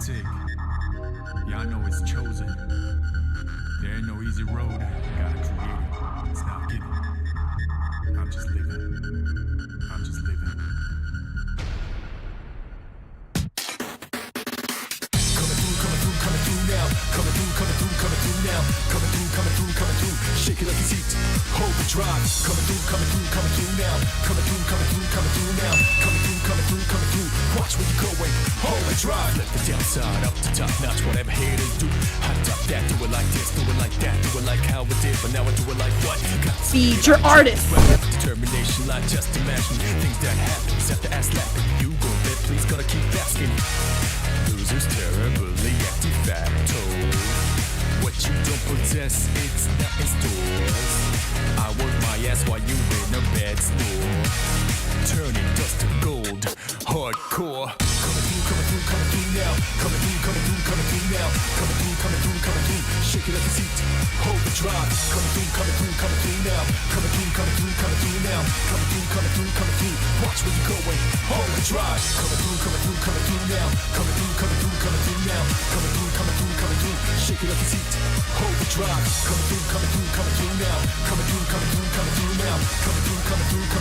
take. Yeah, I know it's chosen. There ain't no easy road. Gotta create it. It's not given. I'm just living. I'm just living. Coming through now. Coming through now. Coming through. Shake it like it's heat. Hold the drive. Coming through now. Coming through now. Coming through. Watch where you're going. Hold the drive. Let the downside up to top notch. Whatever haters do. Hot top that. Do it like this. Do it like that. Do it like how it did. But now I do it like what? Feed your artist. Determination, like just imagine things that happen. Have to ask laughing. You go bet, please gotta keep asking. Losers terribly anti-facto. What you don't possess, it's not in stores. I work my ass while you in a bad store. Turning dust to gold, hardcore. Coming through now. Coming through now. Coming through. Shake it like it's heat. Hold the drive. Coming through now. Coming through now. Coming through. Watch where you're going. Hold the drive. Coming through now. Coming through now. Coming through. Shake it like it's heat. Hold the drive. Coming through now. Coming through now. Coming through.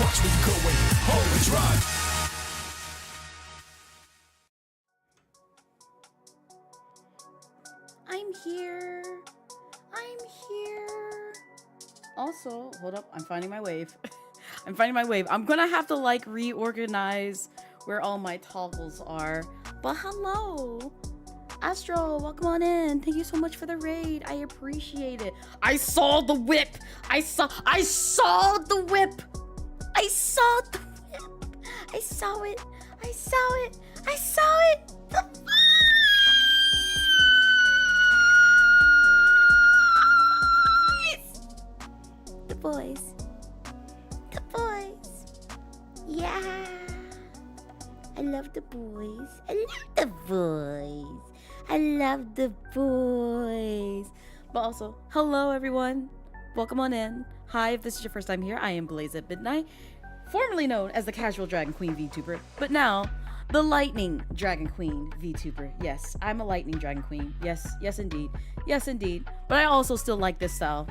Watch where you're going. Hold the drive. I'm here. Also, hold up, I'm finding my wave. I'm gonna have to like reorganize where all my toggles are. But hello, Astro, welcome on in. Thank you so much for the raid. I appreciate it. I saw the whip. I saw the whip. I saw it. The boys. Yeah. I love the boys. But also, hello everyone. Welcome on in. Hi, if this is your first time here, I am blazettemidnight, formerly known as the Casual Dragon Queen Vtuber, but now the Lightning Dragon Queen Vtuber. Yes, I'm a Lightning Dragon Queen. Yes indeed. But I also still like this style.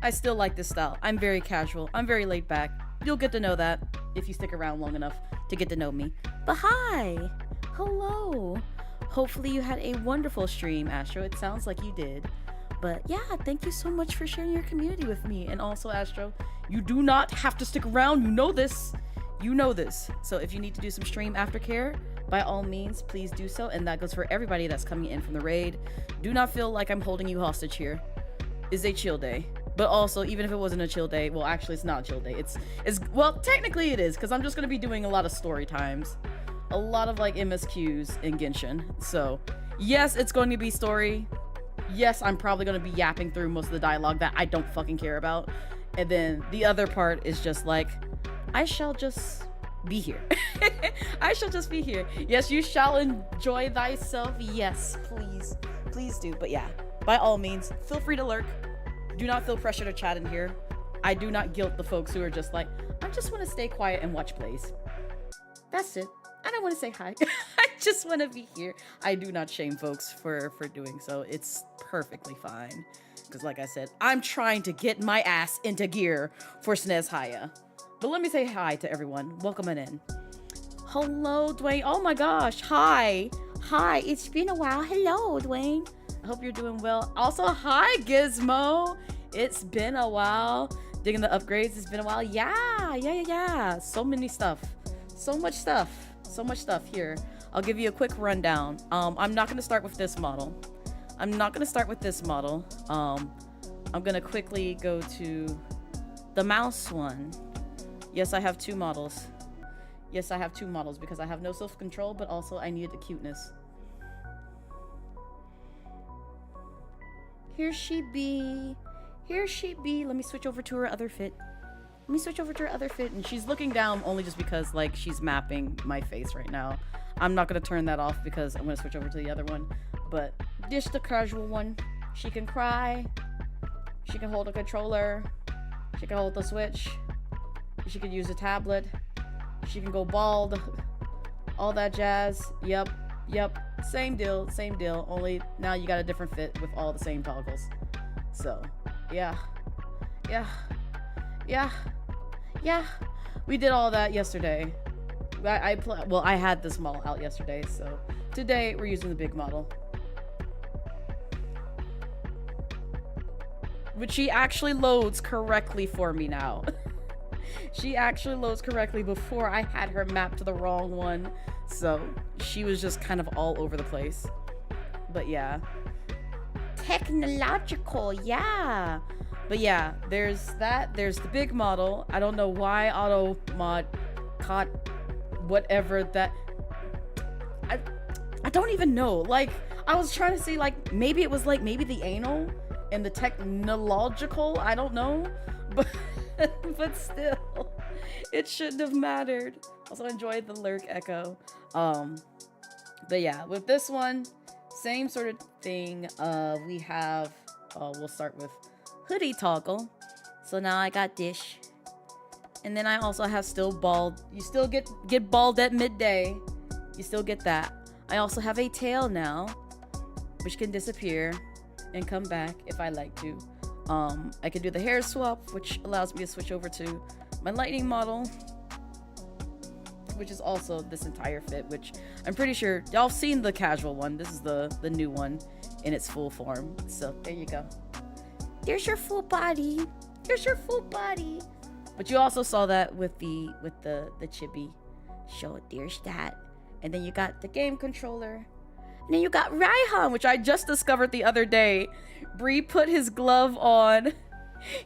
I'm very casual. I'm very laid back. You'll get to know that if you stick around long enough to get to know me. But hi! Hello! Hopefully you had a wonderful stream, Astro. It sounds like you did. But yeah, thank you so much for sharing your community with me. And also, Astro, you do not have to stick around. You know this. So if you need to do some stream aftercare, by all means, please do so. And that goes for everybody that's coming in from the raid. Do not feel like I'm holding you hostage here. It's a chill day. But also, even if it wasn't a chill day, well, actually, it's not a chill day. Well, technically it is, because I'm just going to be doing a lot of story times. A lot of, like, MSQs in Genshin. So, yes, it's going to be story. Yes, I'm probably going to be yapping through most of the dialogue that I don't fucking care about. And then the other part is just like, I shall just be here. I shall just be here. Yes, you shall enjoy thyself. Yes, please. Please do. But yeah, by all means, feel free to lurk. Do not feel pressure to chat in here. I do not guilt the folks who are just like, I just want to stay quiet and watch plays. That's it. I don't want to say hi. I just want to be here. I do not shame folks for doing so. It's perfectly fine. Because like I said, I'm trying to get my ass into gear for SNES Haya. But let me say hi to everyone. Welcome on in. Hello, Dwayne. Oh my gosh. Hi. It's been a while. Hello, Dwayne. I hope you're doing well. Also, hi, Gizmo. It's been a while. Digging the upgrades. It's been a while. Yeah. So many stuff. So much stuff here. I'll give you a quick rundown. I'm not going to start with this model. I'm going to quickly go to the mouse one. Yes, I have two models. Because I have no self-control, but also I needed the cuteness. Here she be. Let me switch over to her other fit. And she's looking down only just because, like, she's mapping my face right now. I'm not going to turn that off because I'm going to switch over to the other one. But just the casual one. She can cry. She can hold a controller. She can hold the Switch. She can use a tablet. She can go bald. All that jazz. Yep. Yep, same deal, only now you got a different fit with all the same toggles. So, yeah. We did all that yesterday. I had this model out yesterday, so today we're using the big model. Which she actually loads correctly for me now. She actually loads correctly. Before I had her mapped to the wrong one, so she was just kind of all over the place. But yeah, technological, yeah. But yeah, there's that. There's the big model. I don't know why auto mod caught whatever that. I don't even know. Like, I was trying to see, like, maybe it was like maybe the anal and the technological. I don't know, but still, it shouldn't have mattered. Also enjoyed the lurk echo. But yeah, with this one, same sort of thing. We have. We'll start with hoodie toggle. So now I got dish, and then I also have still bald. You still get bald at midday. You still get that. I also have a tail now, which can disappear and come back if I like to. I can do the hair swap, which allows me to switch over to my lightning model, which is also this entire fit, which I'm pretty sure y'all seen the casual one. This is the new one in its full form. So there you go. There's your full body. There's your full body. But you also saw that with the chibi. So there's that. And then you got the game controller. And then you got Raihan, which I just discovered the other day. Bree put his glove on.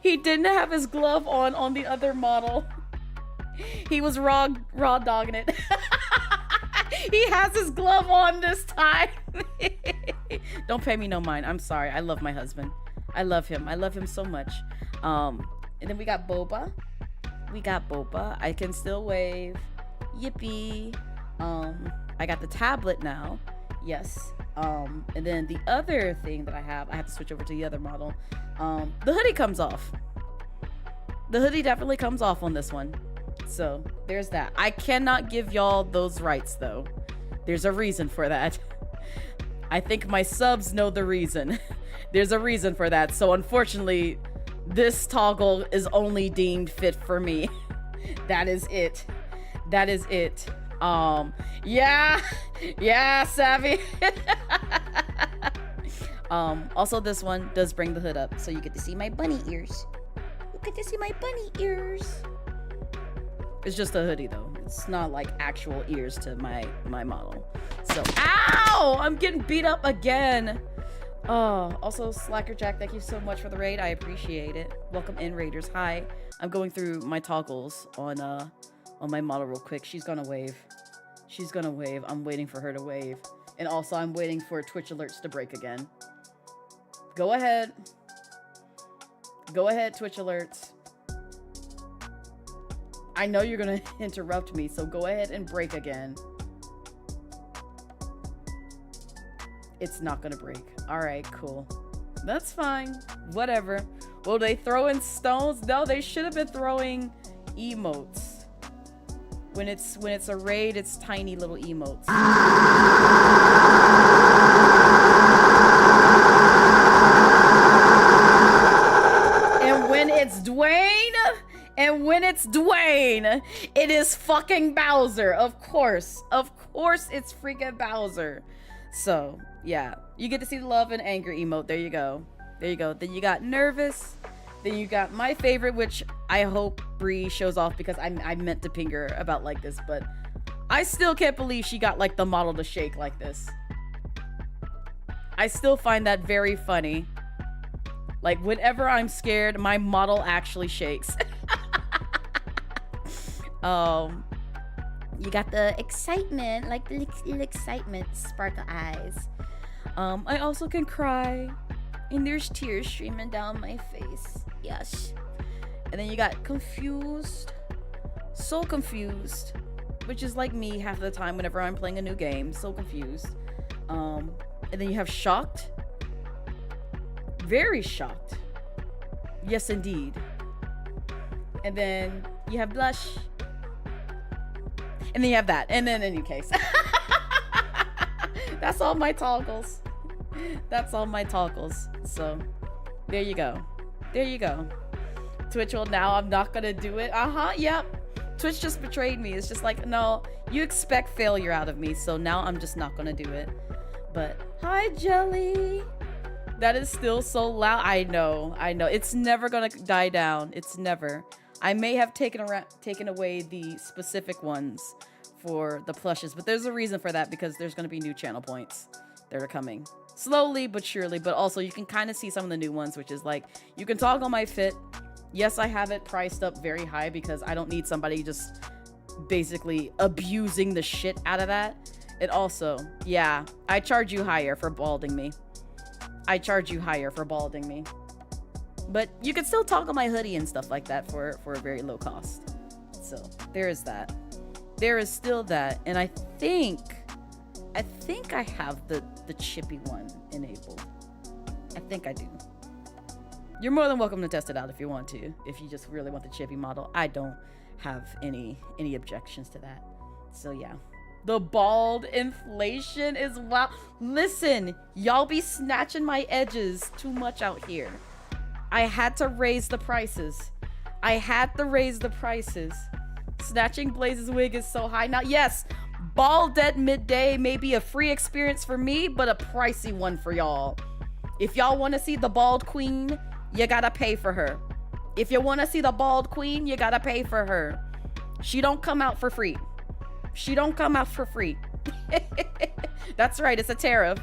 He didn't have his glove on the other model. He was raw dogging it. He has his glove on this time. Don't pay me no mind. I'm sorry. I love my husband. I love him. I love him so much. And then we got Boba. I can still wave. Yippee. I got the tablet now. Yes. And then the other thing that I have to switch over to the other model. The hoodie comes off. The hoodie definitely comes off on this one. So there's that. I cannot give y'all those rights though. There's a reason for that. I think my subs know the reason. There's a reason for that. So unfortunately, this toggle is only deemed fit for me. That is it. Yeah, savvy. Also this one does bring the hood up, so you get to see my bunny ears. It's just a hoodie though. It's not like actual ears to my model. So, ow! I'm getting beat up again. Also Slacker Jack, thank you so much for the raid. I appreciate it. Welcome in, raiders. Hi. I'm going through my toggles on my model real quick. She's gonna wave. I'm waiting for her to wave. And also I'm waiting for Twitch alerts to break again. Go ahead, Twitch alerts. I know you're gonna interrupt me, so go ahead and break again. It's not gonna break. Alright, cool. That's fine. Whatever. Will they throw in stones? No, they should have been throwing emotes. When it's a raid, it's tiny little emotes. And when it's Dwayne, it is fucking Bowser. Of course it's freaking Bowser. So yeah, you get to see the love and anger emote. There you go. Then you got nervous. Then you got my favorite, which I hope Bree shows off because I meant to ping her about like this, but I still can't believe she got like the model to shake like this. I still find that very funny. Like whenever I'm scared, my model actually shakes. You got the excitement, like the little excitement, sparkle eyes. I also can cry, and there's tears streaming down my face. Yes. And then you got confused, so confused, which is like me half the time whenever I'm playing a new game, so confused. And then you have shocked, very shocked. Yes, indeed. And then you have blush. And then you have that. And then in any case. That's all my toggles. That's all my toggles. So there you go. There you go. Twitch will now, I'm not gonna do it. Yep. Twitch just betrayed me. It's just like, no, you expect failure out of me, so now I'm just not gonna do it. But hi, Jelly. That is still so loud. I know. It's never gonna die down. It's never. I may have taken away the specific ones for the plushes, but there's a reason for that, because there's gonna be new channel points that are coming. Slowly but surely, but also you can kind of see some of the new ones, which is like, you can toggle my fit. Yes, I have it priced up very high because I don't need somebody just basically abusing the shit out of that. It also, yeah, I charge you higher for balding me. I charge you higher for balding me. But you can still toggle my hoodie and stuff like that for a very low cost. So there is that. There is still that. And I think I have the chippy one enabled. I think I do. You're more than welcome to test it out if you want to. If you just really want the chippy model, I don't have any objections to that. So yeah. The bald inflation is wow. Listen, y'all be snatching my edges too much out here. I had to raise the prices. Snatching Blaze's wig is so high now. Yes, bald at midday may be a free experience for me, but a pricey one for y'all. If y'all want to see the bald queen, you gotta pay for her. If you want to see the bald queen, you gotta pay for her. She don't come out for free. That's right, it's a tariff.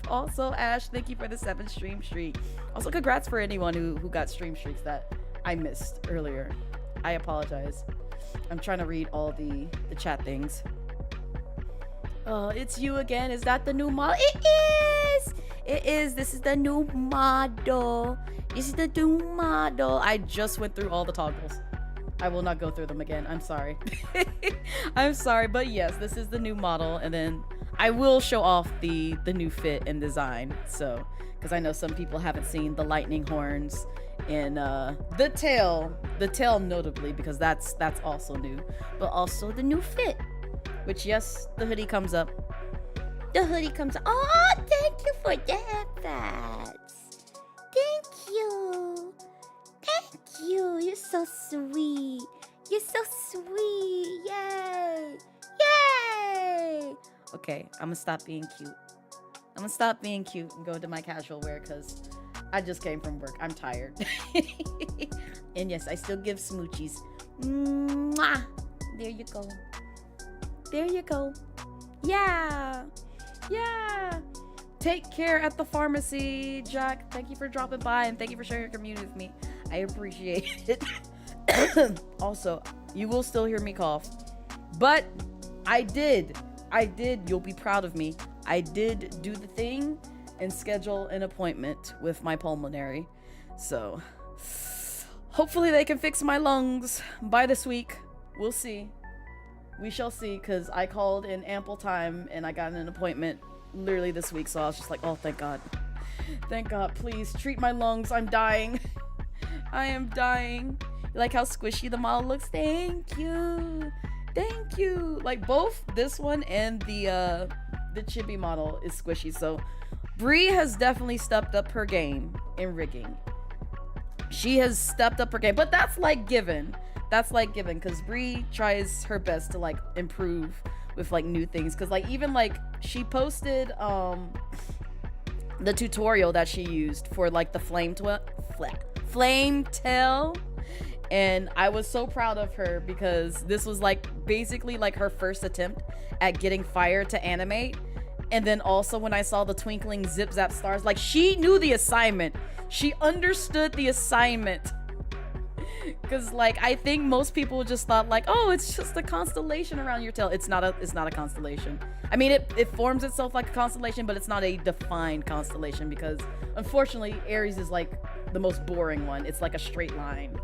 Also, Ash, thank you for the 7 stream streak. Also, congrats for anyone who got stream streaks that I missed earlier. I apologize. I'm trying to read all the chat things. Oh, it's you again. Is that the new model? It is. This is the new model. I just went through all the toggles. I will not go through them again. I'm sorry. I'm sorry, but yes, this is the new model, and then I will show off the new fit and design. So, because I know some people haven't seen the lightning horns and the tail notably, because that's also new, but also the new fit, which yes, the hoodie comes up. Oh, thank you for that, Fats. Thank you. You're so sweet. Yay. Okay, I'm gonna stop being cute and go to my casual wear, because I just came from work. I'm tired. And yes, I still give smoochies. Mwah. There you go. Yeah. Take care at the pharmacy, Jack. Thank you for dropping by, and thank you for sharing your community with me. I appreciate it. Also, you will still hear me cough, but I did. You'll be proud of me. I did do the thing and schedule an appointment with my pulmonary. So hopefully they can fix my lungs by this week. We'll see. We shall see, because I called in ample time and I got an appointment literally this week. So I was just like, oh, thank God. Thank God. Please treat my lungs. I'm dying. I am dying. You like how squishy the model looks? Thank you. Like both this one and the chibi model is squishy. So Bree has definitely stepped up her game in rigging. She has stepped up her game, but that's like given, because Bree tries her best to like improve with like new things, because like even like she posted the tutorial that she used for like the flame tail, and I was so proud of her, because this was like basically like her first attempt at getting fire to animate. And then also when I saw the twinkling zip zap stars, like she knew the assignment. She understood the assignment. Cause like I think most people just thought like, oh, it's just a constellation around your tail. It's not a constellation. I mean, it forms itself like a constellation, but it's not a defined constellation, because unfortunately Aries is like the most boring one. It's like a straight line.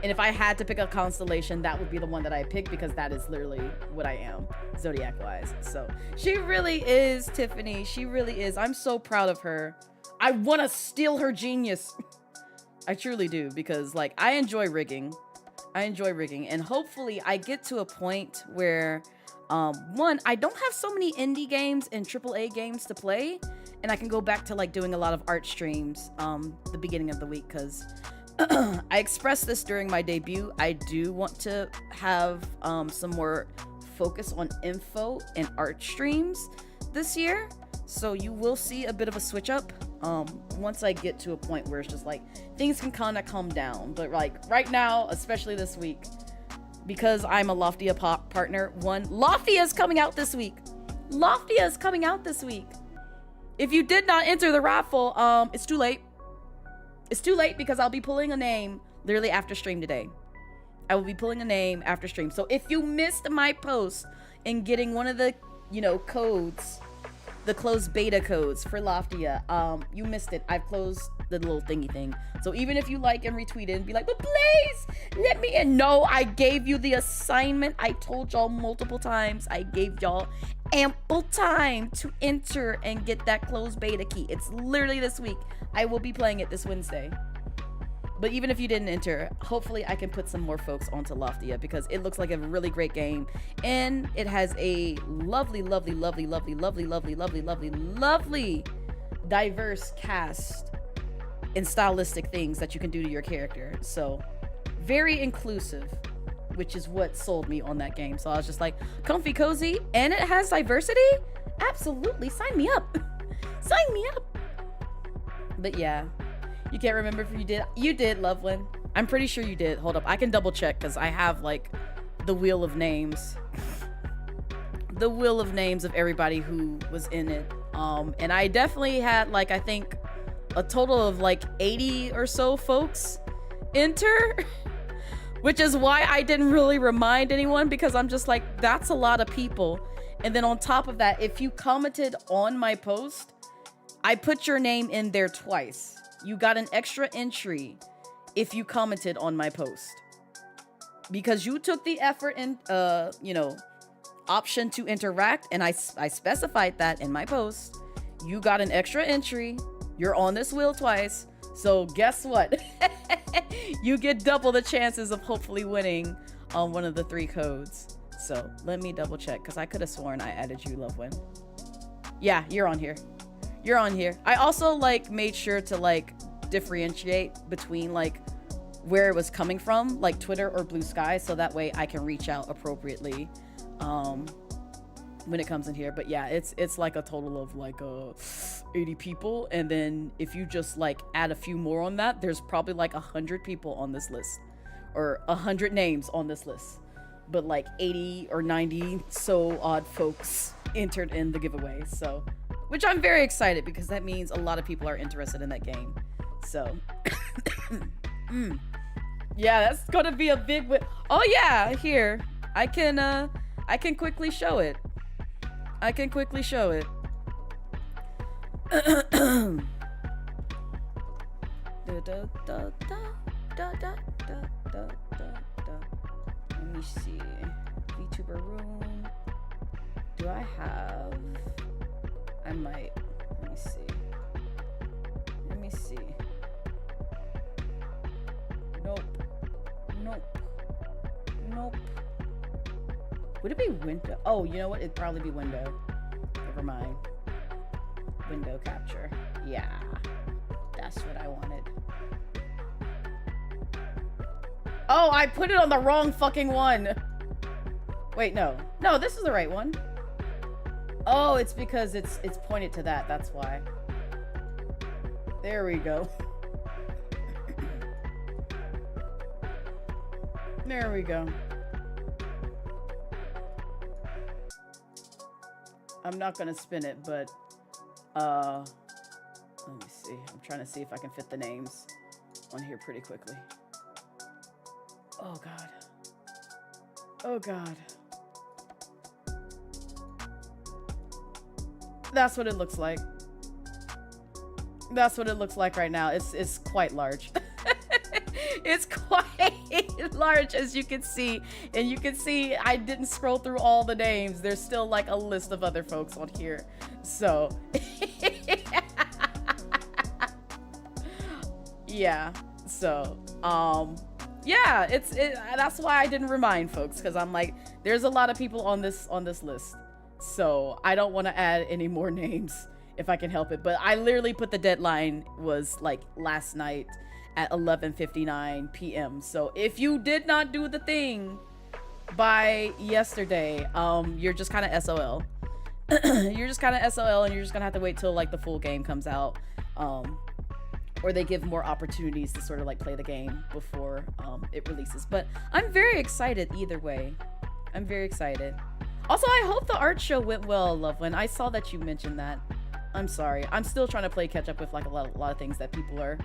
And if I had to pick a constellation, that would be the one that I pick, because that is literally what I am, zodiac-wise. So she really is, Tiffany. She really is. I'm so proud of her. I want to steal her genius. I truly do, because like I enjoy rigging. And hopefully I get to a point where One, I don't have so many indie games and AAA games to play, and I can go back to like doing a lot of art streams the beginning of the week, because I expressed this during my debut. I do want to have some more focus on info and art streams this year, so you will see a bit of a switch up once I get to a point where it's just like things can kind of calm down. But like right now, especially this week, because I'm a Loftia partner, Loftia is coming out this week. Loftia is coming out this week. If you did not enter the raffle, it's too late. It's too late, because I'll be pulling a name literally after stream today. I will be pulling a name after stream. So if you missed my post and getting one of the, codes, the closed beta codes for Loftia, you missed it. I've closed the little thingy thing. So even if you like and retweet it and be like, but please let me in. No, I gave you the assignment. I told y'all multiple times. I gave y'all ample time to enter and get that closed beta key. It's literally this week. I will be playing it this Wednesday. But even if you didn't enter, hopefully I can put some more folks onto Loftia, because it looks like a really great game. And it has a lovely, lovely, lovely, lovely, lovely, lovely, lovely, lovely, lovely, diverse cast and stylistic things that you can do to your character. So very inclusive, which is what sold me on that game. So I was just like, comfy, cozy, and it has diversity? Absolutely, sign me up. Sign me up. But yeah, you can't remember if you did. You did, Loveland. I'm pretty sure you did. Hold up, I can double check, because I have like the wheel of names. The wheel of names of everybody who was in it. And I definitely had like, I think a total of like 80 or so folks enter. Which is why I didn't really remind anyone, because I'm just like, that's a lot of people. And then on top of that, if you commented on my post, I put your name in there twice. You got an extra entry if you commented on my post, because you took the effort and, option to interact. And I specified that in my post. You got an extra entry. You're on this wheel twice. So guess what? You get double the chances of hopefully winning on one of the 3 codes. So let me double check, because I could have sworn I added you, Lovewin. Yeah, you're on here. You're on here. I also like made sure to like differentiate between like where it was coming from, like Twitter or Bluesky, so that way I can reach out appropriately when it comes in here. But yeah, it's like a total of like 80 people, and then if you just like add a few more on that, there's probably like 100 people on this list, or 100 names on this list, but like 80 or 90 so odd folks entered in the giveaway. So, which I'm very excited, because that means a lot of people are interested in that game. So yeah, that's gonna be a big win. Oh yeah, here I can quickly show it. I can quickly show it. Let me see. VTuber room. Do I have? I might. Let me see. Let me see. Nope. Nope. Nope. Would it be window? Oh, you know what? It'd probably be window. Never mind. Window capture. Yeah. That's what I wanted. Oh, I put it on the wrong fucking one. Wait, no. No, this is the right one. Oh, it's because it's pointed to that. That's why. There we go. There we go. I'm not gonna spin it, but let me see. I'm trying to see if I can fit the names on here pretty quickly. Oh god. Oh god. That's what it looks like. That's what it looks like right now. It's quite large. It's quite large, as you can see. And you can see I didn't scroll through all the names. There's still like a list of other folks on here. So yeah. So yeah, that's why I didn't remind folks, because I'm like, There's a lot of people on this list, so I don't want to add any more names if I can help it. But I literally put the deadline was like last night at 11:59 p.m. So if you did not do the thing by yesterday, you're just kind of SOL. You're just kind of SOL, and you're just gonna have to wait till like the full game comes out, or they give more opportunities to sort of like play the game before it releases. But I'm very excited either way. I'm very excited. Also, I hope the art show went well, Loveland. I saw that you mentioned that. I'm sorry. I'm still trying to play catch up with like a lot of things that people are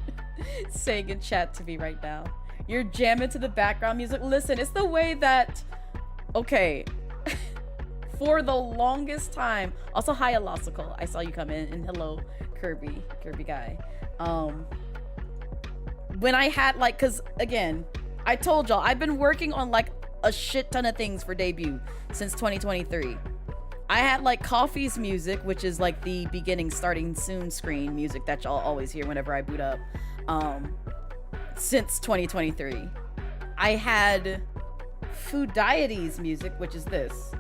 saying in chat to me right now. You're jamming to the background music. Listen, it's the way that, okay, for the longest time. Also, hi, Elosical. I saw you come in, and hello, Kirby guy. When I had like, cause again, I told y'all I've been working on like a shit ton of things for debut since 2023. I had like Coffee's music, which is like the beginning starting soon screen music that y'all always hear whenever I boot up, since 2023. I had Food Deity's music, which is this,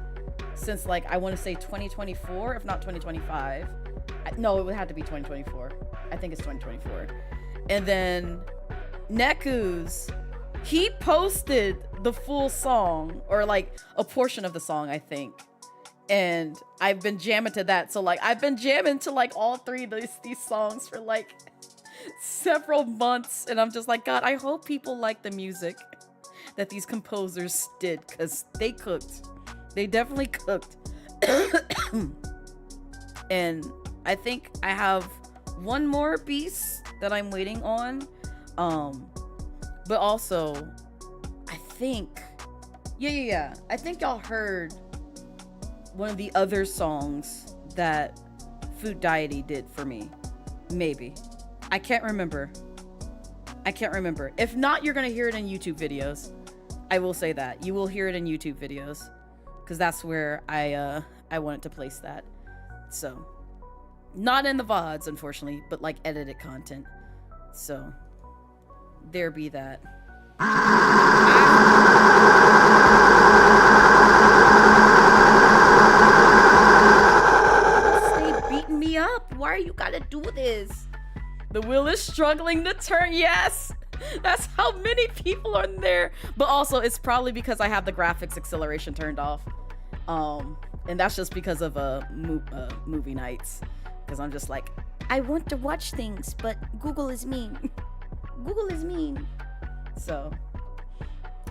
since like I want to say 2024, if not 2025. No, it would have to be 2024. I think it's 2024. And then Neku's, he posted the full song, or like a portion of the song, I think. And I've been jamming to that. So like I've been jamming to like all three of these songs for like several months, and I'm just like, God, I hope people like the music that these composers did, because they cooked. They definitely cooked. And I think I have one more piece that I'm waiting on. But also, I think, yeah. I think y'all heard one of the other songs that Food Deity did for me. Maybe. I can't remember. If not, you're gonna hear it in YouTube videos. I will say that. You will hear it in YouTube videos, because that's where I wanted to place that. So, not in the VODs, unfortunately, but like edited content. So, there be that. Stay beating me up. Why you gotta do this? The wheel is struggling to turn. Yes, that's how many people are in there. But also, it's probably because I have the graphics acceleration turned off. And that's just because of movie nights. Because I'm just like, I want to watch things, but Google is mean. Google is mean. So,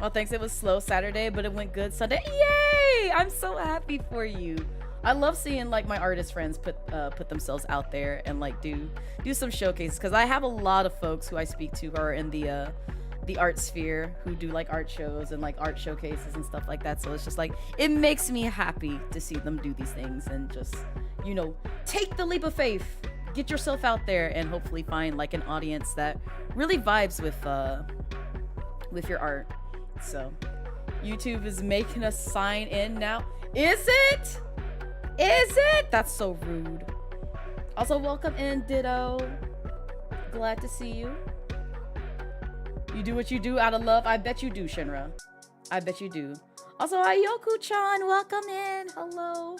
well, thanks. It was slow Saturday, but it went good Sunday. Yay! I'm so happy for you. I love seeing like my artist friends put themselves out there and like do some showcases, because I have a lot of folks who I speak to who are in the art sphere, who do like art shows and like art showcases and stuff like that. So it's just like, it makes me happy to see them do these things and just, you know, take the leap of faith, get yourself out there, and hopefully find like an audience that really vibes with your art. So YouTube is making us sign in now. Is it? That's so rude. Also, welcome in, Ditto. Glad to see you. You do what you do out of love. I bet you do, Shinra. I bet you do. Also, Ayoku-chan, welcome in. Hello.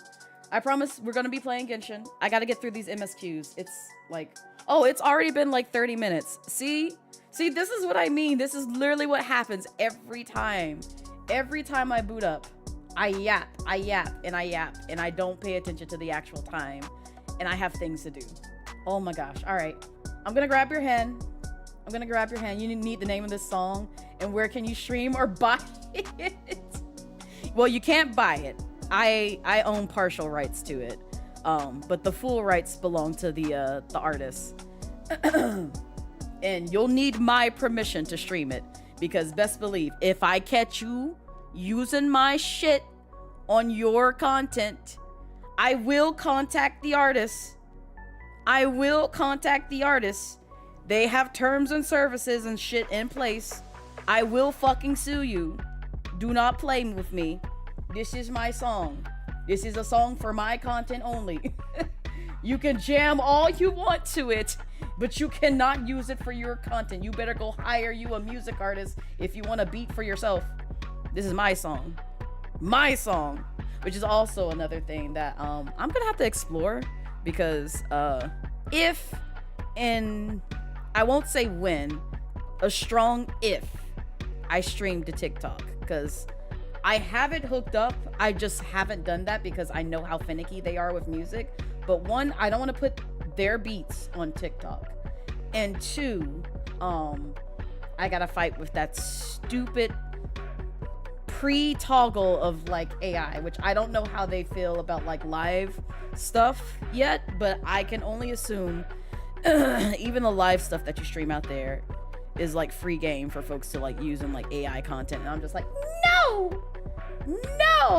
I promise we're gonna be playing Genshin. I gotta get through these MSQs. It's like, oh, it's already been like 30 minutes. See, this is what I mean. This is literally what happens every time. Every time I boot up, I yap, and I don't pay attention to the actual time, and I have things to do. Oh my gosh. All right. I'm gonna grab your hand. You need the name of this song, and where can you stream or buy it? Well, you can't buy it. I own partial rights to it, but the full rights belong to the artist. And you'll need my permission to stream it, because best believe, if I catch you using my shit on your content, I will contact the artist. They have terms and services and shit in place. I will fucking sue you. Do not play with me. This is my song. This is a song for my content only. You can jam all you want to it, but you cannot use it for your content. You better go hire you a music artist if you want a beat for yourself. This is my song. my song, which is also another thing that I'm gonna have to explore, because if, and I won't say when, a strong if I stream to TikTok, because I have it hooked up. I just haven't done that because I know how finicky they are with music. But one, I don't want to put their beats on TikTok, and two, I gotta fight with that stupid pre-toggle of like AI, which I don't know how they feel about like live stuff yet, but I can only assume even the live stuff that you stream out there is like free game for folks to like use in like AI content. And I'm just like, no,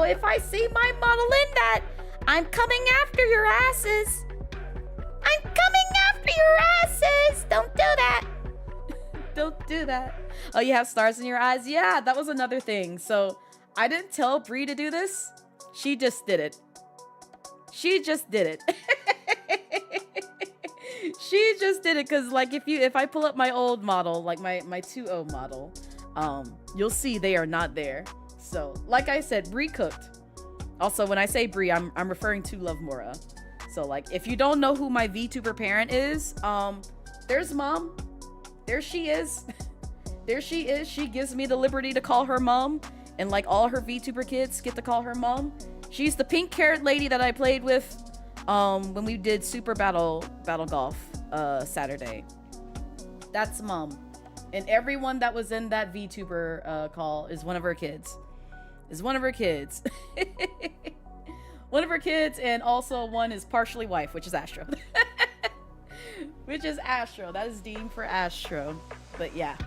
if I see my model in that, I'm coming after your asses. I'm coming after your asses. Don't do that. Don't do that. Oh, you have stars in your eyes? Yeah, that was another thing. So I didn't tell Bree to do this. She just did it. She just did it. She just did it, because like if I pull up my old model, like my 2.0 model, you'll see they are not there. So like I said, Bree cooked. Also, when I say Bree, I'm referring to Lovmura. So like if you don't know who my VTuber parent is, there's mom. There she is. There she is. She gives me the liberty to call her mom, and like all her VTuber kids get to call her mom. She's the pink carrot lady that I played with when we did Super Battle Golf Saturday. That's mom. And everyone that was in that VTuber call is one of her kids. Is one of her kids. One of her kids, and also one is partially wife, which is Astro. Which is Astro. That is Dean for Astro. But yeah.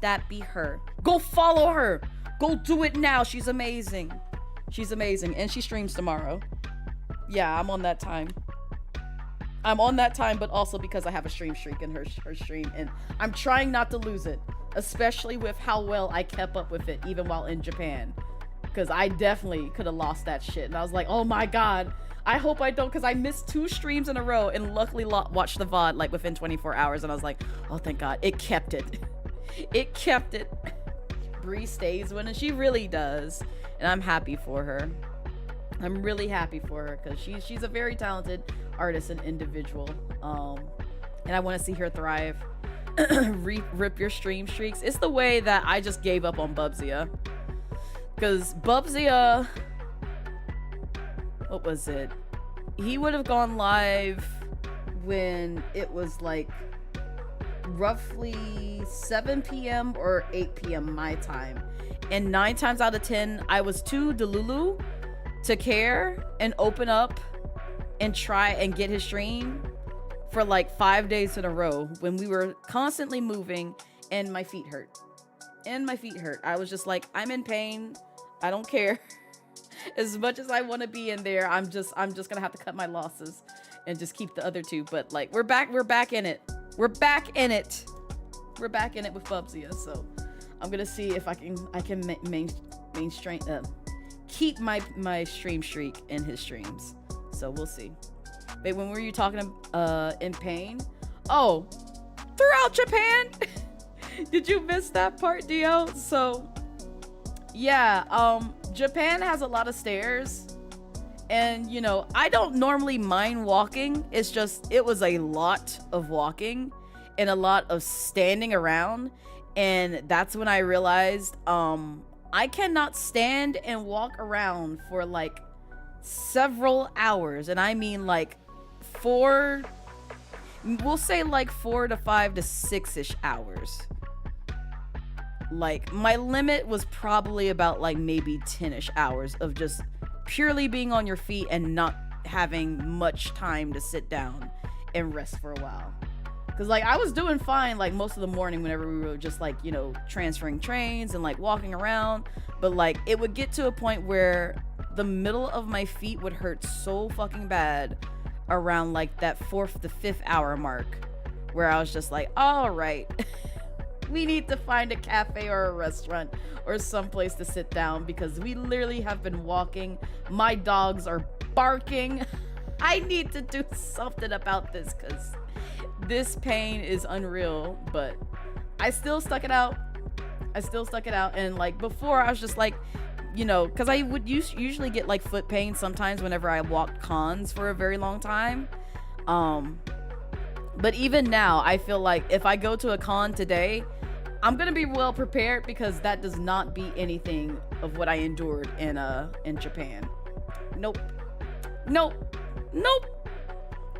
That be her. Go follow her. Go do it now. She's amazing. She's amazing. And she streams tomorrow. Yeah, I'm on that time. I'm on that time, but also because I have a stream streak in her stream. And I'm trying not to lose it. Especially with how well I kept up with it, even while in Japan. Because I definitely could have lost that shit. And I was like, oh my god. I hope I don't, because I missed 2 streams in a row and luckily watched the VOD like within 24 hours. And I was like, oh, thank God. It kept it. It kept it. Bree stays winning. She really does. And I'm happy for her. I'm really happy for her, because she's a very talented artist and individual. And I want to see her thrive. Rip your stream streaks. It's the way that I just gave up on Bubzia. Because Bubzia... What was it? He would have gone live when it was like roughly 7 p.m. or 8 p.m. my time. And 9 times out of 10, I was too delulu to care and open up and try and get his stream for like 5 days in a row when we were constantly moving and my feet hurt. And my feet hurt. I was just like, I'm in pain. I don't care. As much as I want to be in there, I'm just gonna have to cut my losses and just keep the other 2. But like we're back in it. We're back in it with Bubzia. So I'm gonna see if I can keep my stream streak in his streams. So we'll see. But when were you talking in pain? Oh, throughout Japan. Did you miss that part, Dio? So yeah, Japan has a lot of stairs, and you know, I don't normally mind walking. It's just, it was a lot of walking and a lot of standing around, and that's when I realized I cannot stand and walk around for like several hours, and I mean like we'll say like 4 to 5 to 6ish hours. Like my limit was probably about like maybe 10ish hours of just purely being on your feet and not having much time to sit down and rest for a while. Because like I was doing fine like most of the morning whenever we were just like, you know, transferring trains and like walking around, but like it would get to a point where the middle of my feet would hurt so fucking bad around like that 4th to 5th hour mark, where I was just like, all right. We need to find a cafe or a restaurant or someplace to sit down, because we literally have been walking. My dogs are barking. I need to do something about this, because this pain is unreal. But I still stuck it out. I still stuck it out. And like before, I was just like, you know, because I would usually get like foot pain sometimes whenever I walked cons for a very long time. But even now, I feel like if I go to a con today, I'm gonna be well prepared because that does not beat anything of what I endured in Japan. Nope.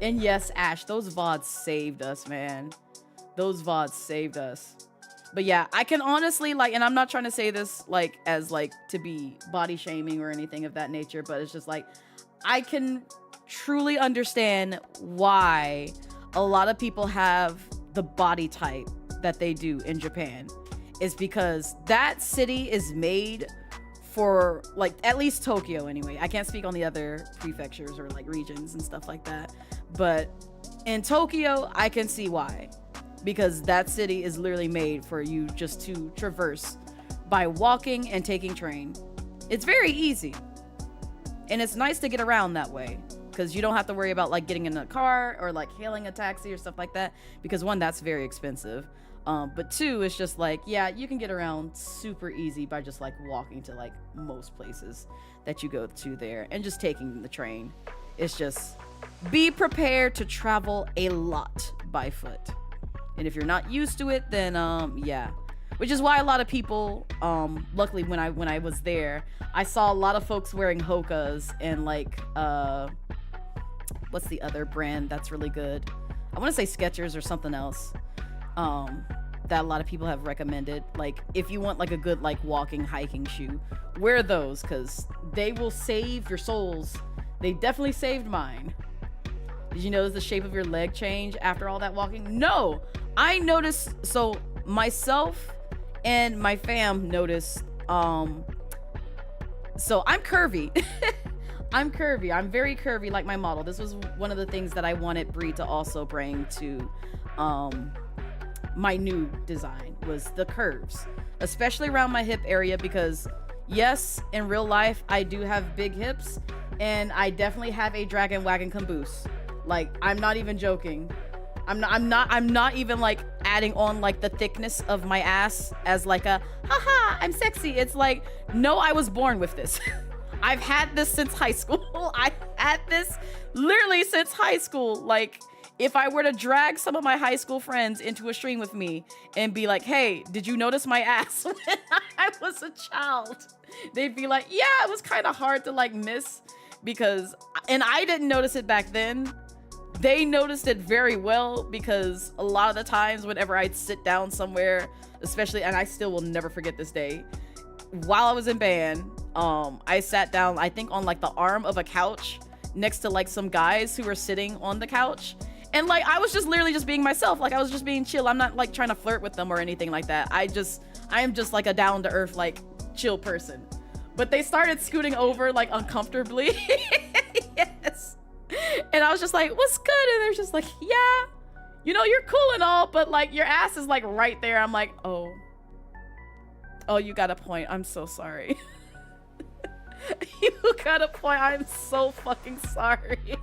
And yes, Ash, those VODs saved us, man. Those VODs saved us. But yeah, I can honestly like, and I'm not trying to say this like as like to be body shaming or anything of that nature, but it's just like I can truly understand why a lot of people have the body type that they do in Japan. Is because that city is made for like at least Tokyo anyway. I can't speak on the other prefectures or like regions and stuff like that, but in Tokyo I can see why, because that city is literally made for you just to traverse by walking and taking train. It's very easy and it's nice to get around that way because you don't have to worry about like getting in a car or like hailing a taxi or stuff like that, because one, that's very expensive. But two, it's just like, yeah, you can get around super easy by just like walking to like most places that you go to there and just taking the train. It's just be prepared to travel a lot by foot. And if you're not used to it, then yeah. Which is why a lot of people, luckily when I was there, I saw a lot of folks wearing Hokas and like what's the other brand that's really good? I want to say Skechers or something else. That a lot of people have recommended. Like if you want like a good like walking hiking shoe, wear those because they will save your soles. They definitely saved mine. Did you notice the shape of your leg change after all that walking? No, I noticed. So myself and my fam noticed. So I'm curvy. I'm curvy. I'm very curvy like my model. This was one of the things that I wanted Brie to also bring to my new design, was the curves, especially around my hip area, because yes, in real life I do have big hips and I definitely have a dragon wagon caboose. Like I'm not even joking. I'm not even like adding on like the thickness of my ass as like a haha I'm sexy. It's like, no, I was born with this. I've had this since high school. I had this literally since high school. Like if I were to drag some of my high school friends into a stream with me and be like, hey, did you notice my ass when I was a child? They'd be like, yeah, it was kind of hard to like miss because, and I didn't notice it back then. They noticed it very well because a lot of the times whenever I'd sit down somewhere, especially, and I still will never forget this day, while I was in band, I sat down, I think on like the arm of a couch next to like some guys who were sitting on the couch. And like, I was just literally just being myself. Like I was just being chill. I'm not like trying to flirt with them or anything like that. I am just like a down to earth, like chill person. But they started scooting over like uncomfortably. Yes. And I was just like, what's good? And they're just like, yeah, you know, you're cool and all, but like your ass is like right there. I'm like, oh, you got a point. I'm so sorry. You got a point. I'm so fucking sorry.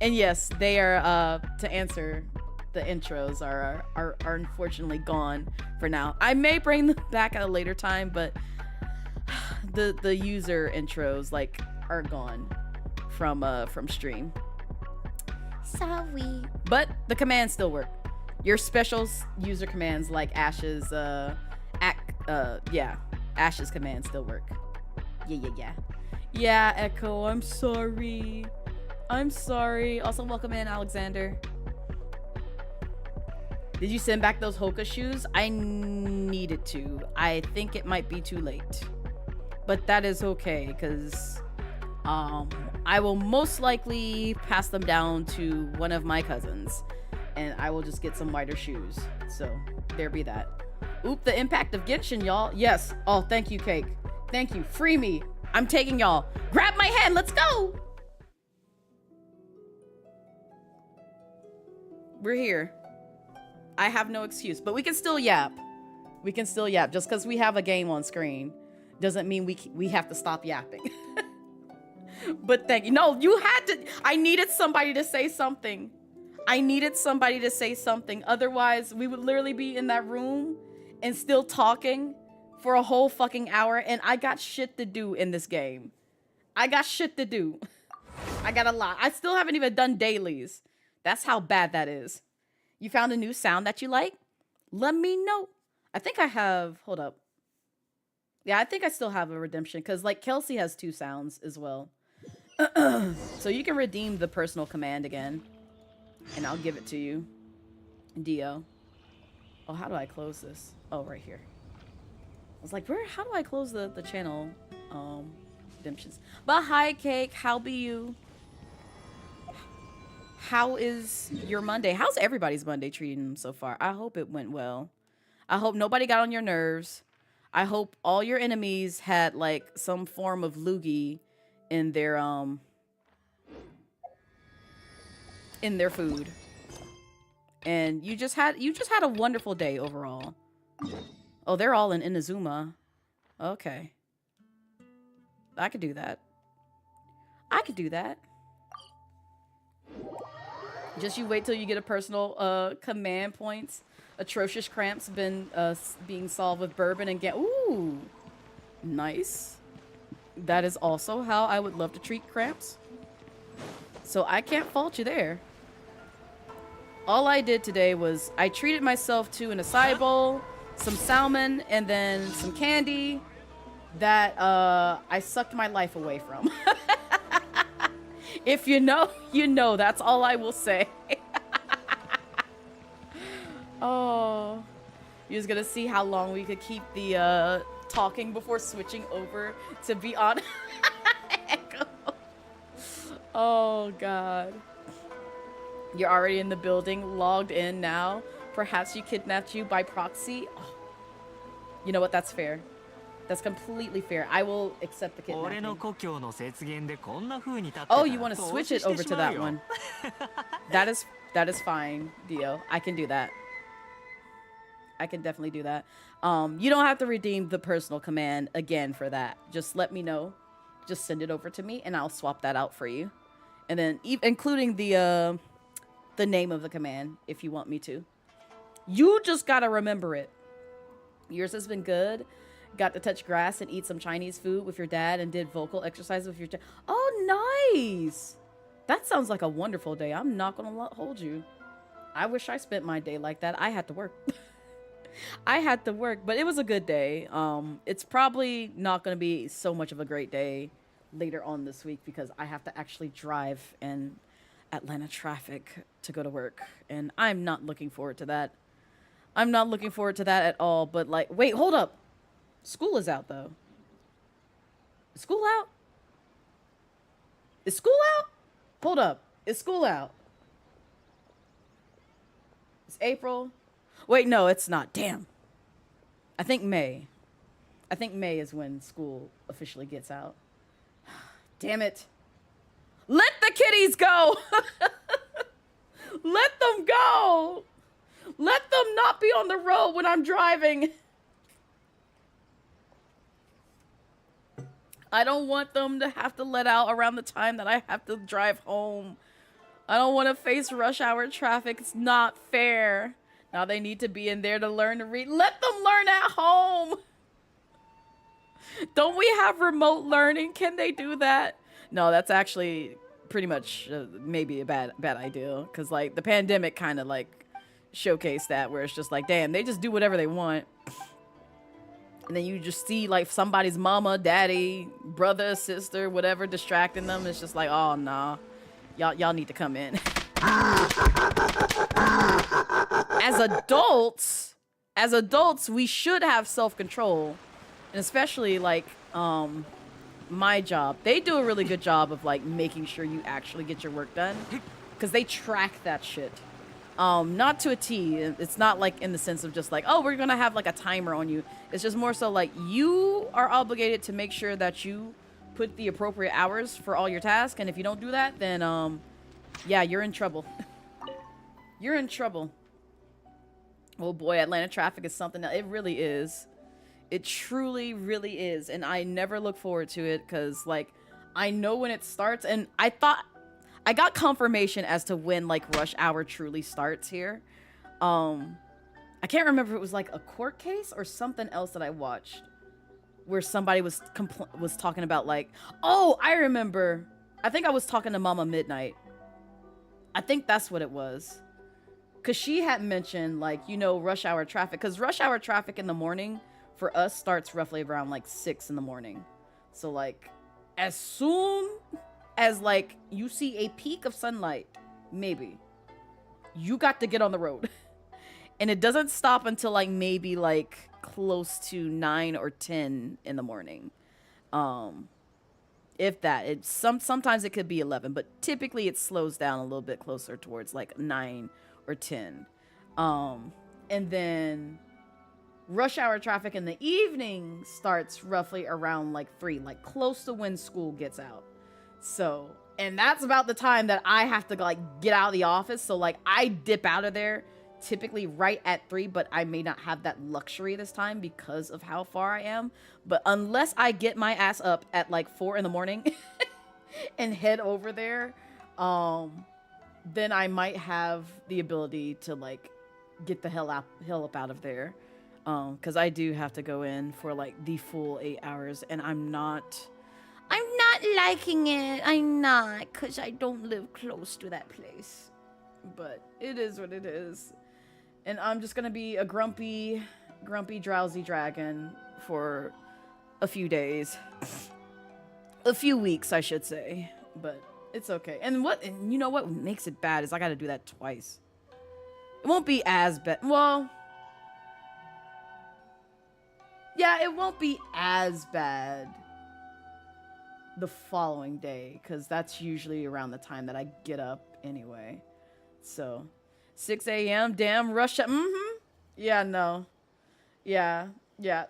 And yes, they are, to answer, the intros are unfortunately gone for now. I may bring them back at a later time, but the user intros like are gone from stream. Sorry. But the commands still work. Your special user commands like Ash's Ash's commands still work. Yeah, Echo, I'm sorry. Also, welcome in, Alexander. Did you send back those Hoka shoes? I needed to. I think it might be too late. But that is okay, because I will most likely pass them down to one of my cousins. And I will just get some wider shoes. So, there be that. Oop, the impact of Genshin, y'all. Yes. Oh, thank you, Cake. Thank you. Free me. I'm taking y'all. Grab my hand. Let's go. We're here. I have no excuse, but we can still yap. Just because we have a game on screen doesn't mean we have to stop yapping. But thank you. No, you had to. I needed somebody to say something. I needed somebody to say something. Otherwise, we would literally be in that room and still talking for a whole fucking hour. And I got shit to do in this game. I got shit to do. I got a lot. I still haven't even done dailies. That's how bad that is. You found a new sound that you like? Let me know. I think I have... Hold up. Yeah, I think I still have a redemption. Because, like, Kelsey has 2 sounds as well. So you can redeem the personal command again. And I'll give it to you. Dio. Oh, how do I close this? Oh, right here. I was like, how do I close the channel redemptions? But hi, Cake. How be you? How is your Monday? How's everybody's Monday treating them so far? I hope it went well. I hope nobody got on your nerves. I hope all your enemies had like some form of loogie in their food. And you just had a wonderful day overall. Oh, they're all in Inazuma. Okay. I could do that. I could do that. Just you wait till you get a personal command points. Atrocious cramps been being solved with bourbon and get ooh, nice. That is also how I would love to treat cramps. So I can't fault you there. All I did today was I treated myself to an acai bowl, some salmon, and then some candy that I sucked my life away from. If you know, you know. That's all I will say. Oh, you're just gonna see how long we could keep the talking before switching over to be on Echo. Oh God, you're already in the building, logged in now. Perhaps you kidnapped you by proxy. Oh. You know what? That's fair. That's completely fair. I will accept the kidnapping. Oh, you want to switch it over to that one? That is fine, Dio. I can do that. I can definitely do that. You don't have to redeem the personal command again for that. Just let me know. Just send it over to me, and I'll swap that out for you. And then, including the name of the command, if you want me to. You just gotta remember it. Yours has been good. Got to touch grass and eat some Chinese food with your dad and did vocal exercise with your dad. Oh, nice. That sounds like a wonderful day. I'm not going to hold you. I wish I spent my day like that. I had to work. I had to work, but it was a good day. It's probably not going to be so much of a great day later on this week because I have to actually drive in Atlanta traffic to go to work. And I'm not looking forward to that. I'm not looking forward to that at all. But like, wait, hold up. School is out, though. Is school out? Is school out? Hold up. Is school out? It's April. Wait, no, it's not. Damn. I think May. I think May is when school officially gets out. Damn it. Let the kiddies go! Let them go! Let them not be on the road when I'm driving. I don't want them to have to let out around the time that I have to drive home. I don't want to face rush hour traffic. It's not fair. Now they need to be in there to learn to read. Let them learn at home. Don't we have remote learning? Can they do that? No, that's actually pretty much maybe a bad idea. Because like the pandemic kind of like showcased that where it's just like, damn, they just do whatever they want. And then you just see like somebody's mama, daddy, brother, sister, whatever, distracting them. It's just like, oh, nah. Y'all need to come in. As adults, we should have self-control. And especially like my job. They do a really good job of like making sure you actually get your work done. Because they track that shit. Not to a T. It's not like in the sense of just like, oh, we're gonna have like a timer on you. It's just more so like you are obligated to make sure that you put the appropriate hours for all your tasks. And if you don't do that, then yeah, you're in trouble. You're in trouble. Oh boy, Atlanta traffic is something that it really is. It truly, really is. And I never look forward to it because like I know when it starts, and I thought I got confirmation as to when like rush hour truly starts here. I can't remember if it was like a court case or something else that I watched where somebody was talking about like, oh, I remember. I think I was talking to Mama Midnight. I think that's what it was. Cause she had mentioned like, you know, rush hour traffic. Cause rush hour traffic in the morning for us starts roughly around like 6 in the morning. So like as soon as like you see a peak of sunlight, maybe, you got to get on the road. And it doesn't stop until like maybe like close to 9 or 10 in the morning. If that, it's sometimes it could be 11, but typically it slows down a little bit closer towards like 9 or 10. And then rush hour traffic in the evening starts roughly around like 3, like close to when school gets out. So, and that's about the time that I have to like get out of the office. So like I dip out of there typically right at 3, but I may not have that luxury this time because of how far I am. But unless I get my ass up at like 4 in the morning and head over there, then I might have the ability to like get the hell up out of there. Because I do have to go in for like the full 8 hours, and I'm not liking it. I'm not, because I don't live close to that place. But it is what it is. And I'm just gonna be a grumpy, drowsy dragon for a few days. A few weeks, I should say. But it's okay. And you know what makes it bad is I gotta do that twice. It won't be as bad. Well, yeah, it won't be as bad the following day, because that's usually around the time that I get up anyway. So 6 a.m. damn rush. Yeah, no. Yeah.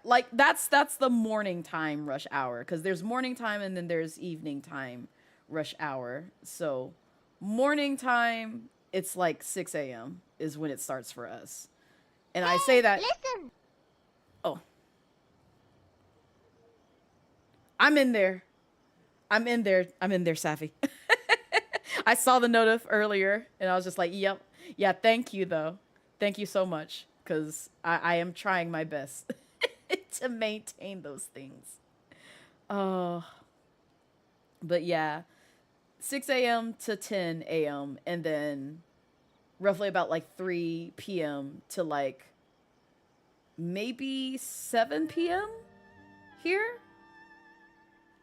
Like that's the morning time rush hour, because there's morning time and then there's evening time rush hour. So morning time, it's like 6 a.m. is when it starts for us. And I say that. Listen. Oh. I'm in there, Safi. I saw the notif earlier, and I was just like, yep. Yeah, thank you, though. Thank you so much, because I am trying my best to maintain those things. Oh. But yeah, 6 a.m. to 10 a.m., and then roughly about like 3 p.m. to like maybe 7 p.m. here.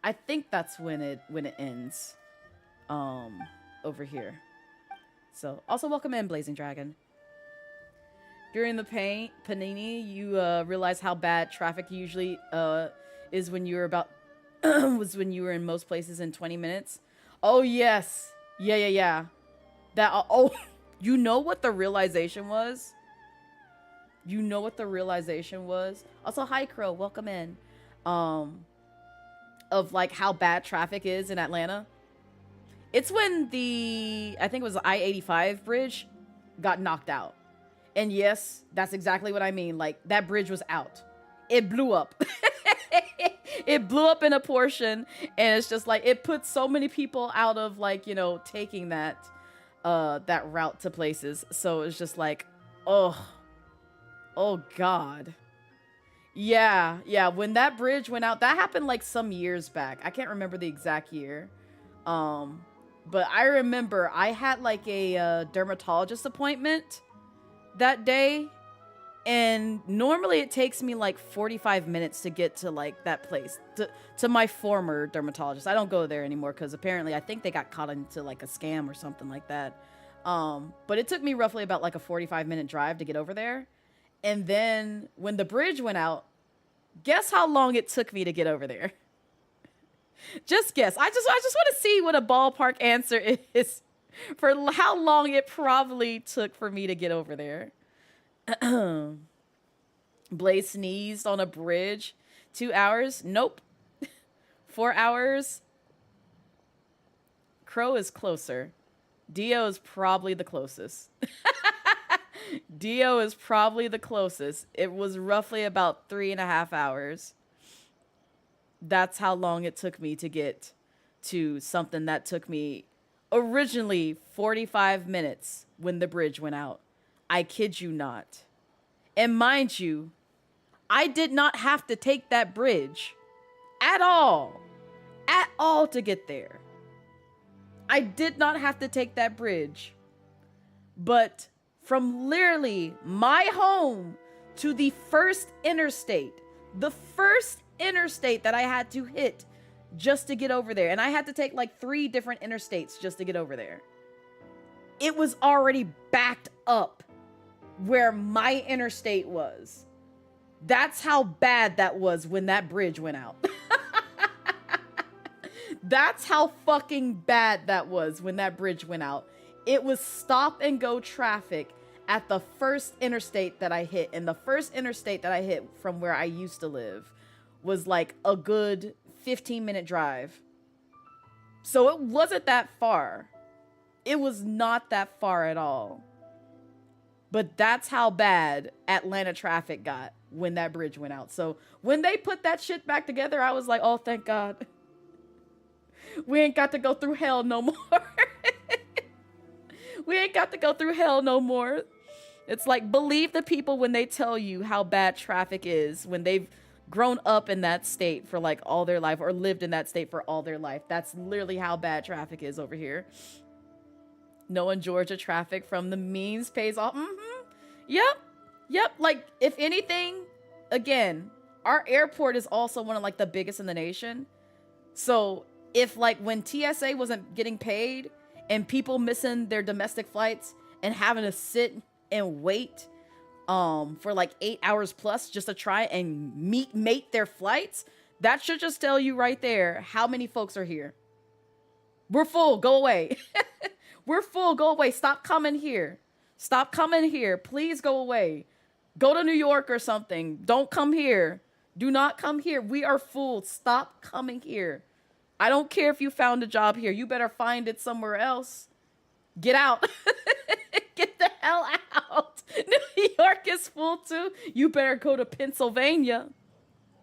I think that's when it ends over here. So also welcome in, Blazing Dragon. During the panini, you realize how bad traffic usually is when you were about was when you were in most places in 20 minutes. Oh yes. Yeah. That oh you know what the realization was? You know what the realization was? Also, hi Crow, welcome in. Of like how bad traffic is in Atlanta. It's when I think it was the I-85 bridge got knocked out. And yes, that's exactly what I mean. Like that bridge was out. It blew up. It blew up in a portion, and it's just like it put so many people out of like, you know, taking that route to places. So it's just like, oh God. Yeah, when that bridge went out, that happened like some years back. I can't remember the exact year. But I remember I had like a dermatologist appointment that day, and normally it takes me like 45 minutes to get to like that place, to my former dermatologist. I don't go there anymore because apparently I think they got caught into like a scam or something like that. But it took me roughly about like a 45-minute drive to get over there. And then when the bridge went out, guess how long it took me to get over there? Just guess. I just want to see what a ballpark answer is for how long it probably took for me to get over there. Blaze sneezed on a bridge. 2 hours? Nope. 4 hours? Crow is closer. Dio is probably the closest. Dio is probably the closest. It was roughly about 3.5 hours. That's how long it took me to get to something that took me originally 45 minutes when the bridge went out. I kid you not. And mind you, I did not have to take that bridge at all to get there. I did not have to take that bridge. But from literally my home to the first interstate that I had to hit just to get over there, and I had to take like 3 different interstates just to get over there, it was already backed up where my interstate was. That's how bad that was when that bridge went out. That's how fucking bad that was when that bridge went out. It was stop and go traffic at the first interstate that I hit. And the first interstate that I hit from where I used to live was like a good 15-minute drive. So it wasn't that far. It was not that far at all. But that's how bad Atlanta traffic got when that bridge went out. So when they put that shit back together, I was like, oh, thank God. We ain't got to go through hell no more. We ain't got to go through hell no more. It's like, believe the people when they tell you how bad traffic is when they've grown up in that state for like all their life or lived in that state for all their life. That's literally how bad traffic is over here. Knowing Georgia traffic from the means pays off. Yep. Like, if anything, again, our airport is also one of like the biggest in the nation. So if like when TSA wasn't getting paid and people missing their domestic flights and having to sit and wait for like 8 hours plus just to try and mate their flights, that should just tell you right there how many folks are here. We're full, go away. We're full, go away. Stop coming here. Stop coming here. Please go away. Go to New York or something. Don't come here. Do not come here. We are full. Stop coming here. I don't care if you found a job here. You better find it somewhere else. Get out. Get the hell out. New York is full too. You better go to Pennsylvania.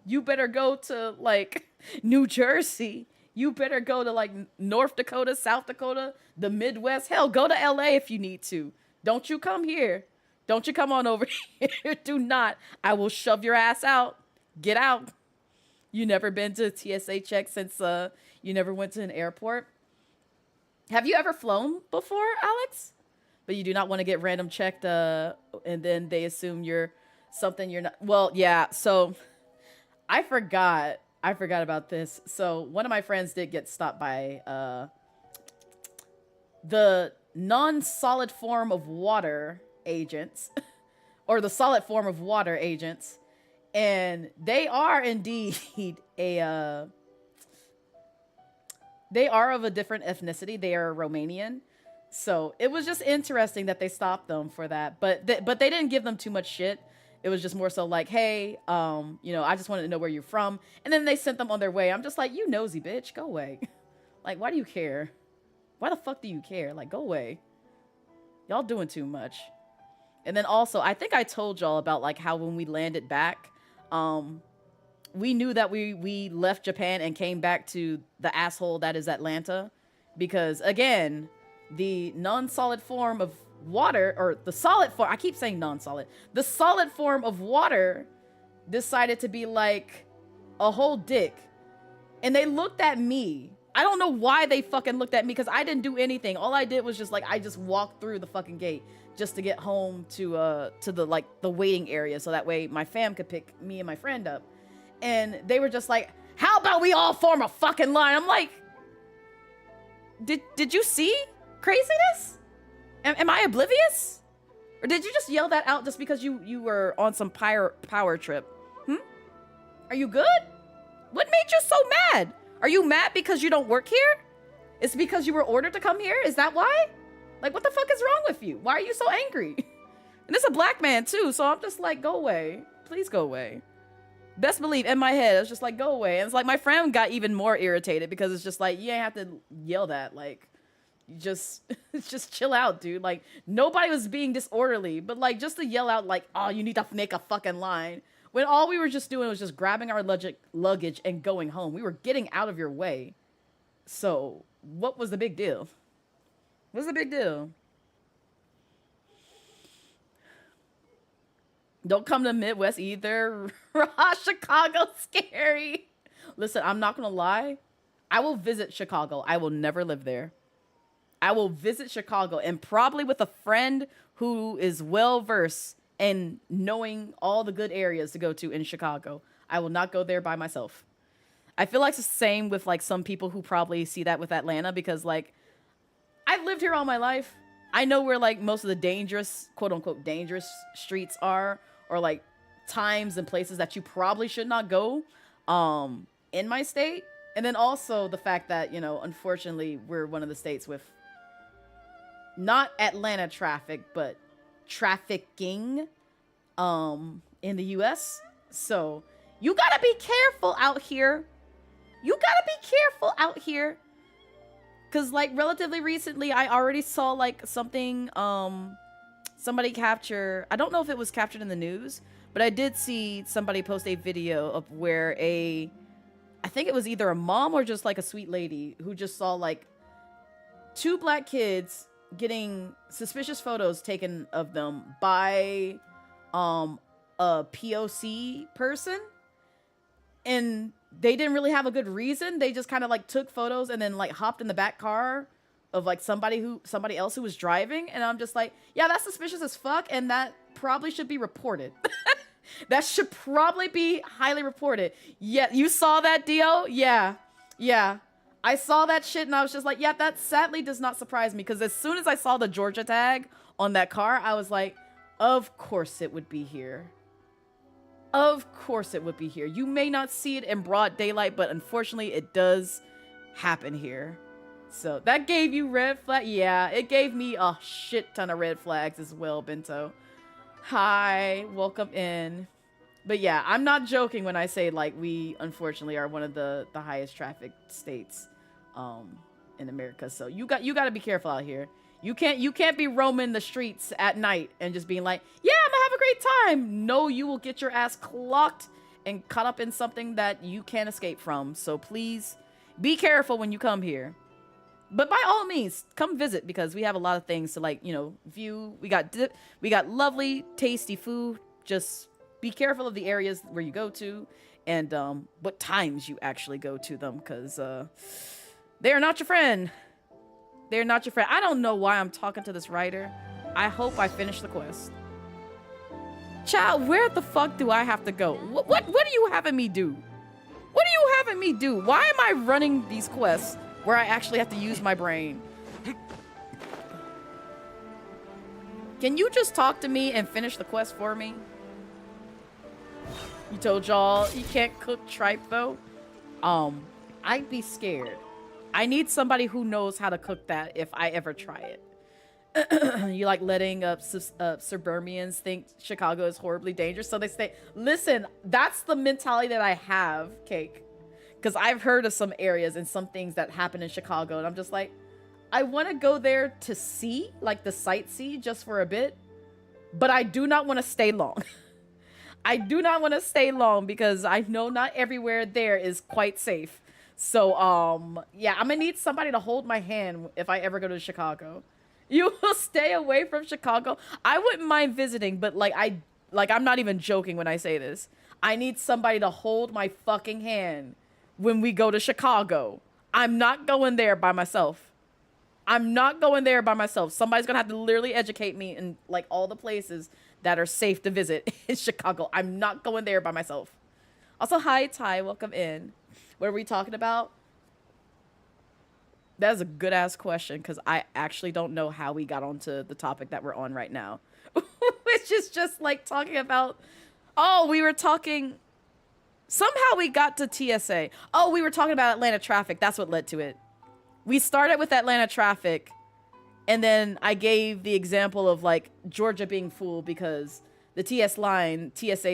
You better go to like New Jersey. You better go to like North Dakota, South Dakota, the Midwest. Hell, go to LA if you need to. Don't you come here. Don't you come on over here. Do not. I will shove your ass out. Get out. You never been to a TSA check since you never went to an airport? Have you ever flown before, Alex? But you do not want to get random checked and then they assume you're something you're not. Well, yeah. So I forgot about this. So one of my friends did get stopped by the non-solid form of water agents or the solid form of water agents. And they are indeed they are of a different ethnicity. They are Romanian. So it was just interesting that they stopped them for that. But they didn't give them too much shit. It was just more so like, hey, I just wanted to know where you're from. And then they sent them on their way. I'm just like, you nosy bitch, go away. Like, why do you care? Why the fuck do you care? Like, go away. Y'all doing too much. And then also, I think I told y'all about like how when we landed back, we knew that we left Japan and came back to the asshole that is Atlanta. Because again, the non-solid form of water, or the solid form, I keep saying non-solid, the solid form of water decided to be like a whole dick. And they looked at me. I don't know why they fucking looked at me, because I didn't do anything. All I did was just like, I just walked through the fucking gate just to get home to the like the waiting area, so that way my fam could pick me and my friend up. And they were just like, how about we all form a fucking line? I'm like, did you see craziness? Am I oblivious? Or did you just yell that out just because you were on some power trip? Are you good? What made you so mad? Are you mad because you don't work here? It's because you were ordered to come here? Is that why? Like, what the fuck is wrong with you? Why are you so angry? And it's a black man too, so I'm just like, go away. Please go away. Best believe in my head, it's just like, go away. And it's like my friend got even more irritated because it's just like, you ain't have to yell that. Like, you just chill out, dude. Like, nobody was being disorderly, but like just to yell out like, oh, you need to make a fucking line, when all we were just doing was just grabbing our luggage and going home. We were getting out of your way. So what was the big deal? What's the big deal? Don't come to Midwest either. Chicago's scary. Listen, I'm not gonna lie. I will visit Chicago. I will never live there. I will visit Chicago, and probably with a friend who is well versed in knowing all the good areas to go to in Chicago. I will not go there by myself. I feel like it's the same with like some people who probably see that with Atlanta, because like I've lived here all my life. I know where like most of the dangerous, quote unquote, dangerous streets are, or like times and places that you probably should not go in my state. And then also the fact that, you know, unfortunately we're one of the states with not Atlanta traffic, but trafficking in the US. So you gotta be careful out here. You gotta be careful out here. Cause like relatively recently I already saw like something somebody capture, I don't know if it was captured in the news, but I did see somebody post a video of where I think it was either a mom or just like a sweet lady who just saw like 2 black kids getting suspicious photos taken of them by a POC person, and they didn't really have a good reason. They just kind of like took photos and then like hopped in the back car of like somebody else who was driving, and I'm just like, yeah, that's suspicious as fuck, and that probably should be reported. That should probably be highly reported. Yeah, you saw that, Dio? Yeah. I saw that shit and I was just like, yeah, that sadly does not surprise me, because as soon as I saw the Georgia tag on that car, I was like, of course it would be here. Of course it would be here. You may not see it in broad daylight, but unfortunately it does happen here. So that gave you red flag? Yeah, it gave me a shit ton of red flags as well, Bento. Hi, welcome in. But yeah, I'm not joking when I say like we unfortunately are one of the highest traffic states in America. So you got to be careful out here. You can't be roaming the streets at night and just being like, yeah, I'm gonna have a great time. No, you will get your ass clocked and caught up in something that you can't escape from. So please be careful when you come here. But by all means, come visit, because we have a lot of things to like, you know, view. We got lovely, tasty food. Just be careful of the areas where you go to and what times you actually go to them, because they're not your friend. They're not your friend. I don't know why I'm talking to this writer. I hope I finish the quest. Child, where the fuck do I have to go? What are you having me do? What are you having me do? Why am I running these quests where I actually have to use my brain? Can you just talk to me and finish the quest for me? You told y'all you can't cook tripe though? I'd be scared. I need somebody who knows how to cook that if I ever try it. You like letting suburbians think Chicago is horribly dangerous, so they say, listen, that's the mentality that I have, Cake. Because I've heard of some areas and some things that happen in Chicago, and I'm just like, I want to go there to see, like the sightsee just for a bit, but I do not want to stay long. I do not want to stay long because I know not everywhere there is quite safe. So, yeah, I'm gonna need somebody to hold my hand if I ever go to Chicago. You will stay away from Chicago? I wouldn't mind visiting, but I'm not even joking when I say this. I need somebody to hold my fucking hand when we go to Chicago. I'm not going there by myself. I'm not going there by myself. Somebody's gonna have to literally educate me in like all the places that are safe to visit in Chicago. I'm not going there by myself. Also, hi Ty, welcome in. What are we talking about? That is a good ass question, because I actually don't know how we got onto the topic that we're on right now. Which is just like talking about, oh, we were talking, somehow we got to TSA. Oh, we were talking about Atlanta traffic. That's what led to it. We started with Atlanta traffic, and then I gave the example of like Georgia being full because the TSA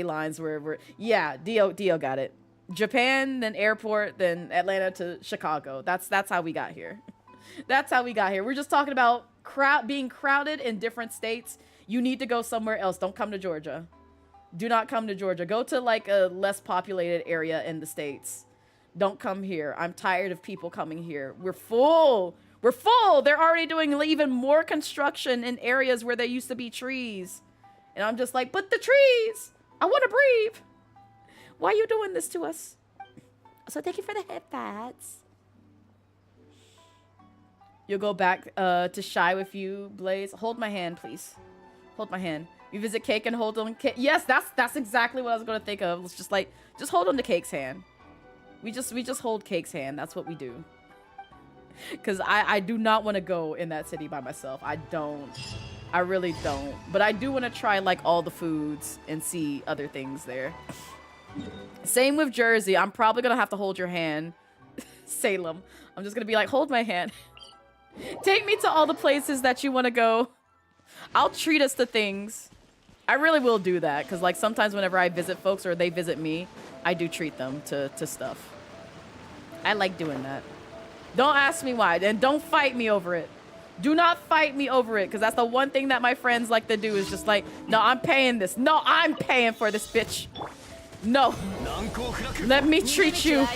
lines were yeah, Dio got it. Japan, then airport, then Atlanta to Chicago. That's how we got here. That's how we got here. We're just talking about being crowded in different states. You need to go somewhere else. Don't come to Georgia. Do not come to Georgia. Go to like a less populated area in the States. Don't come here. I'm tired of people coming here. We're full. We're full. They're already doing even more construction in areas where there used to be trees. And I'm just like, but the trees, I want to breathe. Why are you doing this to us? So thank you for the headpats. You'll go back to Shy with you, Blaze. Hold my hand, please. Hold my hand. You visit Cake and hold on Cake. Yes, that's exactly what I was gonna think of. It's just like, just hold on to Cake's hand. We just hold Cake's hand. That's what we do. Cause I do not want to go in that city by myself. I don't. I really don't. But I do want to try like all the foods and see other things there. Same with Jersey. I'm probably gonna have to hold your hand. Salem. I'm just gonna be like, hold my hand. Take me to all the places that you want to go. I'll treat us to things. I really will do that. Because like sometimes whenever I visit folks or they visit me, I do treat them to stuff. I like doing that. Don't ask me why. And don't fight me over it. Do not fight me over it. Because that's the one thing that my friends like to do is just like, no, I'm paying this. No, I'm paying for this, bitch. No. Let me treat you.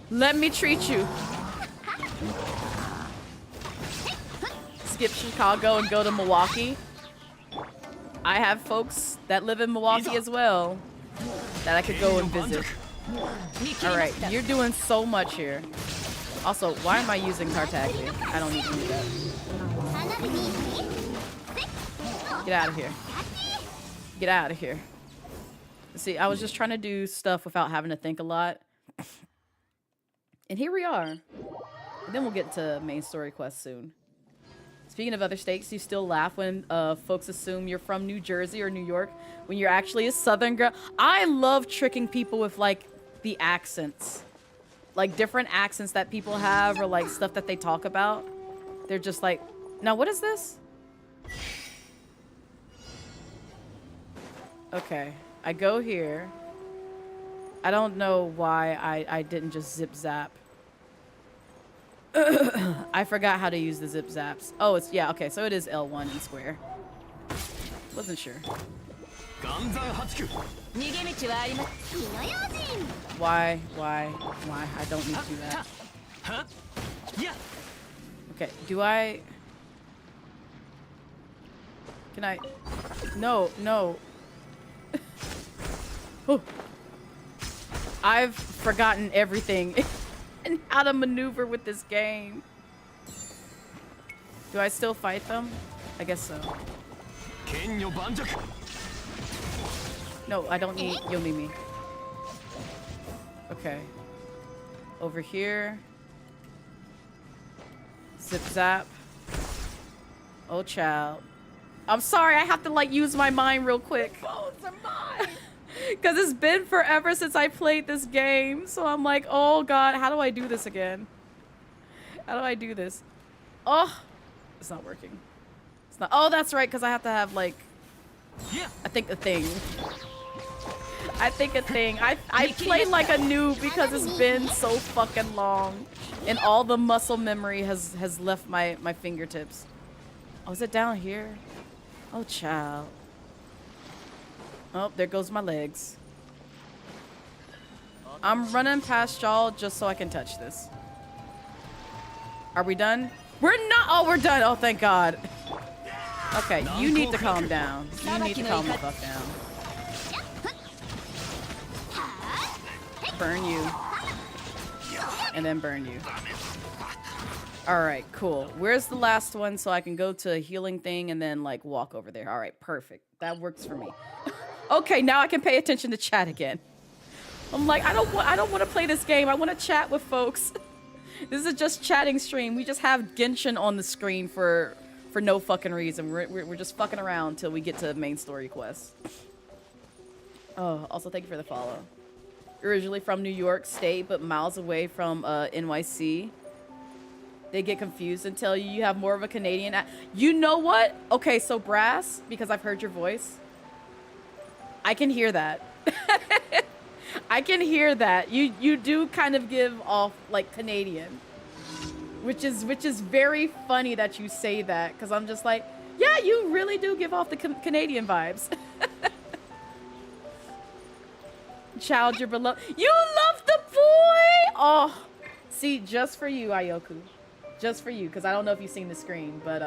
Let me treat you. Skip Chicago and go to Milwaukee. I have folks that live in Milwaukee as well that I could go and visit. Alright, you're doing so much here. Also, why am I using Tartaglia? I don't need to do that. Get out of here. Get out of here. See, I was just trying to do stuff without having to think a lot. And here we are. And then we'll get to main story quest soon. Speaking of other states, you still laugh when folks assume you're from New Jersey or New York when you're actually a Southern girl. I love tricking people with like the accents. Like different accents that people have or like stuff that they talk about. They're just like, now what is this? Okay, I go here. I don't know why I didn't just zip zap. I forgot how to use the zip zaps. Oh, it's, yeah, okay, so it is L1 and square. Wasn't sure. Why? I don't need to do that. Okay, do I... Can I... No. Oh. I've forgotten everything. And how to maneuver with this game. Do I still fight them? I guess so. No, I don't need Yomimi. Okay. Over here. Zip zap. Oh, child. I'm sorry, I have to like use my mind real quick. Phones are mine! Because it's been forever since I played this game. So I'm like, oh god, how do I do this again? How do I do this? Oh, it's not working. It's not. Oh, that's right, because I have to have like, I think a thing. I play like a noob because it's been so fucking long. And all the muscle memory has left my fingertips. Oh, is it down here? Oh, child. Oh, there goes my legs. I'm running past y'all just so I can touch this. Are we done? We're not. Oh, we're done. Oh, thank God. Okay, you need to calm down. You need to calm the fuck down. Burn you. And then burn you. Alright, cool. Where's the last one so I can go to a healing thing and then like walk over there? Alright, perfect. That works for me. Okay, now I can pay attention to chat again. I'm like, I don't want to play this game. I want to chat with folks. This is a just chatting stream. We just have Genshin on the screen for no fucking reason. We're just fucking around till we get to main story quests. Oh, also thank you for the follow. Originally from New York State, but miles away from NYC. They get confused and tell you have more of a Canadian You know what? Okay, so Brass, because I've heard your voice. I can hear that. I can hear that. You do kind of give off like Canadian. Which is very funny that you say that, because I'm just like, yeah, you really do give off the Canadian vibes. Child, you're beloved. You love the boy! Oh, see, just for you, Ayoku. Just for you, because I don't know if you've seen the screen, but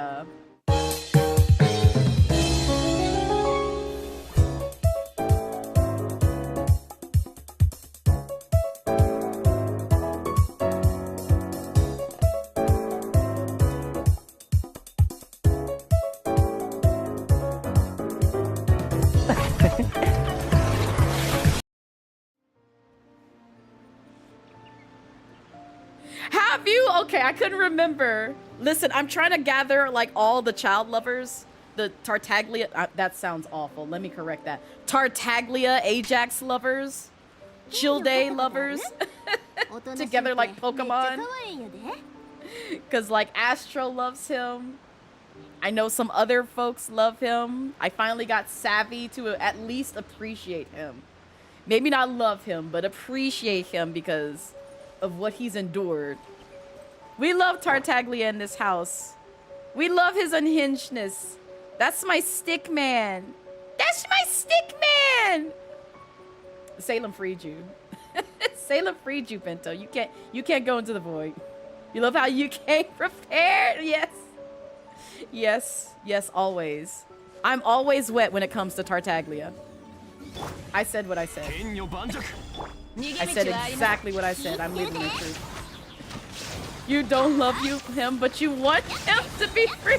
have you? Okay, I couldn't remember. Listen, I'm trying to gather like all the child lovers, the Tartaglia. That sounds awful. Let me correct that. Tartaglia Ajax lovers, Childe lovers, together like Pokemon. Cause like Astro loves him. I know some other folks love him. I finally got savvy to at least appreciate him. Maybe not love him, but appreciate him because of what he's endured. We love Tartaglia in this house. We love his unhingedness. That's my stick man. That's my stick man. Salem freed you. Salem freed you, Bento. You can't go into the void. You love how you came prepared. Yes. Yes. Yes, always. I'm always wet when it comes to Tartaglia. I said what I said. I said exactly what I said. I'm living the truth. You don't love him, but you want him to be free.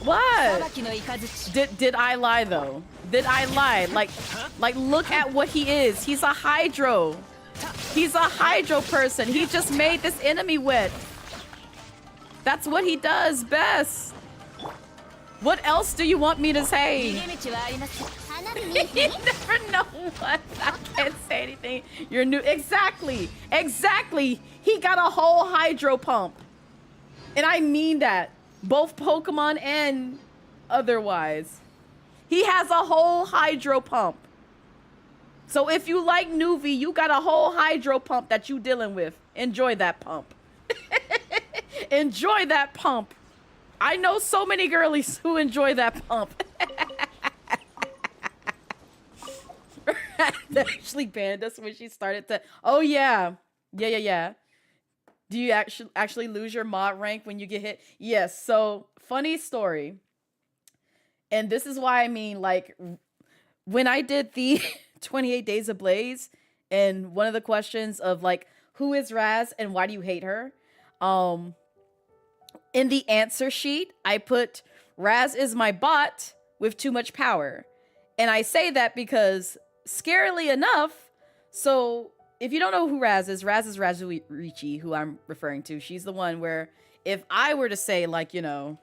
What? Did I lie though? Did I lie? Like look at what he is. He's a hydro. He's a hydro person. He just made this enemy wet. That's what he does best. What else do you want me to say? You never know what. I can't say anything. You're new. Exactly. Exactly. He got a whole hydro pump. And I mean that. Both Pokemon and otherwise. He has a whole hydro pump. So if you like Nuvi, you got a whole hydro pump that you dealing with. Enjoy that pump. Enjoy that pump. I know so many girlies who enjoy that pump. That actually banned us when she started to. Oh yeah. Yeah. Do you actually lose your mod rank when you get hit? Yes. So funny story. And this is why I mean, like, when I did the 28 Days of Blaze, and one of the questions of like, who is Raz and why do you hate her? In the answer sheet, I put Raz is my bot with too much power. And I say that because scarily enough, so if you don't know who Raz is Razurichi, who I'm referring to. She's the one where if I were to say like, you know,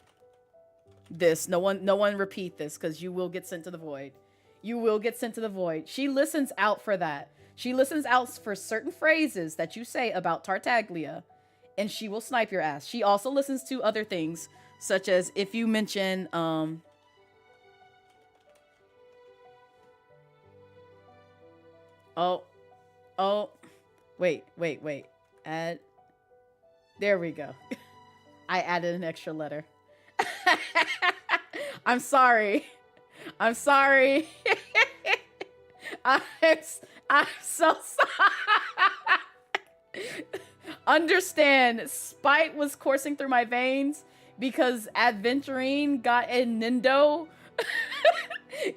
this, no one repeat this because you will get sent to the void. You will get sent to the void. She listens out for that. She listens out for certain phrases that you say about Tartaglia, and she will snipe your ass. She also listens to other things, such as if you mention, wait. Add. There we go. I added an extra letter. I'm sorry. I'm sorry. I'm so sorry. Understand, spite was coursing through my veins because Adventurine got a Nindo.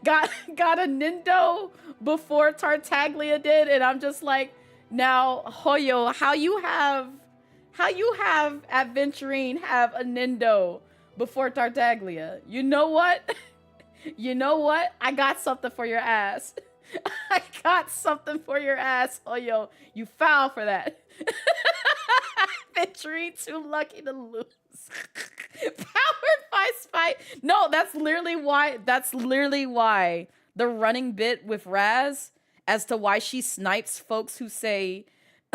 got a Nindo before Tartaglia did, and I'm just like, now, Hoyo, how you have Adventurine have a Nindo before Tartaglia? You know what? You know what? I got something for your ass. I got something for your ass, Hoyo. You foul for that. Adventurine too lucky to lose. Powered by spite. No, that's literally why the running bit with Raz as to why she snipes folks who say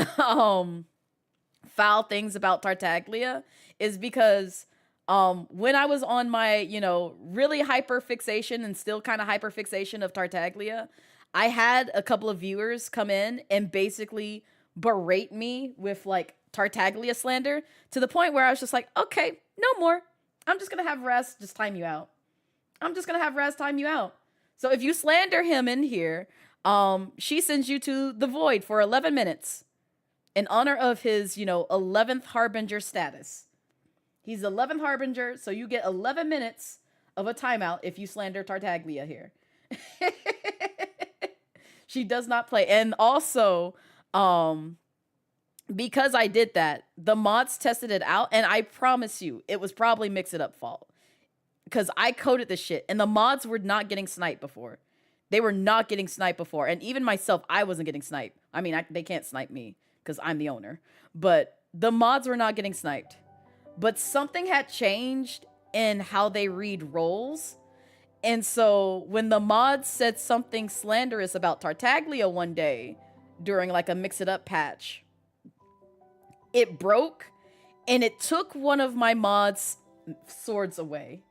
foul things about Tartaglia is because when I was on my, you know, really hyper fixation and still kind of hyper fixation of Tartaglia, I had a couple of viewers come in and basically berate me with like Tartaglia slander to the point where I was just like, okay, no more. I'm just gonna have Raz just time you out. I'm just gonna have Raz time you out. So if you slander him in here, she sends you to the void for 11 minutes in honor of his, 11th harbinger status. He's 11th harbinger, so you get 11 minutes of a timeout if you slander Tartaglia here. She does not play. And also, because I did that, the mods tested it out, and I promise you, it was probably Mix It Up fault. Because I coded this shit, and the mods were not getting sniped before. They were not getting sniped before. And even myself, I wasn't getting sniped. I mean, they can't snipe me because I'm the owner. But the mods were not getting sniped. But something had changed in how they read roles. And so when the mods said something slanderous about Tartaglia one day during like a Mix It Up patch, it broke and it took one of my mods' swords away.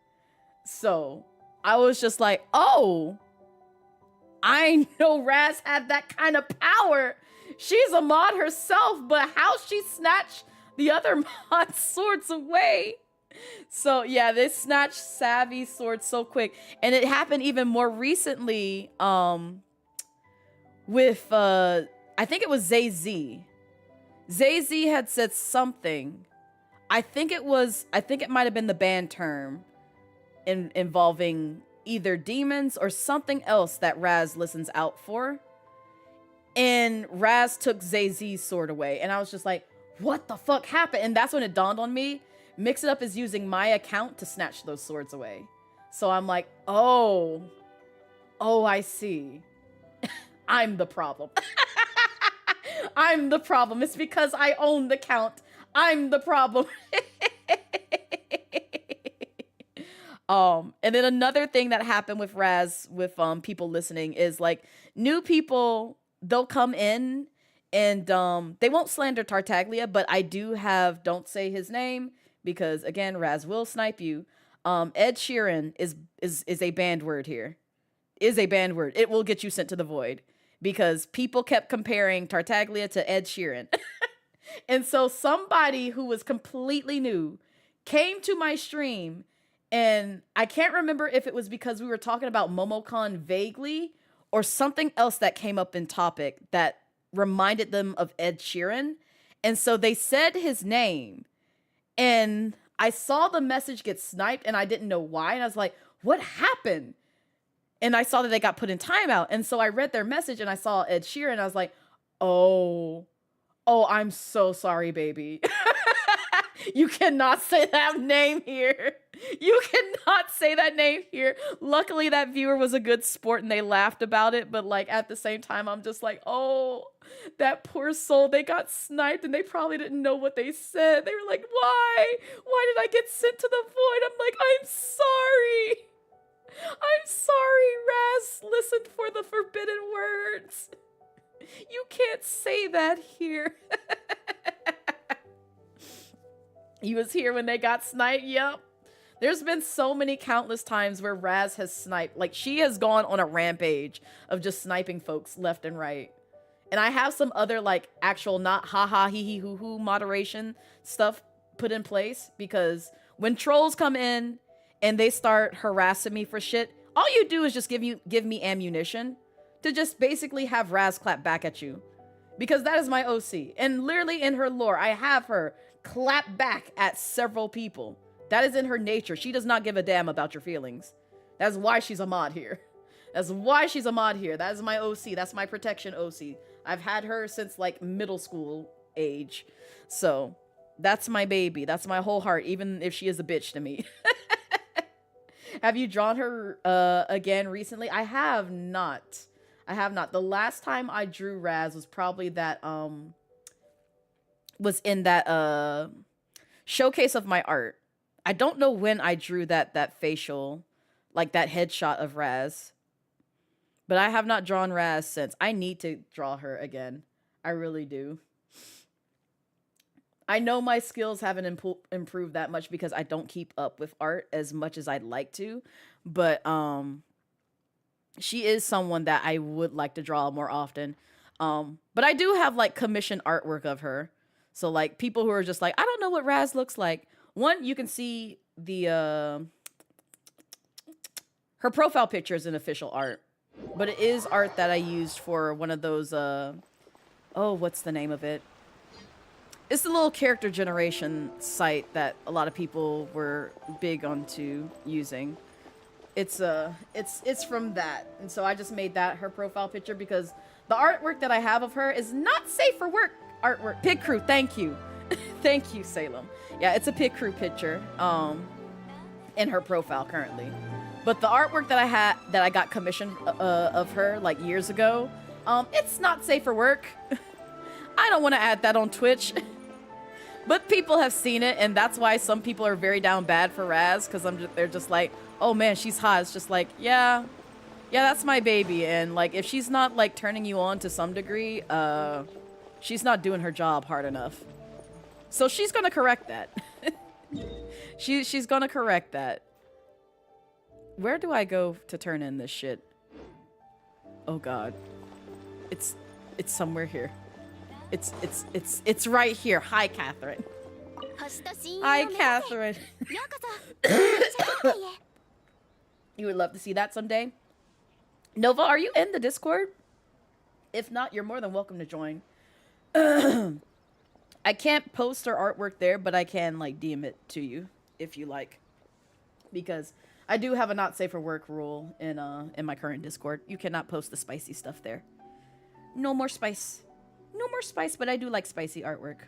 So I was just like, oh, I know Raz had that kind of power. She's a mod herself, but how she snatched the other mod's swords away? So yeah, they snatched Savvy's sword so quick. And it happened even more recently with, I think it was Zay-Z. Zay-Z had said something. I think it might have been the band term involving either demons or something else that Raz listens out for. And Raz took Zay-Z's sword away. And I was just like, what the fuck happened? And that's when it dawned on me. Mix It Up is using my account to snatch those swords away. So I'm like, oh, I see. I'm the problem. I'm the problem. It's because I own the count. I'm the problem. And then another thing that happened with Raz, with people listening, is like new people, they'll come in and they won't slander Tartaglia, but I do have don't say his name because again, Raz will snipe you. Ed Sheeran is a banned word here. Is a banned word. It will get you sent to the void because people kept comparing Tartaglia to Ed Sheeran. And so somebody who was completely new came to my stream, and I can't remember if it was because we were talking about MomoCon vaguely or something else that came up in topic that reminded them of Ed Sheeran. And so they said his name, and I saw the message get sniped and I didn't know why. And I was like, what happened? And I saw that they got put in timeout. And so I read their message and I saw Ed Sheeran. I was like, oh, I'm so sorry, baby. You cannot say that name here. You cannot say that name here. Luckily, that viewer was a good sport and they laughed about it. But like at the same time, I'm just like, oh, that poor soul. They got sniped and they probably didn't know what they said. They were like, why? Why did I get sent to the void? I'm like, I'm sorry. I'm sorry, Raz. Listen for the forbidden words. You can't say that here. He was here when they got sniped. Yep. There's been so many countless times where Raz has sniped. Like, she has gone on a rampage of just sniping folks left and right. And I have some other, like, actual not ha-ha, hee-hee, hoo-hoo moderation stuff put in place. Because when trolls come in and they start harassing me for shit, all you do is just give me ammunition to just basically have Raz clap back at you. Because that is my OC. And literally in her lore, I have her clap back at several people. That is in her nature. She does not give a damn about your feelings. That's why she's a mod here. That's why she's a mod here. That is my OC. That's my protection OC. I've had her since like middle school age. So that's my baby. That's my whole heart, even if she is a bitch to me. Have you drawn her again recently? I have not. I have not. The last time I drew Raz was probably that was in that showcase of my art. I don't know when I drew that facial, like that headshot of Raz. But I have not drawn Raz since. I need to draw her again. I really do. I know my skills haven't improved that much because I don't keep up with art as much as I'd like to. But she is someone that I would like to draw more often. But I do have like commissioned artwork of her. So like people who are just like, I don't know what Raz looks like. One, you can see the her profile picture is an official art, but it is art that I used for one of those, oh, what's the name of it? It's the little character generation site that a lot of people were big onto using. It's from that, and so I just made that her profile picture because the artwork that I have of her is not safe for work artwork. Pig Crew, thank you. Thank you, Salem. Yeah, it's a Pig Crew picture in her profile currently. But the artwork that I got commissioned of her like years ago, it's not safe for work. I don't want to add that on Twitch. But people have seen it, and that's why some people are very down bad for Raz, because they're just like, oh man, she's hot. It's just like, yeah, that's my baby, and like if she's not like turning you on to some degree, she's not doing her job hard enough. So she's gonna correct that. she's gonna correct that. Where do I go to turn in this shit? Oh god, it's somewhere here. It's right here. Hi, Catherine. Hi, Catherine. You would love to see that someday. Nova, are you in the Discord? If not, you're more than welcome to join. I can't post her artwork there, but I can like DM it to you if you like, because I do have a not safe for work rule in my current Discord. You cannot post the spicy stuff there. No more spice. No more spice, but I do like spicy artwork.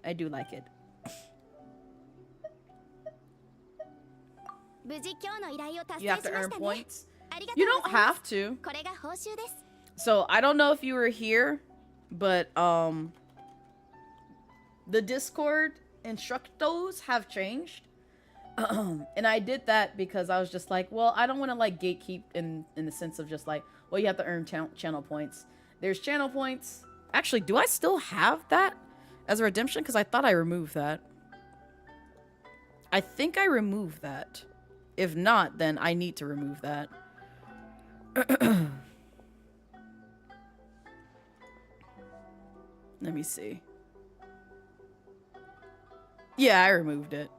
I do like it. You have to earn points. You don't have to. So I don't know if you were here, but the Discord instructos have changed. And I did that because I was just like, well, I don't want to like gatekeep in the sense of just like, well, you have to earn channel points. There's channel points. Actually, do I still have that as a redemption? Because I thought I removed that. I think I removed that. If not, then I need to remove that. Let me see. Yeah, I removed it.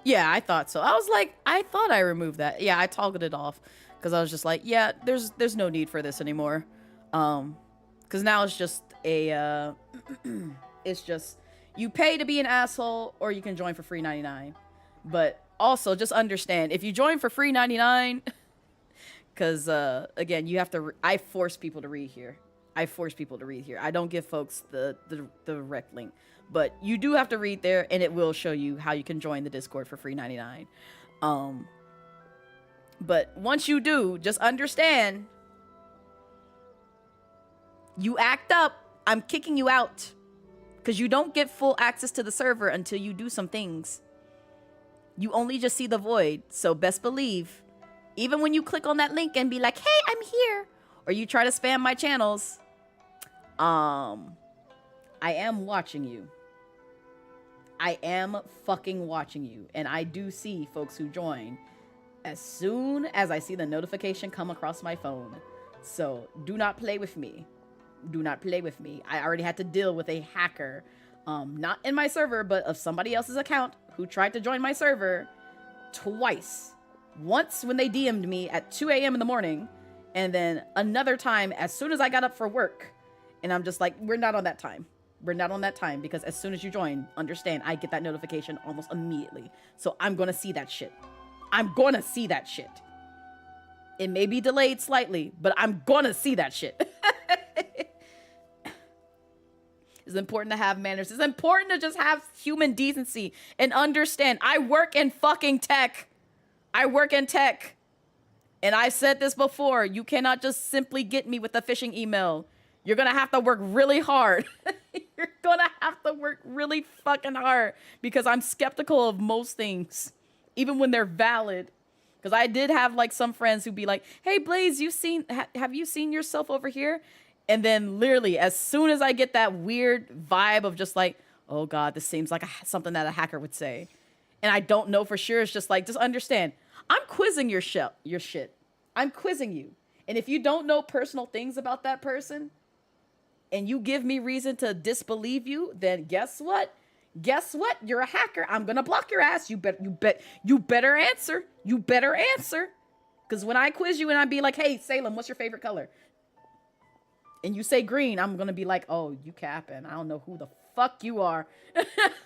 Yeah, I thought so. I was like, I thought I removed that. Yeah, I toggled it off because I was just like, yeah, there's no need for this anymore. Because now it's just a, it's just, you pay to be an asshole, or you can join for free 99. But also, just understand, if you join for free 99, because, again, you have to, I force people to read here. I don't give folks the direct link. But you do have to read there, and it will show you how you can join the Discord for free 99. But once you do, just understand, you act up, I'm kicking you out. Because you don't get full access to the server until you do some things. You only just see the void. So best believe, even when you click on that link and be like, hey, I'm here, or you try to spam my channels, I am watching you. I am fucking watching you. And I do see folks who join as soon as I see the notification come across my phone. So do not play with me. Do not play with me. I already had to deal with a hacker, not in my server, but of somebody else's account, who tried to join my server twice. Once when they DM'd me at 2 a.m. in the morning, and then another time as soon as I got up for work. And I'm just like, we're not on that time. We're not on that time, because as soon as you join, understand, I get that notification almost immediately. So I'm gonna see that shit. I'm gonna see that shit. It may be delayed slightly, but I'm gonna see that shit. It's important to have manners. It's important to just have human decency and understand. I work in fucking tech. I work in tech. And I said this before. You cannot just simply get me with a phishing email. You're going to have to work really hard. You're going to have to work really fucking hard, because I'm skeptical of most things, even when they're valid. Because I did have like some friends who'd be like, hey, Blaze, have you seen yourself over here? And then literally, as soon as I get that weird vibe of just like, oh God, this seems like something that a hacker would say, and I don't know for sure, it's just like, just understand, I'm quizzing your shit. I'm quizzing you. And if you don't know personal things about that person, and you give me reason to disbelieve you, then guess what? Guess what? You're a hacker. I'm gonna block your ass. You better answer. You better answer. Because when I quiz you and I be like, hey, Salem, what's your favorite color? And you say green, I'm gonna be like, oh, you capping. I don't know who the fuck you are.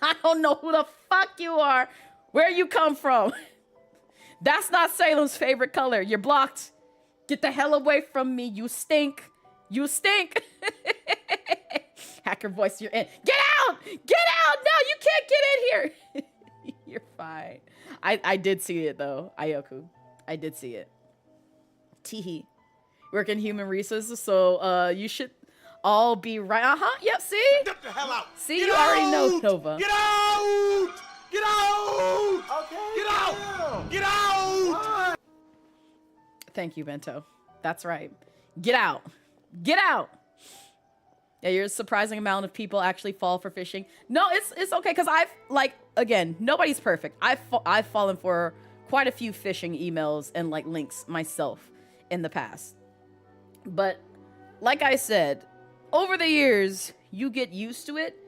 I don't know who the fuck you are. Where you come from? That's not Salem's favorite color. You're blocked. Get the hell away from me. You stink. You stink. Hacker voice, you're in. Get out! Get out! No, you can't get in here. You're fine. I did see it though, Ayoku. I did see it. Teehee. Work in human resources, so you should all be right. Yep, see? Get the hell out! See, Get you out! already know, Nova. Get out! Get out! Okay. Get out! Get out! Thank you, Bento. That's right. Get out. Get out. Yeah, you're a surprising amount of people actually fall for phishing. No, it's okay, because I've, like, again, nobody's perfect. I've fallen for quite a few phishing emails and, like, links myself in the past. But, like I said, over the years, you get used to it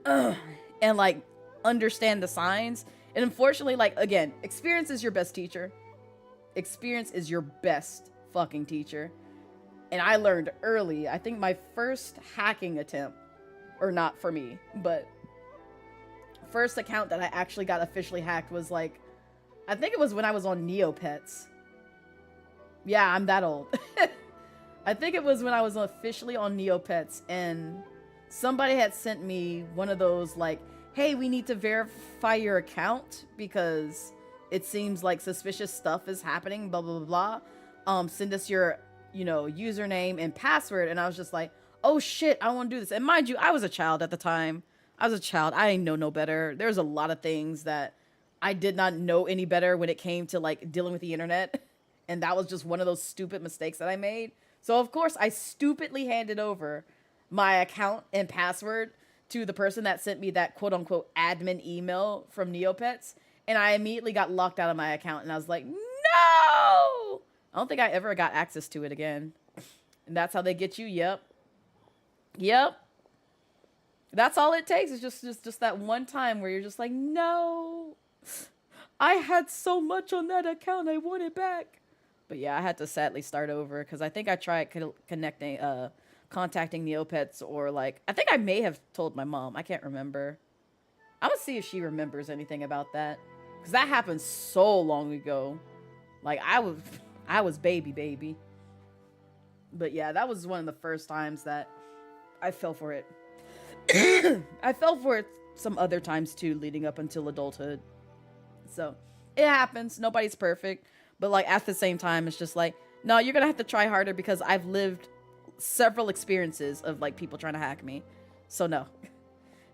and, like, understand the signs. And unfortunately, like, again, experience is your best teacher. Experience is your best fucking teacher. And I learned early, I think my first hacking attempt, or not for me, but first account that I actually got officially hacked was like, I think it was when I was on Neopets. Yeah, I'm that old. I think it was when I was officially on Neopets and somebody had sent me one of those like, hey, we need to verify your account because it seems like suspicious stuff is happening, blah, blah, blah, blah. Send us your, you know, username and password. And I was just like, oh shit, I want to do this. And mind you, I was a child at the time. I was a child. I didn't know no better. There's a lot of things that I did not know any better when it came to like dealing with the internet. And that was just one of those stupid mistakes that I made. So of course I stupidly handed over my account and password to the person that sent me that quote unquote admin email from Neopets. And I immediately got locked out of my account and I was like, no! I don't think I ever got access to it again. And that's how they get you. Yep. Yep. That's all it takes is just that one time where you're just like, no, I had so much on that account. I want it back. But yeah, I had to sadly start over because I think I tried contacting Neopets or like, I think I may have told my mom. I can't remember. I'm gonna see if she remembers anything about that. Because that happened so long ago. Like I was baby. But yeah, that was one of the first times that I fell for it. I fell for it some other times too, leading up until adulthood. So it happens. Nobody's perfect. But like at the same time, it's just like, no, you're gonna have to try harder because I've lived several experiences of like people trying to hack me. So no.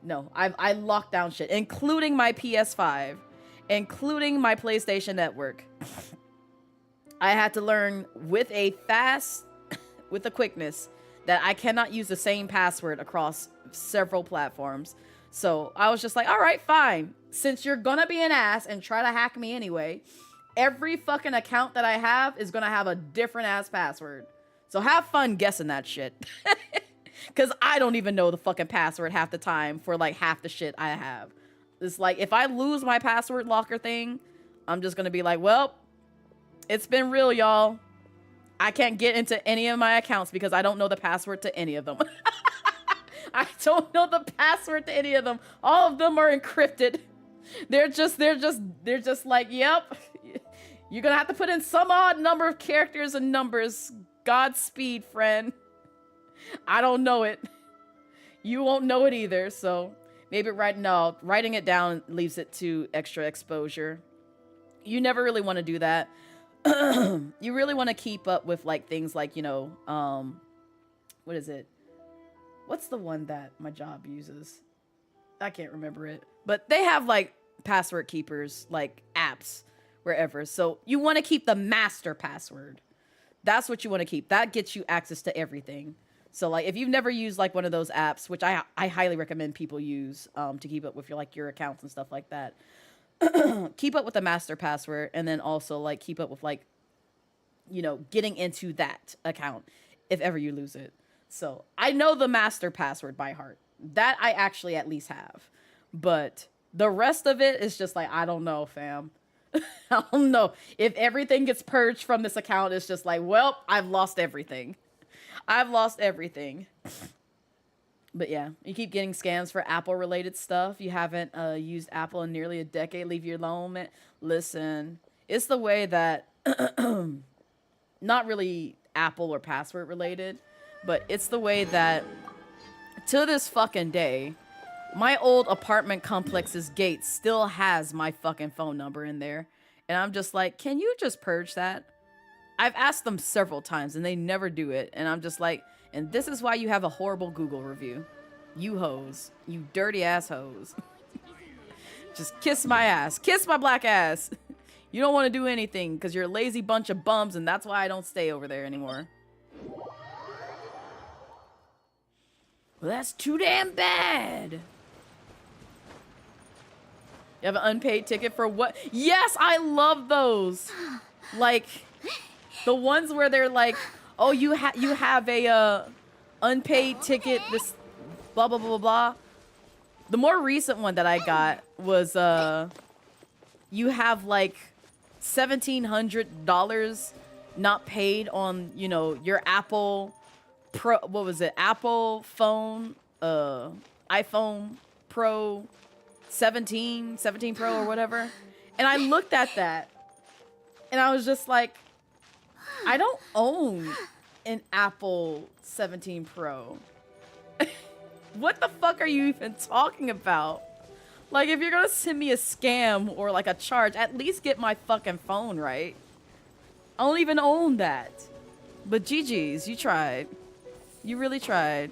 No, I locked down shit, including my PS5, including my PlayStation Network. I had to learn with a quickness that I cannot use the same password across several platforms. So I was just like, all right, fine. Since you're gonna be an ass and try to hack me anyway, every fucking account that I have is gonna have a different ass password. So have fun guessing that shit. Because I don't even know the fucking password half the time for like half the shit I have. It's like, if I lose my password locker thing, I'm just gonna be like, well, it's been real, y'all. I can't get into any of my accounts because I don't know the password to any of them. I don't know the password to any of them. All of them are encrypted. They're just like, yep. You're gonna have to put in some odd number of characters and numbers. Godspeed, friend. I don't know it. You won't know it either, so maybe writing it down leaves it to extra exposure. You never really want to do that. You really want to keep up with like things like, you know, what is it? What's the one that my job uses? I can't remember it. But they have like password keepers, like apps wherever. So you want to keep the master password. That's what you want to keep. That gets you access to everything. So like if you've never used like one of those apps, which I highly recommend people use to keep up with your accounts and stuff like that. Keep up with the master password and then also like keep up with like, you know, getting into that account if ever you lose it. So I know the master password by heart. That I actually at least have. But the rest of it is just like, I don't know, fam. I don't know. If everything gets purged from this account, it's just like, well, I've lost everything. I've lost everything. But yeah, you keep getting scams for Apple-related stuff. You haven't used Apple in nearly a decade. Leave you alone, man. Listen, it's the way that, not really Apple or password related, but it's the way that, to this fucking day, my old apartment complex's gate still has my fucking phone number in there. And I'm just like, can you just purge that? I've asked them several times and they never do it. And I'm just like, and this is why you have a horrible Google review. You hoes. You dirty ass hoes. Just kiss my ass. Kiss my black ass. You don't want to do anything because you're a lazy bunch of bums and that's why I don't stay over there anymore. Well, that's too damn bad. You have an unpaid ticket for what? Yes, I love those. Like, the ones where they're like, oh, you have a unpaid ticket, this blah, blah, blah, blah, blah. The more recent one that I got was, you have like $1,700 not paid on, you know, your Apple Pro, what was it? Apple phone, iPhone Pro 17 Pro or whatever. And I looked at that and I was just like, I don't own an Apple 17 Pro. What the fuck are you even talking about? Like, if you're gonna send me a scam or like a charge, at least get my fucking phone right. I don't even own that. But GG's, you tried. You really tried.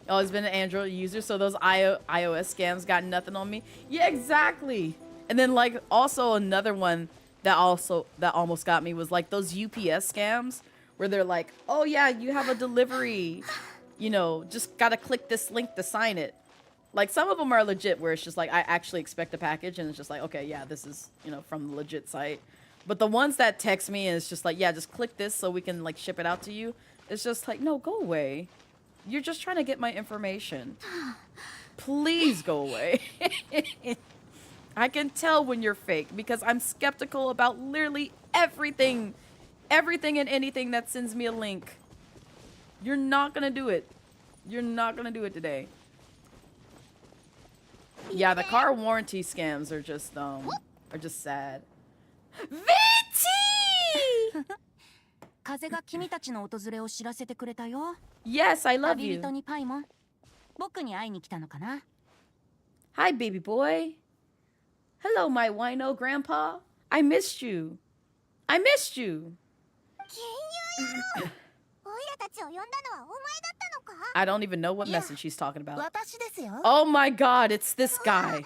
Always been an Android user, so those iOS scams got nothing on me. Yeah, exactly. And then like also another one that almost got me was like those UPS scams where they're like, oh yeah, you have a delivery, you know, just gotta click this link to sign it. Like some of them are legit where it's just like I actually expect a package and it's just like, okay, yeah, this is, you know, from the legit site. But the ones that text me and it's just like, yeah, just click this so we can like ship it out to you. It's just like, no, go away. You're just trying to get my information. Please go away. I can tell when you're fake because I'm skeptical about literally everything. Everything and anything that sends me a link. You're not gonna do it. You're not gonna do it today. Yeah, the car warranty scams are just sad. Venti! Yes, I love you. Hi, baby boy. Hello, my wino grandpa. I missed you. I missed you. I don't even know what message she's talking about. Oh my god, it's this guy.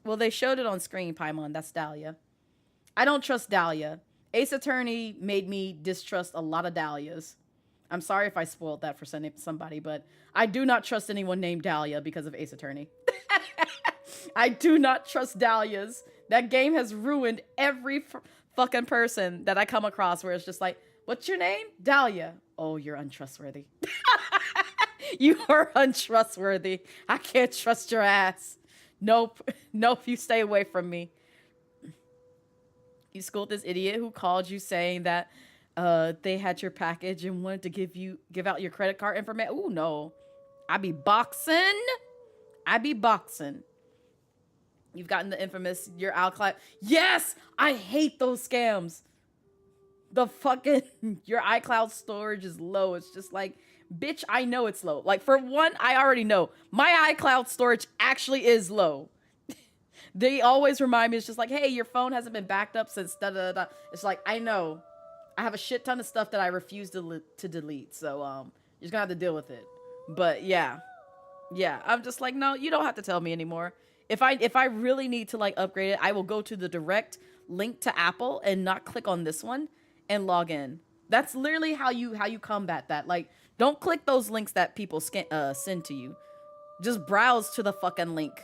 Well, they showed it on screen, Paimon. That's Dahlia. I don't trust Dahlia. Ace Attorney made me distrust a lot of Dahlias. I'm sorry if I spoiled that for somebody, but I do not trust anyone named Dahlia because of Ace Attorney. I do not trust Dahlias. That game has ruined every fucking person that I come across where it's just like, what's your name? Dahlia. Oh, you're untrustworthy. You are untrustworthy. I can't trust your ass. Nope. Nope, you stay away from me. You schooled this idiot who called you saying that they had your package and wanted to give out your credit card information. Ooh, no. I be boxing. You've gotten the infamous your iCloud. Yes, I hate those scams. The fucking your iCloud storage is low. It's just like, bitch, I know it's low. Like, for one, I already know my iCloud storage actually is low. They always remind me, it's just like, hey, your phone hasn't been backed up since da da da. It's like, I know. I have a shit ton of stuff that I refuse to delete. So you're just gonna have to deal with it. But yeah, I'm just like, no, you don't have to tell me anymore. If I really need to like upgrade it, I will go to the direct link to Apple and not click on this one and log in. That's literally how you combat that. Like, don't click those links that people send to you. Just browse to the fucking link.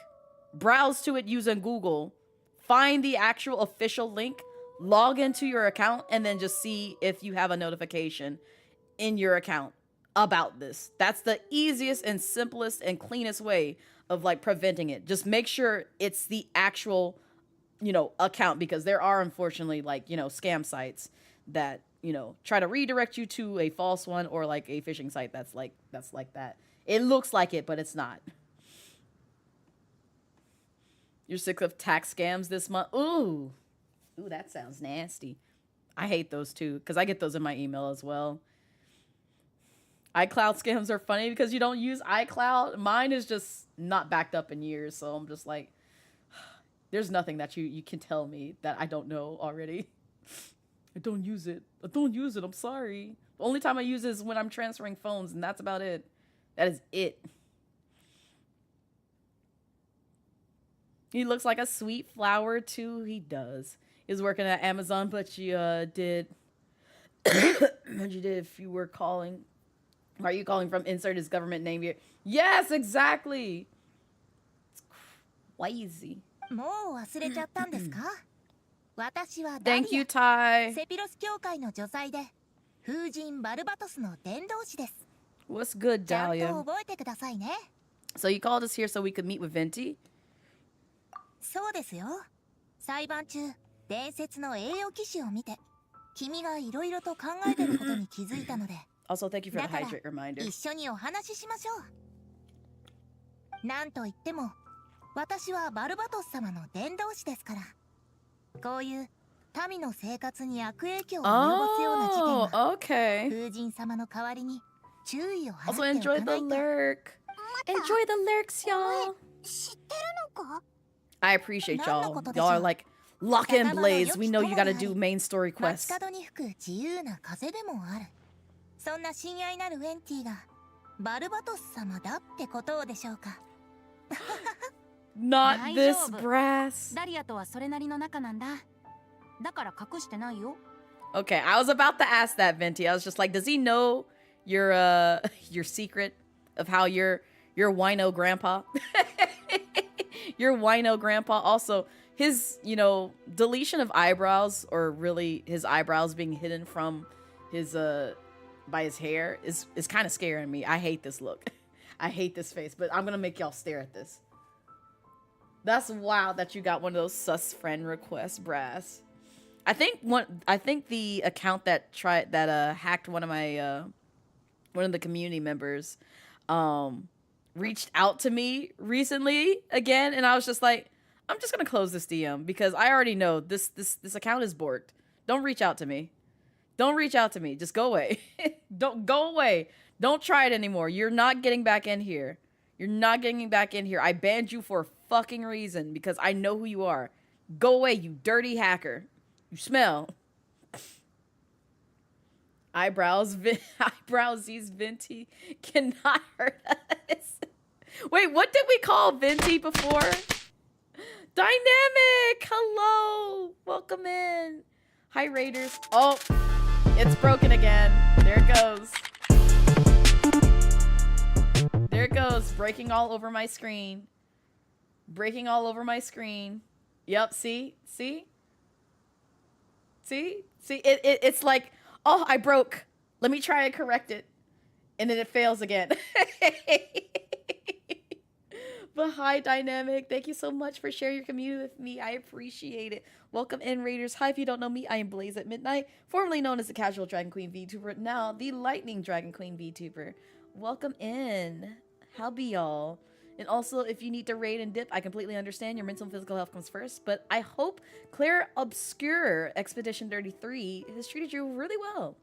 Browse to it using Google. Find the actual official link. log into your account and then just see if you have a notification in your account about this. That's the easiest and simplest and cleanest way of like preventing it. Just make sure it's the actual, account, because there are unfortunately like, scam sites that, try to redirect you to a false one, or like a phishing site that's like that. It looks like it, but it's not. You're sick of tax scams this month? Ooh, that sounds nasty. I hate those too, because I get those in my email as well. iCloud scams are funny because you don't use iCloud. Mine is just not backed up in years, so I'm just like, there's nothing that you can tell me that I don't know already. I don't use it. I'm sorry. The only time I use it is when I'm transferring phones, and that's about it. That is it. He looks like a sweet flower, too. He does. He was working at Amazon, but you did... What you did if you were calling... Are you calling from insert his government name here? Yes, exactly! It's crazy. Thank you, Ty. What's good, Dahlia? So you called us here so we could meet with Venti? Also, thank you for the hydrate reminder. なんといっても私はバルバトス様の伝道師ですからこういう民の生活に悪影響を及ぼすような事件は風神様の代わりに注意を払っておかないと enjoy the lyrics, y'all. 知ってるのか I appreciate y'all. Y'all are like, lock in Blaze. We know you gotta do main story quests. 街角に吹く自由な風でもあるそんな親愛なるウェンティがバルバトス様だってことでしょうかNot this brass. ダリアとはそれなりの仲なんだだから隠してないよ Okay, I was about to ask that, Venti. I was just like, does he know your secret of how you're wino grandpa? Your wino grandpa. Also, his, deletion of eyebrows, or really his eyebrows being hidden from his by his hair is kind of scaring me. I hate this look. I hate this face, but I'm gonna make y'all stare at this. That's wild that you got one of those sus friend requests, brass. I think the account that hacked one of the community members reached out to me recently again, and I was just like, I'm just gonna close this DM because I already know this account is borked. Don't reach out to me. Don't reach out to me. Just go away. Don't go away. Don't try it anymore. You're not getting back in here. You're not getting back in here. I banned you for a fucking reason because I know who you are. Go away, you dirty hacker. You smell. Eyebrows, these Venti cannot hurt us. Wait, what did we call Venti before? Dynamic! Hello! Welcome in. Hi, Raiders. Oh, it's broken again. There it goes. There it goes. Breaking all over my screen. Breaking all over my screen. Yep, see? See? See? See? It's like, oh, I broke. Let me try and correct it. And then it fails again. But hi, Dynamic. Thank you so much for sharing your community with me. I appreciate it. Welcome in, Raiders. Hi, if you don't know me, I am Blaze at Midnight, formerly known as the Casual Dragon Queen VTuber, now the Lightning Dragon Queen VTuber. Welcome in. How be y'all? And also, if you need to raid and dip, I completely understand. Your mental and physical health comes first. But I hope Claire Obscure Expedition 33 has treated you really well.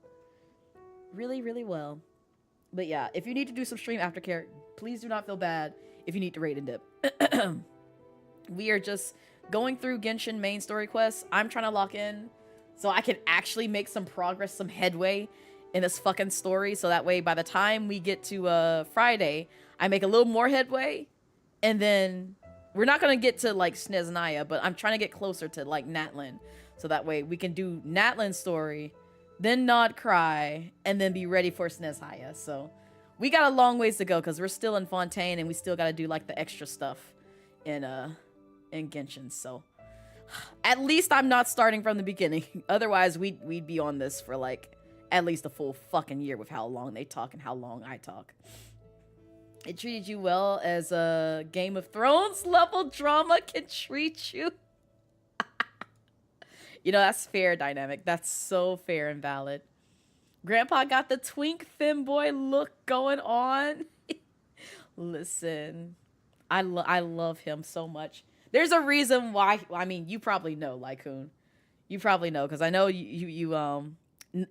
Really, really well. But yeah, if you need to do some stream aftercare, please do not feel bad if you need to raid and dip. We are just going through Genshin main story quests. I'm trying to lock in so I can actually make some progress, some headway in this fucking story. So that way, by the time we get to Friday, I make a little more headway. And then we're not going to get to like Sneznaya, but I'm trying to get closer to like Natlin. So that way we can do Natlin's story, then Nod Cry, and then be ready for Sneznaya. So we got a long ways to go because we're still in Fontaine and we still got to do like the extra stuff in Genshin. So At least I'm not starting from the beginning. Otherwise, we'd be on this for like at least a full fucking year with how long they talk and how long I talk. It treated you well as a Game of Thrones level drama can treat you. You know, that's fair, Dynamic. That's so fair and valid. Grandpa got the twink femboy look going on. Listen, I love him so much. There's a reason why. I mean, you probably know, Lycoon. You probably know, because I know you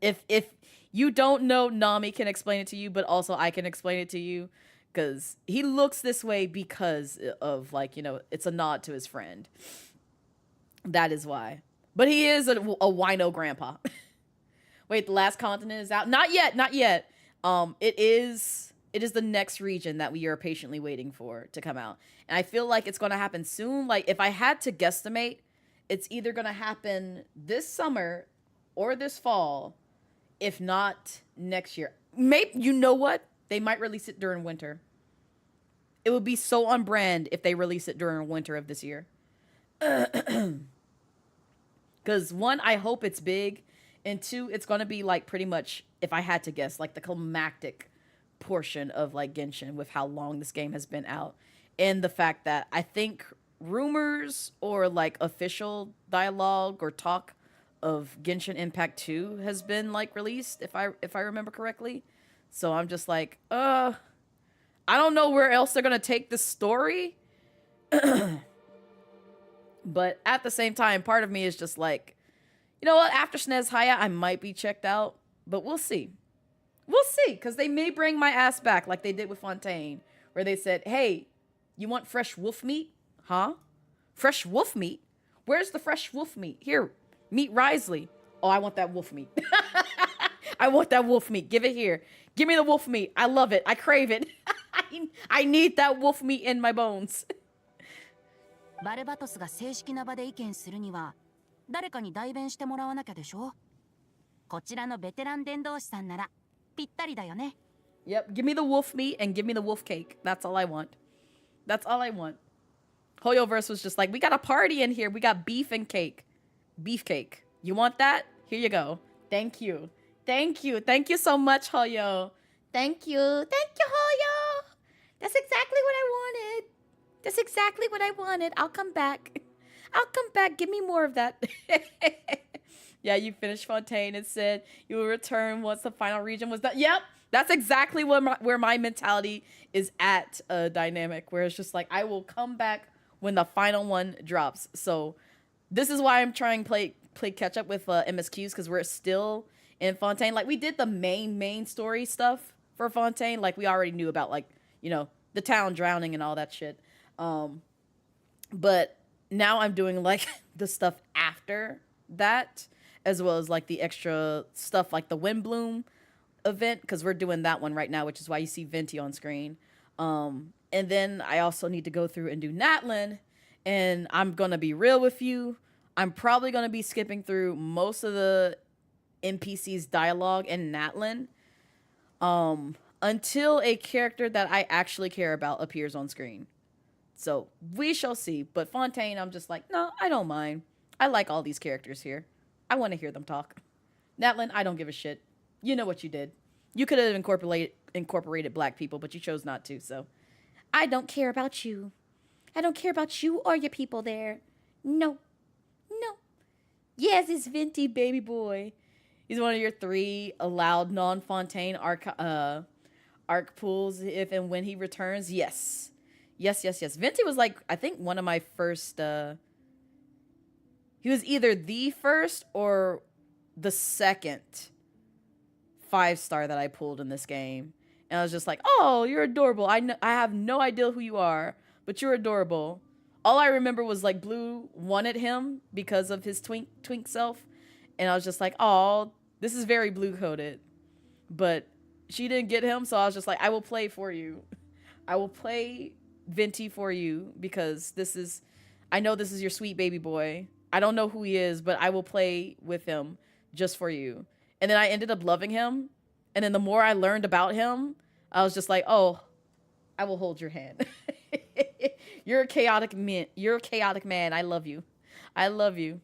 if you don't know, Nami can explain it to you, but also I can explain it to you, because he looks this way because of, like, you know, it's a nod to his friend. That is why. But he is a wino grandpa. Wait, the last continent is out? Not yet, not yet. It is the next region that we are patiently waiting for to come out. And I feel like it's going to happen soon. Like, if I had to guesstimate, it's either going to happen this summer or this fall, if not next year. Maybe, you know what? They might release it during winter. It would be so on brand if they release it during winter of this year. Because one, I hope it's big. And two, it's going to be like pretty much, if I had to guess, like the climactic portion of like Genshin with how long this game has been out. And the fact that I think rumors or like official dialogue or talk of Genshin Impact 2 has been like released, if I remember correctly. So I'm just like, I don't know where else they're going to take this story. But at the same time, part of me is just like, you know what? After SNES Haya, I might be checked out, but we'll see. We'll see, because they may bring my ass back like they did with Fontaine, where they said, hey, you want fresh wolf meat? Huh? Fresh wolf meat? Where's the fresh wolf meat? Here, meet Risley. Oh, I want that wolf meat. I want that wolf meat. Give it here. Give me the wolf meat. I love it. I crave it. I need that wolf meat in my bones. バルバトスが正式な場で意見するには誰かに代弁してもらわなきゃでしょ。こちらのベテラン伝道師さんならぴったりだよね。 Yep, give me the wolf meat and give me the wolf cake. That's all I want. That's all I want. Hoyoverse was just like, we got a party in here. We got beef and cake. Beef cake. You want that? Here you go. Thank you. Thank you. Thank you so much, Hoyo. Thank you. Thank you, Hoyo. That's exactly what I wanted. That's exactly what I wanted. I'll come back. I'll come back. Give me more of that. Yeah, you finished Fontaine and said you will return once the final region was done. Yep, that's exactly where my mentality is at, Dynamic, where it's just like, I will come back when the final one drops. So this is why I'm trying to play catch up with MSQs, because we're still in Fontaine. Like, we did the main story stuff for Fontaine. Like, we already knew about, like, you know, the town drowning and all that shit. But now I'm doing like the stuff after that, as well as like the extra stuff like the Windbloom event, because we're doing that one right now, which is why you see Venti on screen. And then I also need to go through and do Natlin, and I'm gonna be real with you, I'm probably gonna be skipping through most of the NPC's dialogue in Natlin until a character that I actually care about appears on screen. So we shall see. But Fontaine, I'm just like, no, I don't mind. I like all these characters here. I want to hear them talk. Natlin, I don't give a shit. You know what you did. You could have incorporated black people, but you chose not to. So I don't care about you. I don't care about you or your people there. No. No. Yes, it's Venti, baby boy. He's one of your 3 allowed non-Fontaine arc pools if and when he returns. Yes. Yes. Venti was like, I think one of my first, he was either the first or the second 5-star that I pulled in this game. And I was just like, oh, you're adorable. I have no idea who you are, but you're adorable. All I remember was like Blue wanted him because of his twink self. And I was just like, oh, this is very blue coded. But she didn't get him, so I was just like, I will play for you. I will play Venti for you, because I know this is your sweet baby boy. I don't know who he is, but I will play with him just for you. And then I ended up loving him. And then the more I learned about him, I was just like, oh, I will hold your hand. You're a chaotic man. I love you. I love you.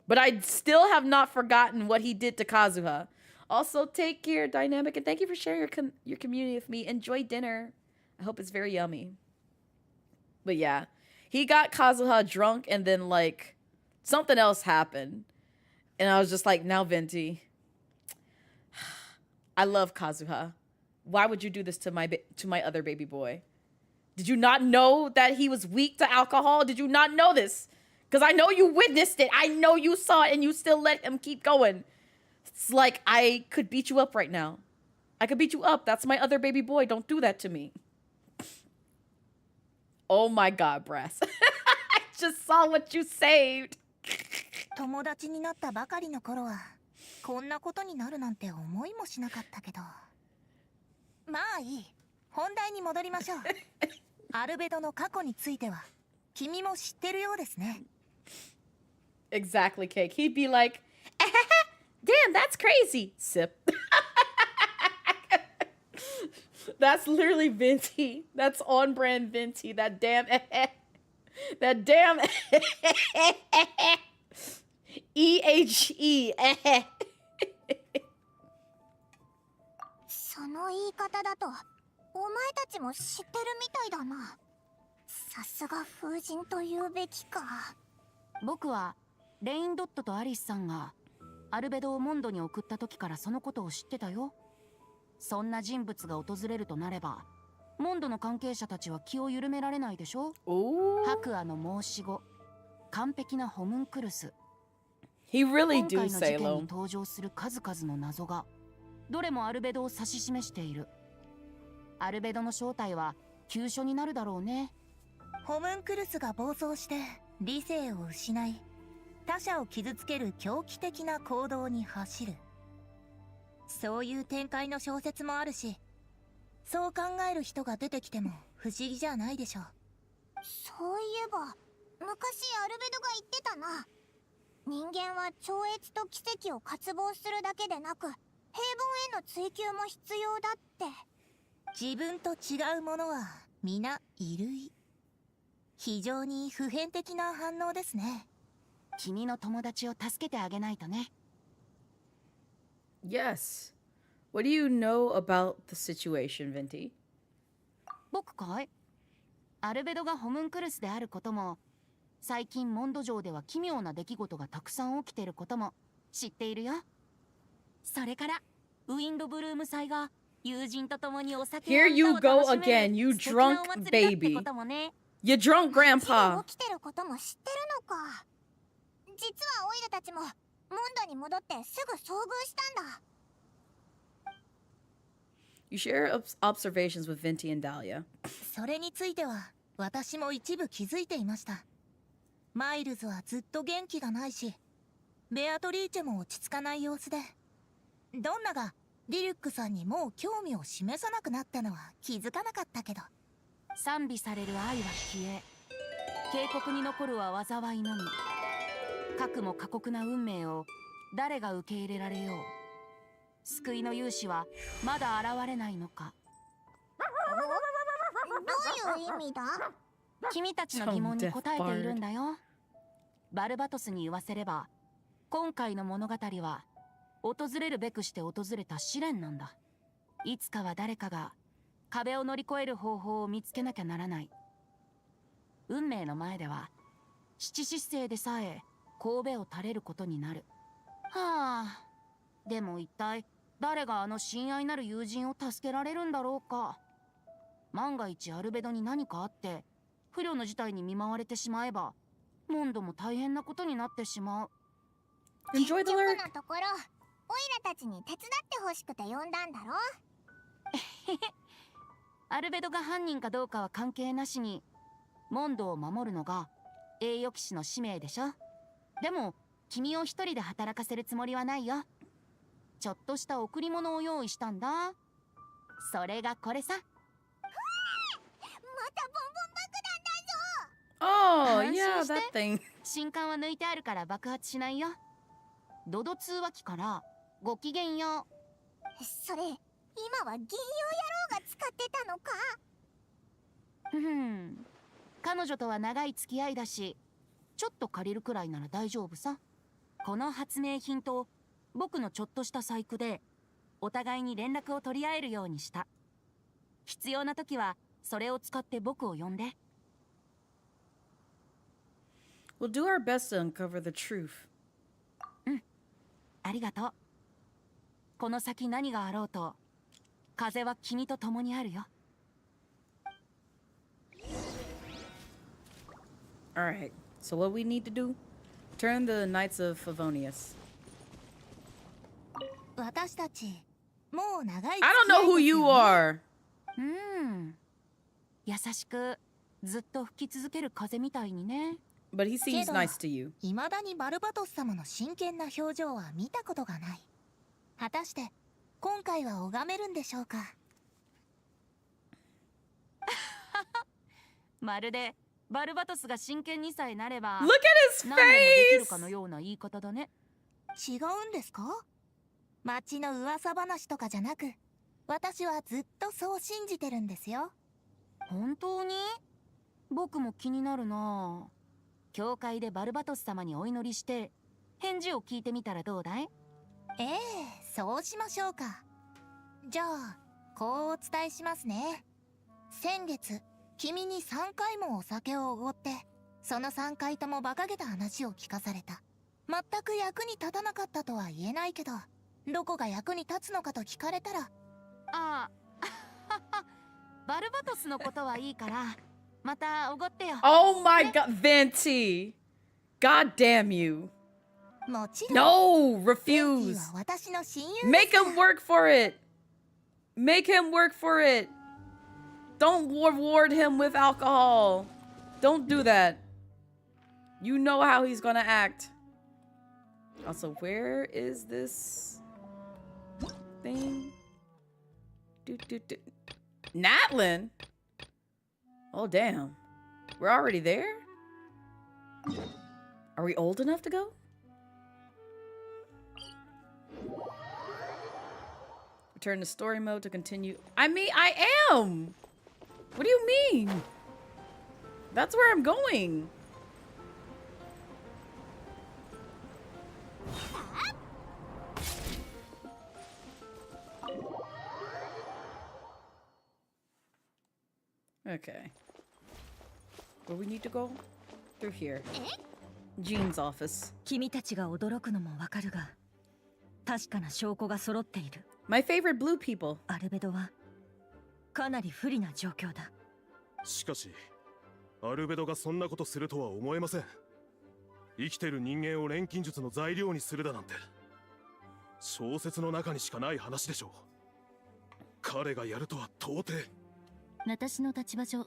But I still have not forgotten what he did to Kazuha. Also, take care, Dynamic, and thank you for sharing your community with me. Enjoy dinner. I hope it's very yummy. But yeah, he got Kazuha drunk, and then, like, something else happened. And I was just like, now, Venti. I love Kazuha. Why would you do this to my other baby boy? Did you not know that he was weak to alcohol? Did you not know this? Because I know you witnessed it. I know you saw it, and you still let him keep going. It's like I could beat you up right now. I could beat you up. That's my other baby boy. Don't do that to me. Oh my God, Brass. I just saw what you saved. 友達になったばかりの頃はこんなことになるなんて思いもしなかったけど。まあいい。本題に戻りましょう。アルベドの過去については君も知ってるようですね。Exactly, Cake. He'd be like, damn, that's crazy. Sip. That's literally Venti. That's on brand Venti. That damn that damn EHE その言い方だとお前たちも知ってるみたいだな。さすが風神と言うべきか。僕はレインドットとアリスさんがアルベドをモンドに送った時からそのことを知ってたよ。そんな人物が訪れるとなればモンドの関係者たちは気を緩められないでしょ。白亜の申し子、完璧なホムンクルス。He really 今 do 回の事件 say に low. 登場する数々の謎がどれもアルベドを指し示している。アルベドの正体は急所になるだろうね。ホムンクルスが暴走して理性を失い他者を傷つける狂気的な行動に走る。そういう展開の小説もあるし、そう考える人が出てきても不思議じゃないでしょう。そういえば昔アルベドが言ってたな。人間は超越と奇跡を渇望するだけでなく平凡への追求も必要だって。自分と違うものは皆異類。非常に普遍的な反応ですね。君の友達を助けてあげないとね。Yes. What do you know about the situation, Venti? 僕かい？アルベドがホムンクルスであることも、最近モンド上では奇妙な出来事がたくさん起きていることも知っているよ。それからウィンドブルーム祭が友人と共にお酒を Here you 歌を go 楽しめ again, る you 素敵な drunk お祭りだって baby. こともね。You drunk grandpa. 起きてることも知ってるのか。実はオイラたちもモンドに戻ってすぐ遭遇したんだ。You share observations with Venti and Dahlia. それについては私も一部気づいていました。マイルズはずっと元気がないし、ベアトリーチェも落ち着かない様子で、ドンナがリリュックさんにもう興味を示さなくなったのは気づかなかったけど。賛美される愛は消え、警告に残るは災いのみ。核も過酷な運命を誰が受け入れられよう。救いの勇士はまだ現れないのか。どういう意味だ？君たちの疑問に答えているんだよ。バルバトスに言わせれば、今回の物語は訪れるべくして訪れた試練なんだ。いつかは誰かが壁を乗り越える方法を見つけなきゃならない。運命の前では七失星でさえ神戸を垂れることになる。はあ、でも一体誰があの親愛なる友人を助けられるんだろうか。万が一アルベドに何かあって不慮の事態に見舞われてしまえばモンドも大変なことになってしまう。 Enjoy the 結 lyric. 局のところオイラたちに手伝ってほしくて呼んだんだろ。アルベドが犯人かどうかは関係なしにモンドを守るのが栄誉騎士の使命でしょ。でも君を一人で働かせるつもりはないよ。ちょっとした贈り物を用意したんだ。それがこれさ。またボンボン爆弾だぞ。 Oh, 安心 yeah, して。 that thing. 新刊は抜いてあるから爆発しないよ。ドド通話機からごきげんよそれ今は銀葉野郎が使ってたのか。う。彼女とは長い付き合いだし、ちょっと借りるくらいなら大丈夫さ。この発明品と僕のちょっとした細工でお互いに連絡を取り合えるようにした。必要な時はそれを使って僕を呼んで。We'll do our best to uncover the truth. ありがとう。この先何があろうと、風は君と共にあるよ。Alright, so what we need to do? Turn the Knights of Favonius. 私たちもう長い I don't know who you are! 優しくずっと吹き続ける風みたいにね。But he seems nice to you. 未だにバルバトス様の真剣な表情は見たことがない。果たして今回は拝めるんでしょうか。まるでバルバトスが真剣にさえなれば Look at his 何でもできる face! かのような言い方だね。違うんですか？町の噂話とかじゃなく、私はずっとそう信じてるんですよ。本当に？僕も気になるな。教会でバルバトス様にお祈りして返事を聞いてみたらどうだい？ええ、そうしましょうか。じゃあこうお伝えしますね。先月君に3回もお酒をおごって、その3回とも馬鹿げた話を聞かされた。全く役に立たなかったとは言えないけど、どこが役に立つのかと聞かれたら。ああバルバトスのことはいいからまたおごってよ。 Oh my god, Venti! God damn you. もちろん。 No! ベッキー Refuse! は私の親友です。 Make him work for it! Make him work for it! Don't reward him with alcohol! Don't do that. You know how he's gonna act. Also, where is this thing? Natlin? Oh, damn. We're already there? Are we old enough to go? Return to story mode to continue. I mean, I am! What do you mean? That's where I'm going. Okay. Where we need to go? Through here. Jean's office. 君たちが驚くのもわかるが、確かな証拠が揃っている。 My favorite blue people. アルベドはかなり不利な状況だ。しかし、アルベドがそんなことするとは思えません。生きてる人間を錬金術の材料にするだなんて、小説の中にしかない話でしょう。彼がやるとは到底。私の立場上、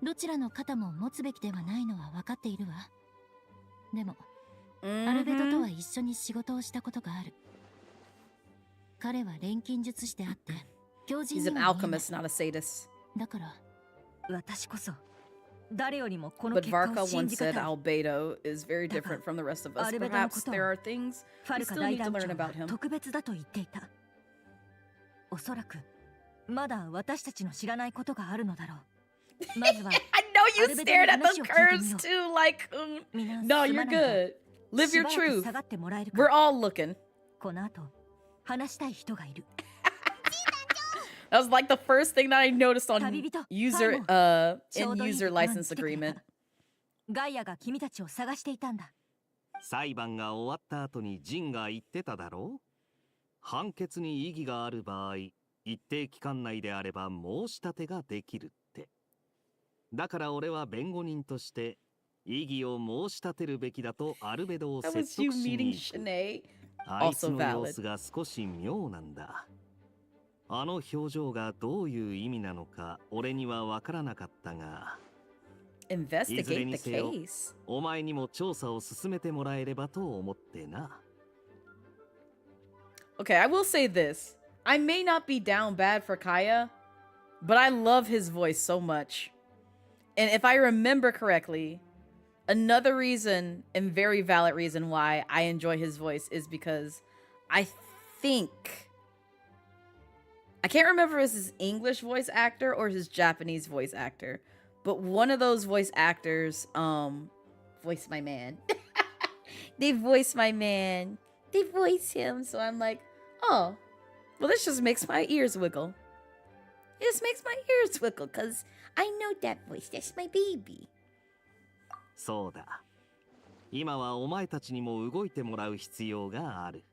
どちらの肩も持つべきではないのは分かっているわ。でも、アルベドとは一緒に仕事をしたことがある。彼は錬金術師であって、強靭 He's に an は見えない。 alchemist, not a sadist. だから、私こそ誰よりもこの But 結果 Varka を信 once じが said たい。 Albedo is very different from the rest of us. Albedo Perhaps のことを there are things ファ we ルカ still 大 need to 団 learn 長 about は him. 特別だと言っていた。おそらくまだ私たちの知らないことがあるのだろう。まずは I know you Albedo stared at に the 話を聞いてみよう。 curves too, like, 皆 no, す you're まないが good. Live し your ばらく truth. 下がってもらえる We're か。 all looking. この後話したい人がいる。 That was like the first thing that I noticed on 旅人、 user ちょう in どいい user ところに license 来てくれ agreement. た。ガイアが君たちを探していたんだ。裁判が終わった後にジンが言ってただろう。判決に異議がある場合、一定期間内であれば申し立てができるって。だから俺は弁護人として異議を申し立てるべきだとアルベドを That 説 was you 得し meeting に行く。 Shanae. あいつ Also の valid. 様子が少し妙なんだ。あの表情がどういう意味なのか俺には分からなかったが、いずれ Investigate に the せよ case. お前にも調査を進めてもらえればと思ってな。 Okay, I will say this. I may not be down bad for Kaya, but I love his voice so much. And if I remember correctly, another reason and very valid reason why I enjoy his voice is because I think I can't remember if it's his English voice actor or his Japanese voice actor, but one of those voice actors voice my man. They voice my man. They voice him. So I'm like, oh, well, this just makes my ears wiggle. It just makes my ears wiggle because I know that voice. That's my baby. そうだ。今はお前たちにも動いてもらう必要がある。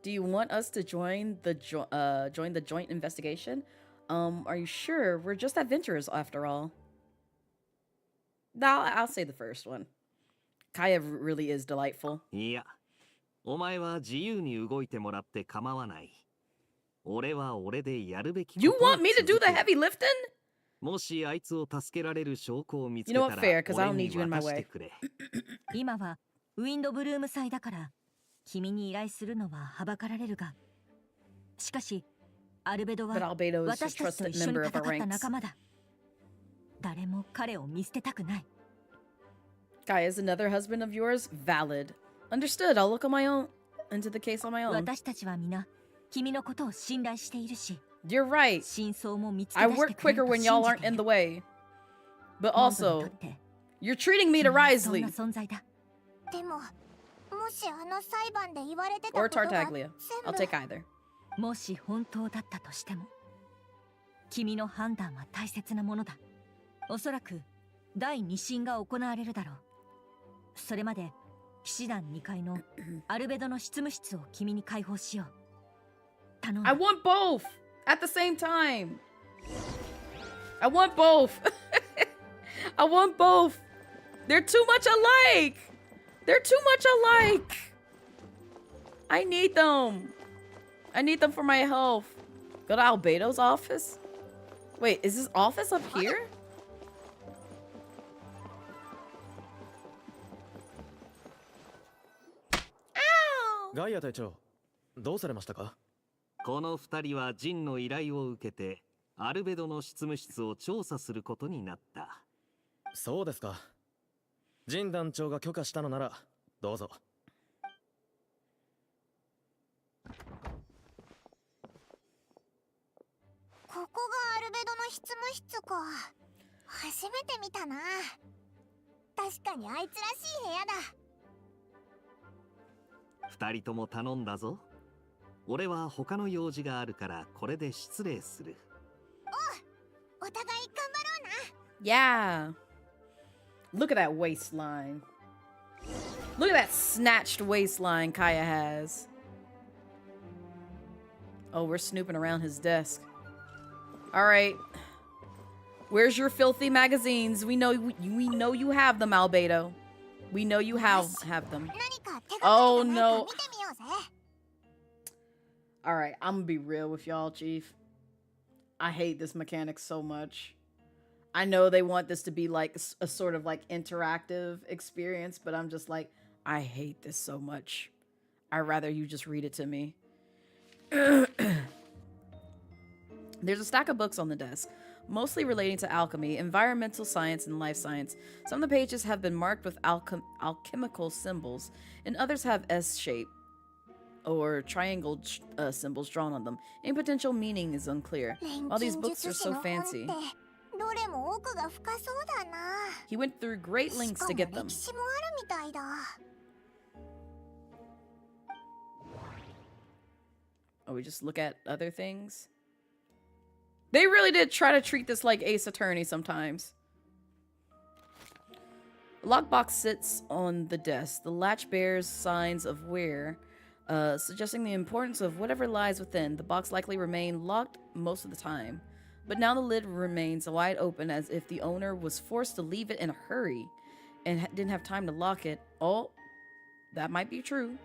Do you want us to join the joint investigation? Are you sure? We're just adventurers after all. No, I'll say the first one. Kaya really is delightful. いや、お前は自由に動いてもらって構わない。俺は俺でやるべきことを You want me to do 続け the る heavy lifting? もしあいつを助けられる証拠を見つ You け know た what? ら Fair, because I 俺 don't に need you in my 渡して way. くれ。今はウィンドブルーム祭だから君に依頼するのははばかられるが、しかしアルベドは But Albedo is a 私たちと trusted 一緒に member 戦 of our った ranks. 仲間だ。誰も彼を見捨てたくない。 Kaya is another husband of yours? Valid. Understood. I'll look on my own into the case on my own. 私たちは皆君のことを信頼しているし、 You're right. 真相も見つけ I 出して work くれる quicker と when 信 y'all じ aren't てい in る。 the way. But モンドに also, とって you're treating me to 君はそん Risley な存在だ。でも、もしあの裁判で言われてた or ことが Tartaglia. 全 I'll 部 take either. もし本当だったとしても、君の判断は大切なものだ。おそらく第2審が行われるだろう。それまで騎士団2階のアルベドの執務室を君に開放しよう。頼む。 I want both at the same time. I want both. I want both. They're too much alike. They're too much alike. I need them. I need them for my health. Go to Albedo's office. Wait, is his office up here? Ow! ガイア隊長、どうされましたか？この二人はジンの依頼を受けてアルベドの執務室を調査することになった。そうですか。ジン団長が許可したのならどうぞ。ここがアルベドの執務室か。初めて見たな。確かにあいつらしい部屋だ。二人とも頼んだぞ。俺は他の用事があるからこれで失礼する。お互い頑張ろうな。 Yeah. Look at that waistline. Look at that snatched waistline Kaya has. Oh, we're snooping around his desk. All right. Where's your filthy magazines? We know you have them, Albedo. We know you have them. 何か手がかり Oh がないか no. 見てみようぜ。 All right, I'm gonna be real with y'all, Chief. I hate this mechanic so much. I know they want this to be like a sort of like interactive experience, but I'm just like, I hate this so much. I'd rather you just read it to me. There's a stack of books on the desk, mostly relating to alchemy, environmental science, and life science. Some of the pages have been marked with alchemical symbols, and others have S-shape or triangle symbols drawn on them. Any potential meaning is unclear. All these books are so fancy. どれも奥が深そうだな。 He went through great し lengths か to も get them. 歴史もあるみたいだ。 Oh, we just look at other things? They really did try to treat this like Ace Attorney sometimes. A lockbox sits on the desk. The latch bears signs of wear, suggesting the importance of whatever lies within. The box likely remained locked most of the time. But now the lid remains wide open as if the owner was forced to leave it in a hurry and didn't have time to lock it. Oh, that might be true.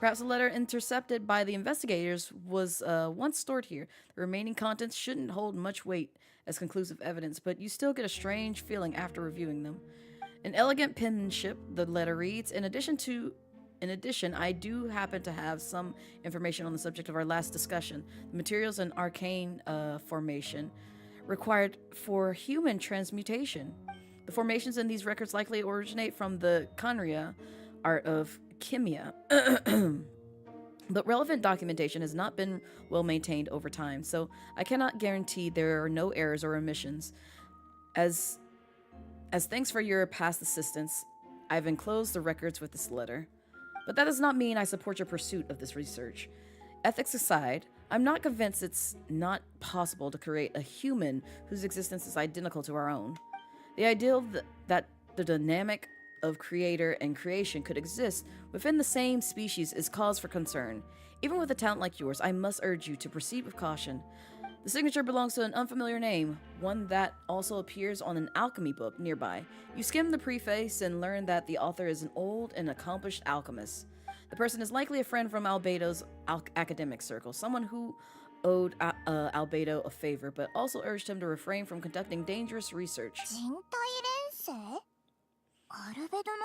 Perhaps the letter intercepted by the investigators was once stored here. The remaining contents shouldn't hold much weight as conclusive evidence, but you still get a strange feeling after reviewing them. In elegant penmanship, the letter reads, In addition, I do happen to have some information on the subject of our last discussion, the materials and arcane formation required for human transmutation. The formations in these records likely originate from the Khanria art of Kimia. But relevant documentation has not been well maintained over time, so I cannot guarantee there are no errors or omissions. As As thanks for your past assistance, I've enclosed the records with this letter. But that does not mean I support your pursuit of this research. Ethics aside, I'm not convinced it's not possible to create a human whose existence is identical to our own. The ideal that the dynamic of creator and creation could exist within the same species is cause for concern. Even with a talent like yours, I must urge you to proceed with caution. The signature belongs to an unfamiliar name, one that also appears on an alchemy book nearby. You skim the preface and learn that the author is an old and accomplished alchemist. The person is likely a friend from Albedo's academic circle, someone who owed Albedo a favor, but also urged him to refrain from conducting dangerous research.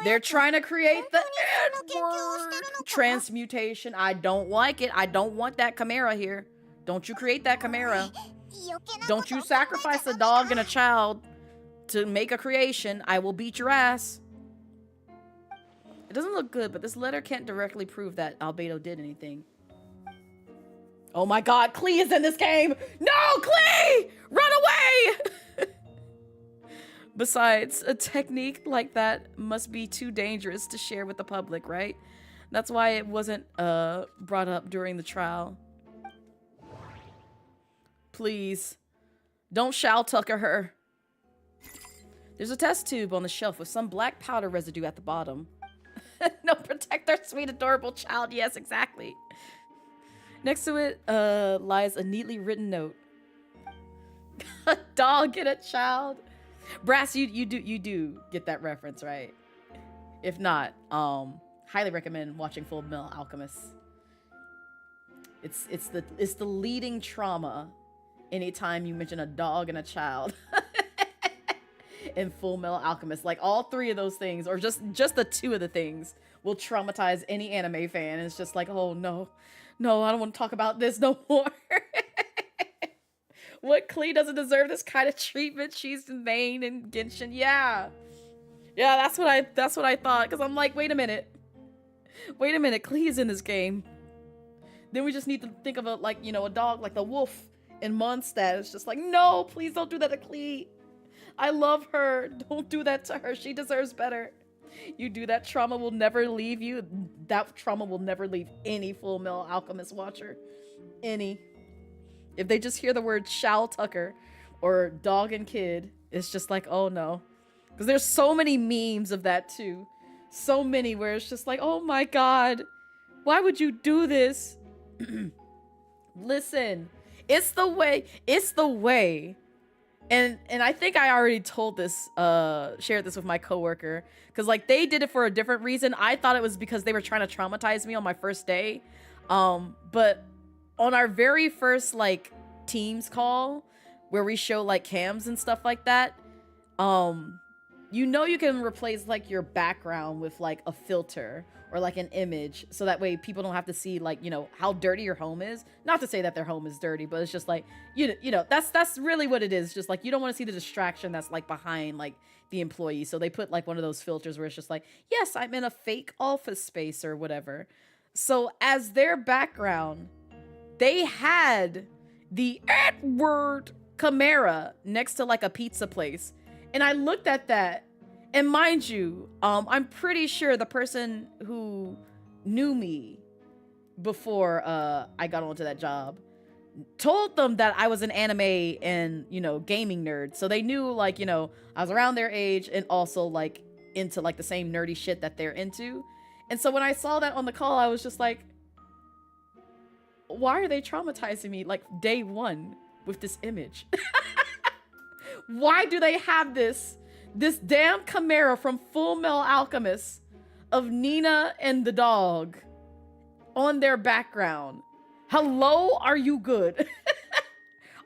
They're trying to create the N-word transmutation. I don't like it. I don't want that chimera here. Don't you create that chimera. Don't you sacrifice a dog and a child to make a creation. I will beat your ass. It doesn't look good, but this letter can't directly prove that Albedo did anything. Oh my god, Klee is in this game! No, Klee! Run away! Besides, a technique like that must be too dangerous to share with the public, right? That's why it wasn't brought up during the trial. Please, don't Shao Tucker her. There's a test tube on the shelf with some black powder residue at the bottom. No, protect our sweet, adorable child. Yes, exactly. Next to it lies a neatly written note. A dog and a child. Brass, you do get that reference, right? If not, highly recommend watching Full Metal Alchemist. It's the leading trauma anytime you mention a dog and a child. In Full Metal Alchemist, like all three of those things, or just the two of the things, will traumatize any anime fan. It's just like, oh no, I don't want to talk about this no more. What, Klee doesn't deserve this kind of treatment? She's the main in Genshin. Yeah, that's what I thought. Because I'm like, wait a minute, Klee is in this game. Then we just need to think of a a dog like the wolf in Mondstadt. It's just like, no, please don't do that to Klee. I love her. Don't do that to her. She deserves better. You do that, trauma will never leave you. That trauma will never leave any Full Metal Alchemist watcher. Any. If they just hear the word Shao Tucker or dog and kid, it's just like, oh no. Because there's so many memes of that too. So many where it's just like, oh my god. Why would you do this? Listen. It's the way. And I think I already told this, shared this with my coworker, because like they did it for a different reason. I thought it was because they were trying to traumatize me on my first day. But on our very first like Teams call, where we show like cams and stuff like that, you can replace like your background with like a filter or like an image, so that way people don't have to see like, how dirty your home is. Not to say that their home is dirty, but it's just like, that's really what it is. Just like, you don't want to see the distraction that's like behind like the employee. So they put like one of those filters where it's just like, yes, I'm in a fake office space or whatever. So as their background, they had the N-word chimera next to like a pizza place. And I looked at that. And mind you, I'm pretty sure the person who knew me before I got onto that job told them that I was an anime and, gaming nerd. So they knew like, I was around their age and also like into like the same nerdy shit that they're into. And so when I saw that on the call, I was just like, why are they traumatizing me like day one with this image? Why do they have this damn chimera from Full Metal Alchemist of Nina and the dog on their background? Hello? Are you good?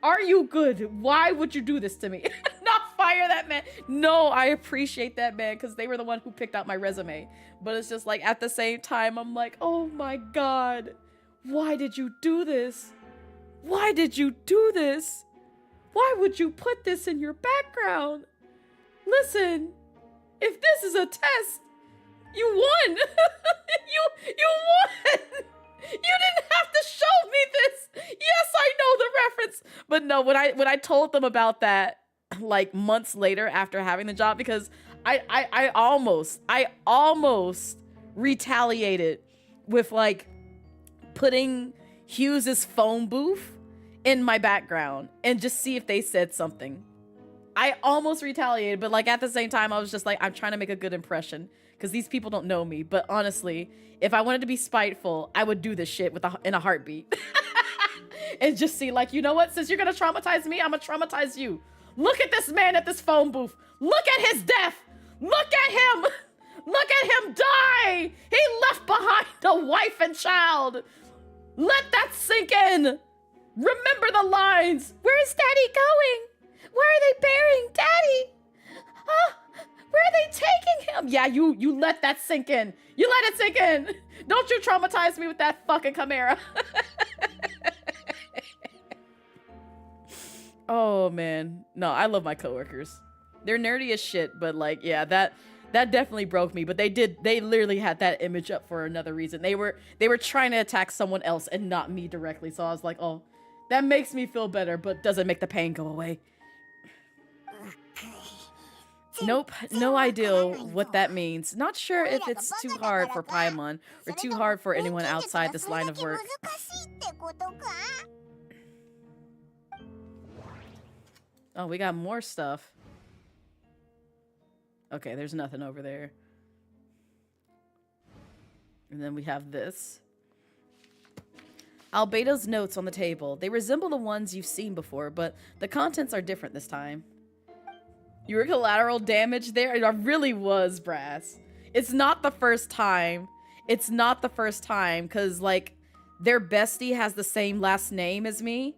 Are you good? Why would you do this to me? Not fire that man. No, I appreciate that man because they were the one who picked out my resume. But it's just like at the same time, I'm like, oh my god. Why did you do this? Why did you do this? Why would you put this in your background? Listen, if this is a test, you won. you won. You didn't have to show me this. Yes, I know the reference. But no, when I told them about that, like months later after having the job, because I almost retaliated with like putting Hughes's phone booth in my background and just see if they said something. I almost retaliated, but like at the same time, I was just like, I'm trying to make a good impression because these people don't know me. But honestly, if I wanted to be spiteful, I would do this shit in a heartbeat. And just see, like, you know what? Since you're gonna traumatize me, I'm gonna traumatize you. Look at this man at this phone booth. Look at his death. Look at him. Look at him die. He left behind a wife and child. Let that sink in. Remember the lines. Where is Daddy going? Where are they burying Daddy? Huh? Where are they taking him? Yeah, you let that sink in. You let it sink in. Don't you traumatize me with that fucking Chimera. Oh man. No, I love my coworkers. They're nerdy as shit, but like, yeah, that definitely broke me. But they literally had that image up for another reason. They were trying to attack someone else and not me directly. So I was like, oh, that makes me feel better, but doesn't make the pain go away. Nope, no idea what that means. Not sure if it's too hard for Paimon or too hard for anyone outside this line of work. Oh, we got more stuff. Okay, there's nothing over there. And then we have this. Albedo's notes on the table. They resemble the ones you've seen before, but the contents are different this time. You were collateral damage there? It really was, Brass. It's not the first time. It's not the first time, because, like, their bestie has the same last name as me.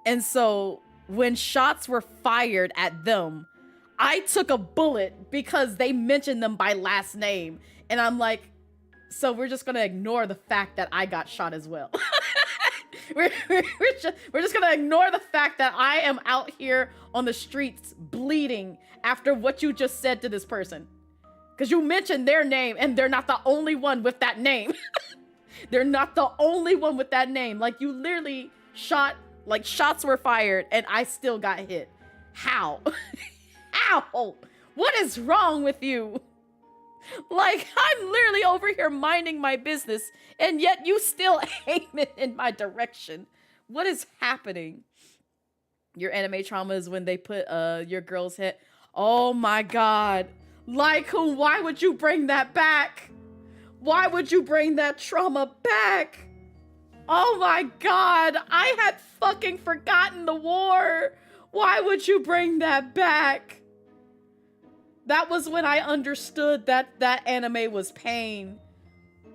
And so, when shots were fired at them, I took a bullet because they mentioned them by last name. And I'm like, so we're just gonna ignore the fact that I got shot as well. we're just gonna ignore the fact that I am out here on the streets bleeding after what you just said to this person. Because you mentioned their name and they're not the only one with that name. They're not the only one with that name. Like, you literally shot, like, shots were fired and I still got hit. How? How? What is wrong with you? Like, I'm literally over here minding my business, and yet you still aim it in my direction. What is happening? Your anime trauma is when they put your girl's head. Oh my god. Like who? Why would you bring that back? Why would you bring that trauma back? Oh my god. I had fucking forgotten the war. Why would you bring that back? That was when I understood that that anime was pain.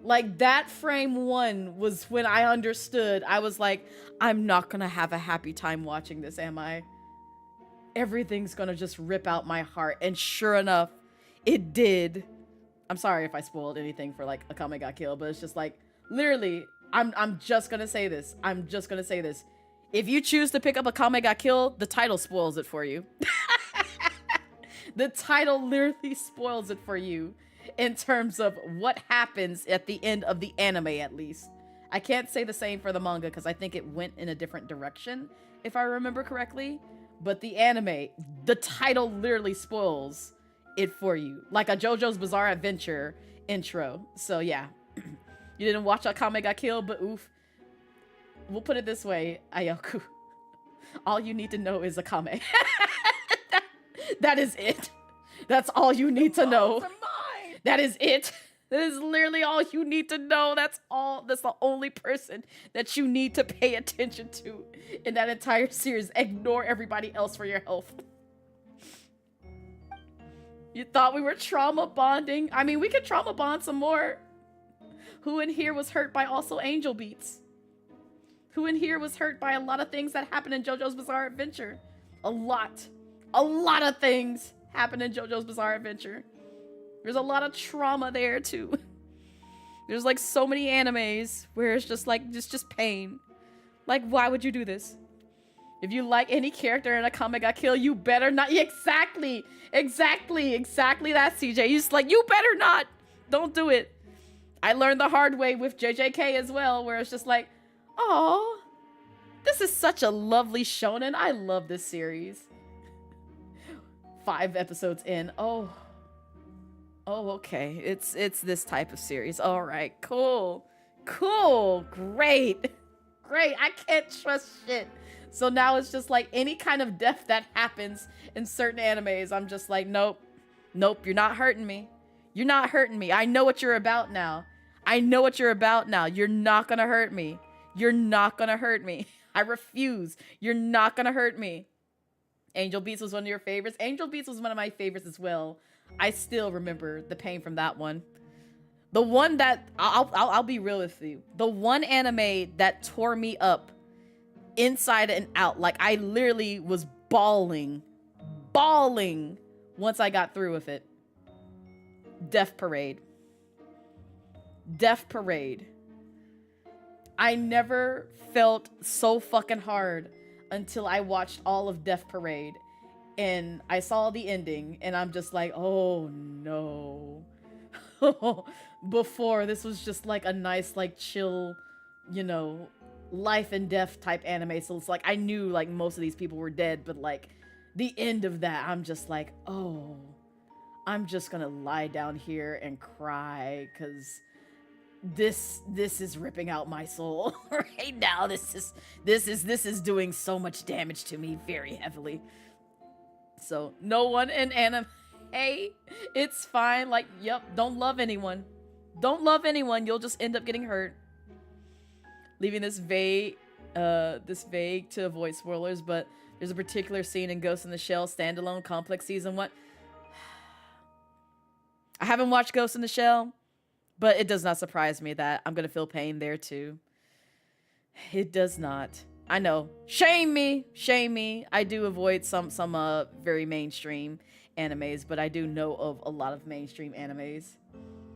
Like, that frame one was when I understood. I was like, I'm not gonna have a happy time watching this, am I? Everything's gonna just rip out my heart. And sure enough, it did. I'm sorry if I spoiled anything for, like, Akame got killed, but it's just like, literally, I'm just gonna say this. I'm just gonna say this. If you choose to pick up Akame got killed, the title spoils it for you. The title literally spoils it for you in terms of what happens at the end of the anime, at least. I can't say the same for the manga because I think it went in a different direction, if I remember correctly. But the anime, the title literally spoils it for you. Like a JoJo's Bizarre Adventure intro. So yeah, you didn't watch Akame got killed, but oof. We'll put it this way, Ayoku. All you need to know is Akame. That is it. That's all you need to know. That is it. That is literally all you need to know. That's all. That's the only person that you need to pay attention to in that entire series. Ignore everybody else for your health. You thought we were trauma bonding? I mean, we could trauma bond some more. Who in here was hurt by also Angel Beats? Who in here was hurt by a lot of things that happened in JoJo's Bizarre Adventure? A lot. A lot of things happened in JoJo's Bizarre Adventure. There's a lot of trauma there too. There's like so many animes where it's just like, just pain. Like, why would you do this? If you like any character in Akame got killed, you better not. Exactly that, CJ. You just like, you better not. Don't do it. I learned the hard way with JJK as well, where it's just like, oh, this is such a lovely shonen. I love this series. 5 episodes in. Oh, okay. It's this type of series. All right, cool, great. I can't trust shit. So now it's just like any kind of death that happens in certain animes, I'm just like, nope, you're not hurting me. I know what you're about now. You're not gonna hurt me. I refuse. You're not gonna hurt me. Angel Beats was one of your favorites. Angel Beats was one of my favorites as well. I still remember the pain from that one. The one that, I'll be real with you. The one anime that tore me up inside and out. Like, I literally was bawling once I got through with it. Death Parade. I never felt so fucking hard until I watched all of Death Parade and I saw the ending and I'm just like, oh no. Before, this was just like a nice, like, chill, you know, life and death type anime. So it's like, I knew like most of these people were dead, but like the end of that, I'm just like, oh, I'm just gonna lie down here and cry because this is ripping out my soul right now. This is doing so much damage to me very heavily. So no one in anime, hey, it's fine. Like, yep, don't love anyone. You'll just end up getting hurt. Leaving this vague to avoid spoilers, but there's a particular scene in Ghost in the Shell standalone complex season 1. I haven't watched Ghost in the Shell, but it does not surprise me that I'm gonna feel pain there too. It does not. I know. Shame me. I do avoid some very mainstream animes, but I do know of a lot of mainstream animes.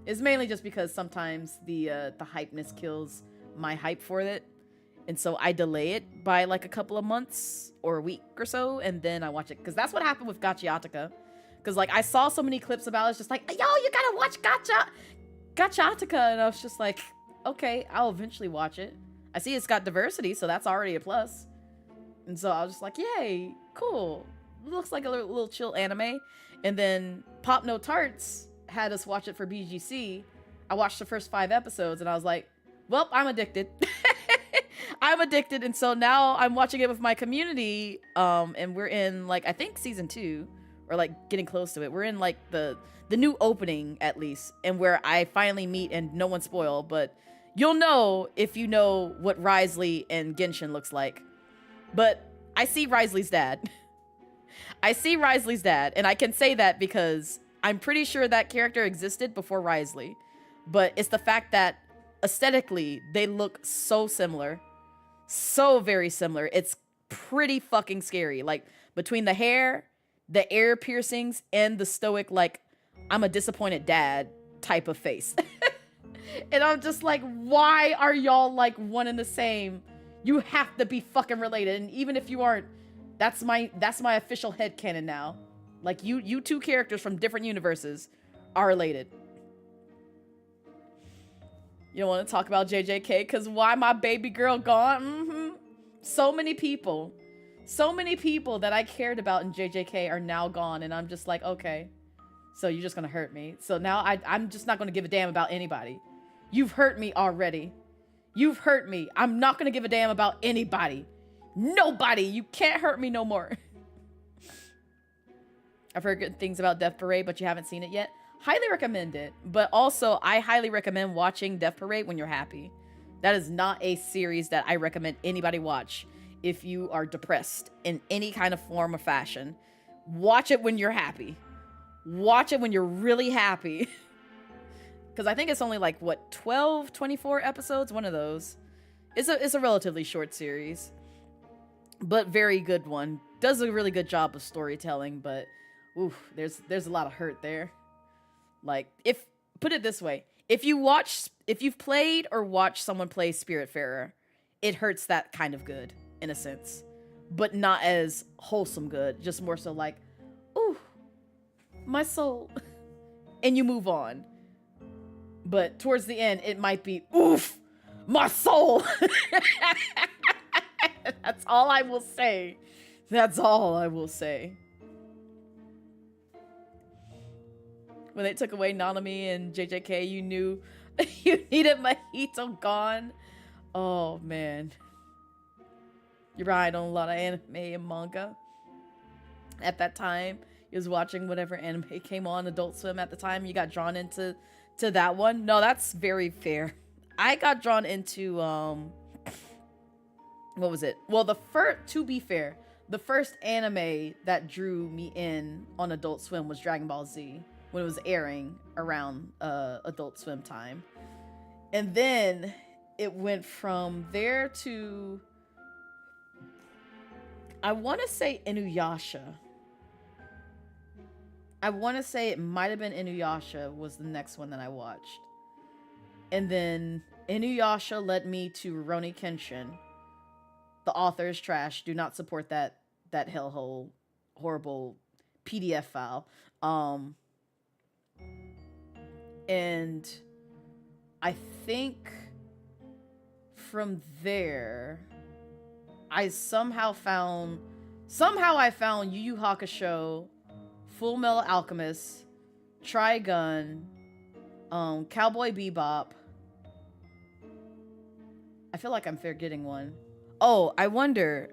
It's mainly just because sometimes the hypeness kills my hype for it. And so I delay it by like a couple of months or a week or so, and then I watch it. Because that's what happened with Gachiataka. Because like I saw so many clips about it, it's just like, yo, you gotta watch Gachiataka. And I was just like, okay, I'll eventually watch it. I see it's got diversity, so that's already a plus. And so I was just like, yay, cool. Looks like a little chill anime. And then Pop No Tarts had us watch it for BGC. I watched the first 5 episodes and I was like, well, I'm addicted. And so now I'm watching it with my community, and we're in like, I think season 2, or like getting close to it. We're in like the new opening at least, and where I finally meet, and no one spoil, but you'll know if you know what Risley and Genshin looks like. But I see Risley's dad. And I can say that because I'm pretty sure that character existed before Risley. But it's the fact that aesthetically, they look so similar. So very similar. It's pretty fucking scary. Like, between the hair, the ear piercings, and the stoic, like, I'm a disappointed dad type of face. And I'm just like, why are y'all like one and the same? You have to be fucking related. And even if you aren't, that's my official headcanon now. Like, you two characters from different universes are related. You don't want to talk about JJK because why my baby girl gone? So many people that I cared about in JJK are now gone, and I'm just like, okay, so you're just gonna hurt me. So now I'm just not gonna give a damn about anybody. You've hurt me already. You've hurt me. I'm not gonna give a damn about anybody. Nobody. You can't hurt me no more. I've heard good things about Death Parade, but you haven't seen it yet. Highly recommend it, but also I highly recommend watching Death Parade when you're happy. That is not a series that I recommend anybody watch if you are depressed in any kind of form or fashion. Watch it when you're happy. Watch it when you're really happy. Because I think it's only like, what, 12, 24 episodes? One of those. It's a relatively short series, but very good one. Does a really good job of storytelling, but oof, there's a lot of hurt there. Like, put it this way, if you've played or watched someone play Spiritfarer, it hurts that kind of good, in a sense. But not as wholesome good, just more so like, ooh, my soul. And you move on. But towards the end, it might be, oof, my soul. That's all I will say. That's all I will say. When they took away Nanami and JJK, you knew you needed Mahito gone. Oh, man. You're right on a lot of anime and manga. At that time, you was watching whatever anime came on Adult Swim at the time. You got drawn into that one. No, that's very fair. I got drawn into, what was it? Well, to be fair, the first anime that drew me in on Adult Swim was Dragon Ball Z when it was airing around Adult Swim time. And then it went from there to, I want to say Inuyasha. I want to say it might have been Inuyasha was the next one that I watched. And then Inuyasha led me to Rurouni Kenshin. The author is trash. Do not support that hellhole horrible PDF file. And I think from there I somehow found Yu Yu Hakusho, Full Metal Alchemist, Trigun, Cowboy Bebop. I feel like I'm forgetting one. Oh, I wonder,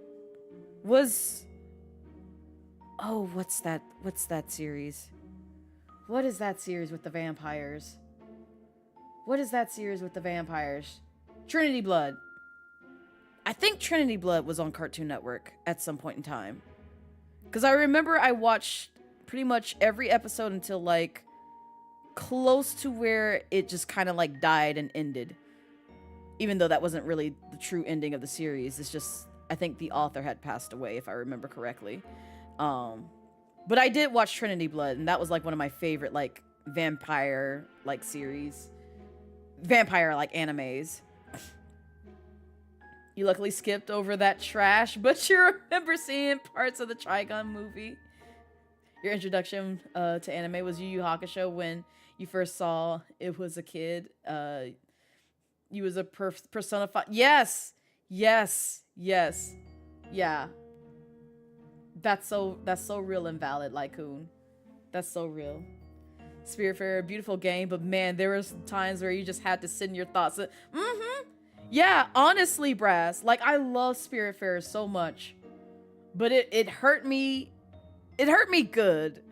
what's that series? What is that series with the vampires? Trinity Blood. I think Trinity Blood was on Cartoon Network at some point in time. Because I remember I watched pretty much every episode until like close to where it just kind of like died and ended. Even though that wasn't really the true ending of the series. It's just, I think the author had passed away, if I remember correctly. But I did watch Trinity Blood, and that was like one of my favorite like vampire like series. Vampire like animes. You luckily skipped over that trash, but you remember seeing parts of the Trigun movie. Your introduction to anime was Yu Yu Hakusho when you first saw it was a kid. You was a personified. Yes. Yeah. That's so real and valid, Lycoon. That's so real. Spiritfarer, beautiful game, but man, there was times where you just had to sit in your thoughts. Yeah, honestly, Brass, like I love Spiritfarer so much, but it hurt me. It hurt me good,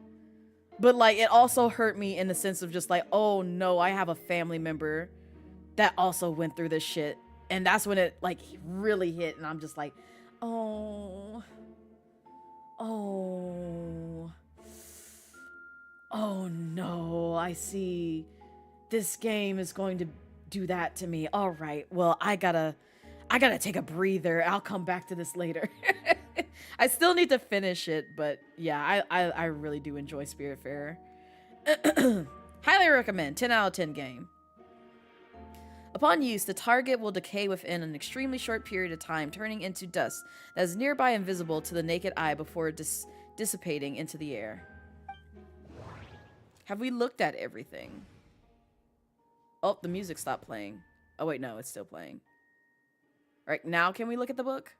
but like it also hurt me in the sense of just like, oh no, I have a family member that also went through this shit, and that's when it like really hit, and I'm just like, oh no, I see. This game is going to do that to me. All right, well, I gotta take a breather. I'll come back to this later. I still need to finish it, but yeah, I really do enjoy Spiritfarer. Highly recommend. 10 out of 10 game. Upon use, the target will decay within an extremely short period of time, turning into dust that is nearby invisible to the naked eye before dissipating into the air. Have we looked at everything? Oh, the music stopped playing. Oh wait, no, it's still playing. Right, now can we look at the book?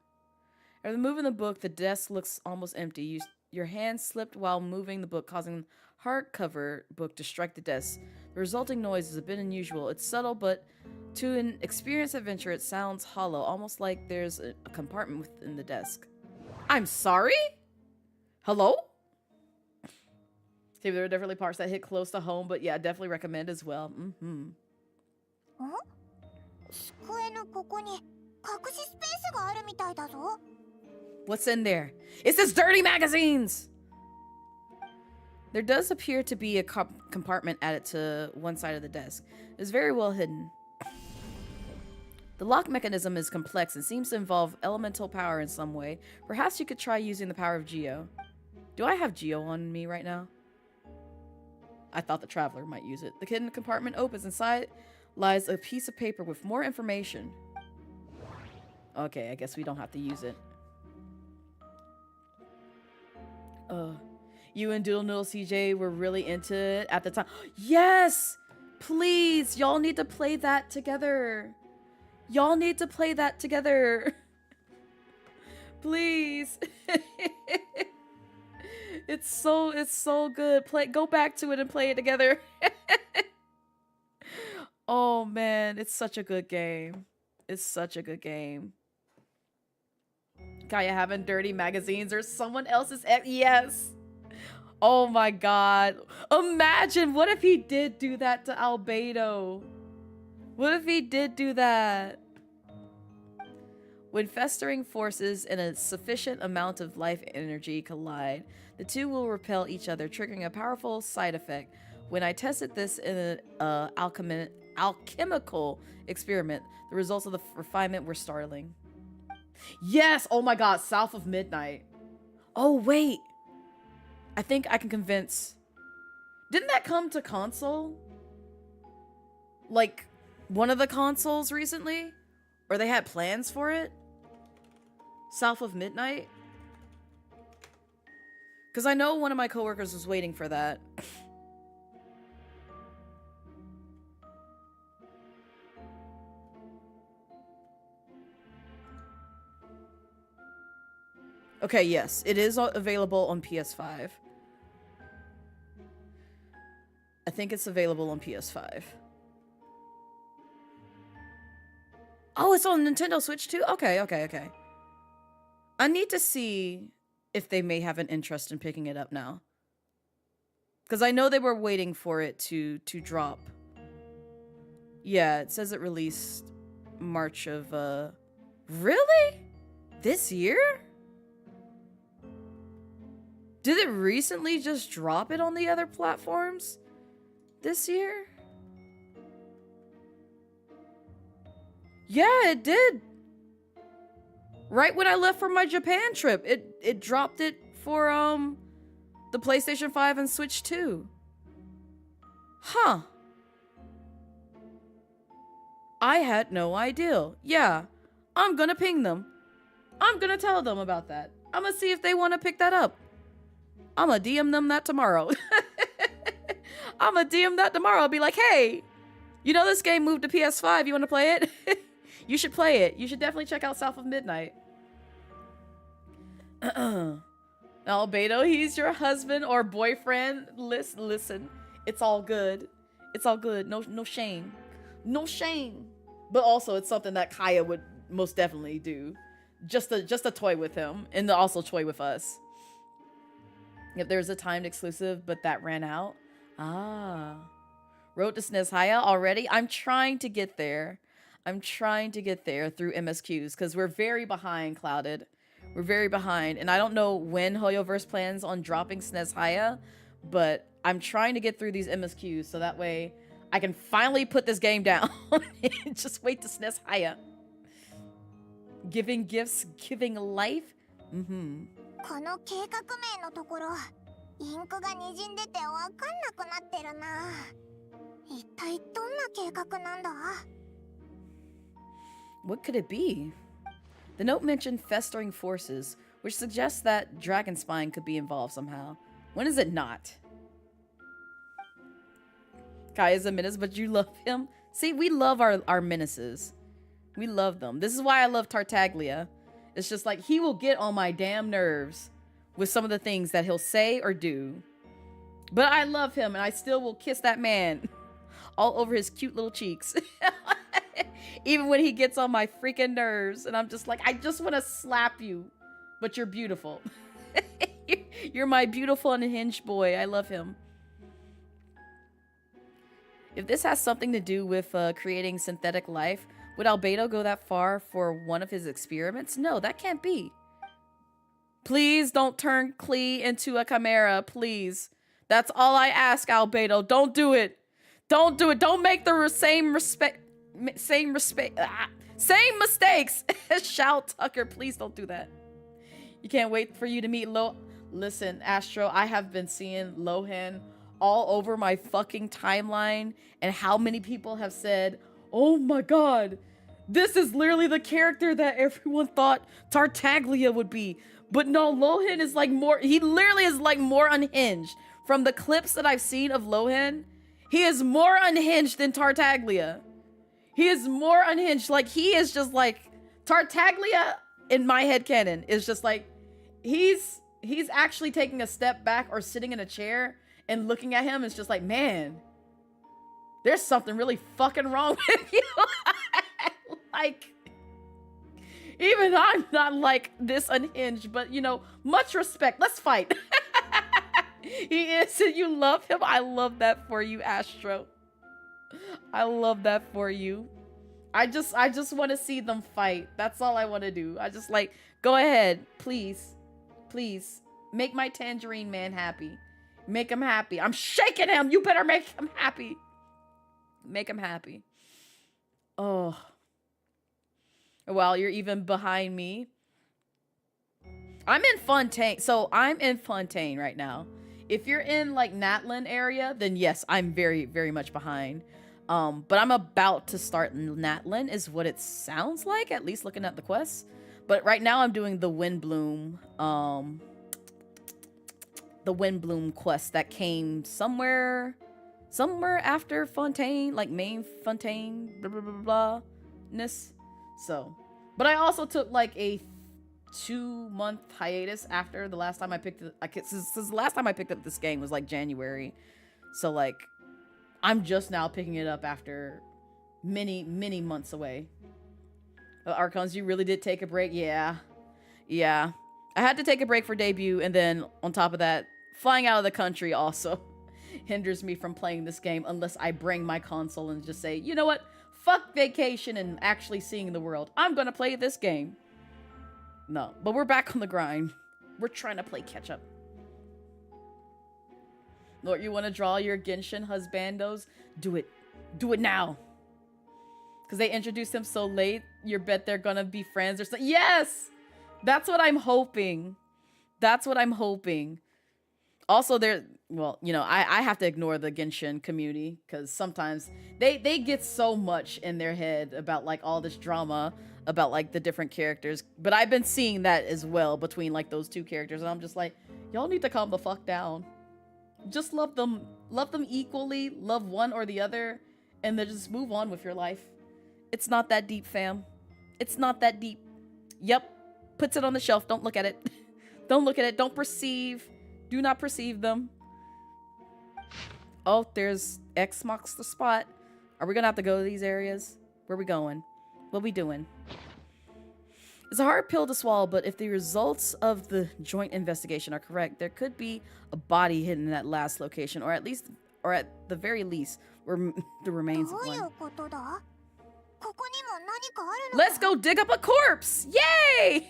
After moving the book, the desk looks almost empty. Your hand slipped while moving the book, causing hardcover book to strike the desk. The resulting noise is a bit unusual. It's subtle, but to an experienced adventurer, it sounds hollow, almost like there's a compartment within the desk. I'm sorry? Hello? See, there are definitely parts that hit close to home, but yeah, definitely recommend as well. What's in there? It's this dirty magazines! There does appear to be a compartment added to one side of the desk. It's very well hidden. The lock mechanism is complex and seems to involve elemental power in some way. Perhaps you could try using the power of Geo. Do I have Geo on me right now? I thought the traveler might use it. The hidden compartment opens. Inside lies a piece of paper with more information. Okay, I guess we don't have to use it. You and Doodle Noodle CJ were really into it at the time. Yes! Please! Y'all need to play that together. Y'all need to play that together. Please. It's so good. Go back to it and play it together. Oh man, it's such a good game. It's such a good game. Kaya having dirty magazines or someone else's yes. Oh my god. Imagine, what if he did do that to Albedo? What if he did do that? When festering forces and a sufficient amount of life energy collide, the two will repel each other, triggering a powerful side effect. When I tested this in an alchemical experiment, the results of the refinement were startling. Yes! Oh my god, South of Midnight. Oh wait! I think I can convince... Didn't that come to console? Like, one of the consoles recently? Or they had plans for it? South of Midnight? Because I know one of my coworkers was waiting for that. Okay, yes, it is available on PS5. I think it's available on PS5. Oh, it's on Nintendo Switch too? Okay. I need to see if they may have an interest in picking it up now. Because I know they were waiting for it to drop. Yeah, it says it released March of, Really? This year? Did it recently just drop it on the other platforms this year? Yeah, it did. Right when I left for my Japan trip, it dropped it for the PlayStation 5 and Switch 2. Huh. I had no idea. Yeah, I'm gonna ping them. I'm gonna tell them about that. I'm gonna see if they want to pick that up. I'm gonna DM them that tomorrow. I'm gonna DM that tomorrow. I'll be like, hey, you know this game moved to PS5. You want to play it? You should play it. You should definitely check out South of Midnight. Albedo, he's your husband or boyfriend. Listen, it's all good. It's all good. No shame. No shame. But also, it's something that Kaya would most definitely do. Just a toy with him, and also toy with us. If there's a timed exclusive, but that ran out. Ah. Road to SNES already? I'm trying to get there. I'm trying to get there through MSQs, because we're very behind, Clouded. We're very behind, and I don't know when Hoyoverse plans on dropping SNES but I'm trying to get through these MSQs, so that way I can finally put this game down and just wait to SNES Giving gifts, giving life? Mm-hmm. この計画名のところ、インクが滲んでてわかんなくなってるな。一体どんな計画なんだ? What could it be? The note mentioned festering forces, which suggests that Dragon Spine could be involved somehow. When is it not? Kaya's a menace, but you love him? See, we love our menaces. We love them. This is why I love Tartaglia. It's just like, he will get on my damn nerves with some of the things that he'll say or do. But I love him, and I still will kiss that man all over his cute little cheeks. Even when he gets on my freaking nerves, and I'm just like, I just want to slap you, but you're beautiful. You're my beautiful unhinged boy. I love him. If this has something to do with creating synthetic life, would Albedo go that far for one of his experiments? No, that can't be. Please don't turn Klee into a chimera, please. That's all I ask, Albedo. Don't do it. Don't do it. Don't make the same mistakes as Shao Tucker. Please don't do that. You can't wait for you to meet Listen, Astro, I have been seeing Lohan all over my fucking timeline, and how many people have said, oh my god, this is literally the character that everyone thought Tartaglia would be. But no, Lohan is like more, he literally is like more unhinged. From the clips that I've seen of Lohan, he is more unhinged than Tartaglia. He is more unhinged. Like, he is just like, Tartaglia, in my headcanon, is just like, he's he's actually taking a step back or sitting in a chair and looking at him. It's just like, man, there's something really fucking wrong with you. Like, even I'm not like this unhinged, but you know, much respect. Let's fight. He is, and you love him. I love that for you, Astro. I love that for you. I just want to see them fight. That's all I want to do. I just like, go ahead, please. Please. Make my tangerine man happy. Make him happy. I'm shaking him. You better make him happy. Make him happy. Oh. Well, you're even behind me. I'm in Fontaine. So I'm in Fontaine right now. If you're in like Natlin area, then yes, I'm very, very much behind. But I'm about to start Natlin is what it sounds like, at least looking at the quests. But right now I'm doing the Windbloom quest that came somewhere after Fontaine, like main Fontaine, blah, blah, blah, blah, ness. So, but I also took like a 2-month hiatus after the last time I picked it. Since the last time I picked up this game was like January. So like, I'm just now picking it up after many, many months away. Archons, you really did take a break? Yeah. Yeah. I had to take a break for debut, and then on top of that, flying out of the country also hinders me from playing this game unless I bring my console and just say, you know what? Fuck vacation and actually seeing the world. I'm gonna play this game. No, but we're back on the grind. We're trying to play catch up. Lord, you want to draw your Genshin husbandos? Do it. Do it now. Because they introduced them so late, you bet they're gonna be friends or something. Yes! That's what I'm hoping. That's what I'm hoping. Also, well, you know, I have to ignore the Genshin community because sometimes they get so much in their head about like all this drama about like the different characters. But I've been seeing that as well between like those two characters, and I'm just like, y'all need to calm the fuck down. Just love them equally, love one or the other, and then just move on with your life. It's not that deep, fam. It's not that deep. Yep. Puts it on the shelf. Don't look at it. Don't look at it. Don't perceive. Do not perceive them. Oh, there's X marks the spot. Are we gonna have to go to these areas? Where are we going? What are we doing? It's a hard pill to swallow, but if the results of the joint investigation are correct, there could be a body hidden in that last location, or at the very least, the remains of one. Let's go dig up a corpse! Yay!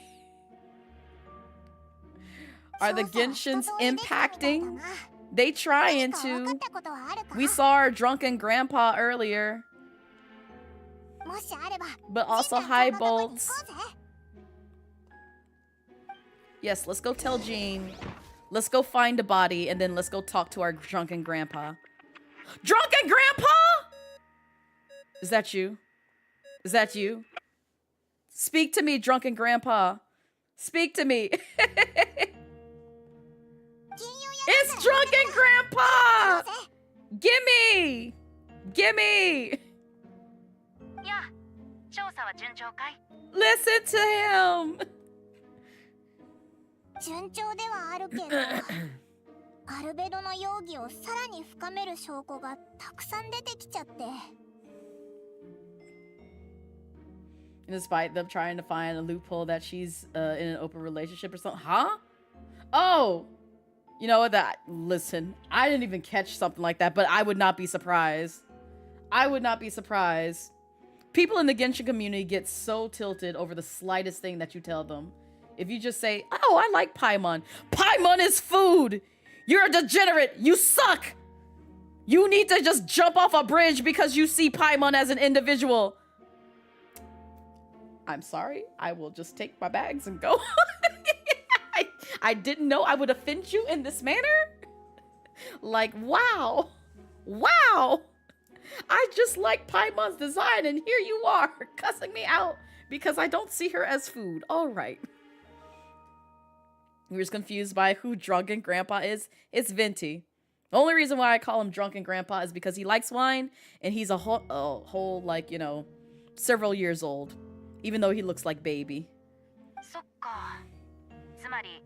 Are the Genshins impacting? They trying to. We saw our drunken grandpa earlier. But also high bolts. Yes, let's go tell Jean. Let's go find a body, and then let's go talk to our drunken grandpa. Drunken grandpa? Is that you? Is that you? Speak to me, drunken grandpa. Speak to me. It's drunken grandpa! Gimme! Gimme! Listen to him! 順調ではあるけどアルベドの容疑をさらに深める証拠がたくさん出てきちゃって Despite them trying to find a loophole that she's in an open relationship or something. Huh? Oh! You know what? Listen, I didn't even catch something like that, but I would not be surprised. I would not be surprised. People in the Genshin community get so tilted over the slightest thing that you tell them. If you just say, oh, I like Paimon. Paimon is food! You're a degenerate! You suck! You need to just jump off a bridge because you see Paimon as an individual. I'm sorry. I will just take my bags and go. I didn't know I would offend you in this manner. Like, wow. Wow. I just like Paimon's design, and here you are cussing me out because I don't see her as food. All right. You're just confused by who Drunken Grandpa is? It's Venti. The only reason why I call him Drunken Grandpa is because he likes wine, and he's a whole like, you know, several years old, even though he looks like baby. そっか。つまり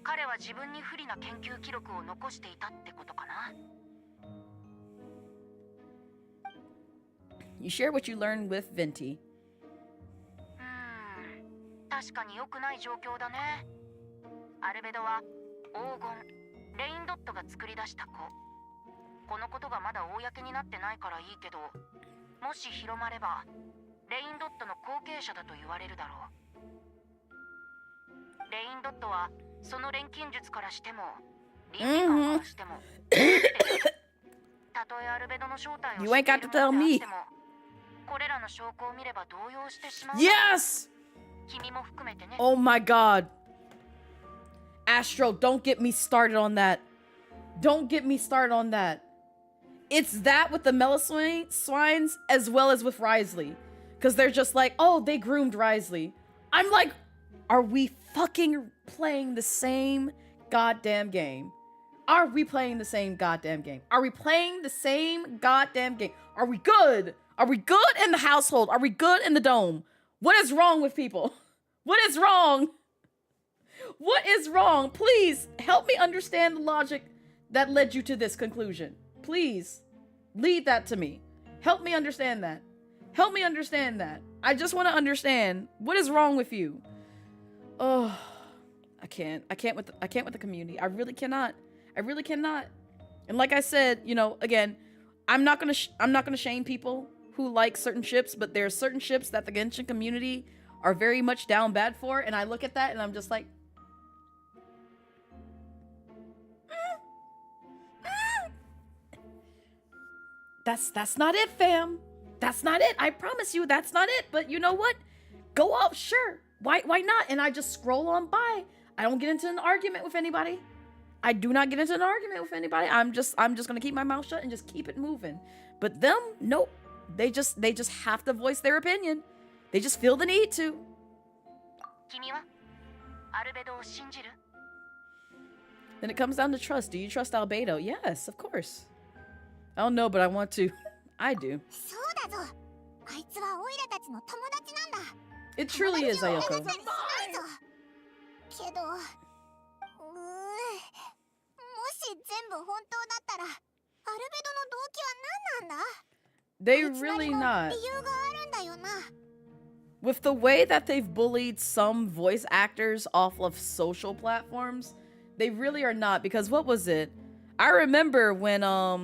彼は自分に不利な研究記録を残していたってことかな。You share what you learned with Venti. 確かに良くない状況だね。アルベドは黄金、レインドットが作り出した子。このことがまだ公になってないからいいけど、もし広まればレインドットの後継者だと言われるだろう。レインドットはその錬金術からしても倫理観からしてもたとえアルベドの正体を知っているものであっても、これらの証拠を見れば動揺してしまう。 Yes! 君も含めてね。 Oh my god. Astro, don't get me started on that. Don't get me started on that. It's that with the Swines as well as with Risley. Because they're just like, oh, they groomed Risley. I'm like, are we fucking playing the same goddamn game? Are we playing the same goddamn game? Are we playing the same goddamn game? Are we good? Are we good in the household? Are we good in the dome? What is wrong with people? What is wrong? What is wrong? Please help me understand the logic that led you to this conclusion. Please lead that to me. Help me understand that. Help me understand that. I just want to understand what is wrong with you. Oh, I can't with the community. I really cannot. I really cannot. And like I said, you know, again, I'm not gonna shame people who like certain ships, but there are certain ships that the Genshin community are very much down bad for, and I look at that and I'm just like, that's not it, fam. That's not it. I promise you, that's not it. But you know what? Go up, sure. Why not? And I just scroll on by. I don't get into an argument with anybody. I do not get into an argument with anybody. I'm just gonna keep my mouth shut and just keep it moving. But them, nope. They just have to voice their opinion. They just feel the need to. Then it comes down to trust. Do you trust Albedo? Yes, of course. I don't know, but I want to. I do. It truly is, Ayoko. They really not. With the way that they've bullied some voice actors off of social platforms, they really are not. Because what was it? I remember when, I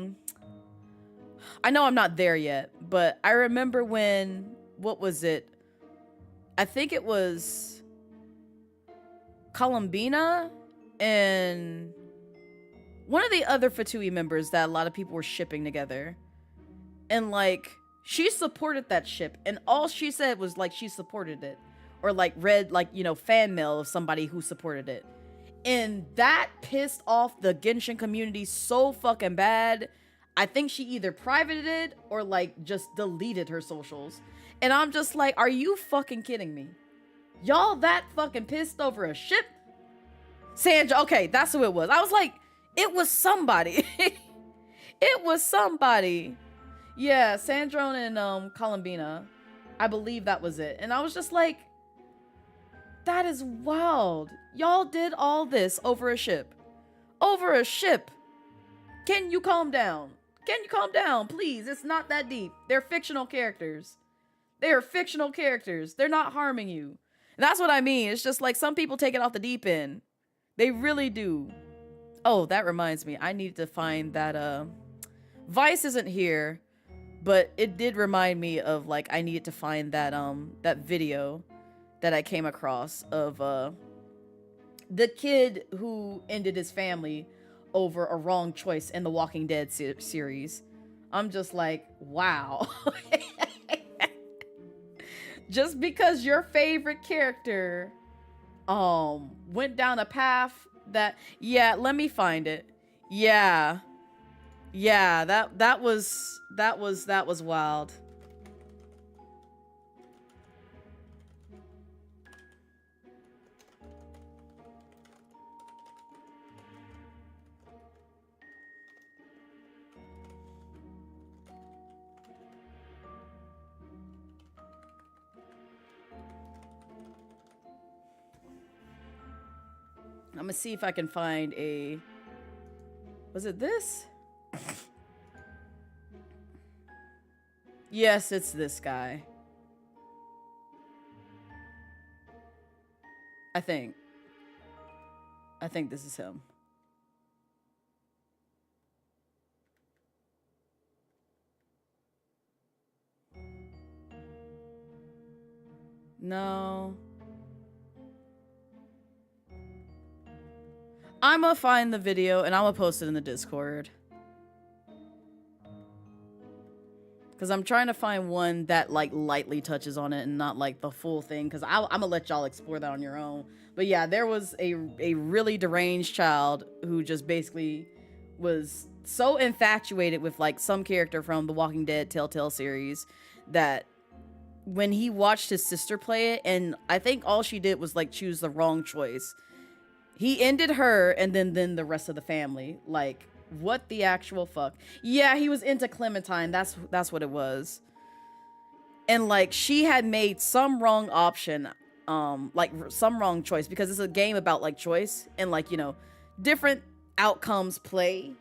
know I'm not there yet, but I remember when, what was it? I think it was Columbina and one of the other Fatui members that a lot of people were shipping together. And like, she supported that ship, and all she said was like she supported it, or like read like, you know, fan mail of somebody who supported it. And that pissed off the Genshin community so fucking bad. I think she either privated it or like just deleted her socials. And I'm just like, are you fucking kidding me? Y'all that fucking pissed over a ship? Sandra, okay, that's who it was. I was like, it was somebody. It was somebody. Yeah, Sandrone and Columbina. I believe that was it. And I was just like, that is wild. Y'all did all this over a ship. Over a ship. Can you calm down? Can you calm down, please? It's not that deep. They're fictional characters. They are fictional characters. They're not harming you. And that's what I mean. It's just like some people take it off the deep end. They really do. Oh, that reminds me. I need to find that, Vice isn't here, but it did remind me of, like, I needed to find that, that video that I came across of, the kid who ended his family over a wrong choice in the Walking Dead series. I'm just like, wow. Just because your favorite character went down a path that, yeah, let me find it. Yeah, that was wild. I'm gonna see if I can find a... Was it this? Yes, it's this guy. I think this is him. No. I'm gonna find the video and I'm gonna post it in the Discord. Because I'm trying to find one that like lightly touches on it and not like the full thing. Because I'm gonna let y'all explore that on your own. But yeah, there was a really deranged child who just basically was so infatuated with like some character from the Walking Dead Telltale series that when he watched his sister play it, and I think all she did was like choose the wrong choice. He ended her and then the rest of the family. Like, what the actual fuck? Yeah, he was into Clementine. That's what it was. And like she had made some wrong option, like some wrong choice, because it's a game about like choice and like, you know, different outcomes play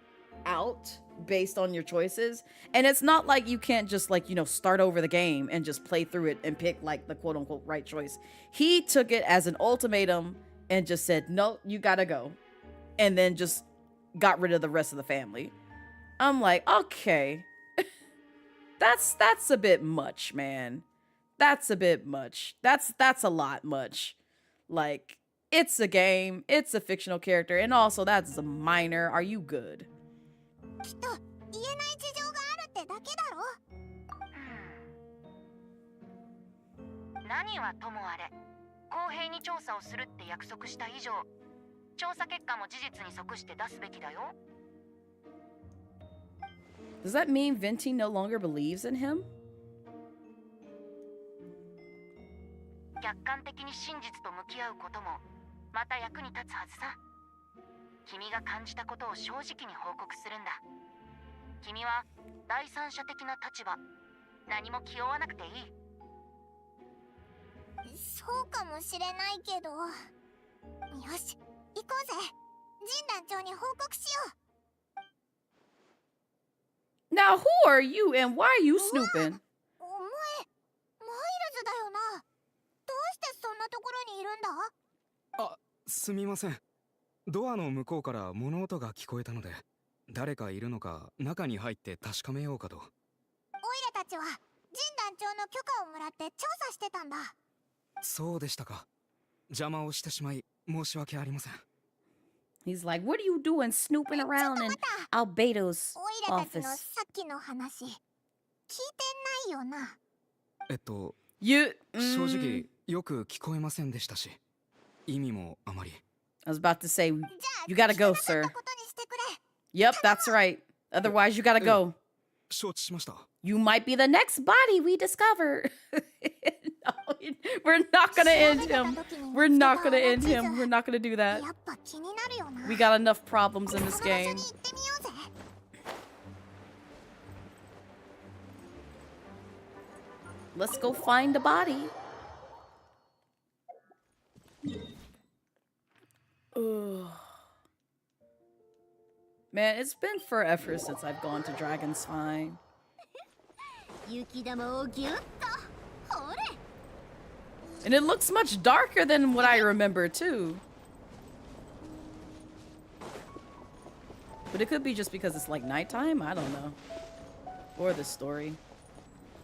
out based on your choices. And it's not like you can't just like, you know, start over the game and just play through it and pick like the quote unquote right choice. He took it as an ultimatum and just said, no, you gotta go. And then just got rid of the rest of the family. I'm like, okay. That's a bit much, man. That's a bit much. That's a lot much. Like, it's a game, it's a fictional character, and also that's a minor. Are you good? きっと言えない事情があるってだけだろ。何はともあれ、公平に調査をするって約束した以上、調査結果も事実に即して出すべきだよ。Does that mean Venti no longer believes in him? 客観的に真実と向き合うこともまた役に立つはずさ。君が感じたことを正直に報告するんだ。君は第三者的な立場、何も気負わなくていい。そうかもしれないけど。よし、行こうぜ。神団長に報告しよう。Now who are you and why are you snooping? お前、マイルズだよな。どうしてそんなところにいるんだ？あ、すみません。ドアの向こうから物音が聞こえたので、誰かいるのか中に入って確かめようかと。オイラたちは神団長の許可をもらって調査してたんだ。そうでしたか。邪魔をしてしまい申し訳ありません。He's like, what are you doing snooping around in Albedo's オイラたち office? のさっきの話、聞いてないよな。You, 正直よく聞こえませんでしたし、意味もあまり。I was about to say, you gotta go, sir. Yep, that's right. Otherwise, you gotta go. 承知しました。You might be the next body we discover. No, we're not gonna end him. We're not gonna end him. We're not gonna do that. We got enough problems in this game. Let's go find the body. Ugh. Man, it's been forever since I've gone to Dragon's Spine. And it looks much darker than what I remember too. But it could be just because it's like nighttime, I don't know. Or the story.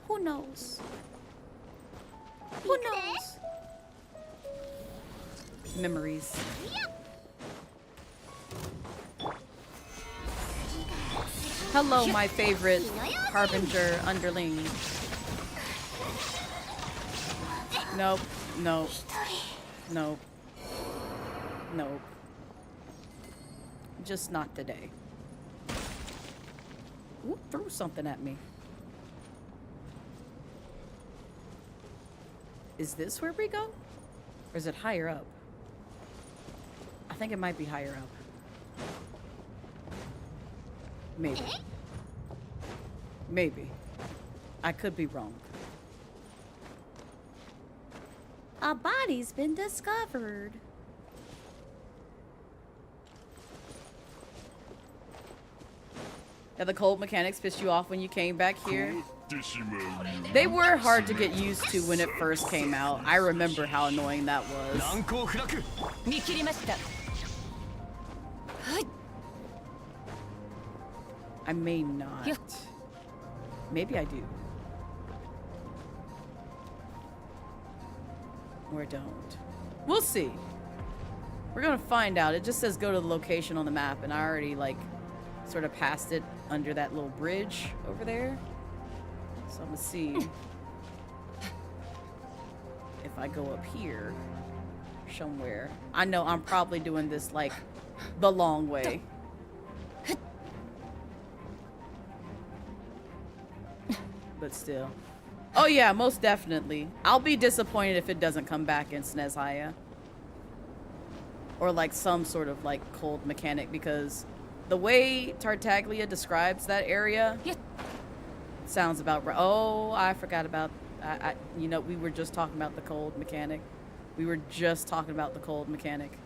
Who knows? Who knows? Memories. Hello, my favorite Harbinger underling. Nope. Nope. Nope. Nope. Just not today. Ooh, threw something at me. Is this where we go? Or is it higher up? I think it might be higher up. Maybe. Maybe. I could be wrong. A body's been discovered. Yeah, the cold mechanics pissed you off when you came back here. They were hard to get used to when it first came out. I remember how annoying that was. I may not. Maybe I do. Or don't. We'll see. We're gonna find out. It just says go to the location on the map, and I already, like, sort of passed it under that little bridge over there. So I'm gonna see if I go up here somewhere. I know I'm probably doing this, like, the long way. But still. Oh yeah, most definitely. I'll be disappointed if it doesn't come back in Snezhaya. Or like some sort of like cold mechanic, because the way Tartaglia describes that area sounds about right. Oh, I forgot about you know, we were just talking about the cold mechanic. We were just talking about the cold mechanic.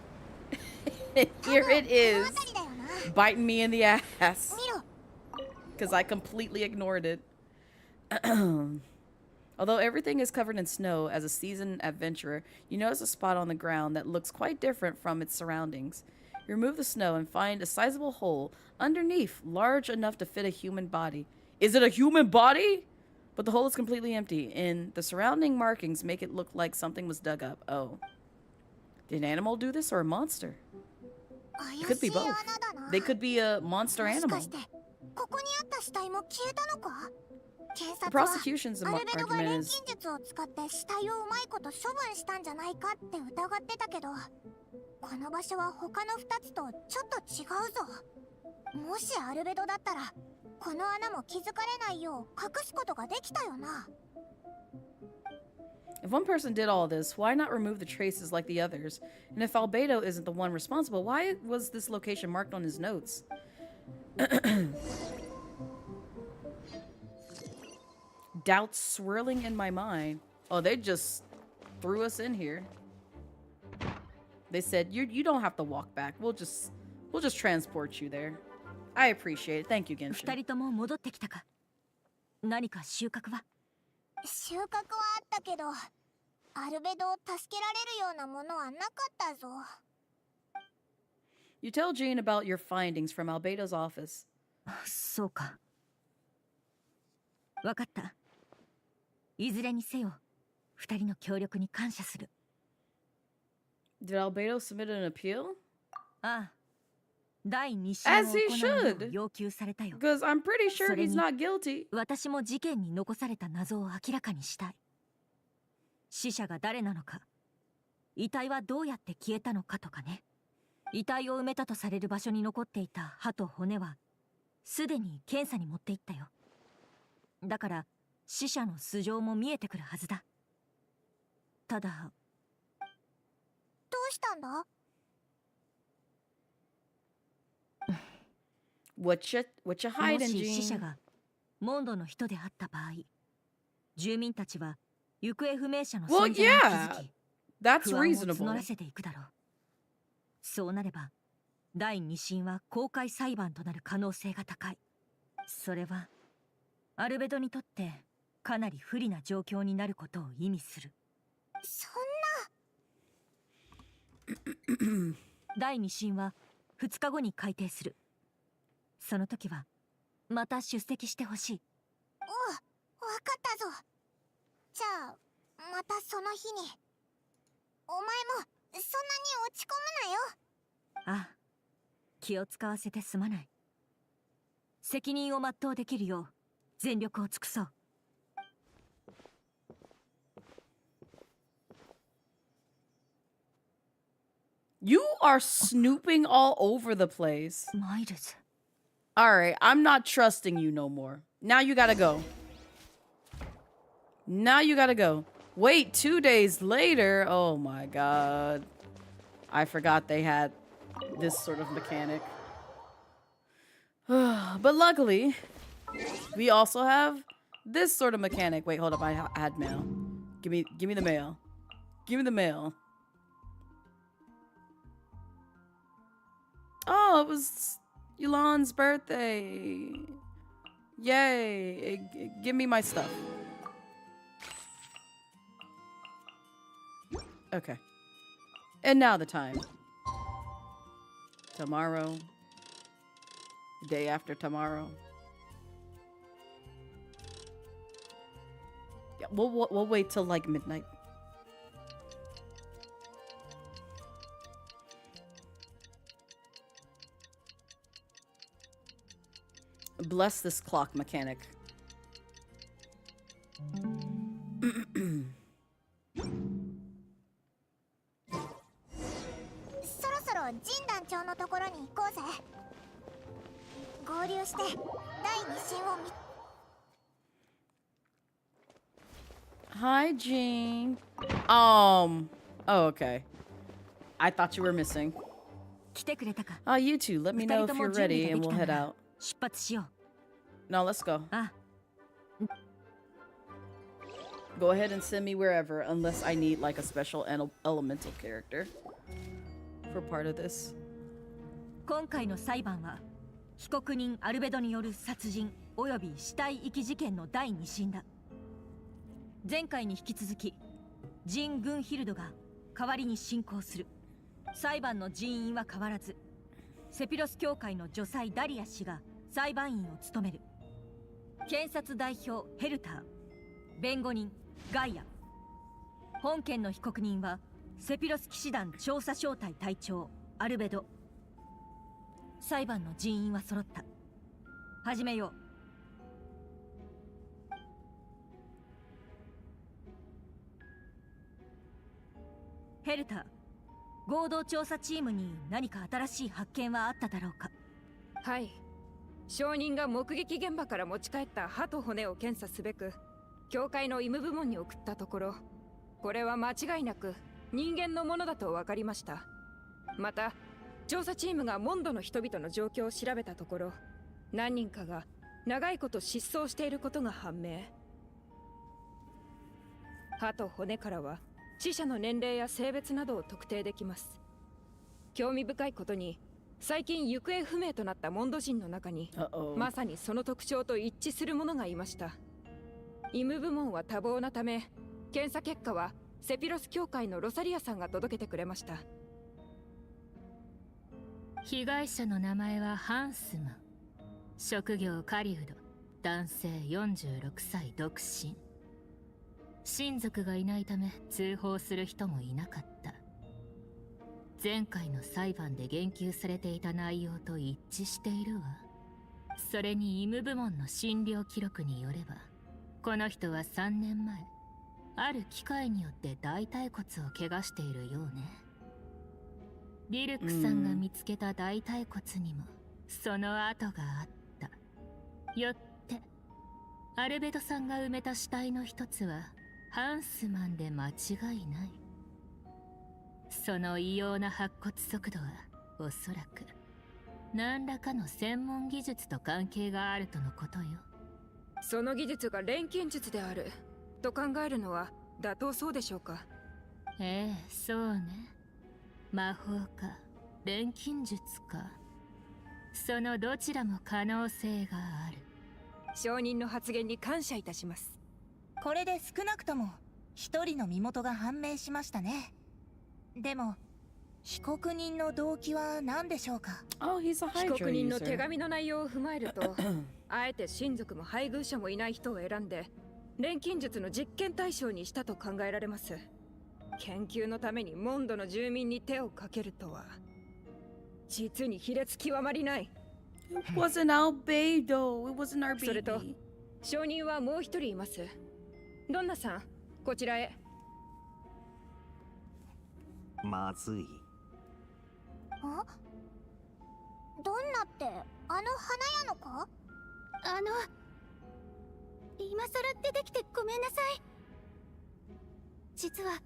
Here it is, biting me in the ass. Because I completely ignored it. Although everything is covered in snow, as a seasoned adventurer, you notice a spot on the ground that looks quite different from its surroundings. You remove the snow and find a sizable hole underneath, large enough to fit a human body. Is it a human body? But the hole is completely empty, and the surrounding markings make it look like something was dug up. Oh. Did an animal do this or a monster? It could be both. They could be a monster animal. The prosecution's argument is if one person did all this, why not remove the traces like the others? And if Albedo isn't the one responsible, why was this location marked on his notes? Doubts swirling in my mind. Oh, they just threw us in here. They said, you don't have to walk back. We'll just transport you there. I appreciate it. Thank you, Genshin. 収穫はあったけど、アルベドを助けられるようなものはなかったぞ。You tell Jean about your findings from Albedo's office. そうか。わかった。いずれにせよ、二人の協力に感謝する。Did Albedo submit an appeal? ああ。第二審を行うよう要求されたよ。Because I'm pretty sure he's not guilty. 私も事件に残された謎を明らかにしたい。死者が誰なのか、遺体はどうやって消えたのかとかね。遺体を埋めたとされる場所に残っていた歯と骨は、すでに検査に持っていったよ。だから、死者の素性も見えてくるはずだ。ただ、どうしたんだ？What you hiding, もし Jean? 死者がモンドの人であった場合、住民たちは行方不明者の存在に気づき、不安を募らせていくだろう。そうなれば、第二審は公開裁判となる可能性が高い。それはアルベドにとってかなり不利な状況になることを意味する。そんな。第二審は2日後に改定する。その時はまた出席してほしい。わかったぞ。じゃあまたその日に。お前もそんなに落ち込むなよ。ああ、気を使わせてすまない。責任を全うできるよう全力を尽くそう。You are snooping all over the place. マイルズ。Alright, I'm not trusting you no more. Now you gotta go. Now you gotta go. Wait, 2 days later? Oh my god. I forgot they had this sort of mechanic. But luckily, we also have this sort of mechanic. Wait, hold up, I had mail. Give me the mail. Give me the mail. Oh, it was... Yulan's birthday. Yay. Give me my stuff. Okay. And now the time. Tomorrow. The day after tomorrow. Yeah, we'll wait till like midnight. Bless this clock mechanic. そろそろジン団長のところに行こうぜ。合流して第二審を見。Hi, Jean. Oh, okay. I thought you were missing. 来てくれたか。 You two, let me know if you're ready and we'll head out. 出発しよう。 No, let's go. あ、 Go ahead and send me wherever, unless I need like a special elemental character for part of this. 今回の裁判は被告人アルベドによる殺人および死体遺棄事件の第2審だ。前回に引き続きジン・グンヒルドが代わりに進行する。裁判の人員は変わらず、セピロス教会の女裁ダリア氏が裁判員を務める。検察代表ヘルター、弁護人ガイア。本件の被告人はセピロス騎士団調査小隊隊長アルベド。裁判の人員は揃った。始めよう。ヘルター、合同調査チームに何か新しい発見はあっただろうか。はい、証人が目撃現場から持ち帰った歯と骨を検査すべく教会の医務部門に送ったところ、これは間違いなく人間のものだと分かりました。また調査チームがモンドの人々の状況を調べたところ、何人かが長いこと失踪していることが判明。歯と骨からは死者の年齢や性別などを特定できます。興味深いことに、最近行方不明となったモンド人の中にまさにその特徴と一致する者がいました。医務部門は多忙なため、検査結果はセピロス教会のロサリアさんが届けてくれました。被害者の名前はハンスマン。職業カリウド。男性46歳独身。親族がいないため通報する人もいなかった。前回の裁判で言及されていた内容と一致しているわ。それに医務部門の診療記録によれば、この人は3年前、ある機械によって大腿骨を怪我しているようね。リルクさんが見つけた大腿骨にもその跡があった。よってアルベドさんが埋めた死体の一つはハンスマンで間違いない。その異様な白骨速度はおそらく何らかの専門技術と関係があるとのことよ。その技術が錬金術であると考えるのは妥当そうでしょうか。ええ、そうね。魔法か錬金術か、そのどちらも可能性がある。証人の発言に感謝いたします。これで少なくとも一人の身元が判明しましたね。でも被告人の動機は何でしょうか。被告人の手紙の内容を踏まえるとあえて親族も配偶者もいない人を選んで錬金術の実験対象にしたと考えられます。研究のためにモンドの住民に手をかけるとは実に卑劣極まりない。It wasn't Albedo. It wasn't our baby. それと証人はもう一人います。ドンナさん、こちらへ。まずい。あ、ドンナってあの花屋のか。今さら出てきてごめんなさい。実は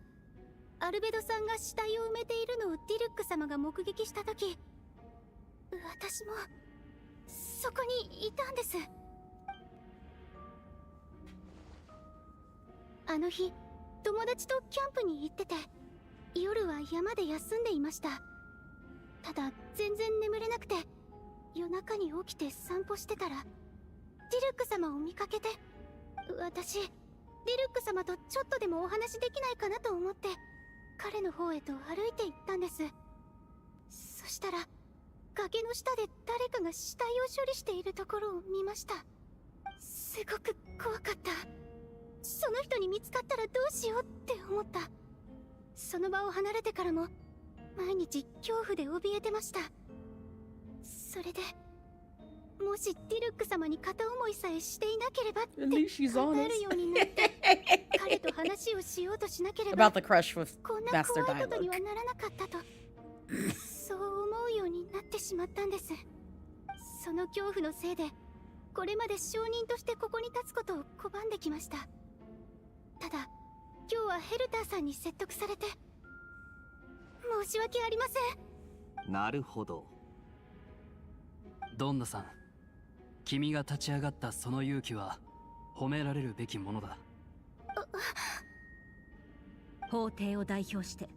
アルベドさんが死体を埋めているのをディルック様が目撃したとき、私もそこにいたんです。あの日友達とキャンプに行ってて、夜は山で休んでいました。ただ全然眠れなくて、夜中に起きて散歩してたらディルック様を見かけて、私ディルック様とちょっとでもお話できないかなと思って彼の方へと歩いて行ったんです。そしたら崖の下で誰かが死体を処理しているところを見ました。すごく怖かった。その人に見つかったらどうしようって思った。その場を離れてからも毎日恐怖で怯えてました。それでもしディルック様に片思いさえしていなければって考えるようになって彼と話をしようとしなければ About the crush with こんな Master 怖いことに Dialogue. はならなかったとそう思うようになってしまったんです。その恐怖のせいでこれまで証人としてここに立つことを拒んできました。ただ今日はヘルターさんに説得されて申し訳ありません。なるほど。ドンナさん、君が立ち上がったその勇気は褒められるべきものだ。法廷を代表して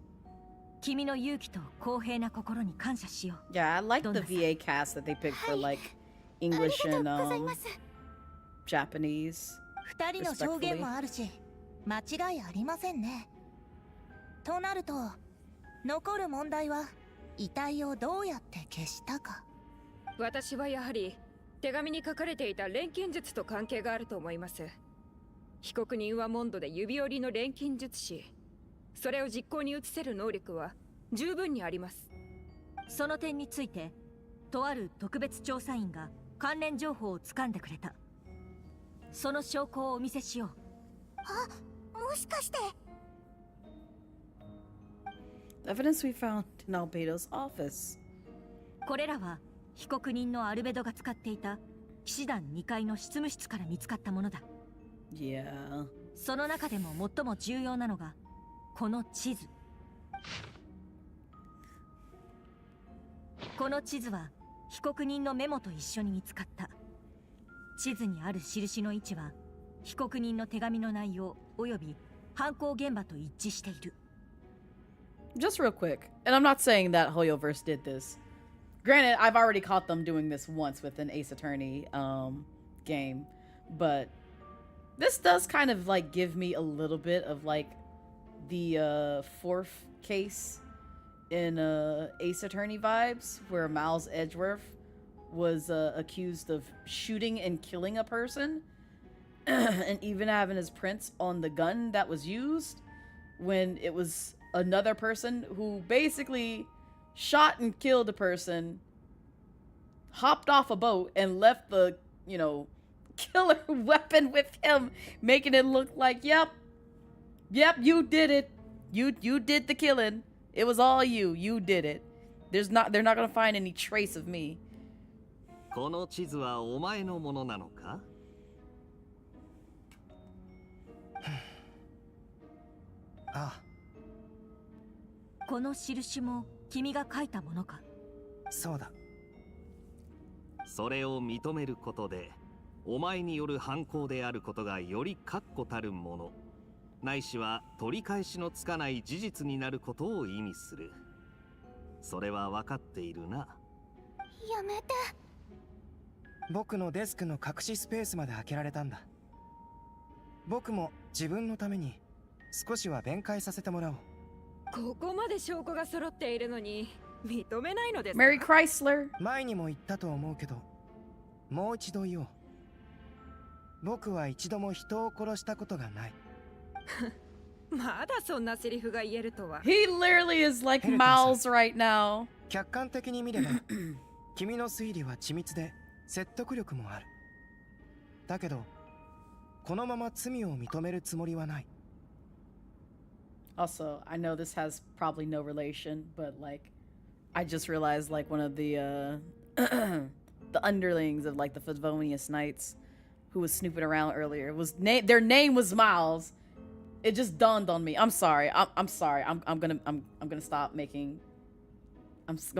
君の勇気と公平な心に感謝しよう。 Yeah, I like the VA cast that they picked for like English and Japanese. 二人の証言もあるし間違いありませんね。となると残る問題は遺体をどうやって消したか。私はやはり手紙に書かれていた錬金術と関係があると思います。被告人はモンドで指折りの錬金術師、それを実行に移せる能力は十分にあります。その点についてとある特別調査員が関連情報を掴んでくれた。その証拠をお見せしよう。あ、もしかして The evidence we found in Albedo's office. これらは被告人のアルベドが使っていた騎士団2階の執務室から見つかったものだ。Yeah. その中でも最も重要なのがこの地図。この地図は被告人のメモと一緒に見つかった。地図にある印の位置は被告人の手紙の内容および犯行現場と一致している。Just real quick, and I'm not saying that Hoyoverse did this. Granted, I've already caught them doing this once with an Ace Attorney game, but this does kind of like give me a little bit of like the fourth case in Ace Attorney vibes, where Miles Edgeworth was accused of shooting and killing a person, and even having his prints on the gun that was used, when it was another person who basically shot and killed a person, hopped off a boat, and left the, you know, killer weapon with him, making it look like, yep, you did it. You did the killing. It was all you. You did it. They're not gonna find any trace of me. この地図はお前のものなのか？ああ。この印も君が書いたものか？そうだ。それを認めることで、お前による犯行であることがより確固たるもの、ないしは取り返しのつかない事実になることを意味する。それは分かっているな。やめて。僕のデスクの隠しスペースまで開けられたんだ。僕も自分のために少しは弁解させてもらおう。ここまで証拠が揃っているのに認めないのですか？ Mary Chrysler。 前にも言ったと思うけど、もう一度言おう。僕は一度も人を殺したことがない。まだそんなセリフが言えるとは。He literally is like Miles right now. 客観的に見れば君の推理は緻密で説得力もある。だけどこのまま罪を認めるつもりはない。 Also, I know this has probably no relation, but like I just realized like one of the the underlings of like the Favonius Knights who was snooping around earlier was their name was Miles. It just dawned on me. I'm sorry. I'm sorry. I'm gonna stop making. I'm just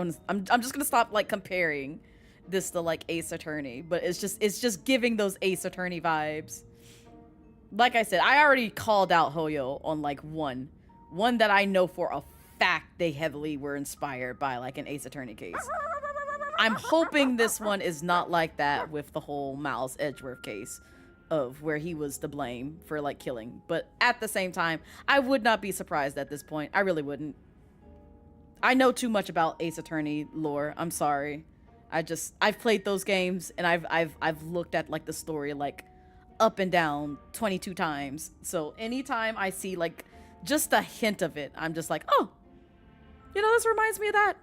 gonna stop like comparing this to like Ace Attorney, but it's just giving those Ace Attorney vibes. Like I said, I already called out Hoyo on like one that I know for a fact they heavily were inspired by like an Ace Attorney case. I'm hoping this one is not like that with the whole Miles Edgeworth case of where he was to blame for like killing. But at the same time, I would not be surprised at this point. I really wouldn't. I know too much about Ace Attorney lore. I'm sorry. I've played those games and I've looked at like the story like up and down 22 times. So anytime I see like just a hint of it, I'm just like, oh, you know, this reminds me of that.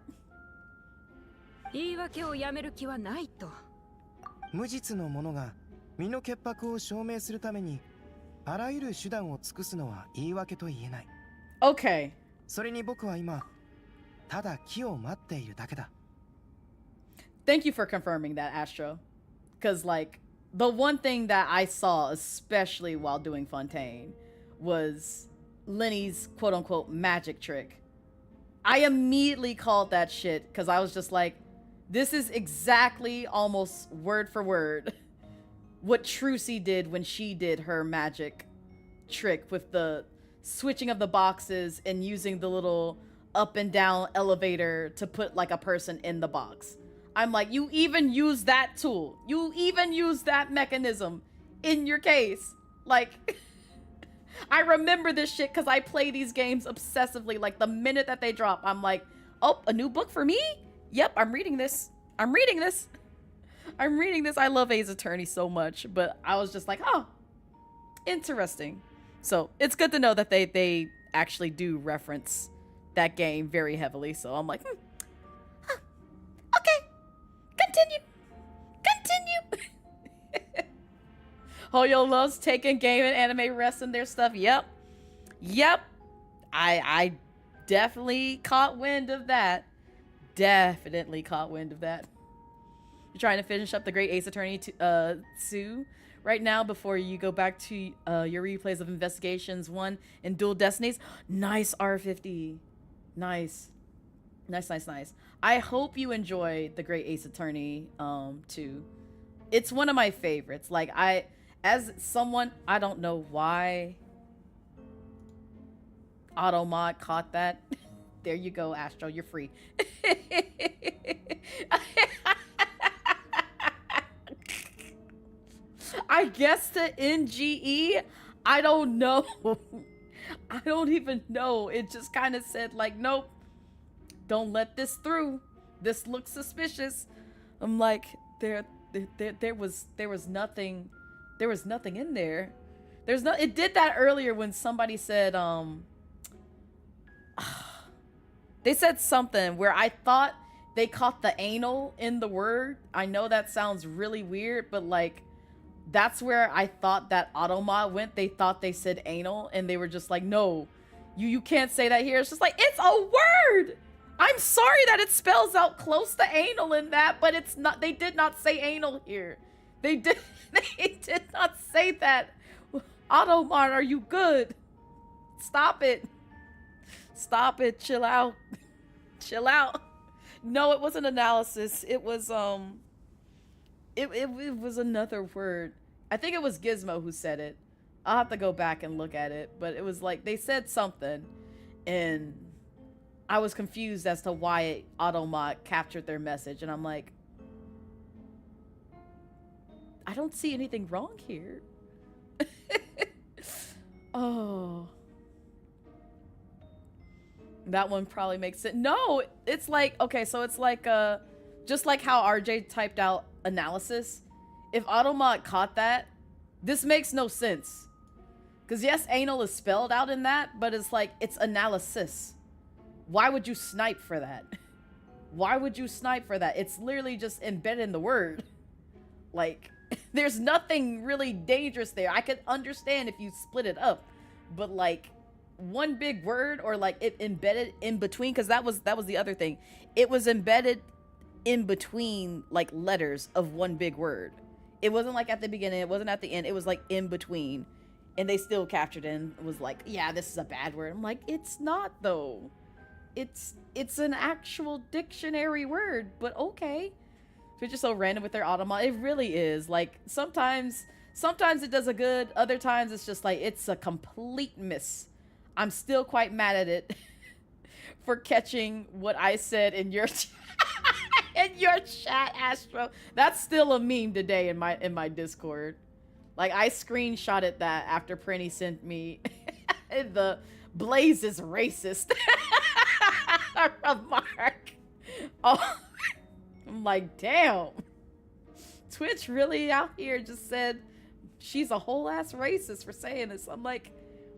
言い訳をやめる気はないと。無実の者が身の潔白を証明するためにあらゆる手段を尽くすのは言い訳と言えない。Okay. それに僕は今ただ木を待っているだけだ。Thank you for confirming that, Astro. Because, like, the one thing that I saw, especially while doing Fontaine, was Lenny's quote-unquote magic trick. I immediately called that shit because I was just like, this is exactly, almost word for word, what Trucy did when she did her magic trick with the switching of the boxes and using the little up and down elevator to put, like, a person in the box. I'm like, you even use that tool. You even use that mechanism in your case. Like, I remember this shit because I play these games obsessively. Like, the minute that they drop, I'm like, oh, a new book for me? Yep, I'm reading this. I'm reading this. I'm reading this. I love Ace Attorney so much. But I was just like, oh, interesting. So, it's good to know that they actually do reference that game very heavily. So, I'm like, okay. Continue. Hoyo loves taking game and anime rests in their stuff. Yep. I definitely caught wind of that. Definitely caught wind of that. You're trying to finish up the Great Ace Attorney Sue right now before you go back to your replays of Investigations 1 and Dual Destinies. Nice, R50. Nice. I hope you enjoy the Great Ace Attorney 2. It's one of my favorites. Like, as someone, I don't know why Automod caught that. There you go, Astro, you're free. I guess the NGE, I don't know. I don't even know. It just kind of said like, nope, don't let this through. This looks suspicious. I'm like, there was nothing in there. It did that earlier when somebody said, they said something where I thought they caught the anal in the word. I know that sounds really weird, but like, that's where I thought that Automod went. They thought they said anal and they were just like, no, you can't say that here. It's just like, it's a word. I'm sorry that it spells out close to anal in that, but it's not, they did not say anal here. They did not say that. Automod, are you good? Stop it. Chill out. No, it wasn't analysis. It was, it was another word. I think it was Gizmo who said it. I'll have to go back and look at it, but it was like, they said something and I was confused as to why Automod captured their message, and I'm like, I don't see anything wrong here. Oh. That one probably makes it. No, it's like, okay, so it's like, just like how RJ typed out analysis. If Automod caught that, this makes no sense. Because yes, anal is spelled out in that, but it's like, it's analysis. Why would you snipe for that? Why would you snipe for that? It's literally just embedded in the word. Like, there's nothing really dangerous there. I could understand if you split it up, but like one big word or like it embedded in between, because that was the other thing. It was embedded in between like letters of one big word. It wasn't like at the beginning, it wasn't at the end, it was like in between. And they still captured it and was like, yeah, this is a bad word. I'm like, it's not though. It's an actual dictionary word, but okay. They're just so random with their Automod. It really is. Like, sometimes it does a good, other times it's just like, it's a complete miss. I'm still quite mad at it for catching what I said in your chat. in your chat, Astro. That's still a meme today in my Discord. Like, I screenshotted that after Prinny sent me the Blaze is racist remark. Oh, I'm like, damn. Twitch really out here just said she's a whole ass racist for saying this. I'm like,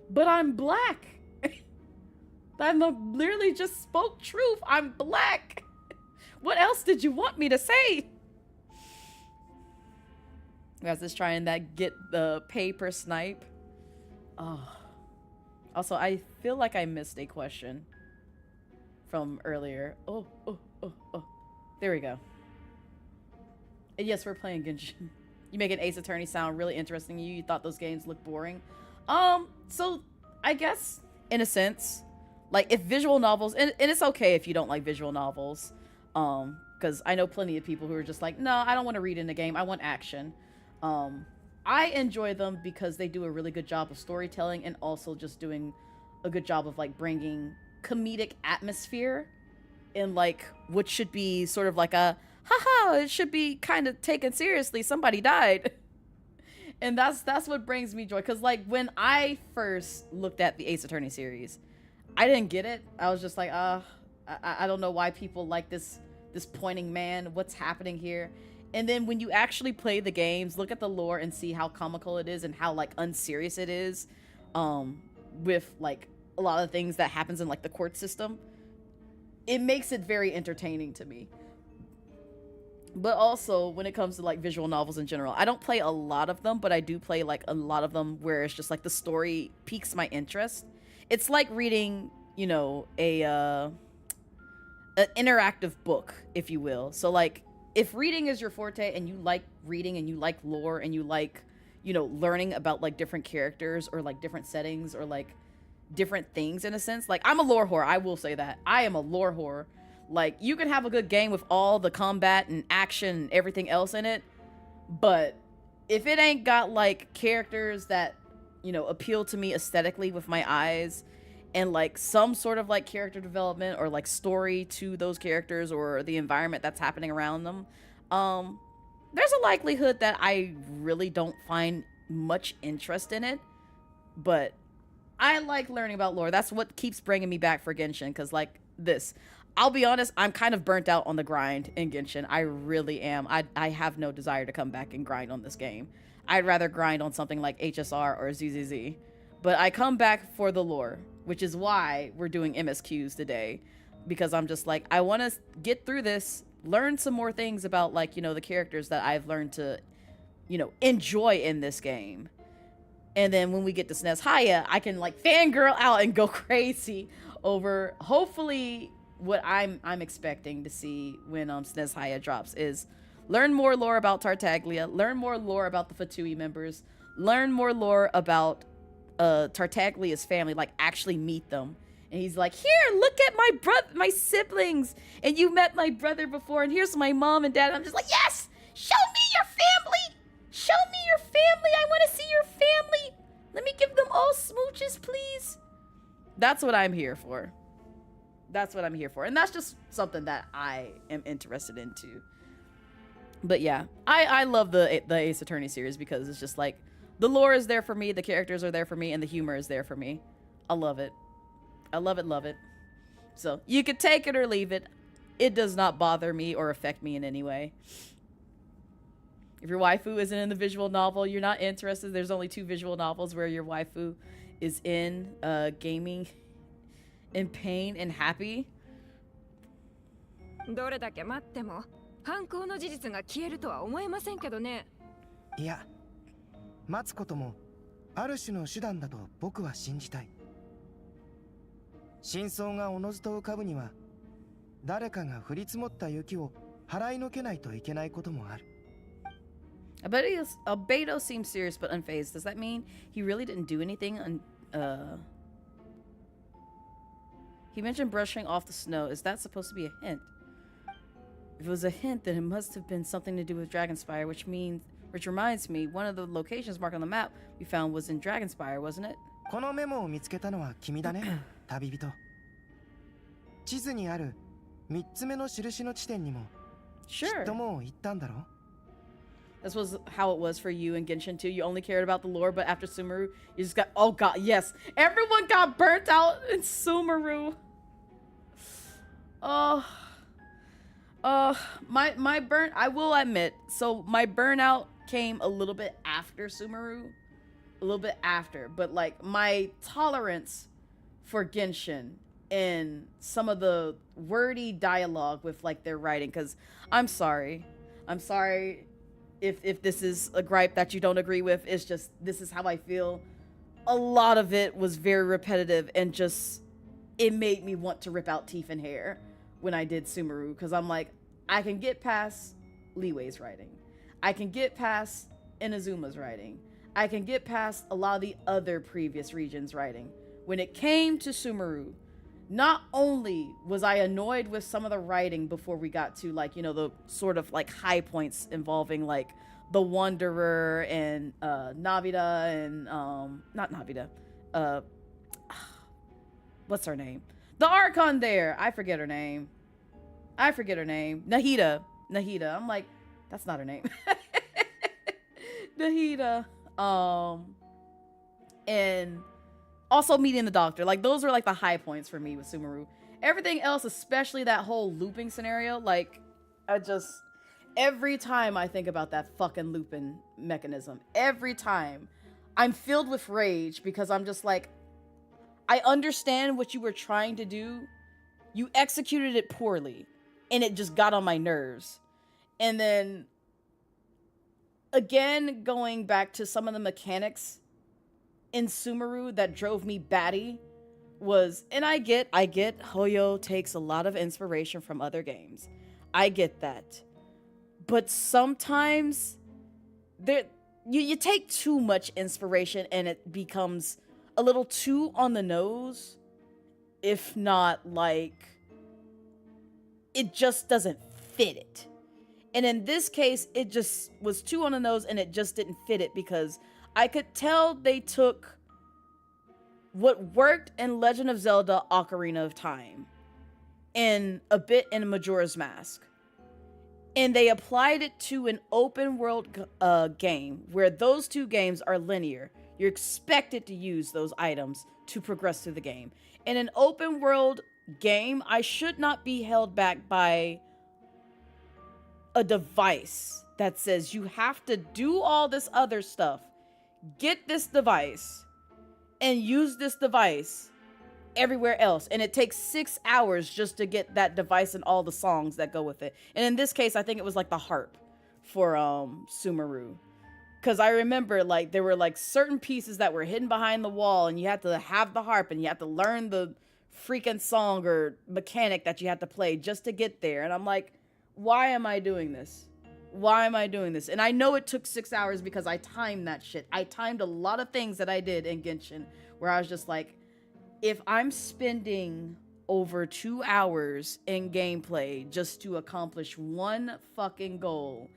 but I'm black. I literally just spoke truth. I'm black. What else did you want me to say? Guys, just trying that get the pay per snipe. Oh. Also, I feel like I missed a question from earlier. Oh. There we go. And yes, we're playing Genshin. You make an Ace Attorney sound really interesting. You thought those games looked boring. So I guess in a sense, like if visual novels, and it's okay if you don't like visual novels, because I know plenty of people who are just like, no, I don't want to read in the game. I want action. I enjoy them because they do a really good job of storytelling and also just doing a good job of like bringing comedic atmosphere in like what should be sort of like a haha, it should be kind of taken seriously, somebody died. And that's what brings me joy, because like when I first looked at the Ace Attorney series, I didn't get it. I was just like, I don't know why people like this pointing man, what's happening here. And then when you actually play the games, look at the lore and see how comical it is and how like unserious it is, with like a lot of things that happens in like the court system, it makes it very entertaining to me. But also when it comes to like visual novels in general, I don't play a lot of them, but I do play like a lot of them where it's just like the story piques my interest. It's like reading, you know, an interactive book, if you will. So like if reading is your forte and you like reading and you like lore and you like, you know, learning about like different characters or like different settings or like different things in a sense, like I'm a lore whore. I will say that I am a lore whore. Like you can have a good game with all the combat and action and everything else in it, but if it ain't got like characters that, you know, appeal to me aesthetically with my eyes and like some sort of like character development or like story to those characters or the environment that's happening around them, there's a likelihood that I really don't find much interest in it. But I like learning about lore. That's what keeps bringing me back for Genshin, because like this, I'll be honest, I'm kind of burnt out on the grind in Genshin. I really am. I have no desire to come back and grind on this game. I'd rather grind on something like HSR or ZZZ. But I come back for the lore, which is why we're doing MSQs today. Because I'm just like, I want to get through this, learn some more things about like, you know, the characters that I've learned to, you know, enjoy in this game. And then when we get to SNES Haya, I can like fangirl out and go crazy over hopefully what I'm expecting to see when SNES Haya drops is learn more lore about Tartaglia, learn more lore about the Fatui members, learn more lore about Tartaglia's family, like actually meet them. And he's like, here, look at my siblings, and you met my brother before, and here's my mom and dad. And I'm just like, yes, show me your family, show me your family. I want to see your family. Let me give them all smooches, please. That's what I'm here for. That's what I'm here for. And that's just something that I am interested in too. But yeah, I love the Ace Attorney series because it's just like the lore is there for me, the characters are there for me, and the humor is there for me. I love it. I love it, love it. So you could take it or leave it. It does not bother me or affect me in any way. If your waifu isn't in the visual novel, you're not interested. There's only 2 visual novels where your waifu is in gaming in pain and happy. どれだけ待っても犯行の事実が消えるとは思えませんけどね。いや、待つこともある種の手段だと僕は信じたい。真相がおのずと浮かぶには誰かが降り積もった雪を払いのけないといけないこともある。Albedo seems serious but unfazed. Does that mean he really didn't do anything? He mentioned brushing off the snow. Is that supposed to be a hint? If it was a hint, then it must have been something to do with Dragonspire, which reminds me, one of the locations marked on the map we found was in Dragonspire, wasn't it? このメモを見つけたのは君だね、旅人。地図にある3つ目の印の地点にも Sure. きっともう言ったんだろ? This was how it was for you in Genshin too. You only cared about the lore, but after Sumeru, you just got, oh god, yes. Everyone got burnt out in Sumeru. My burn, I will admit, so my burnout came a little bit after Sumeru. A little bit after, but like my tolerance for Genshin and some of the wordy dialogue with like their writing, because I'm sorry if this is a gripe that you don't agree with. It's just, this is how I feel. A lot of it was very repetitive and just, it made me want to rip out teeth and hair when I did Sumeru, because I'm like, I can get past Liwei's writing, I can get past Inazuma's writing, I can get past a lot of the other previous regions writing. When it came to Sumeru, not only was I annoyed with some of the writing before we got to like, you know, the sort of like high points involving like the Wanderer and Navida and not Navida, what's her name? The Archon there. I forget her name. Nahida. I'm like, that's not her name. Nahida. And also meeting the doctor. Like, those are like the high points for me with Sumeru. Everything else, especially that whole looping scenario, like, every time I think about that fucking looping mechanism, every time I'm filled with rage, because I'm just like, I understand what you were trying to do. You executed it poorly, and it just got on my nerves. And then, again, going back to some of the mechanics in Sumeru that drove me batty was, and I get Hoyo takes a lot of inspiration from other games. I get that. But sometimes you take too much inspiration and it becomes a little too on the nose, if not like it just doesn't fit it. And in this case, it just was too on the nose and it just didn't fit it, because I could tell they took what worked in Legend of Zelda Ocarina of Time and a bit in Majora's Mask, and they applied it to an open world game where those two games are linear. You're expected to use those items to progress through the game. In an open world game, I should not be held back by a device that says you have to do all this other stuff, get this device, and use this device everywhere else. And it takes 6 hours just to get that device and all the songs that go with it. And in this case, I think it was like the harp for Sumeru. Because I remember, like, there were, like, certain pieces that were hidden behind the wall, and you had to have the harp, and you had to learn the freaking song or mechanic that you had to play just to get there. And I'm like, why am I doing this? Why am I doing this? And I know it took 6 hours because I timed that shit. I timed a lot of things that I did in Genshin where I was just like, if I'm spending over 2 hours in gameplay just to accomplish one fucking goal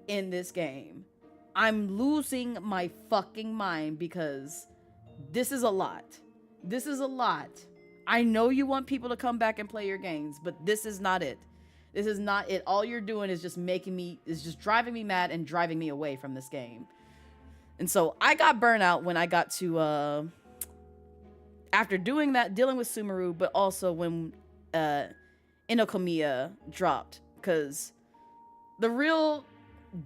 in this game, I'm losing my fucking mind, because this is a lot. This is a lot. I know you want people to come back and play your games, but this is not it. This is not it. All you're doing is just driving me mad and driving me away from this game. And so I got burnout when I got to, after doing that, dealing with Sumeru, but also when Inokomiya dropped, because the real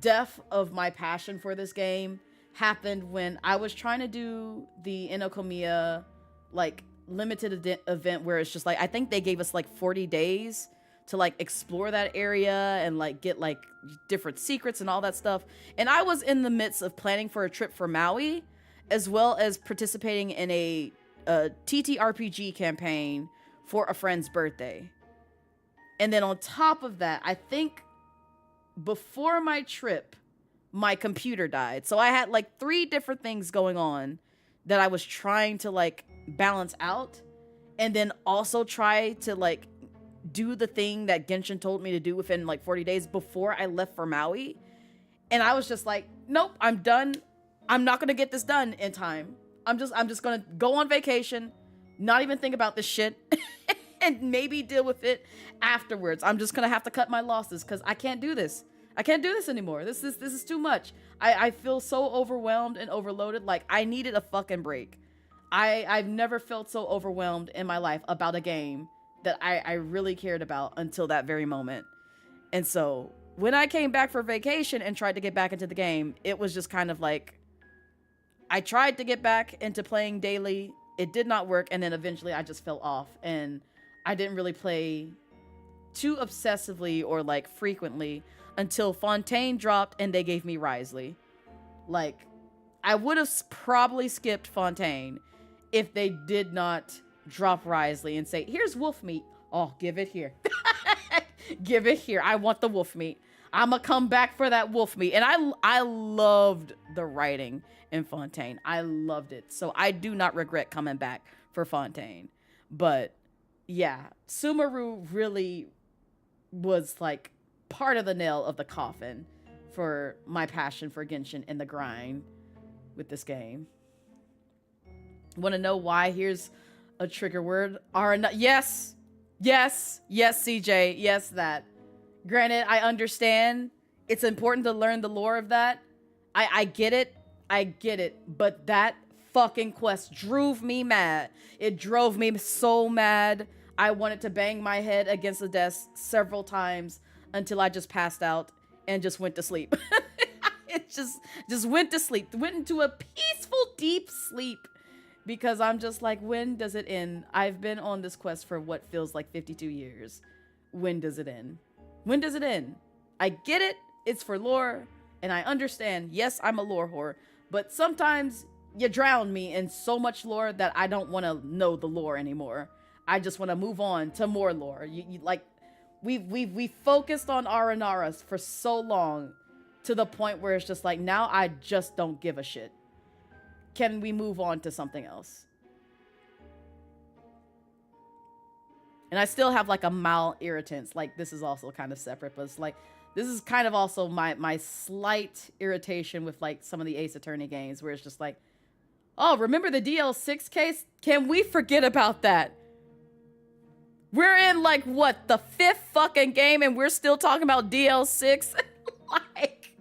death of my passion for this game happened when I was trying to do the Inokomiya like limited event where it's just like, I think they gave us like 40 days to like explore that area and like get like different secrets and all that stuff. And I was in the midst of planning for a trip for Maui, as well as participating in a TTRPG campaign for a friend's birthday. And then on top of that, I think before my trip, my computer died. So I had like 3 different things going on that I was trying to like balance out, and then also try to like do the thing that Genshin told me to do within like 40 days before I left for Maui. And I was just like, nope, I'm done. I'm not gonna get this done in time. I'm just gonna go on vacation, not even think about this shit, and maybe deal with it afterwards. I'm just gonna have to cut my losses because I can't do this. I can't do this anymore. This is too much. I feel so overwhelmed and overloaded. Like, I needed a fucking break. I've never felt so overwhelmed in my life about a game that I really cared about until that very moment. And so when I came back for vacation and tried to get back into the game, it was just kind of like, I tried to get back into playing daily. It did not work. And then eventually I just fell off and I didn't really play too obsessively or like frequently until Fontaine dropped and they gave me Risley. Like, I would have probably skipped Fontaine if they did not drop Risley and say, here's wolf meat. Oh, give it here. Give it here. I want the wolf meat. I'm gonna come back for that wolf meat. And I loved the writing in Fontaine. I loved it. So I do not regret coming back for Fontaine. But yeah, Sumeru really was like part of the nail of the coffin for my passion for Genshin and the grind with this game. Want to know why? Here's a trigger word. Yes, CJ. Yes, that. Granted, I understand it's important to learn the lore of that. I get it. I get it. But that fucking quest drove me mad. It drove me so mad. I wanted to bang my head against the desk several times until I just passed out and just went to sleep. It just went to sleep. Went into a peaceful, deep sleep. Because I'm just like, when does it end? I've been on this quest for what feels like 52 years. When does it end? When does it end? I get it. It's for lore. And I understand. Yes, I'm a lore whore. But sometimes you drown me in so much lore that I don't want to know the lore anymore. I just want to move on to more lore. You like, we focused on Aranara for so long to the point where it's just like, now I just don't give a shit. Can we move on to something else? And I still have like a mild irritants. Like, this is also kind of separate, but it's like, this is kind of also my slight irritation with like some of the Ace Attorney games where it's just like, oh, remember the DL6 case? Can we forget about that? We're in like, what, the 5th fucking game and we're still talking about DL6? Like,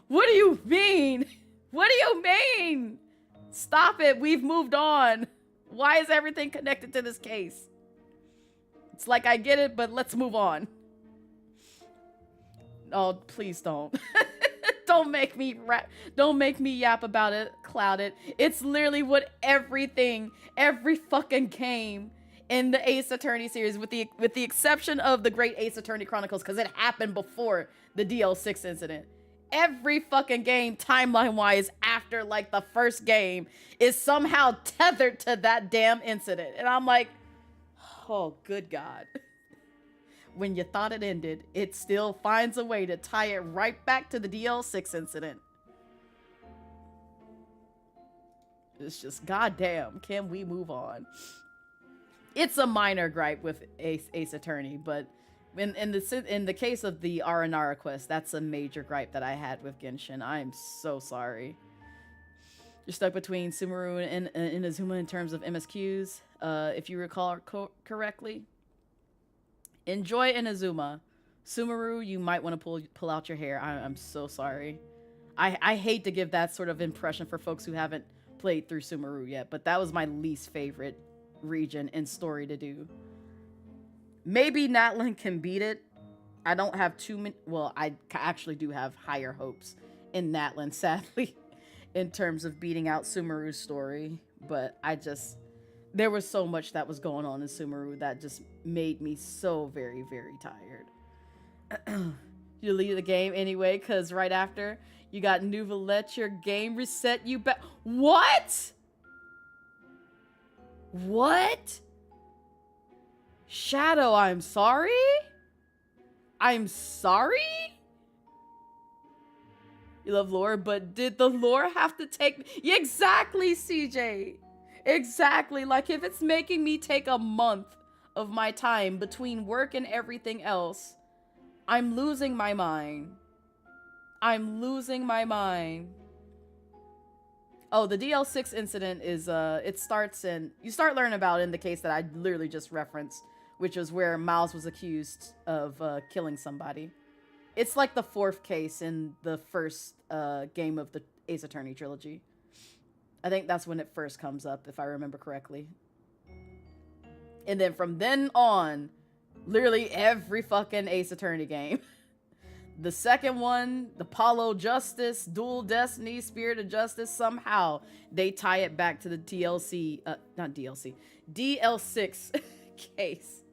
what do you mean? What do you mean? Stop it. We've moved on. Why is everything connected to this case? It's like, I get it, but let's move on. Oh, please don't. Don't make me yap about it, cloud it. It's literally what every fucking game in the Ace Attorney series, with the exception of the Great Ace Attorney Chronicles, because it happened before the DL6 incident. Every fucking game, timeline-wise, after, like, the first game, is somehow tethered to that damn incident. And I'm like, oh, good God. When you thought it ended, it still finds a way to tie it right back to the DL6 incident. It's just, goddamn, can we move on? It's a minor gripe with Ace Attorney, but in the case of the Aranara quest, that's a major gripe that I had with Genshin. I'm so sorry. You're stuck between Sumeru and Inazuma in terms of MSQs, if you recall correctly. Enjoy Inazuma. Sumeru, you might want to pull out your hair. I'm so sorry. I hate to give that sort of impression for folks who haven't played through Sumeru yet, but that was my least favorite region and story to do. Maybe Natlan can beat it. I don't have too many. Well, I actually do have higher hopes in Natlan, sadly, in terms of beating out Sumeru's story. But there was so much that was going on in Sumeru that just made me so very, very tired. You leave the game anyway, because right after you got Nuva let your game reset you back. What? What? Shadow, I'm sorry? I'm sorry? You love lore, but did the lore have to take me? Exactly, CJ. Exactly. Like, if it's making me take a month of my time between work and everything else, I'm losing my mind. I'm losing my mind. Oh, the DL6 incident is, it starts in, you start learning about it in the case that I literally just referenced which is where Miles was accused of killing somebody. It's like the 4th case in the first game of the Ace Attorney trilogy. I think that's when it first comes up, if I remember correctly. And then from then on, literally every fucking Ace Attorney game. The second one, the Apollo Justice, Dual Destiny, Spirit of Justice, somehow they tie it back to the DL6 case.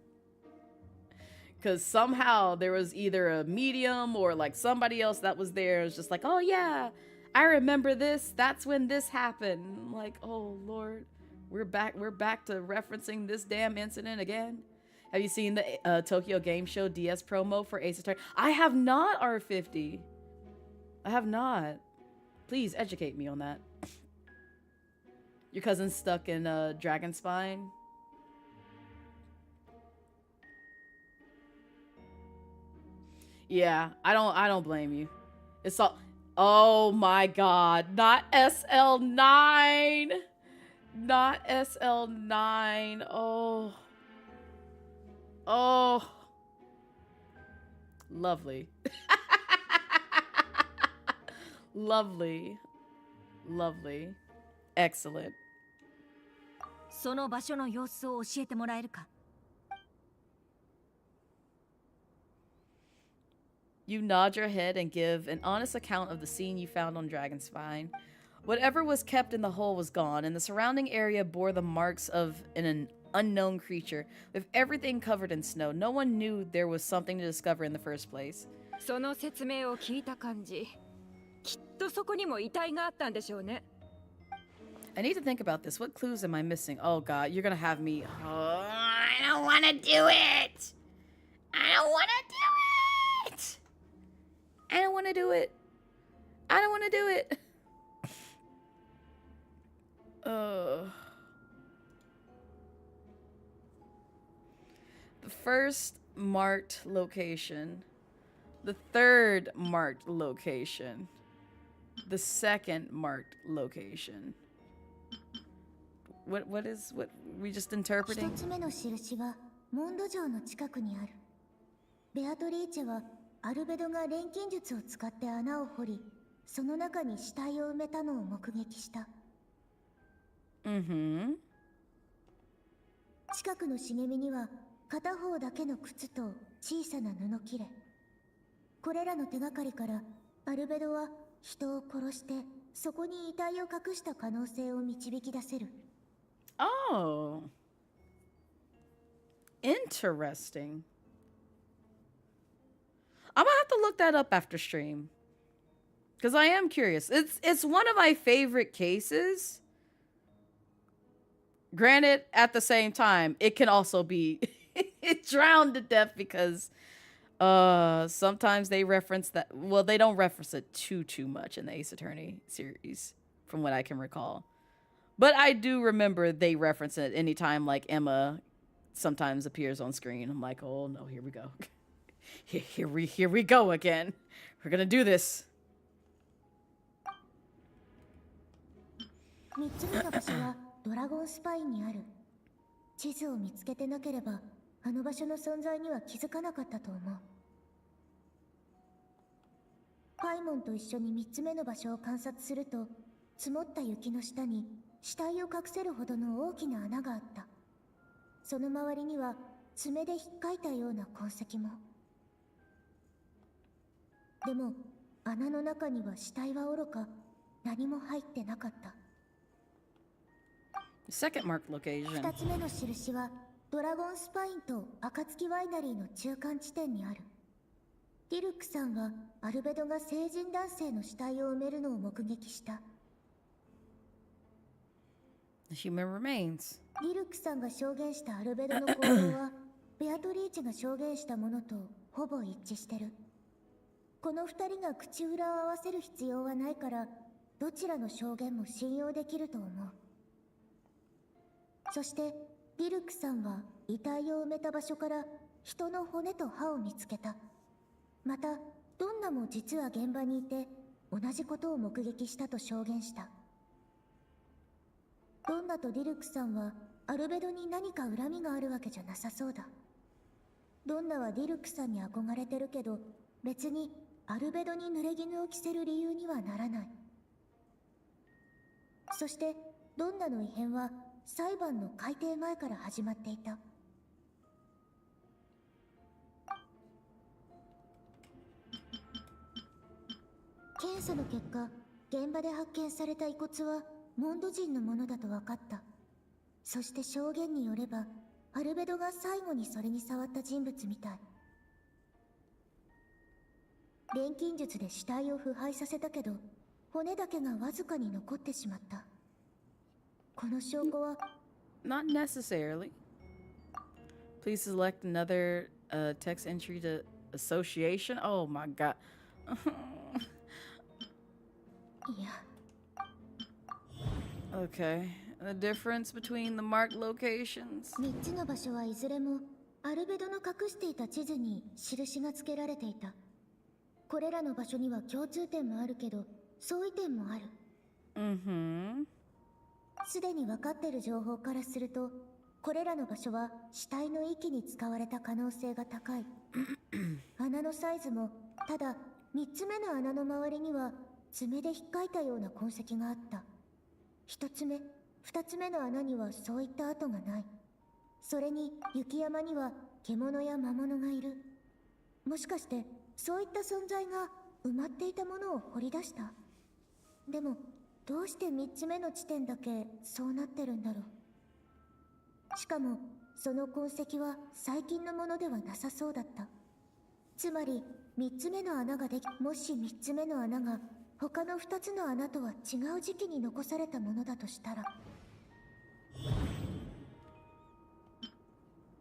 Because somehow there was either a medium or like somebody else that was there. It was just like, oh yeah, I remember this. That's when this happened. I'm like, oh Lord, we're back to referencing this damn incident again. Have you seen the Tokyo Game Show DS promo for Ace Attorney? I have not, R50. I have not. Please educate me on that. Your cousin's stuck in Dragon Spine. Yeah, I don't blame you. It's all, oh my God, not SL9. Not SL9. Oh. Oh. Lovely. Lovely. Lovely. Excellent. その場所の様子を教えてもらえるか? You nod your head and give an honest account of the scene you found on Dragonspine. Whatever was kept in the hole was gone, and the surrounding area bore the marks of an unknown creature, with everything covered in snow. No one knew there was something to discover in the first place. その説明を聞いた感じ、きっとそこにも遺体があったんでしょうね。I need to think about this. What clues am I missing? Oh God, you're gonna have me. Oh, I don't want to do it. I don't want to do it. I don't want to do it. I don't want to do it. The first marked location. The third marked location. The second marked location. What we just interpreting? 一つ目の印はモンド城の近くにある。ベアトリーチェはアルベドが錬金術を使って穴を掘り、その中に死体を埋めたのを目撃した。近くの茂みには片方だけの靴と小さな布切れ。これらの手がかりからアルベドは人を殺してそこに遺体を隠した可能性を導き出せる。Oh. Interesting. I'm gonna have to look that up after stream. Because I am curious. It's one of my favorite cases. Granted, at the same time, it can also be drowned to death because sometimes they reference that. Well, they don't reference it too much in the Ace Attorney series, from what I can recall. But I do remember they reference it anytime like Emma sometimes appears on screen. I'm like, oh no, here we go. Here we go again. We're gonna do this. 3つ目の場所はドラゴンスパインにある。地図を見つけてなければあの場所の存在には気づかなかったと思う。パイモンと一緒に3つ目の場所を観察すると、積もった雪の下に死体を隠せるほどの大きな穴があった。その周りには爪で引っかいたような痕跡も。でも穴の中には死体はおろか何も入ってなかった。Second marked location. 2つ目の印はドラゴンスパインと暁ワイナリーの中間地点にある。ディルックさんはアルベドが成人男性の死体を埋めるのを目撃した。The human remains. ディルックさんが証言したアルベドの行動はベアトリーチェが証言したものとほぼ一致してる。この2人が口裏を合わせる必要はないから、どちらの証言も信用できると思う。そしてディルックさんは遺体を埋めた場所から人の骨と歯を見つけた。またドンナも実は現場にいて同じことを目撃したと証言した。ドンナとディルックさんはアルベドに何か恨みがあるわけじゃなさそうだ。ドンナはディルクさんに憧れてるけど、別にアルベドに濡れ衣を着せる理由にはならない。そしてドンナの異変は裁判の改定前から始まっていた。検査の結果、現場で発見された遺骨はモンド人のものだと分かった。そして証言によれば、アルベドが最後にそれに触った人物みたい。錬金術で死体を腐敗させたけど、骨だけがわずかに残ってしまった。この証拠は Not necessarily. Please select another text entry to association. Oh my god. いや。Okay. The difference between the marked locations. 3つの場所はいずれもアルベドの隠していた地図に印がつけられていた。これらの場所には共通点もあるけど、相違点もある。すでに分かっている情報からすると、これらの場所は死体の遺棄に使われた可能性が高い。穴のサイズも、ただ3つ目の穴の周りには爪で引っかいたような痕跡があった。1つ目、2つ目の穴にはそういった跡がない。それに雪山には獣や魔物がいる。もしかしてそういった存在が埋まっていたものを掘り出した。でもどうして3つ目の地点だけそうなってるんだろう。しかもその痕跡は最近のものではなさそうだった。つまり3つ目の穴ができ、もし3つ目の穴が他の2つの穴とは違う時期に残されたものだとしたら、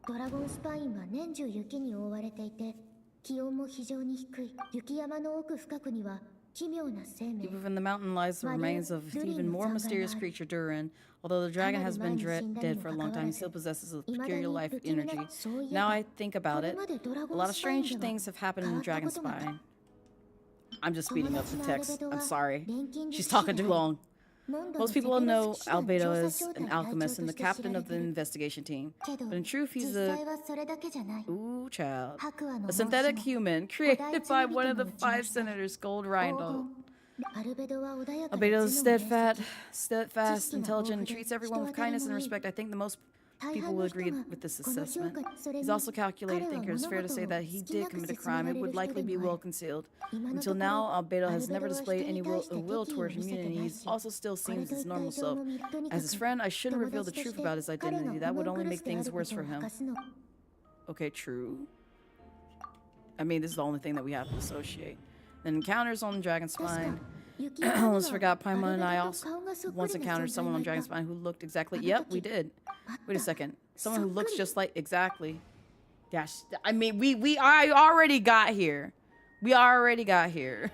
ドラゴンスパインは年中雪に覆われていて、気温も非常に低い。雪山の奥深くには奇妙な生命。 Deep within the mountain lies the remains of an even more mysterious creature, Durin. Although the dragon has been dead for a long time, he still possesses a peculiar life energy. Now I think about it, a lot of strange things have happened in Dragon Spine. I'm just speeding up the text. I'm sorry. She's talking too long. Most people know Albedo is an alchemist and the captain of the investigation team. But in truth, he's a synthetic human created by one of the 5 senators, Gold Rhino. Albedo is steadfast, intelligent, and treats everyone with kindness and respect. I think the most people will agree with this assessment. He's also a calculated thinker. It's fair to say that he did commit a crime. It would likely be well concealed. Until now, Albedo has never displayed any will toward humanity. He also still seems his normal self. As his friend, I shouldn't reveal the truth about his identity. That would only make things worse for him. Okay, true. I mean, this is the only thing that we have to associate. Then encounters on Dragon Spine. Almost forgot Paimon and I also once encountered someone on Dragon Spine who looked exactly. Yep, we did. Wait a second. Someone who looks just like exactly. Gosh, I mean, I already got here. We already got here.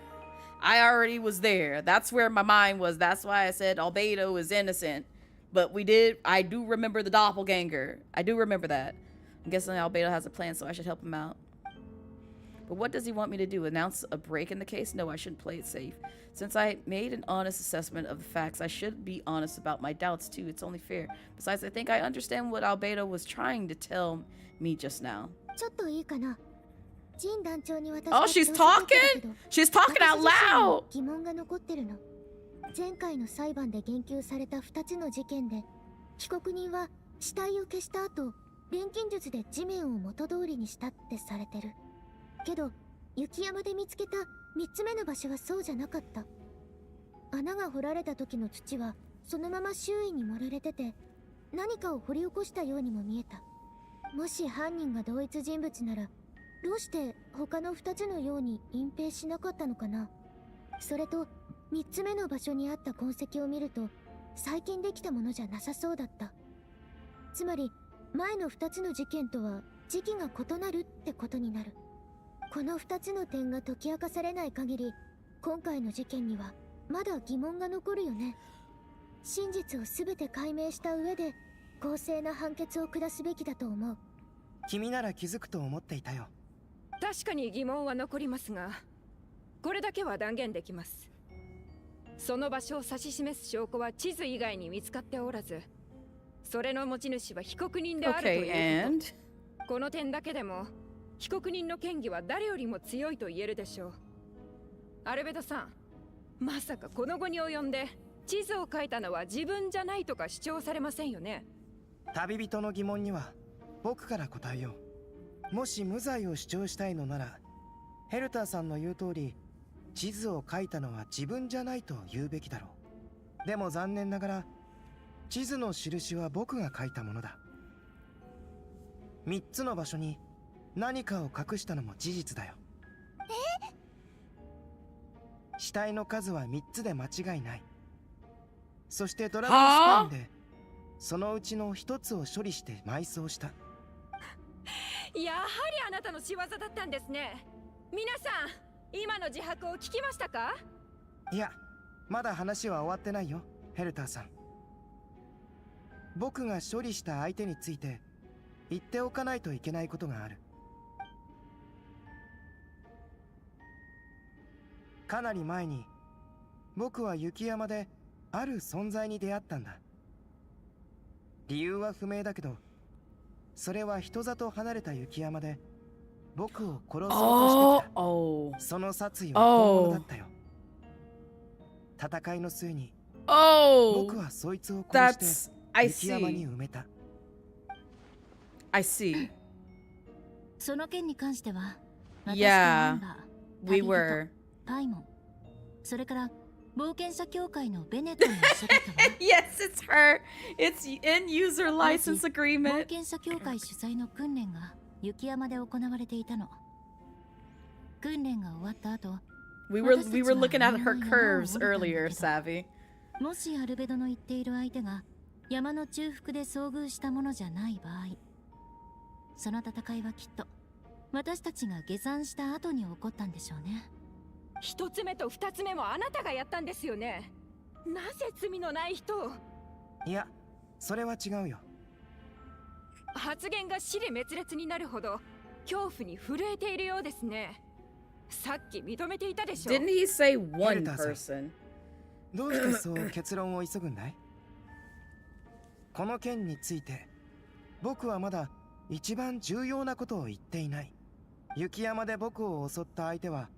I already was there. That's where my mind was. That's why I said Albedo is innocent. But I do remember the doppelganger. I do remember that. I'm guessing Albedo has a plan, so I should help him out. But what does he want me to do? Announce a break in the case? No, I shouldn't play it safe. Since I made an honest assessment of the facts, I should be honest about my doubts too. It's only fair. Besides, I think I understand what Albedo was trying to tell me just now. Oh, she's talking? She's talking out loud! 前回の裁判で言及された2つの事件で、被告人は死体を消した後、錬金術で地面を元通りにしたってされてる。けど、雪山で見つけた3つ目の場所はそうじゃなかった。穴が掘られた時の土はそのまま周囲に盛られてて、何かを掘り起こしたようにも見えた。もし犯人が同一人物なら、どうして他の2つのように隠蔽しなかったのかな。それと、3つ目の場所にあった痕跡を見ると、最近できたものじゃなさそうだった。つまり、前の2つの事件とは時期が異なるってことになる。この2つの点が解き明かされない限り、今回の事件にはまだ疑問が残るよね。真実を全て解明した上で、公正な判決を下すべきだと思う。君なら気づくと思っていたよ。確かに疑問は残りますが、これだけは断言できます。その場所を指し示す証拠は地図以外に見つかっておらず、それの持ち主は被告人であるということ。この点だけでも被告人の嫌疑は誰よりも強いと言えるでしょう。アルベドさん、まさかこの後に及んで地図を描いたのは自分じゃないとか主張されませんよね。旅人の疑問には僕から答えよう。もし無罪を主張したいのなら、ヘルターさんの言う通り、地図を描いたのは自分じゃないと言うべきだろう。でも残念ながら、地図の印は僕が描いたものだ。3つの場所に何かを隠したのも事実だよ。死体の数は3つで間違いない。そしてドラゴンスパンでそのうちの1つを処理して埋葬した。やはりあなたの仕業だったんですね。皆さん、今の自白を聞きましたか？いや、まだ話は終わってないよ、ヘルターさん。僕が処理した相手について言っておかないといけないことがある。かなり前に僕は雪山である存在に出会ったんだ。理由は不明だけど、それは人里離れた雪山で僕を殺そうとしてきた。その殺意は本物だったよ。戦いの末に僕はそいつを殺して雪山に埋めた。I see. その件に関しては、Yeah, we were. パイモン、それから冒険者協会のベネットも一緒だったわ。Yes, it's her. It's in user license 冒 agreement. 険者協会主催の訓練が雪山で行われていたの。訓練が終わった後、We were looking at her curves earlier, Savvy. もしアルベドの言っている相手が山の中腹で遭遇したものじゃない場合、その戦いはきっと私たちが下山した後に起こったんでしょうね。一つ目と二つ目もあなたがやったんですよね。なぜ罪のない人を。いや、それは違うよ。発言が支離滅裂になるほど恐怖に震えているようですね。さっき認めていたでしょ。Didn't he say one person? どうしてそう結論を急ぐんだい？この件について僕はまだ一番重要なことを言っていない。雪山で僕を襲った相手は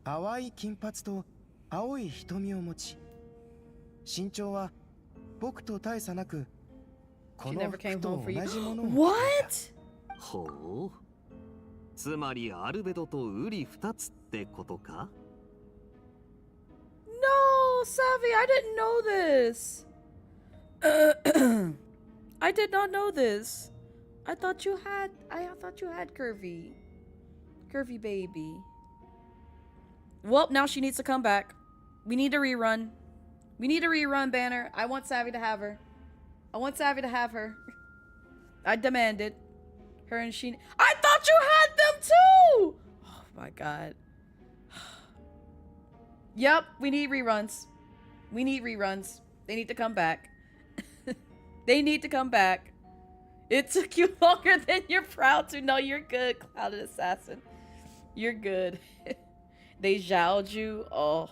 淡い金髪と青い瞳を持ち、身長は僕と大差なくこの服と同じものを。 What? ほう、つまりアルベドとウリ二つってことか？ No, Savvy, I didn't know this. I did not know this. I thought you had Curvy baby. Well, now she needs to come back. We need a rerun. We need a rerun, Banner. I want Savvy to have her. I want Savvy to have her. I demand it. Her and she. I thought you had them too! Oh my god. Yep, we need reruns. We need reruns. They need to come back. They need to come back. It took you longer than you're proud to. No, you're good, Clouded Assassin. You're good. They zhaoed you. Oh,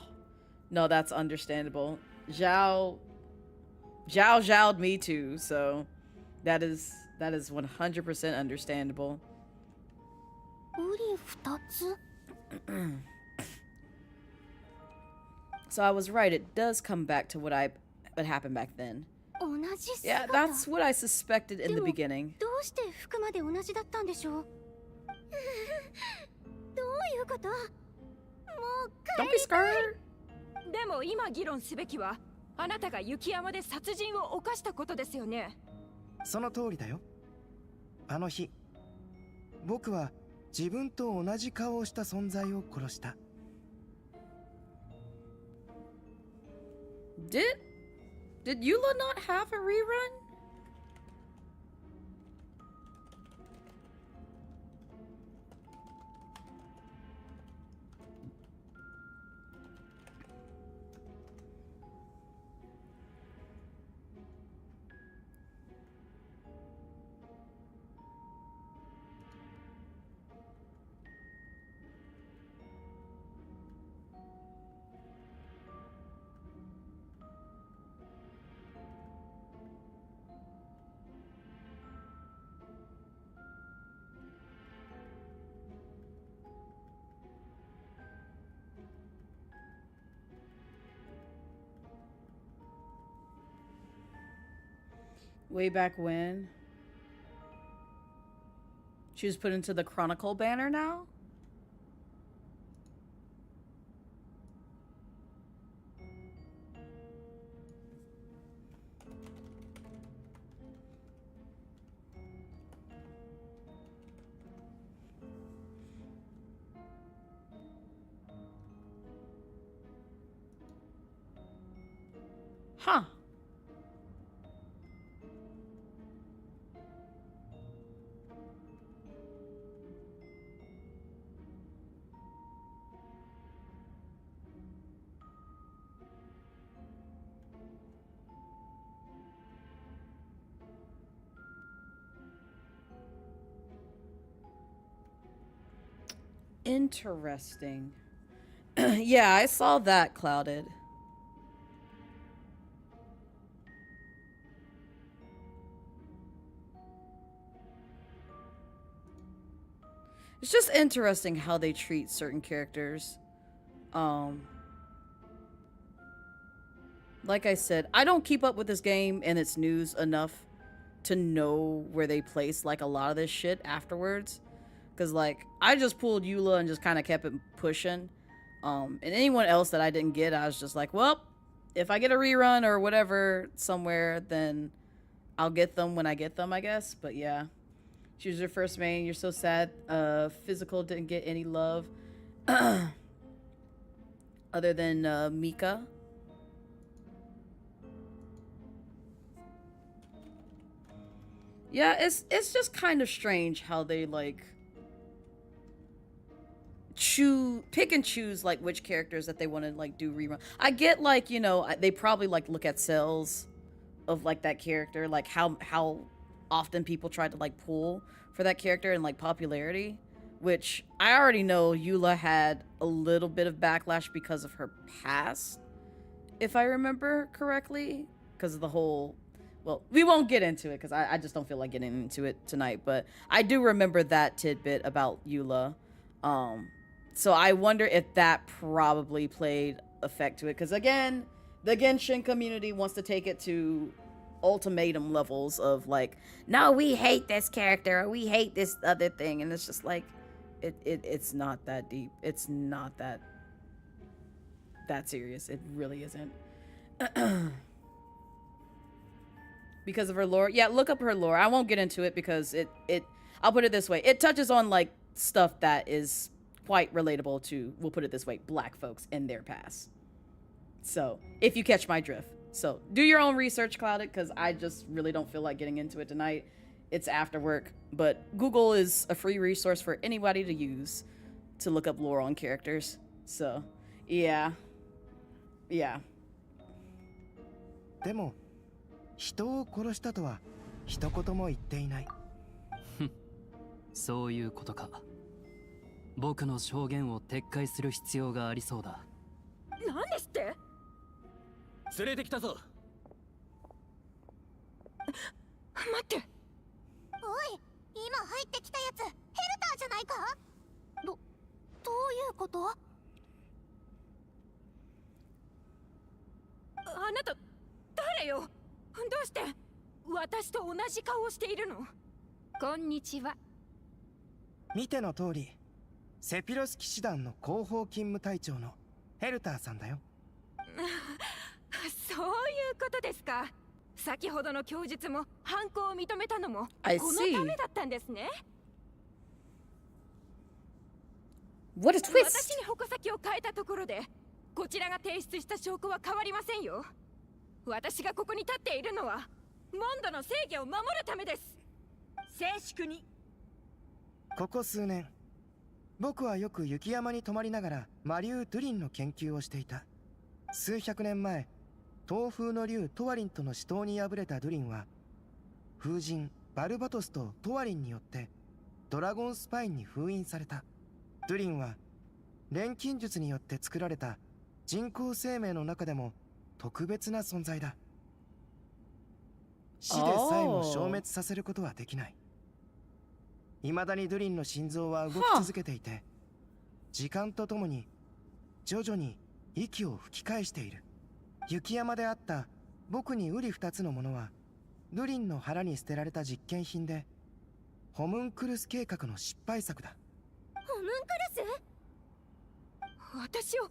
no, that's understandable. Zhaoed me too. So that is 100% understandable. So I was right. It does come back to what happened back then. Yeah, that's what I suspected in the beginning. どうして服まで同じだったんでしょう？どういうこと？もう帰りたい。でも今議論すべきはあなたが雪山で殺人を犯したことですよね。その通りだよ。あの日、僕は自分と同じ顔をした存在を殺した。Did Eula not have a rerun? Way back when. She was put into the Chronicle banner now? Huh. Interesting. Yeah, I saw that, Clouded. It's just interesting how they treat certain characters. Like I said, I don't keep up with this game and its news enough to know where they place like a lot of this shit afterwards. Cause like I just pulled Eula and just kind of kept it pushing. And anyone else that I didn't get, I was just like, well, if I get a rerun or whatever somewhere, then I'll get them when I get them, I guess. But yeah, she was your first main. You're so sad. Physical didn't get any love other than Mika. Yeah, it's just kind of strange how they like pick and choose like which characters that they want to like do rerun. I get like, you know, they probably like look at sales of like that character, like how often people try to like pull for that character and like popularity, which I already know Eula had a little bit of backlash because of her past, if I remember correctly, because of the whole, well, we won't get into it because I just don't feel like getting into it tonight, but I do remember that tidbit about Eula. So I wonder if that probably played effect to it. Because again, the Genshin community wants to take it to ultimatum levels of like, no, we hate this character or we hate this other thing. And it's just like, it's not that deep. It's not that serious. It really isn't. Because of her lore. Yeah, look up her lore. I won't get into it because I'll put it this way. It touches on like stuff that is quite relatable to, we'll put it this way, black folks in their past. So, if you catch my drift. So, do your own research, Clouded, because I just really don't feel like getting into it tonight. It's after work. But Google is a free resource for anybody to use to look up lore on characters. So, yeah. Yeah. でも、人を殺したとは一言も言っていない。そういうことか。僕の証言を撤回する必要がありそうだ。何ですって？連れてきたぞ。待って。おい、今入ってきたやつ、ヘルターじゃないか？どういうこと？あなた、誰よ？どうして私と同じ顔をしているの？こんにちは。見ての通り、セピロス騎士団の広報勤務隊長のヘルターさんだよ。そういうことですか。先ほどの供述も犯行を認めたのもこのためだったんですね。What a twist! 私に矛先を変えたところで、こちらが提出した証拠は変わりませんよ。私がここに立っているのはモンドの正義を守るためです。静粛に。ここ数年、僕はよく雪山に泊まりながら魔竜ドゥリンの研究をしていた。数百年前、東風の竜トワリンとの死闘に敗れたドゥリンは、風神バルバトスとトワリンによってドラゴンスパインに封印された。ドゥリンは錬金術によって作られた人工生命の中でも特別な存在だ。死でさえも消滅させることはできない。未だにドゥリンの心臓は動き続けていて、時間とともに徐々に息を吹き返している。雪山であった僕に瓜二つのものはルリンの腹に捨てられた実験品で、ホムンクルス計画の失敗作だ。ホムンクルス？私を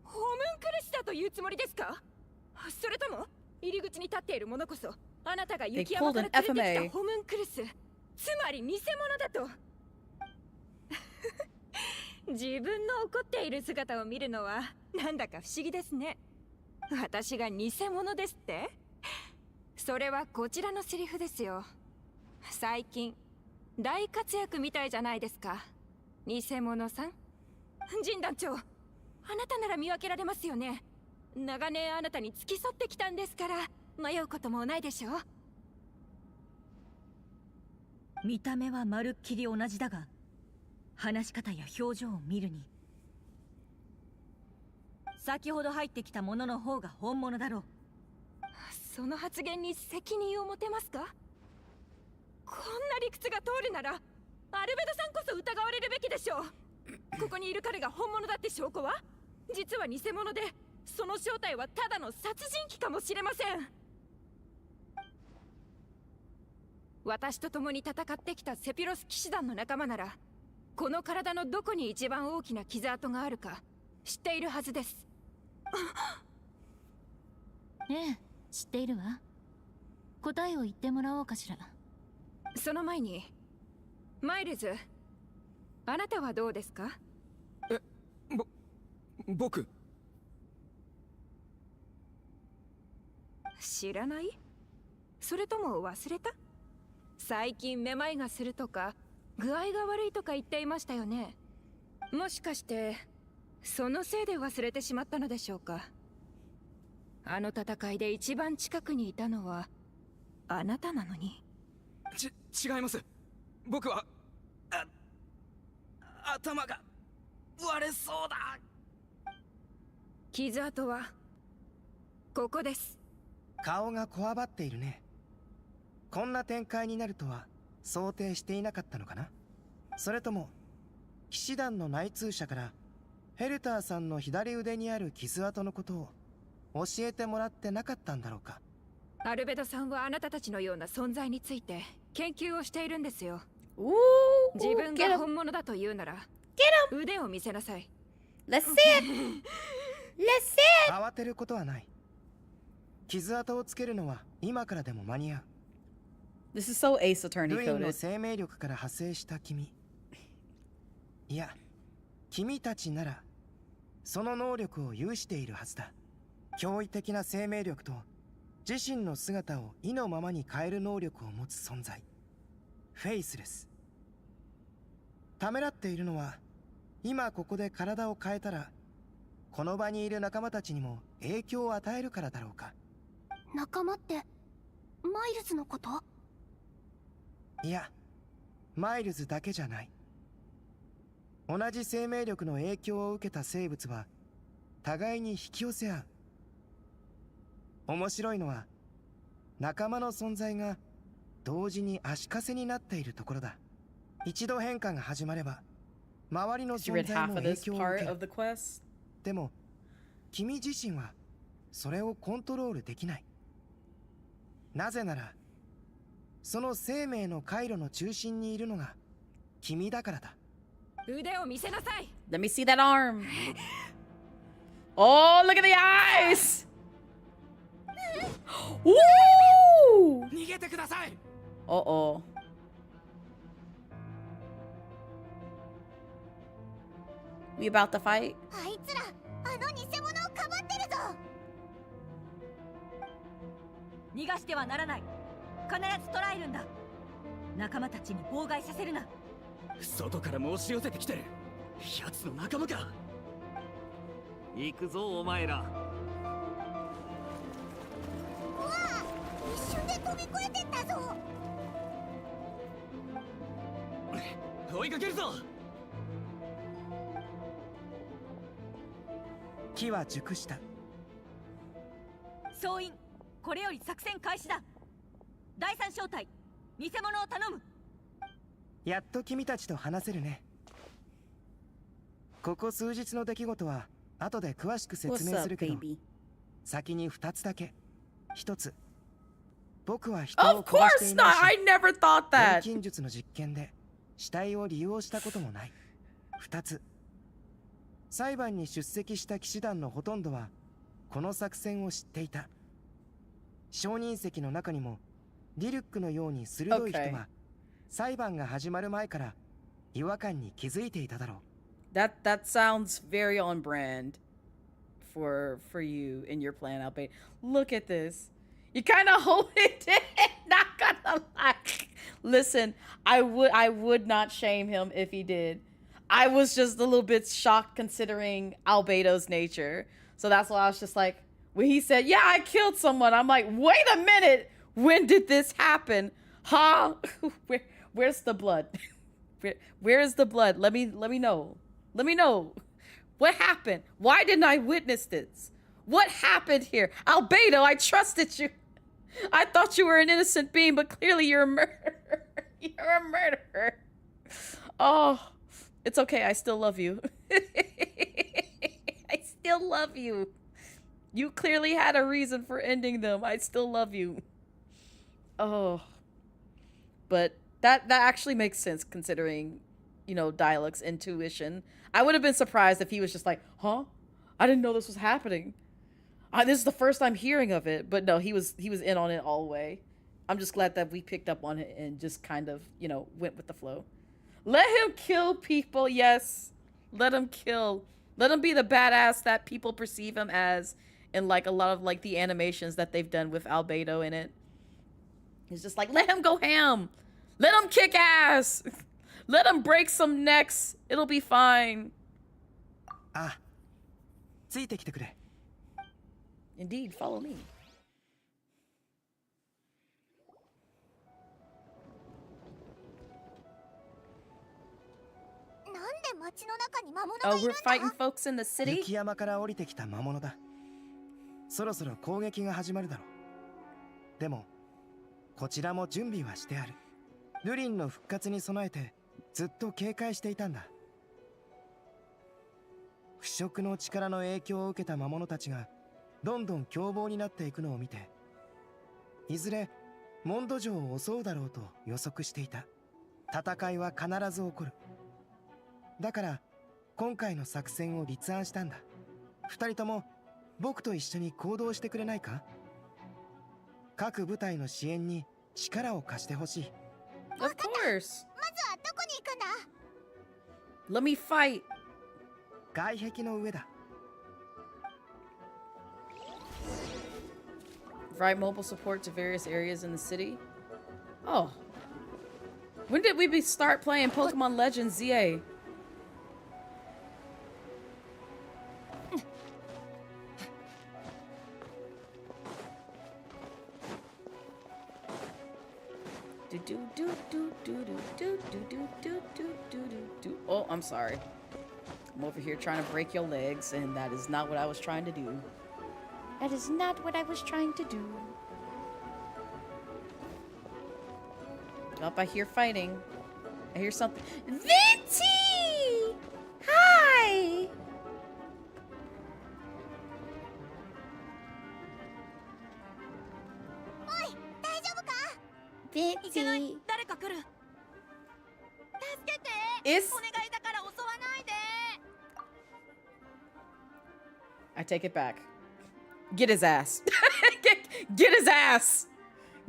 ホムンクルスだというつもりですか？それとも入り口に立っているものこそあなたが雪山から連れてきたホムンクルス、つまり偽物だと。自分の怒っている姿を見るのはなんだか不思議ですね。私が偽物ですって？それはこちらのセリフですよ。最近大活躍みたいじゃないですか、偽物さん。陣団長、あなたなら見分けられますよね。長年あなたに付き添ってきたんですから迷うこともないでしょう。見た目はまるっきり同じだが、話し方や表情を見るに先ほど入ってきたものの方が本物だろう。その発言に責任を持てますか？こんな理屈が通るならアルベドさんこそ疑われるべきでしょう。ここにいる彼が本物だって証拠は？実は偽物で、その正体はただの殺人鬼かもしれません。私と共に戦ってきたセピロス騎士団の仲間なら、この体のどこに一番大きな傷跡があるか知っているはずです。ええ、知っているわ。答えを言ってもらおうかしら。その前にマイルズ、あなたはどうですか？僕知らない？それとも忘れた？最近めまいがするとか具合が悪いとか言っていましたよね。もしかしてそのせいで忘れてしまったのでしょうか？あの戦いで一番近くにいたのはあなたなのに。違います。僕は頭が割れそうだ。傷跡はここです。顔がこわばっているね。こんな展開になるとは想定していなかったのかな？それとも騎士団の内通者からヘルターさんの左腕にある傷跡のことを教えてもらってなかったんだろうか？アルベドさんはあなたたちのような存在について研究をしているんですよ。自分が本物だと言うなら腕を見せなさい。Let's see it! Let's see it! 慌てることはない。傷跡をつけるのは今からでも間に合う。This is so Ace Attorney ルインの coded. 生命力から派生した君。いや、君たちならその能力を有しているはずだ。驚異的な生命力と自身の姿を意のままに変える能力を持つ存在、フェイスレス。ためらっているのは、今ここで体を変えたらこの場にいる仲間たちにも影響を与えるからだろうか。仲間ってマイルズのこと？いや、マイルズだけじゃない。同じ生命力の影響を受けた生物は互いに引き寄せ合う。面白いのは仲間の存在が同時に足かせになっているところだ。一度変化が始まれば周りの存在も影響を受ける。でも君自身はそれをコントロールできない。なぜならその生命の回路の中心にいるのが君だからだ。腕を見せなさい。 Let me see that arm. Oh, look at the eyes! Ooh! 逃げてください。Uh-oh. We about to fight? あいつらあの偽物をかばってるぞ。逃がしてはならない。必ず捕らえるんだ。仲間たちに妨害させるな。外からも押し寄せてきてる。奴の仲間か。行くぞお前ら。うわあ、一瞬で飛び越えてったぞ。追いかけるぞ。木は熟した。総員、これより作戦開始だ。第三小隊、偽物を頼む。やっと君たちと話せるね。ここ数日の出来事は後で詳しく説明するけど、先に2つだけ。1つ、僕は人を殺していないし、 I never thought that. 錬金術の実験で死体を利用したこともない。2つ、裁判に出席した騎士団のほとんどはこの作戦を知っていた。証人席の中にもディルックのように鋭い人は裁判が始まる前から違和感に気づいていただろう。That sounds very on brand for you in your plan, Albeit. Look at this. You kind of hold it in. Not gonna lie. Listen, I would not shame him if he did. I was just a little bit shocked considering Albedo's nature. So that's why I was just like, when he said, yeah, I killed someone, I'm like, wait a minute. When did this happen? Huh? Where's the blood? Where is the blood? Let me know. Let me know. What happened? Why didn't I witness this? What happened here? Albedo, I trusted you. I thought you were an innocent being, but clearly you're a murderer. You're a murderer. Oh, it's okay. I still love you. I still love you. You clearly had a reason for ending them. I still love you. Oh. But that actually makes sense considering, you know, Dialec's intuition. I would have been surprised if he was just like, huh? I didn't know this was happening. This is the first I'm hearing of it. But no, he was in on it all the way. I'm just glad that we picked up on it and just kind of, you know, went with the flow. Let him kill people, yes. Let him kill. Let him be the badass that people perceive him as in like a lot of like the animations that they've done with Albedo in it. It's just like, let him go ham. Let him kick ass. Let him break some necks. It'll be fine. Ah. ついてきてくれ. Indeed, follow me. Oh, we're fighting folks in the city? 雪山から降りてきた魔物だ。そろそろ攻撃が始まるだろう。でも、こちらも準備はしてある。ルリンの復活に備えてずっと警戒していたんだ。腐食の力の影響を受けた魔物たちがどんどん凶暴になっていくのを見て、いずれモンド城を襲うだろうと予測していた。戦いは必ず起こる。だから今回の作戦を立案したんだ。二人とも僕と一緒に行動してくれないか？各部隊の支援に力を貸してほしい。Of course. まずはどこに行くんだ？ Let me fight. 外壁の上だ。Provide mobile support to various areas in the city. Oh. When did we start playing Pokemon Legends ZA? Oh, I'm sorry. I'm over here trying to break your legs, and that is not what I was trying to do. That is not what I was trying to do. Up, I hear fighting. I hear something. Venti! Hi! Venti! It's... I take it back. Get his ass. Get his ass.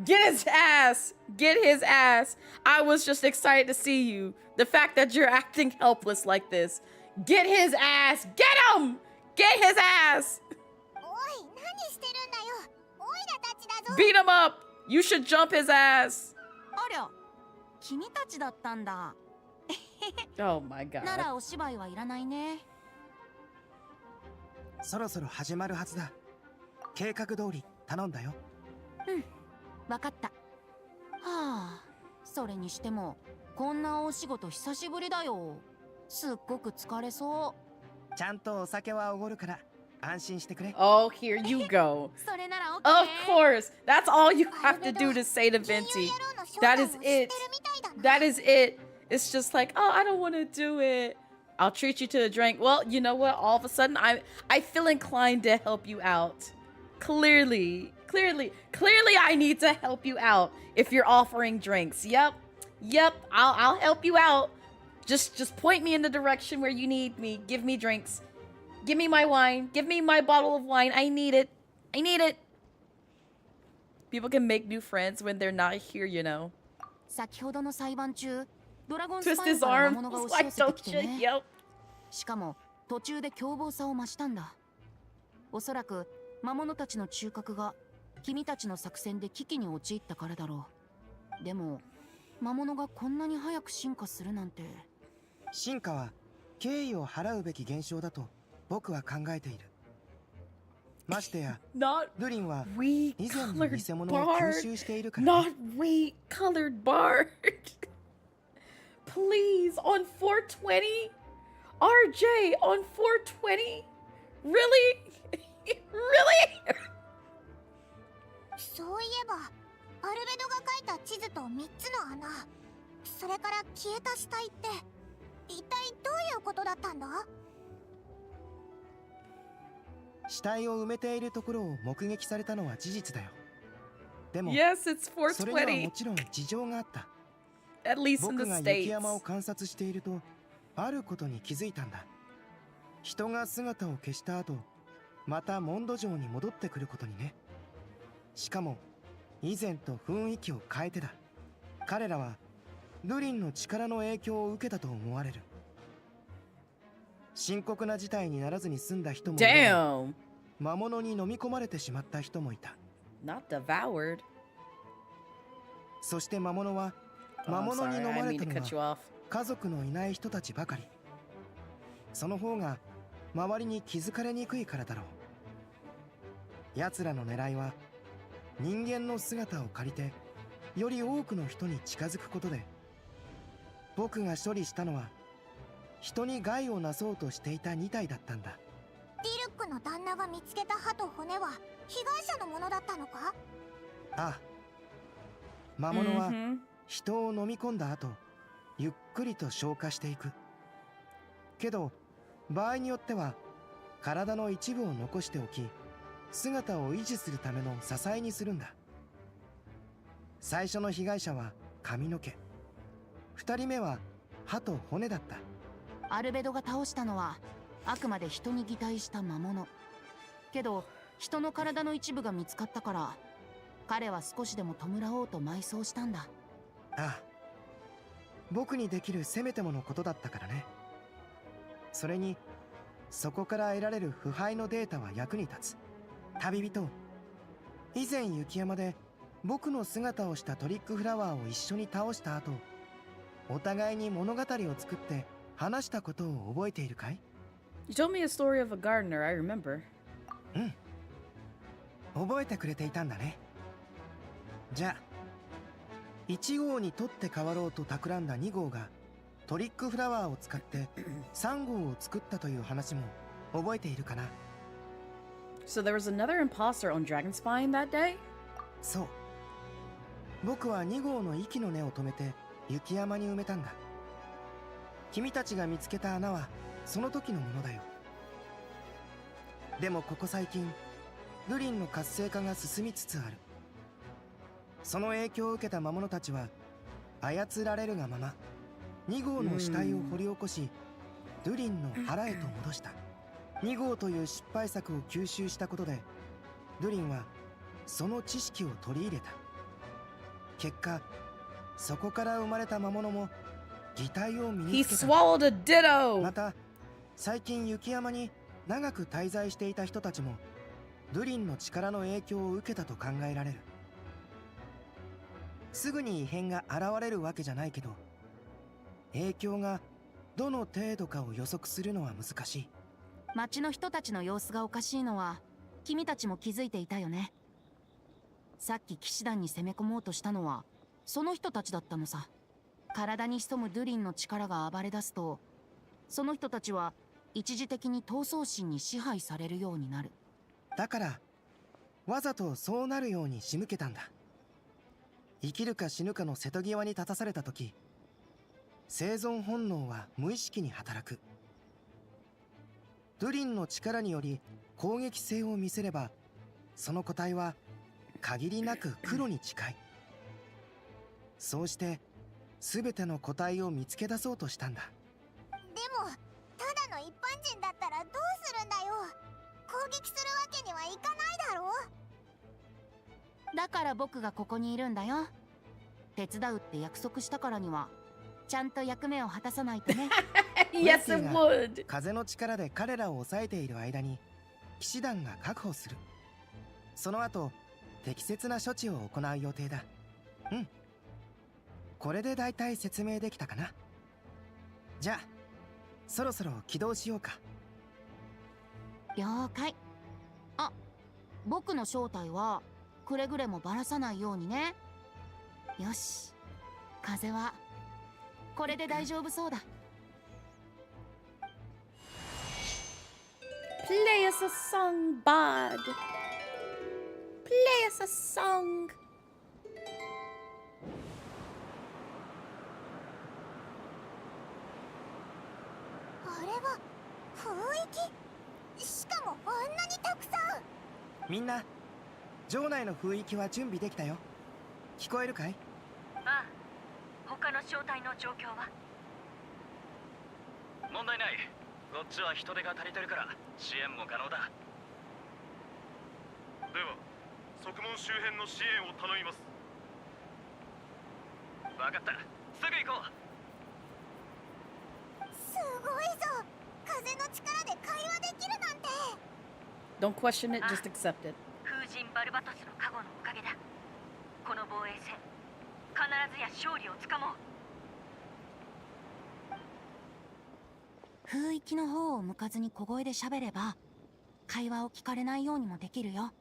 Get his ass. Get his ass. I was just excited to see you. The fact that you're acting helpless like this. Get his ass. Get him. Get his ass. Beat him up. You should jump his ass. Oh my god. ならお芝居はいらないね。そろそろ始まるはずだ。計画通り頼んだよ。うん、わかった。はあ、それにしてもこんな大仕事久しぶりだよ。すっごく疲れそう。ちゃんとお酒はおごるから安心してくれ。Oh, here you go. それなら OK。Of course. That's all you have to do to say to Venti. That is it. That is it. It's just like, oh, I don't want to do it. I'll treat you to a drink. Well, you know what? All of a sudden, I feel inclined to help you out. Clearly, Clearly, I need to help you out if you're offering drinks. Yep, I'll help you out. Just point me in the direction where you need me. Give me drinks. Give me my wine. Give me my bottle of wine. I need it. People can make new friends when they're not here, you know. 先ほどの裁判中、ドラゴンス Twist パイ his から魔 arm. 物が押し寄せてきて Like, don't ね。 you? Yep. しかも途中で凶暴さを増したんだ。おそらく魔物たちの中核が君たちの作戦で危機に陥ったからだろう。でも魔物がこんなに早く進化するなんて。進化は敬意を払うべき現象だと僕は考えている。ましてやルリンは以前の偽物を吸収しているから、ね。Not re-colored bard. Please, on 420? RJ, on 420? Really? Really? そういえばアルベドが書いた地図と3つの穴、それから消えた死体って一体どういうことだったんだ？死体を埋めているところを目撃されたのは事実だよ。でも、yes, it's 420. それにはもちろん事情があった。At least in 僕 the が States. 雪山を観察していると、あることに気づいたんだ。人が姿を消した後、またモンド城に戻ってくることにね。しかも、以前と雰囲気を変えてだ。彼らは、ルリンの力の影響を受けたと思われる。深刻な事態にならずに済んだ人もいれば、魔物に飲み込まれてしまった人もいた。Not devoured. そして魔物は、魔物に飲まれたのは家族のいない人たちばかり。その方が周りに気づかれにくいからだろう。奴らの狙いは人間の姿を借りてより多くの人に近づくことで、僕が処理したのは人に害をなそうとしていた2体だったんだ。ディルックの旦那が見つけた歯と骨は被害者のものだったのか？ああ、魔物は人を飲み込んだ後、ゆっくりと消化していく。けど場合によっては体の一部を残しておき、姿を維持するための支えにするんだ。最初の被害者は髪の毛、2人目は歯と骨だった。アルベドが倒したのはあくまで人に擬態した魔物。けど人の体の一部が見つかったから、彼は少しでも弔おうと埋葬したんだ。ああ、僕にできるせめてものことだったからね。それにそこから得られる腐敗のデータは役に立つ。旅人、以前雪山で僕の姿をしたトリックフラワーを一緒に倒した後、お互いに物語を作って話したことを覚えているかい？ You told me a story of a gardener, I remember. うん。覚えてくれていたんだね。じゃあ、1号に取って代わろうと企んだ2号がトリックフラワーを使って3号を作ったという話も覚えているかな？ So there was another imposter on Dragonspine that day? そう。僕は2号の息の根を止めて雪山に埋めたんだ。君たちが見つけた穴はその時のものだよ。でもここ最近、ルリンの活性化が進みつつある。その影響を受けた魔物たちは操られるがまま2号の死体を掘り起こし、ルリンの腹へと戻した。2号という失敗作を吸収したことで、ルリンはその知識を取り入れた。結果、そこから生まれた魔物も擬態を身につけた。He swallowed a ditto! また、最近雪山に長く滞在していた人たちもルリンの力の影響を受けたと考えられる。すぐに異変が現れるわけじゃないけど、影響がどの程度かを予測するのは難しい。町の人たちの様子がおかしいのは君たちも気づいていたよね。さっき騎士団に攻め込もうとしたのはその人たちだったのさ。体に潜むドゥリンの力が暴れ出すと、その人たちは一時的に闘争心に支配されるようになる。だからわざとそうなるように仕向けたんだ。生きるか死ぬかの瀬戸際に立たされた時、生存本能は無意識に働く。ドゥリンの力により攻撃性を見せれば、その個体は限りなく黒に近い。そうして全ての個体を見つけ出そうとしたんだ。でもただの一般人だったらどうするんだよ。攻撃するわけにはいかないだろう。だから僕がここにいるんだよ。手伝うって約束したからにはちゃんと役目を果たさないとね。Yes, it would. 風の力で彼らを抑えている間に騎士団が確保する。その後適切な処置を行う予定だ。うん。これでだいたい説明できたかな。じゃあそろそろ起動しようか。了解。あ、僕の正体はくれぐれもばらさないようにね。よし、風はこれで大丈夫そうだ。Play us a song, bud. Play us a song. あれは雰囲気。しかもあんなにたくさん。みんな城内の雰囲気は準備できたよ。聞こえるかい？ああ、他の正体の状況は？問題ない。こっちは人手が足りてるから支援も可能だ。では側門周辺の支援を頼みます。分かった、すぐ行こう。すごいぞ。風の力で会話できるなんて。 Don't question it, just accept it. 風神バルバトスの加護のおかげだ。この防衛戦、必ずや勝利をつかもう。風域の方を向かずに小声で喋れば会話を聞かれないようにもできるよ。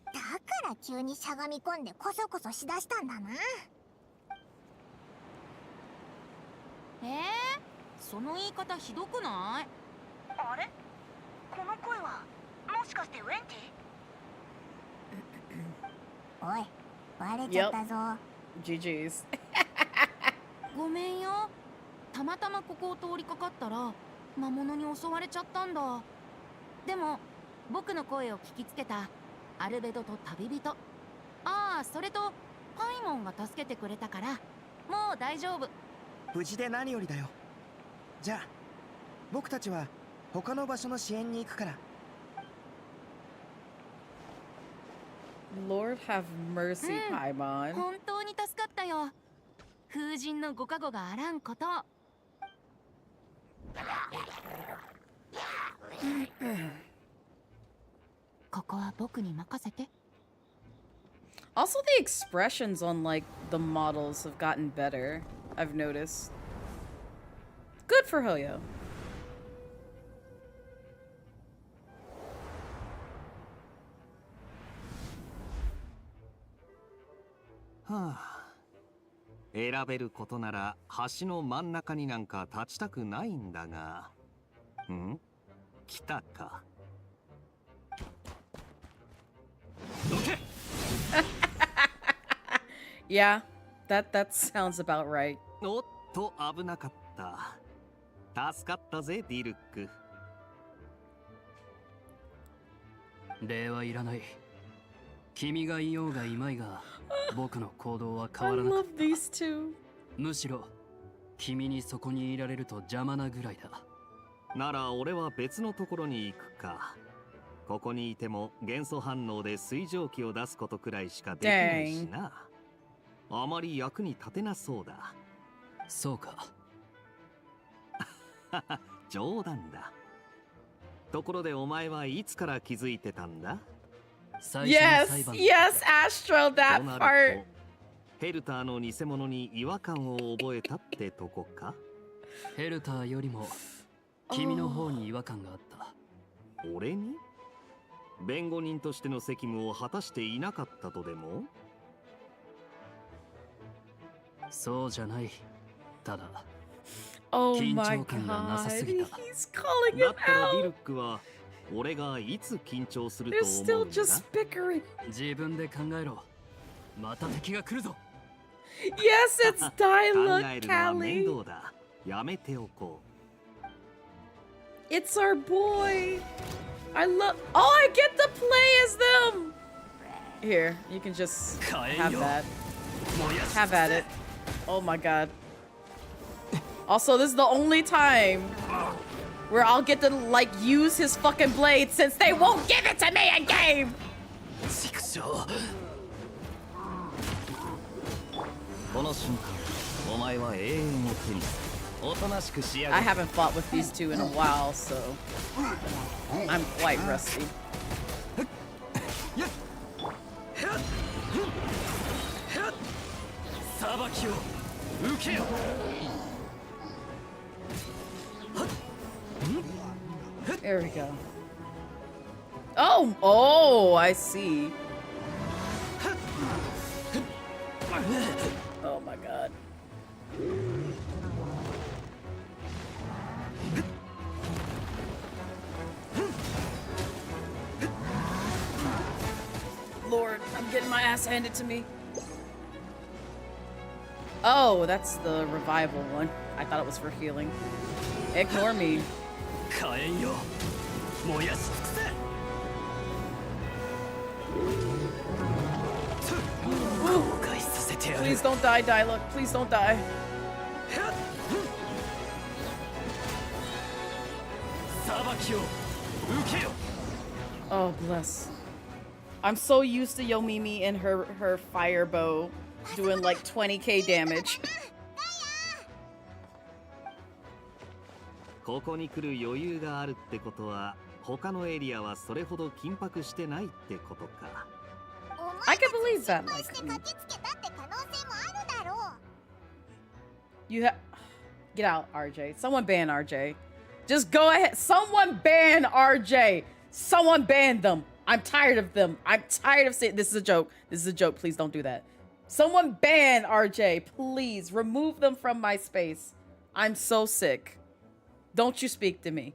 だから急にしゃがみ込んでコソコソしだしたんだな。その言い方ひどくない？あれ？この声はもしかしてウェンティ？おい、バレちゃったぞ。GG's. ごめんよ。たまたまここを通りかかったら魔物に襲われちゃったんだ。でも僕の声を聞きつけたアルベドと旅人、ああ、それとパイモンが助けてくれたからもう大丈夫。無事で何よりだよ。じゃあ僕たちは他の場所の支援に行くから。 Lord have mercy, Paimon. 本当に助かったよ。風神のご加護があらんこと。ここは僕に任せて。Also, the expressions on like the models have gotten better. I've noticed. Good for Hoyo. はあ、選べることなら橋の真ん中になんか立ちたくないんだが。ん？来たか。どけYeah, that sounds about right. おっと、危なかった。助かったぜ、ディルック。礼はいらない。君がいようがいまいが僕の行動は変わらなかった。むしろ君にそこにいられると邪魔なぐらいだ。なら俺は別のところに行くか。ここにいても元素反応で水蒸気を出すことくらいしかできないしな。あまり役に立てなそうだ。そうか。冗談だ。ところでお前はいつから気づいてたんだ？ Yes, yes, Astro, that part. ヘルターの偽物に違和感を覚えたってとこか？ヘルターよりも君の方に違和感があった。俺に？弁護人としての責務を果たしていなかったとでも？そうじゃない。ただ、緊張感がなさすぎた。だったらディルックは俺がいつ緊張すると思うんだ？自分で考えろ。また敵が来るぞ。Yes, it's dialogue, 考えるのは面 Callie. 倒だ。やめておこう。It's our boy. I love. Oh, I get to play as them. Here, you can just have that. Have at it. Oh my god. Also, this is the only time where I'll get to, like, use his fucking blade since they won't give it to me in game! I haven't fought with these two in a while, so I'm quite rusty. There we go. Oh, I see. Oh my god. Lord, I'm getting my ass handed to me. Oh, that's the revival one. I thought it was for healing. Ignore me. Please don't die, Dialog. Please don't die. Oh, bless. I'm so used to Yomimi and her fire bow doing like 20k damage. ここに来る余裕があるってことは他のエリアはそれほど緊迫してないってことか。I can believe that. You have get out, RJ. Someone ban RJ. Just go ahead. Someone ban RJ. Someone ban them. I'm tired of them. I'm tired of saying this is a joke. This is a joke. Please don't do that. Someone ban RJ. Please remove them from my space. I'm so sick. Don't you speak to me.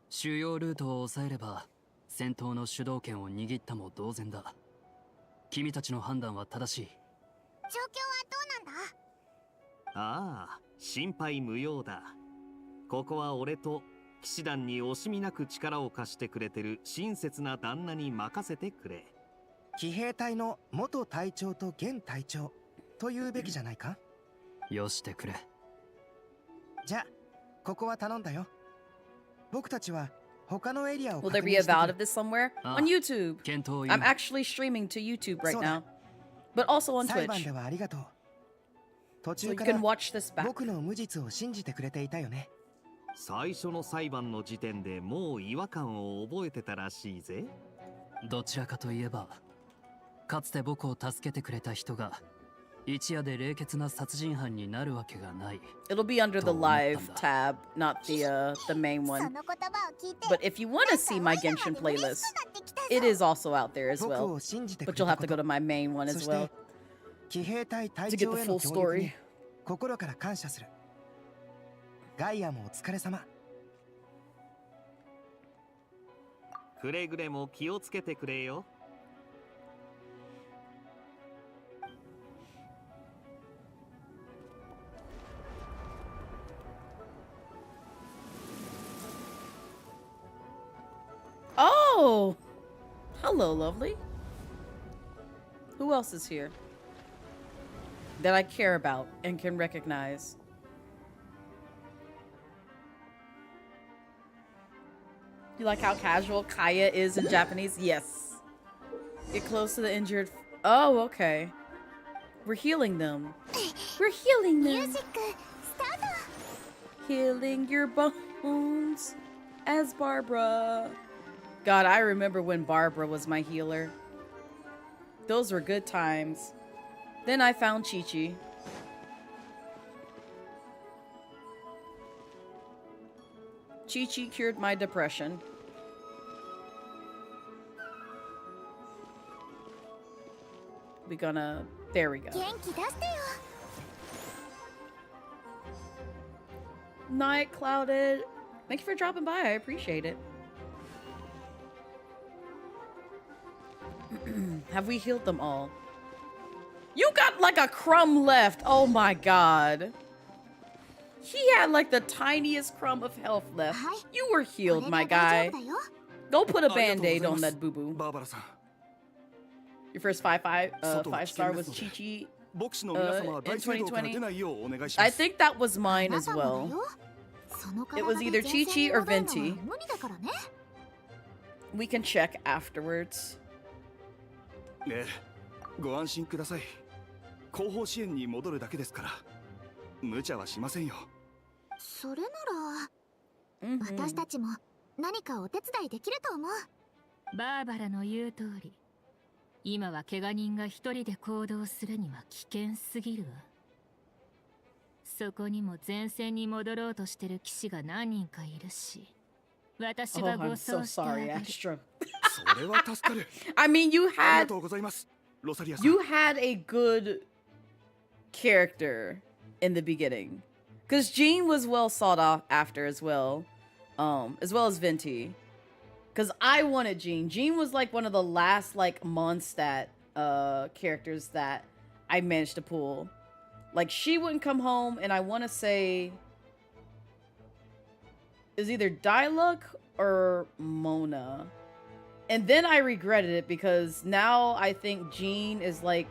主要ルートを抑えれば戦闘の主導権を握ったも同然だ。君たちの判断は正しい。状況はどうなんだ？ああ、心配無用だ。ここは俺と騎士団に惜しみなく力を貸してくれてる親切な旦那に任せてくれ。騎兵隊の元隊長と現隊長と言うべきじゃないか？よしてくれ。じゃあ、ここは頼んだよ。僕たちは他のエリアを Will there be a VOD of this somewhere? On YouTube. I'm actually streaming to YouTube right now. But also on 裁判 Twitch. ではありがとう。途 So 中 you から can watch this back. 僕の無実を信じてくれていたよね。最初の裁判の時点でもう違和感を覚えてたらしいぜ。どちらかといえば、かつて僕を助けてくれた人が一夜で冷血な殺人犯になるわけがない。It'll be under the live tab, not the main one. But if you want to see my Genshin playlist, it is also out there as well. But you'll have to go to my main one as well 騎兵隊隊 to get 長 the へ full の協力に story. 心から感謝する。ガイアもお疲れ様。くれぐれも気をつけてくれよ。Oh! Hello, lovely. Who else is here that I care about and can recognize? You like how casual Kaya is in Japanese? Yes. Get close to the injured. Oh, okay. We're healing them. We're healing them. Healing your bones as Barbara. God, I remember when Barbara was my healer. Those were good times. Then I found Chi-Chi. Chi-Chi cured my depression. We're gonna... There we go. Night Clouded. Thank you for dropping by. I appreciate it. Have we healed them all? You got like a crumb left. Oh my god. He had like the tiniest crumb of health left. You were healed, my guy. Go put a band-aid on that boo-boo. Your first five star was Chi-Chi in 2020. I think that was mine as well. It was either Chi-Chi or Venti. We can check afterwards. ねえ、ご安心ください。後方支援に戻るだけですから、無茶はしませんよ。それなら、私たちも何かお手伝いできると思う。バーバラの言う通り、今は怪我人が一人で行動するには危険すぎるわ。そこにも前線に戻ろうとしてる騎士が何人かいるし、私は護送してあげる。それは助かる。I mean, you ありがとうございます、ロサリアさん。You had a good character in the beginning, because Jean was well sought off after as well as Venti. Because I wanted Jean. Jean was like one of the last like Mondstadt characters that I managed to pull. Like she wouldn't come home, and I want to say is either Diluc or Mona. And then I regretted it because now I think Jean is like,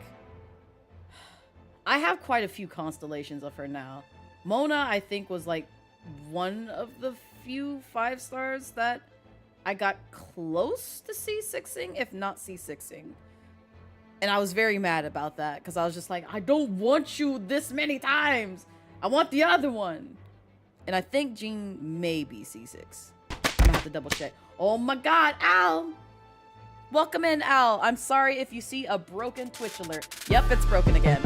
I have quite a few constellations of her now. Mona, I think, was like one of the few 5 stars that I got close to C6ing, if not C6ing. And I was very mad about that because I was just like, I don't want you this many times. I want the other one. And I think Jean may be C6. I'm gonna have to double check. Oh my god, Al! Welcome in, Al. I'm sorry if you see a broken Twitch alert. Yep, it's broken again.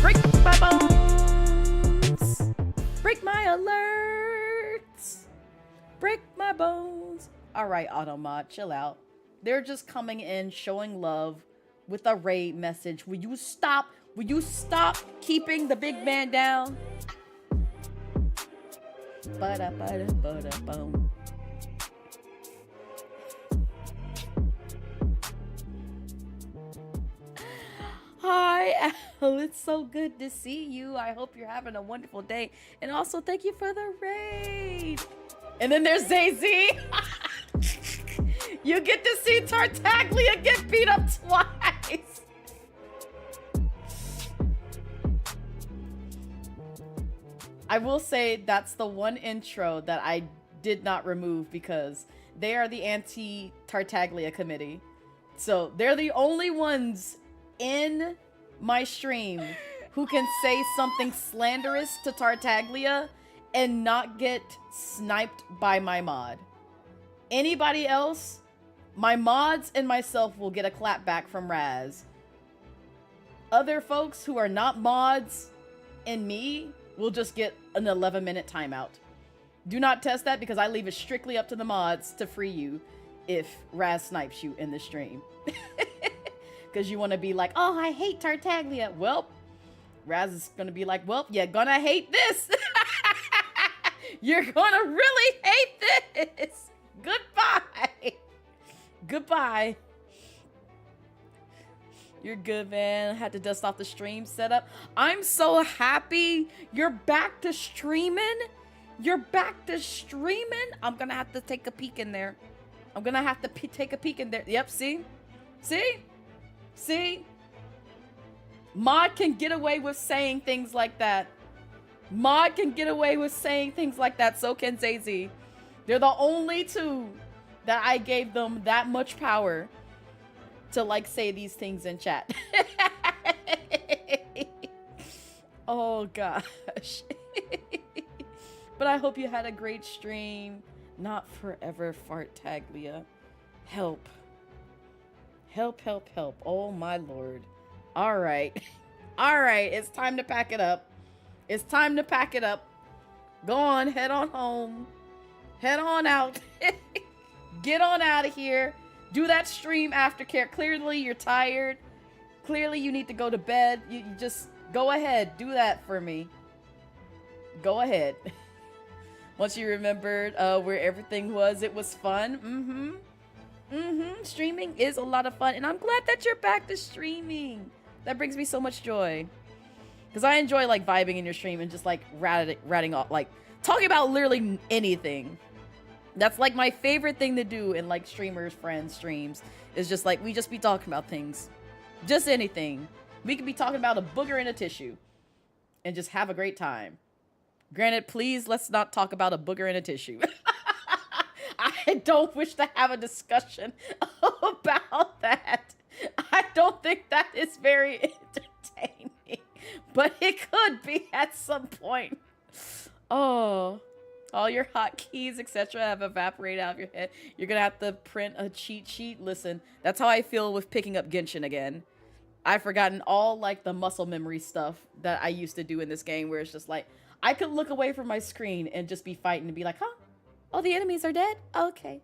Break my bones! Break my alerts! Break my bones! Alright, Automod, chill out. They're just coming in, showing love with a raid message. Will you stop? Will you stop keeping the big man down? Ba-da-ba-da-ba-da-boom. Hi, Al. It's so good to see you. I hope you're having a wonderful day. And also, thank you for the raid. And then there's ZZ. You get to see Tartaglia get beat up twice. I will say that's the one intro that I did not remove because they are the anti-Tartaglia committee. So they're the only ones in my stream who can say something slanderous to Tartaglia and not get sniped by my mod. Anybody else, my mods and myself will get a clap back from Raz. Other folks who are not mods and me will just get an 11-minute timeout. Do not test that because I leave it strictly up to the mods to free you if Raz snipes you in the stream. Because you want to be like, oh, I hate Tartaglia. Well, Raz is going to be like, well, you're going to hate this. You're going to really hate this. Goodbye. Goodbye. You're good, man. I had to dust off the stream setup. I'm so happy you're back to streaming. You're back to streaming. I'm going to have to take a peek in there. I'm going to have to take a peek in there. Yep, see? See? See? Mod can get away with saying things like that. Mod can get away with saying things like that. So can Zazy. They're the only two that I gave them that much power to like say these things in chat. Oh gosh. But I hope you had a great stream. Not forever, Fartaglia. Help. Help, help, help. Oh my lord. Alright. Alright, it's time to pack it up. It's time to pack it up. Go on, head on home. Head on out. Get on out of here. Do that stream aftercare. Clearly you're tired. Clearly you need to go to bed. You just go ahead. Do that for me. Go ahead. Once you remembered where everything was, it was fun. Streaming is a lot of fun. And I'm glad that you're back to streaming. That brings me so much joy. Because I enjoy like vibing in your stream and just like ratting off, like talking about literally anything. That's like my favorite thing to do in like streamers, friends, streams. Is just like, we just be talking about things. Just anything. We could be talking about a booger in a tissue. And just have a great time. Granted, please, let's not talk about a booger in a tissue. I don't wish to have a discussion about that. I don't think that is very entertaining. But it could be at some point. Oh, all your hotkeys, etc. have evaporated out of your head. You're going to have to print a cheat sheet. Listen, that's how I feel with picking up Genshin again. I've forgotten all, like, the muscle memory stuff that I used to do in this game, where it's just like, I could look away from my screen and just be fighting and be like, huh? Oh, the enemies are dead? Okay.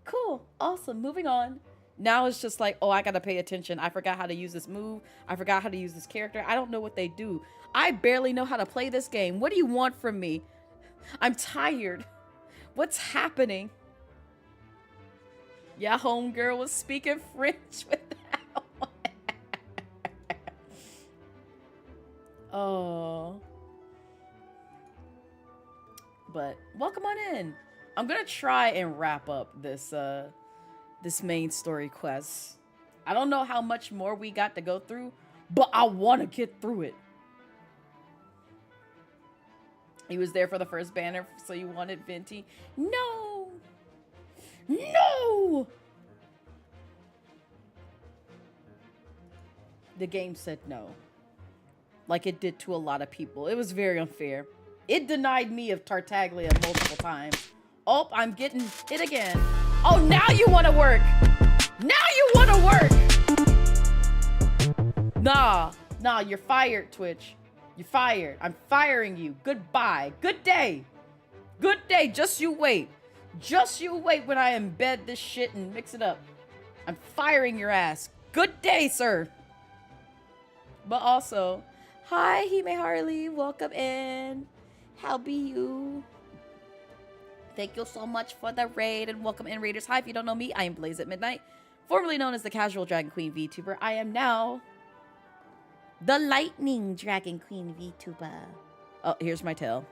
Cool. Awesome. Moving on. Now it's just like, oh, I gotta pay attention. I forgot how to use this move. I forgot how to use this character. I don't know what they do. I barely know how to play this game. What do you want from me? I'm tired. What's happening? Yeah, homegirl was speaking French with that one. Oh. But welcome on in. I'm gonna try and wrap up this this main story quest. I don't know how much more we got to go through, but I want to get through it. He was there for the first banner, so you wanted Venti? No! No! The game said no. Like it did to a lot of people. It was very unfair. It denied me of Tartaglia multiple times. Oh, I'm getting hit again. Oh, now you want to work. Now you want to work. Nah, you're fired, Twitch. You're fired. I'm firing you. Goodbye. Good day. Good day. Just you wait. Just you wait when I embed this shit and mix it up. I'm firing your ass. Good day, sir. But also, hi, Hime Harley. Welcome in. How be you? Thank you so much for the raid and welcome in, raiders. Hi, if you don't know me, I am blazettemidnight, formerly known as the Casual Dragon Queen Vtuber. I am now the Lightning Dragon Queen Vtuber. Oh, here's my tail.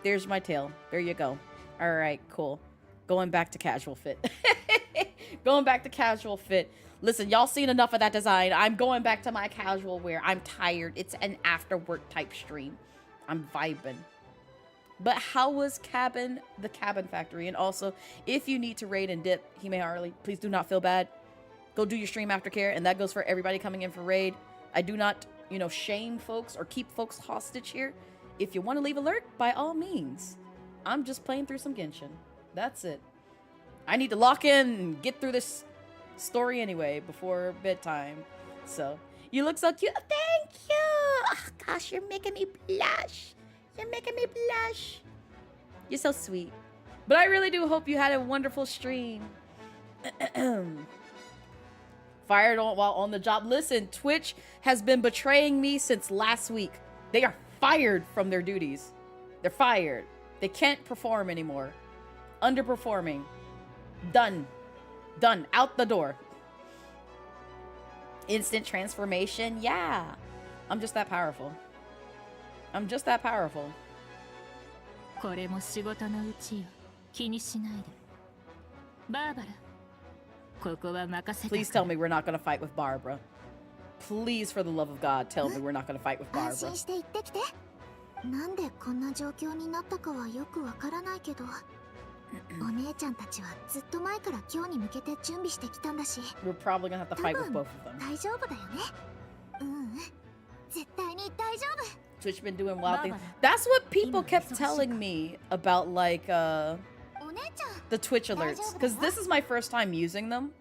There's my tail. There you go. All right, cool. Going back to casual fit. Going back to casual fit. Listen, y'all seen enough of that design. I'm going back to my casual wear. I'm tired. It's an after work type stream. I'm vibing. But how was the cabin factory? And also, if you need to raid and dip, Hime Harley, please do not feel bad. Go do your stream aftercare, and that goes for everybody coming in for raid. I do not, shame folks or keep folks hostage here. If you want to leave a lurk, by all means. I'm just playing through some Genshin. That's it. I need to lock in and get through this story anyway before bedtime. So, you look so cute. Oh, thank you. Oh, gosh, you're making me blush. You're making me blush. You're so sweet. But I really do hope you had a wonderful stream. Fired while on the job. Listen, Twitch has been betraying me since last week. They are fired from their duties. They're fired. They can't perform anymore. Underperforming. Done. Done. Out the door. Instant transformation. Yeah. I'm just that powerful. I'm just that powerful. これも仕事のうちよ。気にしないで。バーバラ。ここは任せて。Please tell me we're not going to fight with Barbara. Please, for the love of God, tell me we're not going to fight with Barbara. 安心して行ってきて。なんでこんな状況になったかはよくわからないけど、お姉ちゃんたちはずっと前から今日に向けて準備してきたんだし。We're probably going to have to fight with both of them. 大丈夫だよね。絶対に大丈夫。Twitch been doing wild things. That's what people kept telling me about, like, the Twitch alerts. Because this is my first time using them.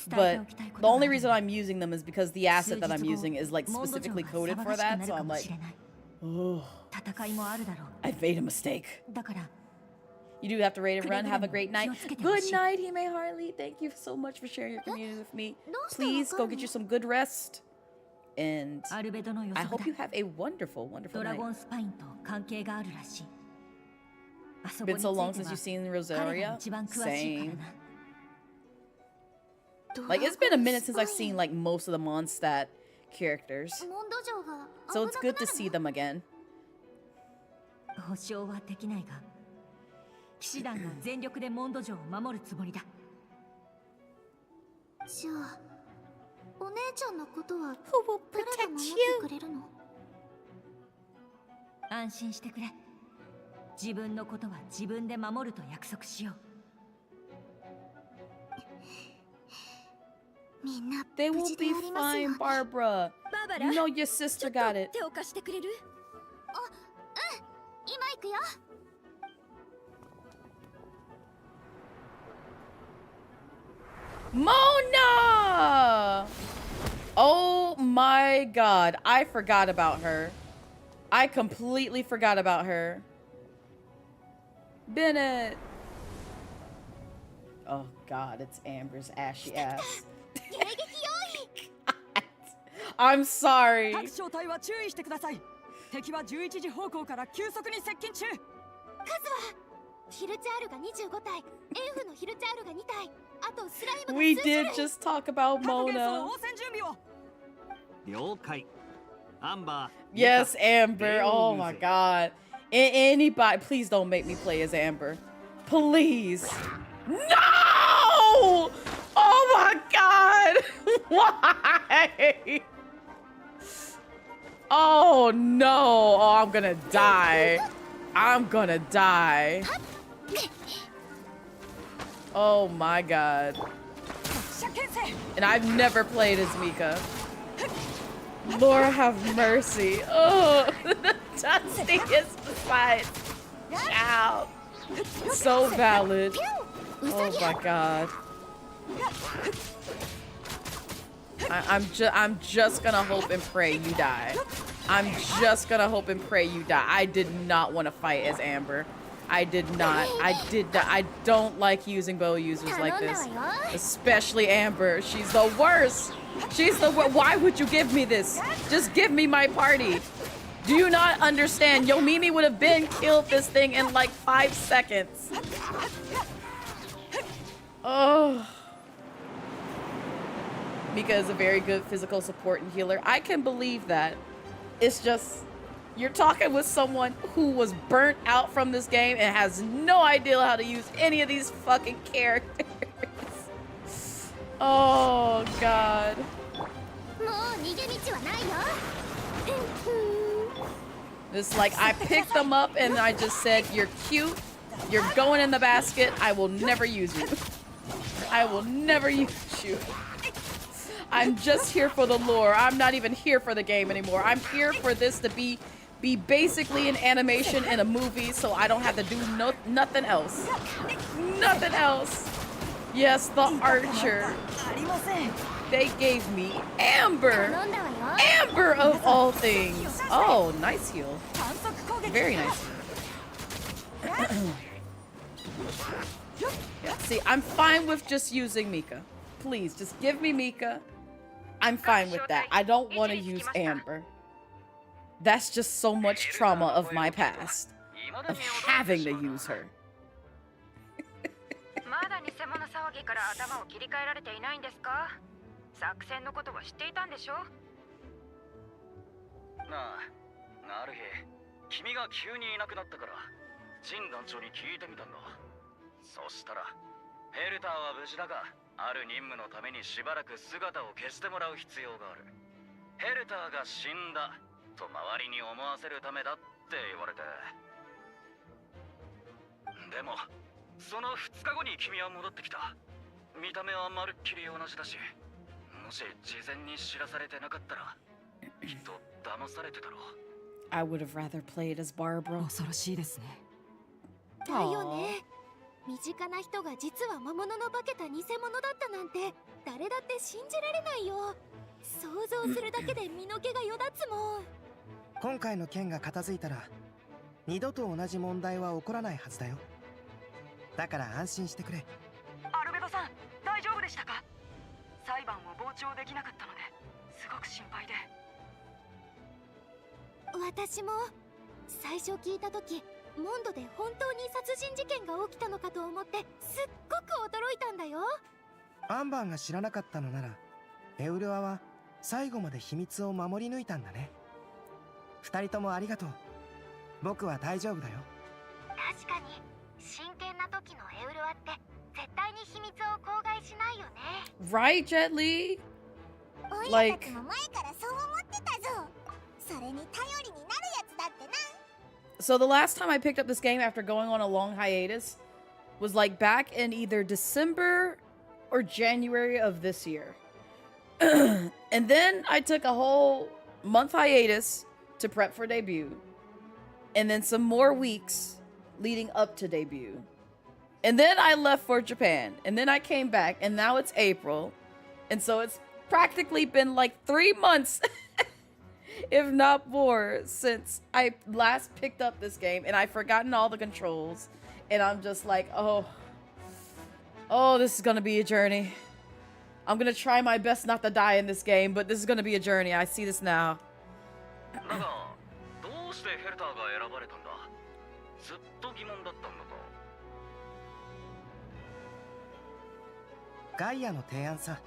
But the only reason I'm using them is because the asset that I'm using is, like, specifically coded for that. So I'm like, oh, I've made a mistake. You do have to raid and run. Have a great night. Good night, Hime Harley. Thank you so much for sharing your community with me. Please go get you some good rest. And I hope you have a wonderful, wonderful night. Been so long since you've seen Rosaria. Same. Like, it's been a minute since I've seen, like, most of the Mondstadt characters. So it's good to see them again. 騎士団が全力でモンド城を守るつもりだ。じゃあお姉ちゃんのことは誰が守ってくれるの？安心してくれ。自分のことは自分で守ると約束しよう。みんな They 無 will 事で be ありますよ fine, うに。 Barbara. バーバラ、 You know your sister got it. 手を貸してくれる？今行くよ。Mona! Oh my god, I forgot about her. I completely forgot about her. Bennett. Oh god, it's Amber's ashy ass. I'm sorry. 各小隊は注意してください。敵は11時方向から急速に接近中。数はヒルチャールが25体、エルフのヒルチャールが2体、あとスライムが We 数種類。 did just talk about 各元素 Mona. の応戦準備を。了解。アンバー。 Yes, Amber. Oh my god. Anybody, please don't make me play as Amber. Please. No! Oh my god! Why? Oh no! Oh, I'm gonna die. I'm gonna die. Oh my god. And I've never played as Mika. Lord have mercy. Oh, the Dusty is besides. Child. So valid. Oh my god. I'm just gonna hope and pray you die. I'm just gonna hope and pray you die. I did not want to fight as Amber. I did not. I don't like using bow users like this. Especially Amber. She's the worst. She's the worst. Why would you give me this? Just give me my party. Do you not understand? Yomimi would have been killed this thing in like 5 seconds. Oh. Mika is a very good physical support and healer. I can believe that. It's just, you're talking with someone who was burnt out from this game and has no idea how to use any of these fucking characters. Oh, God. It's like I picked them up and I just said, you're cute, you're going in the basket, I will never use you. I will never use you. I'm just here for the lore. I'm not even here for the game anymore. I'm here for this to be basically an animation in a movie so I don't have to do nothing else. Nothing else. Yes, the archer. They gave me Amber. Amber of all things. Oh, nice heal. Very nice. Yeah, see, I'm fine with just using Mika. Please, just give me Mika. I'm fine with that. I don't want to use Amber. That's just so much trauma of my past. Of having to use her. まだ偽物騒ぎから頭を切り替えられていないんですか？作戦のことは知っていたんでしょ？なあ、なるへ、君が急にいなくなったから、ジン団長に聞いてみたんだ。そしたら、ヘルターは無事だが、ある任務のためにしばらく姿を消してもらう必要がある。ヘルターが死んだと周りに思わせるためだって言われて。でも、その2日後に君は戻ってきた。見た目はまるっきり同じだし、もし事前に知らされてなかったら、きっと騙されてたろう。I would have rather played as Barbara. 恐ろしいですね。だよね。身近な人が実は魔物の化けた偽物だったなんて誰だって信じられないよ。想像するだけで身の毛がよだつもん。今回の件が片付いたら二度と同じ問題は起こらないはずだよ。だから安心してくれ。アルベドさん、大丈夫でしたか？裁判を傍聴できなかったのですごく心配で。私も最初聞いた時モンドで本当に殺人事件が起きたのかと思ってすっごく驚いたんだよ。アンバーが知らなかったのならエウルアは最後まで秘密を守り抜いたんだね。二人ともありがとう。僕は大丈夫だよ。確かに真剣なな時のエウルアって絶対に秘密を口外しないよね。 Right, Jet Li? おいら Like たちも前からそう思ってたぞ。それに頼りになるやつだってな。 So the last time I picked up this game after going on a long hiatus was like back in either December or January of this year. And then I took a whole month hiatus to prep for debut. And then some more weeks leading up to debut. And then I left for Japan. And then I came back, and now it's April. And so it's practically been like 3 months, if not more, since I last picked up this game. And I've forgotten all the controls. And I'm just like, oh, this is gonna be a journey. I'm gonna try my best not to die in this game, but this is gonna be a journey. I see this now. だがどうしてヘルターが選ばれたんだ。ずっと疑問だったんだと。ガイアの提案さ。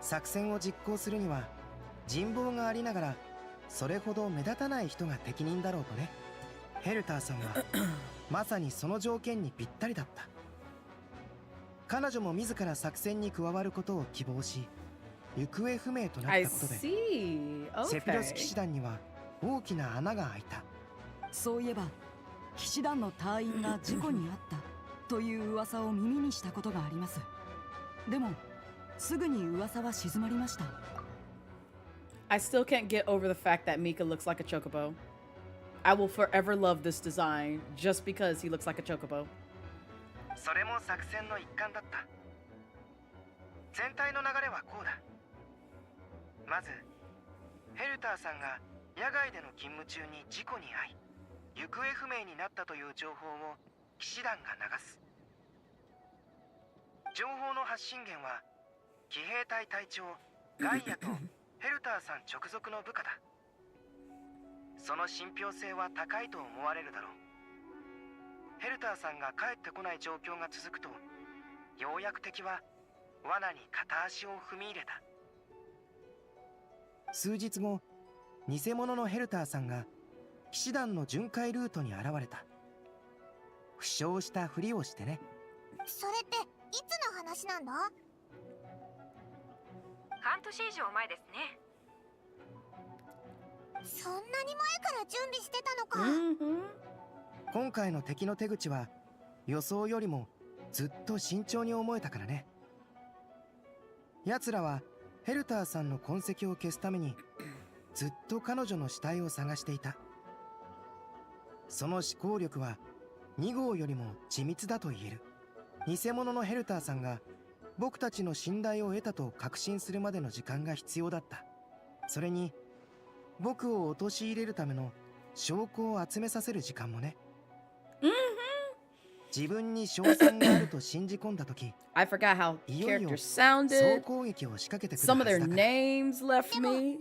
作戦を実行するには人望がありながらそれほど目立たない人が適任だろうとね。ヘルターさんはまさにその条件にぴったりだった。彼女も自ら作戦に加わることを希望し、行方不明となったことで、セフィロス騎士団には大きな穴が開いた。そういえば騎士団の隊員が事故に遭ったという噂を耳にしたことがあります。でもすぐに噂は静まりました。I still can't get over the fact that Mika looks like a chocobo. I will forever love this design just because he looks like a chocobo. それも作戦の一環だった。全体の流れはこうだ。まずヘルターさんが野外での勤務中に事故に遭い行方不明になったという情報を騎士団が流す。情報の発信源は騎兵隊隊長ガイアとヘルターさん直属の部下だ。その信憑性は高いと思われるだろう。ヘルターさんが帰ってこない状況が続くと、ようやく敵は罠に片足を踏み入れた。数日後、偽物のヘルターさんが騎士団の巡回ルートに現れた。負傷したふりをしてね。それっていつの話なんだ？半年以上前ですね。そんなに前から準備してたのか。今回の敵の手口は予想よりもずっと慎重に思えたからね。奴らはヘルターさんの痕跡を消すためにずっと彼女の死体を探していた。その思考力は2号よりも緻密だと言える。偽物のヘルターさんが僕たちの信頼を得たと確信するまでの時間が必要だった。それに僕を陥れるための証拠を集めさせる時間もね。自分に勝算があると信じ込んだとき、I forgot how いよいよ characters 総 sounded. 攻撃を仕掛けてくる Some は of ず their だから。 names left me.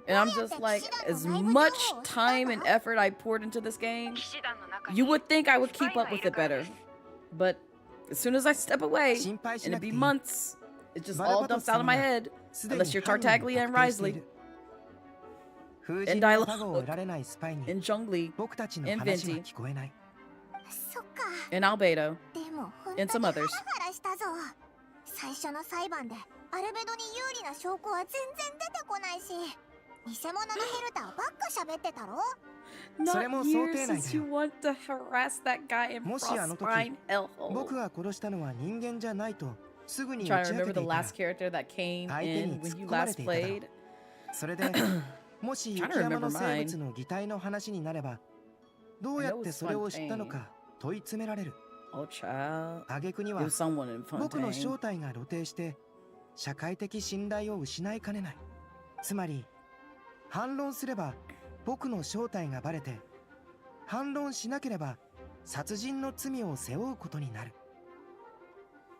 And I'm just like, as much time and effort I poured into this game, you would think I would keep up with it better. But as soon as I step away, and it'd be months, it just all dumps out of my head. Unless you're Tartaglia and Risley, 封 and じの Dialogue, タゴを得られないスパイに and Zhongli, 僕たちの and 話は Venti, 聞こえない。そっか。 and Albedo, でも本 and 当 some にハ others. ラハラしたぞ。最初の裁判でアルベドに有利な証拠は全然出てこないし、偽物のヘルターばっか喋ってたろ。 Not years since you want to harass that guy in もしあの時 Frostbrine hellhole. 僕が殺したのは人間じゃないとすぐに I'm 打 trying ち to 明け remember て the いたら last character that came 相手に in 突 when っ you 込まれ last ていただろう。 played. それでもし雪山の生物の擬態の話になればどうやってそれを知ったのか問い詰められる。挙句には僕の正体が露呈して社会的信頼を失いかねない。つまり反論すれば僕の正体がバレて、反論しなければ殺人の罪を背負うことになる。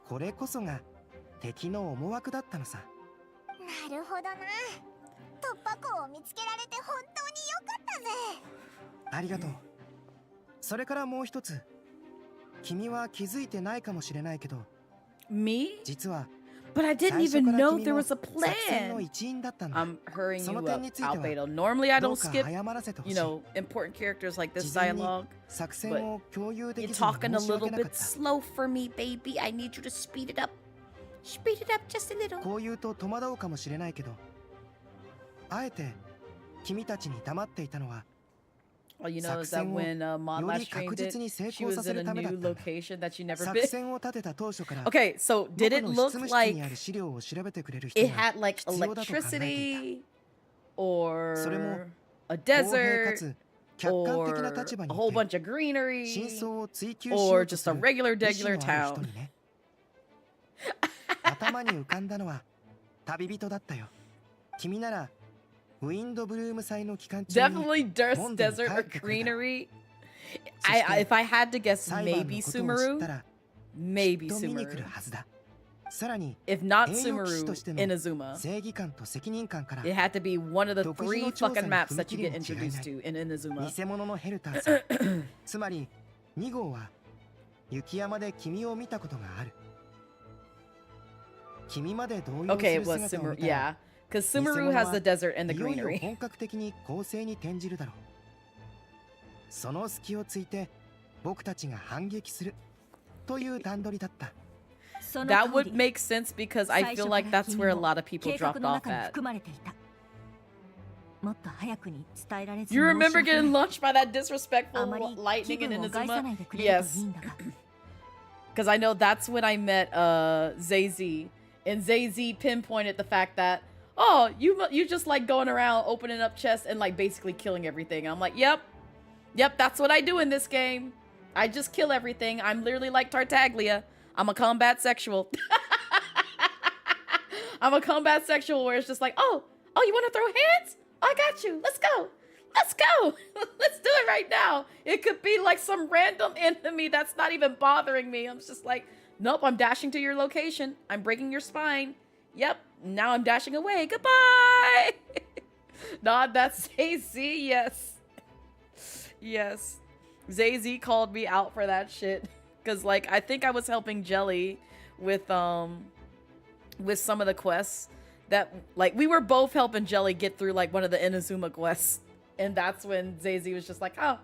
これこそが敵の思惑だったのさ。なるほどな。突破口を見つけられて本当によかったぜ。ありがとう。それからもう一つ、君は気づいてないかもしれないけど、Me? 実は But I didn't even know there was a plan. I'm hurrying you up, Albedo. Normally I don't skip, you know, important characters like this dialogue. But you're talking a little bit slow for me, baby. I need you to speed it up. Speed it up just a little. こう言うと戸惑うかもしれないけど、あえて君たちに黙っていたのは Well, you know that when Mon last streamed it, she was in a new location that she never been. Okay, so did it look like it had like electricity or a desert or a whole bunch of greenery or just a regular town? 頭に浮かんだのは旅人だったよ。君なら Definitely desert or greenery. If I had to guess, maybe Sumeru. Maybe Sumeru. If not Sumeru, Inazuma. It had to be one of the 3 fucking maps that you get introduced to in Inazuma. つまり2号は雪山で君を見たことがある。君まで動揺する姿を見たら Because Sumeru has the desert and the greenery. 本格的に攻勢に転じるだろう。その隙をついて僕たちが反撃するという段取りだった。That would make sense because I feel like that's where a lot of people dropped off at. You remember getting launched by that disrespectful lightning in Inazuma? Yes. Because I know that's when I met Zay-Z. And Zay-Z pinpointed the fact that, oh, you just like going around opening up chests and like basically killing everything. And I'm like, yep, that's what I do in this game. I just kill everything. I'm literally like Tartaglia. I'm a combat sexual. I'm a combat sexual where it's just like, oh, you want to throw hands? I got you. Let's go. Let's go. Let's do it right now. It could be like some random enemy that's not even bothering me. I'm just like, nope, I'm dashing to your location. I'm breaking your spine. Yep, now I'm dashing away. Goodbye. Nah, that's Zay-Z, yes. Yes. Zay-Z called me out for that shit. Because, like, I think I was helping Jelly with some of the quests. That, like, we were both helping Jelly get through, like, one of the Inazuma quests. And that's when Zay-Z was just like, oh,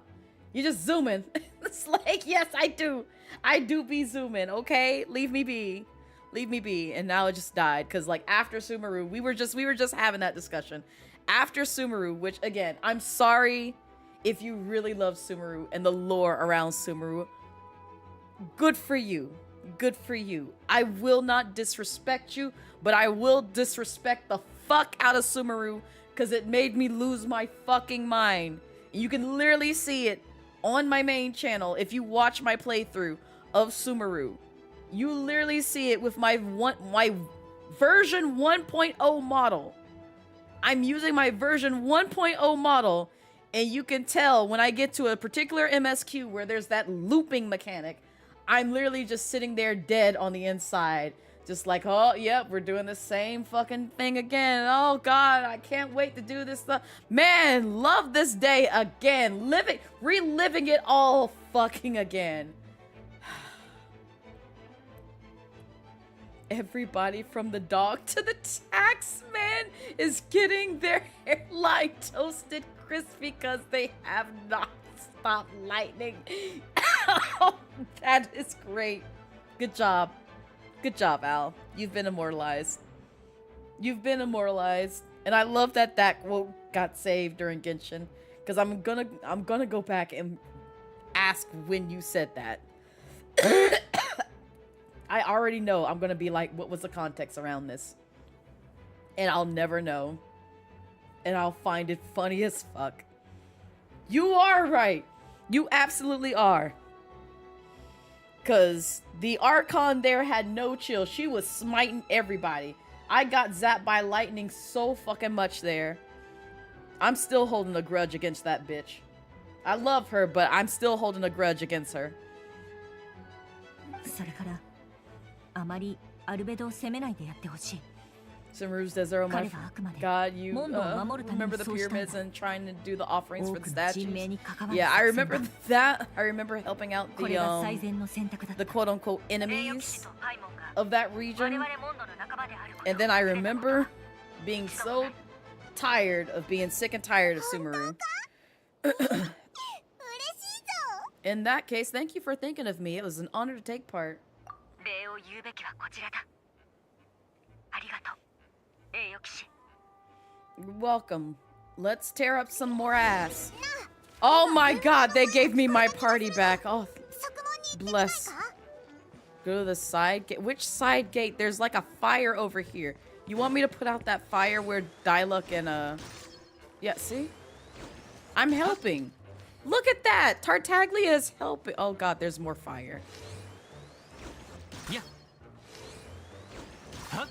you just zooming. It's like, yes, I do. I do be zooming, okay? Leave me be. Leave me be. And now it just died. Because, like, after Sumeru, we were just having that discussion. After Sumeru, which, again, I'm sorry if you really love Sumeru and the lore around Sumeru. Good for you. Good for you. I will not disrespect you, but I will disrespect the fuck out of Sumeru because it made me lose my fucking mind. You can literally see it on my main channel if you watch my playthrough of Sumeru. You literally see it with my version 1.0 model. I'm using my version 1.0 model, and you can tell when I get to a particular MSQ where there's that looping mechanic, I'm literally just sitting there dead on the inside. Just like, oh, yep, we're doing the same fucking thing again. Oh, God, I can't wait to do this stuff. Man, love this day again. Reliving it all fucking again. Everybody from the dog to the taxman is getting their hairline toasted crispy because they have not stopped lightning. Oh, that is great. Good job. Good job, Al. You've been immortalized. You've been immortalized. And I love that quote got saved during Genshin. Because I'm gonna go back and ask when you said that. I already know I'm gonna be like, what was the context around this? And I'll never know. And I'll find it funny as fuck. You are right. You absolutely are. Because the Archon there had no chill. She was smiting everybody. I got zapped by lightning so fucking much there. I'm still holding a grudge against that bitch. I love her, but I'm still holding a grudge against her. それからあまりアルベドを責めないでやってほしい。Sumeru's desert. Oh my god, you remember the pyramids and trying to do the offerings for the statues? Yeah, I remember that. I remember helping out the quote-unquote enemies of that region. And then I remember being so tired of being sick and tired of Sumeru. In that case, thank you for thinking of me. It was an honor to take part. You're welcome. Let's tear up some more ass. Oh my god, they gave me my party back. Oh, bless. Go to the side gate. Which side gate? There's like a fire over here. You want me to put out that fire where Diluc and yeah, see? I'm helping. Look at that! Tartaglia is helping. Oh god, there's more fire. Yeah. Huh?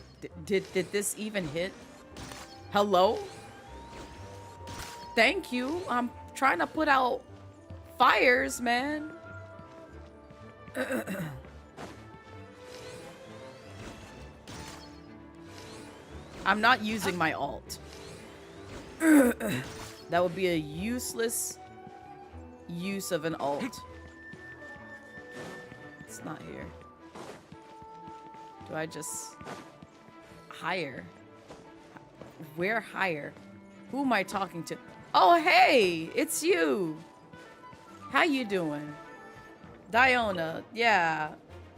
Did this even hit? Hello? Thank you. I'm trying to put out fires, man. I'm not using my alt. That would be a useless use of an alt. It's not here. Do I just hire? Where hire? Who am I talking to? Oh, hey, it's you. How you doing? Diona, yeah,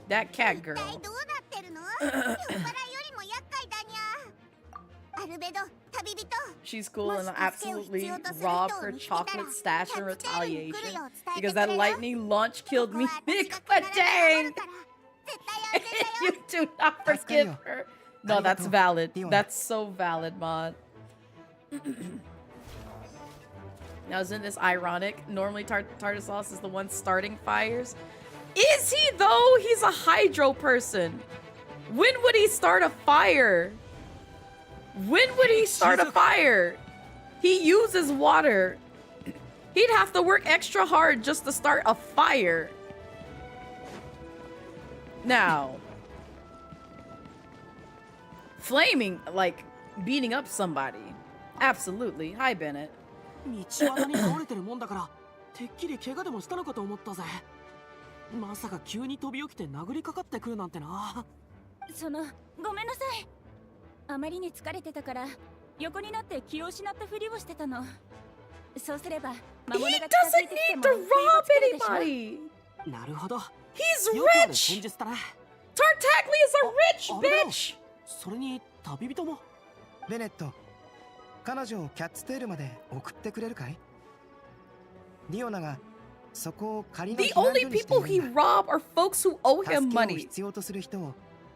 that cat girl. She's cool and I absolutely robbed her chocolate stash in retaliation because that lightning launch killed me. But dang! You do not forgive her. No, that's valid. That's so valid, mod. Now, isn't this ironic? Normally, Tartarus is the one starting fires. Is he, though? He's a hydro person. When would he start a fire? When would he start a fire? He uses water. He'd have to work extra hard just to start a fire. Now, flaming, like beating up somebody. Absolutely. Hi, Bennett. 道端に倒れてるもんだからてっきり怪我でもしたのかと思ったぜ。まさか急に飛び起きて殴りかかってくるなんてな。ごめんなさい。あまりに疲れてたから横になって気を失ったふりをしてたの。そうすれば魔物が近づいてきても不意をつけるでしょ。なるほど。 He's よくある rich. 戦術だな。 Tartaglia is a rich bitch. それに旅人も。ベネット、彼女をキャッツテールまで送ってくれるかい？ディオナがそこを仮の避 The 難 only 所にしてい people る he んだ。 robbed are folks who owe 助 him けを money. 必要とする人を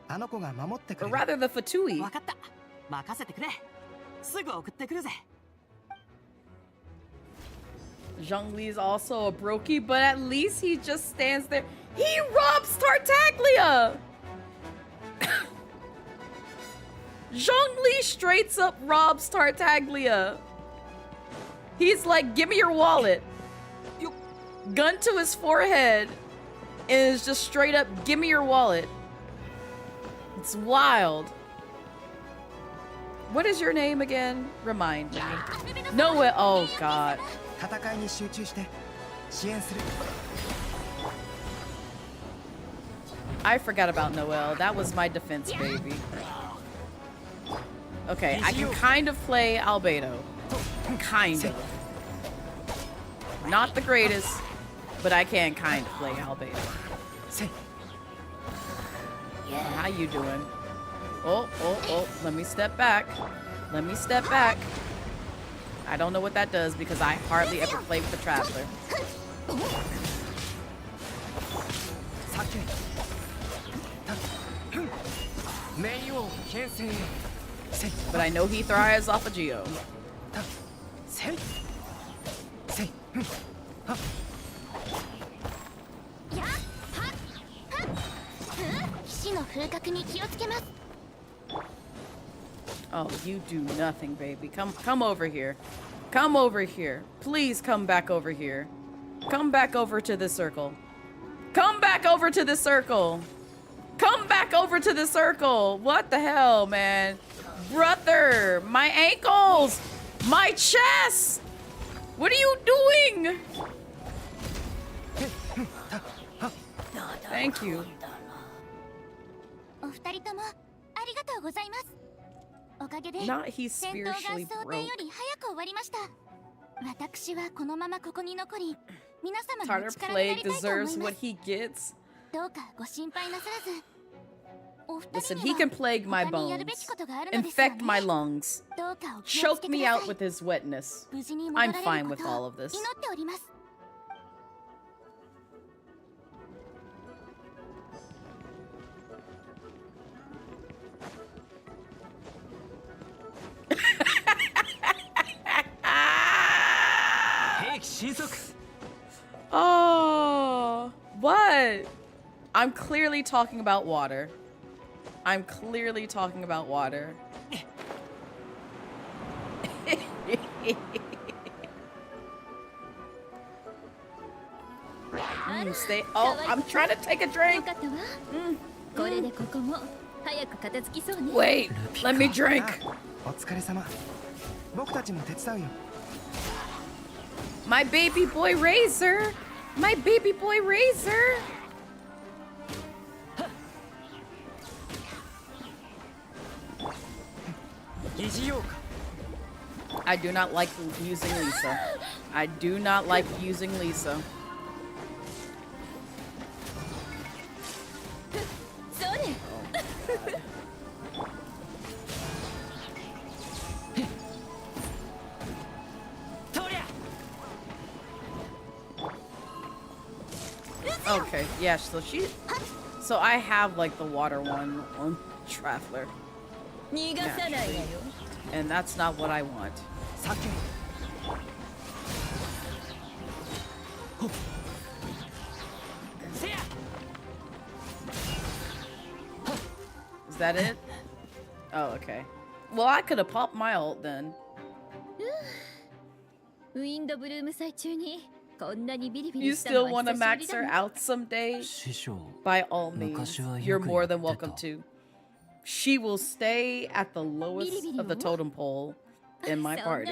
あの子が守ってく Or れる。 rather, the Fatui. わかった。任せてくれ。すぐ送ってくるぜ。 Zhongli is also a brokey, but at least he just stands there. He robs Tartaglia! Zhongli straight up robs Tartaglia. He's like, give me your wallet. Gun to his forehead. And is just straight up, give me your wallet. It's wild. What is your name again? Remind me. Noah. Oh, God. 戦いに集中して支援する。 I forgot about Noelle. That was my defense, baby. Okay, I can kind of play Albedo. Kind of. Not the greatest, but I can kind of play Albedo. How you doing? Oh, oh, oh. Let me step back. Let me step back. I don't know what that does because I hardly ever play with the Traveler. But I know he thrives off of Geo. 騎士の風格に気をつけます。 Oh, you do nothing, baby. Come over here. Come over here. Please come back over here. Come back over to the circle. Come back over to the circle. Come back over to the circle. What the hell, man? Brother, my ankles, my chest. What are you doing? Thank you. お二人ともありがとうございます。おかげで Not he's 戦闘が spiritually 想定より早く終わりました。私はこのままここに残り、皆様のお Tartar 力にな Plague りたいと思い deserves ま what す。 he gets. どうかご心配なさらず。お二 Listen, 人 he に can は plague my 他にやる bones, べきことがあるのですよ infect ね。 my lungs, どうかお気をつ choke けく me だ out さい。 with his wetness. 無事に戻 I'm られ fine るこ with と all を of this. 祈っております。Oh, what? I'm clearly talking about water. I'm clearly talking about water. Stay. Oh, I'm trying to take a drink. Wait, let me drink. お疲れ様。僕たちも手伝うよ。 My baby boy Razor. My baby boy Razor. I do not like using Lisa. I do not like using Lisa. Okay, yeah, so I have like the water one on Traveler. Naturally. And that's not what I want. Is that it? Oh, okay. Well, I could have popped my ult then. You still want to max her out someday? By all means, you're more than welcome to. She will stay at the lowest of the totem pole in my party.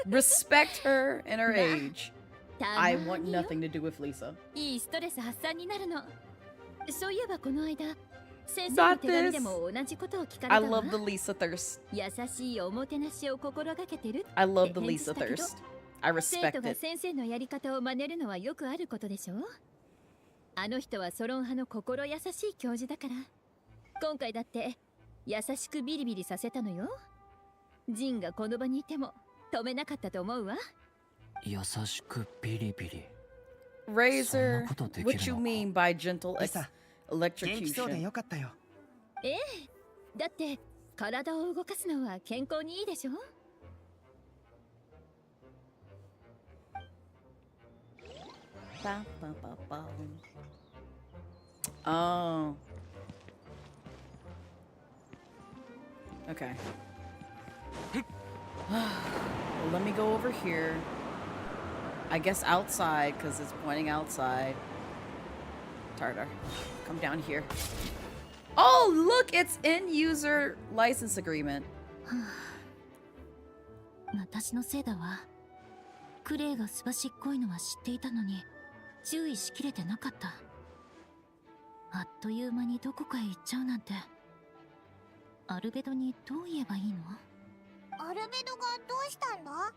Respect her and her age. I want nothing to do with Lisa. Not this. I love the Lisa thirst. I love the Lisa thirst. I respect it. 先生のやり方を真似るのはよくあることでしょ。あの人はソロン派の心優しい教授だから。今回だって優しくビリビリさせたのよ。ジンがこの場にいても止めなかったと思うわ。優しくビリビリ。Razor, what you mean by gentle electrocution? ええ、だって体を動かすのは健康にいいでしょ。Oh. Okay. Well, let me go over here. I guess outside, because it's pointing outside. Tartar, come down here. Oh, look, it's in user license agreement. 私のせいだわ。クレイがすばしっこいのは知っていたのに注意しきれてなかった。あっという間にどこかへ行っちゃうなんて。アルベドにどう言えばいいの？アルベドがどうしたんだ？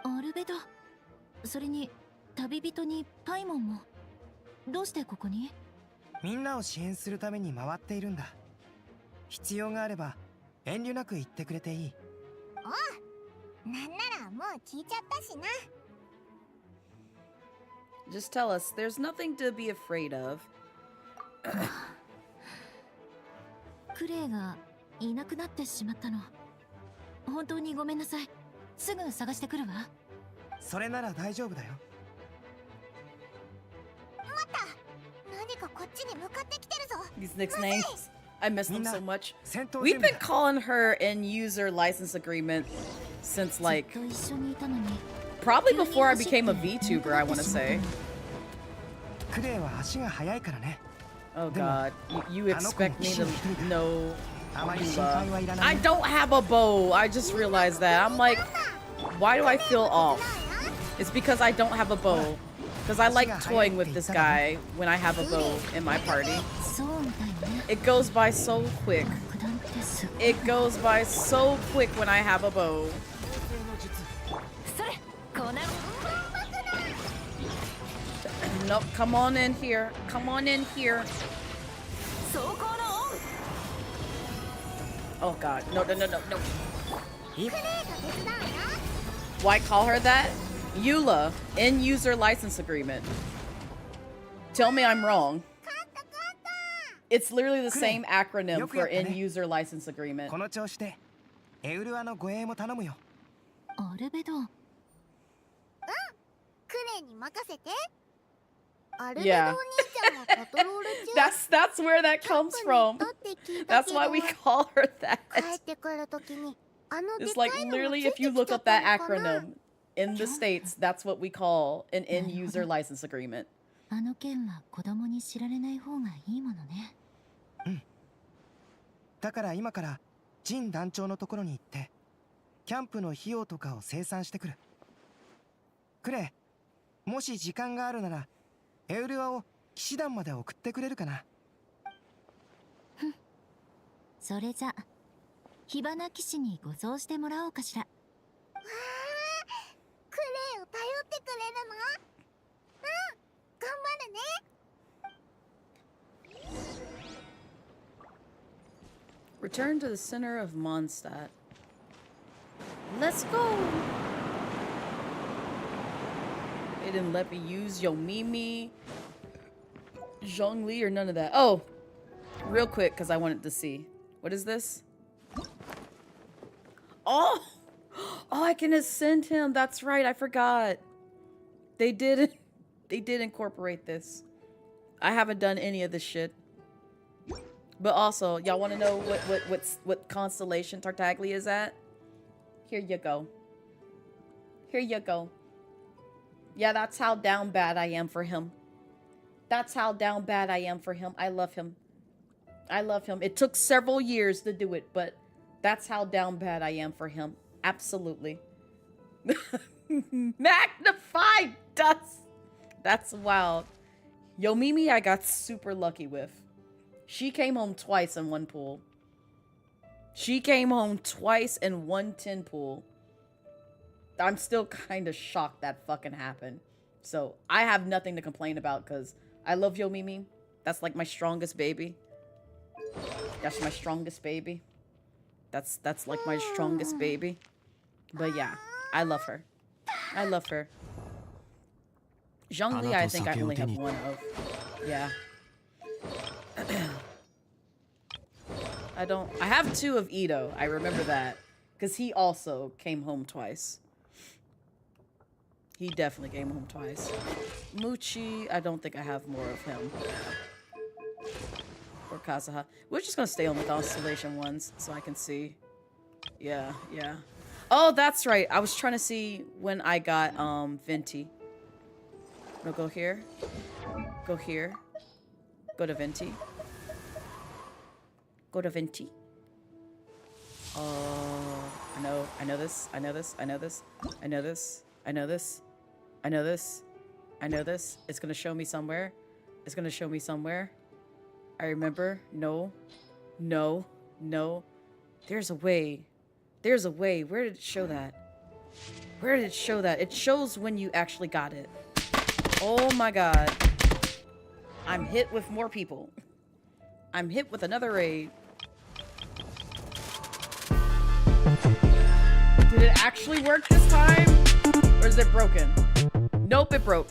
アルベド、それに旅人にパイモンも。どうしてここに？みんなを支援するために回っているんだ。必要があれば遠慮なく言ってくれていい。ああ、なんならもう聞いちゃったしな。Just tell us, there's nothing to be afraid of. クレイがいなくなってしまったの。本当にごめんなさい。すぐ探してくるわ。それなら大丈夫だよ。待った。何かこっちに向かってきてるぞ。 These nicknames, I miss them so much. We've been calling her in user license agreement since like probably before I became a VTuber, I want to say. クレイは足が速いからね。Oh god, you expect me to know Yula. I don't have a bow. I just realized that. I'm like, why do I feel off? It's because I don't have a bow. Because I like toying with this guy when I have a bow in my party. It goes by so quick. It goes by so quick when I have a bow. Nope, come on in here. Come on in here. Oh god, no. Why call her that? Eula, end user license agreement. Tell me I'm wrong. It's literally the same acronym for end user license agreement. Yeah. That's where that comes from. That's why we call her that. It's like literally if you look up that acronym in the States, that's what we call an end user license agreement. あの件は子供に知られない方がいいものね。うん。だから今からジン団長のところに行ってキャンプの費用とかを清算してくる。クレイ、もし時間があるならエウルワを騎士団まで送ってくれるかな。それじゃ火花騎士に護送してもらおうかしら。わあ、クレイを頼ってくれるの？うん、頑張るね。Return to the center of Mondstadt. Let's go. They didn't let me use Yomimi, Zhongli, or none of that. Oh, real quick, because I wanted to see. What is this? Oh, I can ascend him. That's right. I forgot. They did incorporate this. I haven't done any of this shit. But also, y'all want to know what constellation Tartaglia is at? Here you go. Here you go. Yeah, that's how down bad I am for him. That's how down bad I am for him. I love him. I love him. It took several years to do it, but that's how down bad I am for him. Absolutely. Magnified dust. That's wild. Yomimi I got super lucky with. She came home twice in one pool. She came home twice in one 10 pool. I'm still kind of shocked that fucking happened. So I have nothing to complain about because I love Yomimi. That's like my strongest baby. That's my strongest baby. That's like my strongest baby. But yeah, I love her. I love her. Zhongli, I think I only have one of. Yeah. I have two of Ito. I remember that. Because he also came home twice. He definitely came home twice. Muchi, I don't think I have more of him. Or Kazuha. We're just gonna stay on the constellation ones so I can see. Yeah. Oh, that's right. I was trying to see when I got Venti. No, go here. Go here. Go to Venti. Go to Venti. Oh, I know this. It's gonna show me somewhere. I remember. No. There's a way. Where did it show that? It shows when you actually got it. Oh my god. I'm hit with more people. I'm hit with another raid. Did it actually work this time? Or is it broken? Nope, it broke.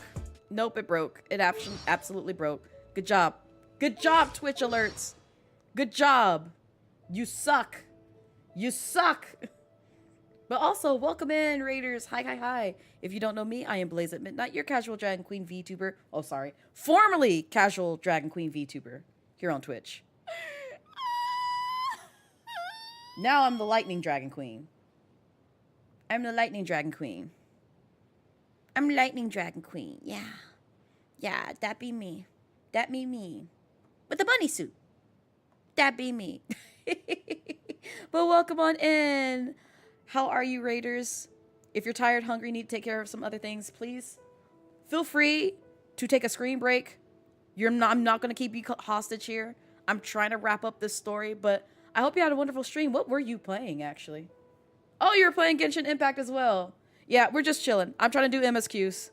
It absolutely broke. Good job. Good job, Twitch alerts. Good job. You suck. But also, welcome in, Raiders. Hi. If you don't know me, I am Blaze at Midnight, your casual Dragon Queen VTuber. Oh, sorry. Formerly casual Dragon Queen VTuber here on Twitch. Now I'm the Lightning Dragon Queen. I'm Lightning Dragon Queen. Yeah, that be me. with the bunny suit. That be me. But welcome on in. How are you, Raiders? If you're tired, hungry, need to take care of some other things, please feel free to take a screen break. I'm not going to keep you hostage here. I'm trying to wrap up this story, but I hope you had a wonderful stream. What were you playing, actually? Oh, you were playing Genshin Impact as well. Yeah, we're just chilling. I'm trying to do MSQs.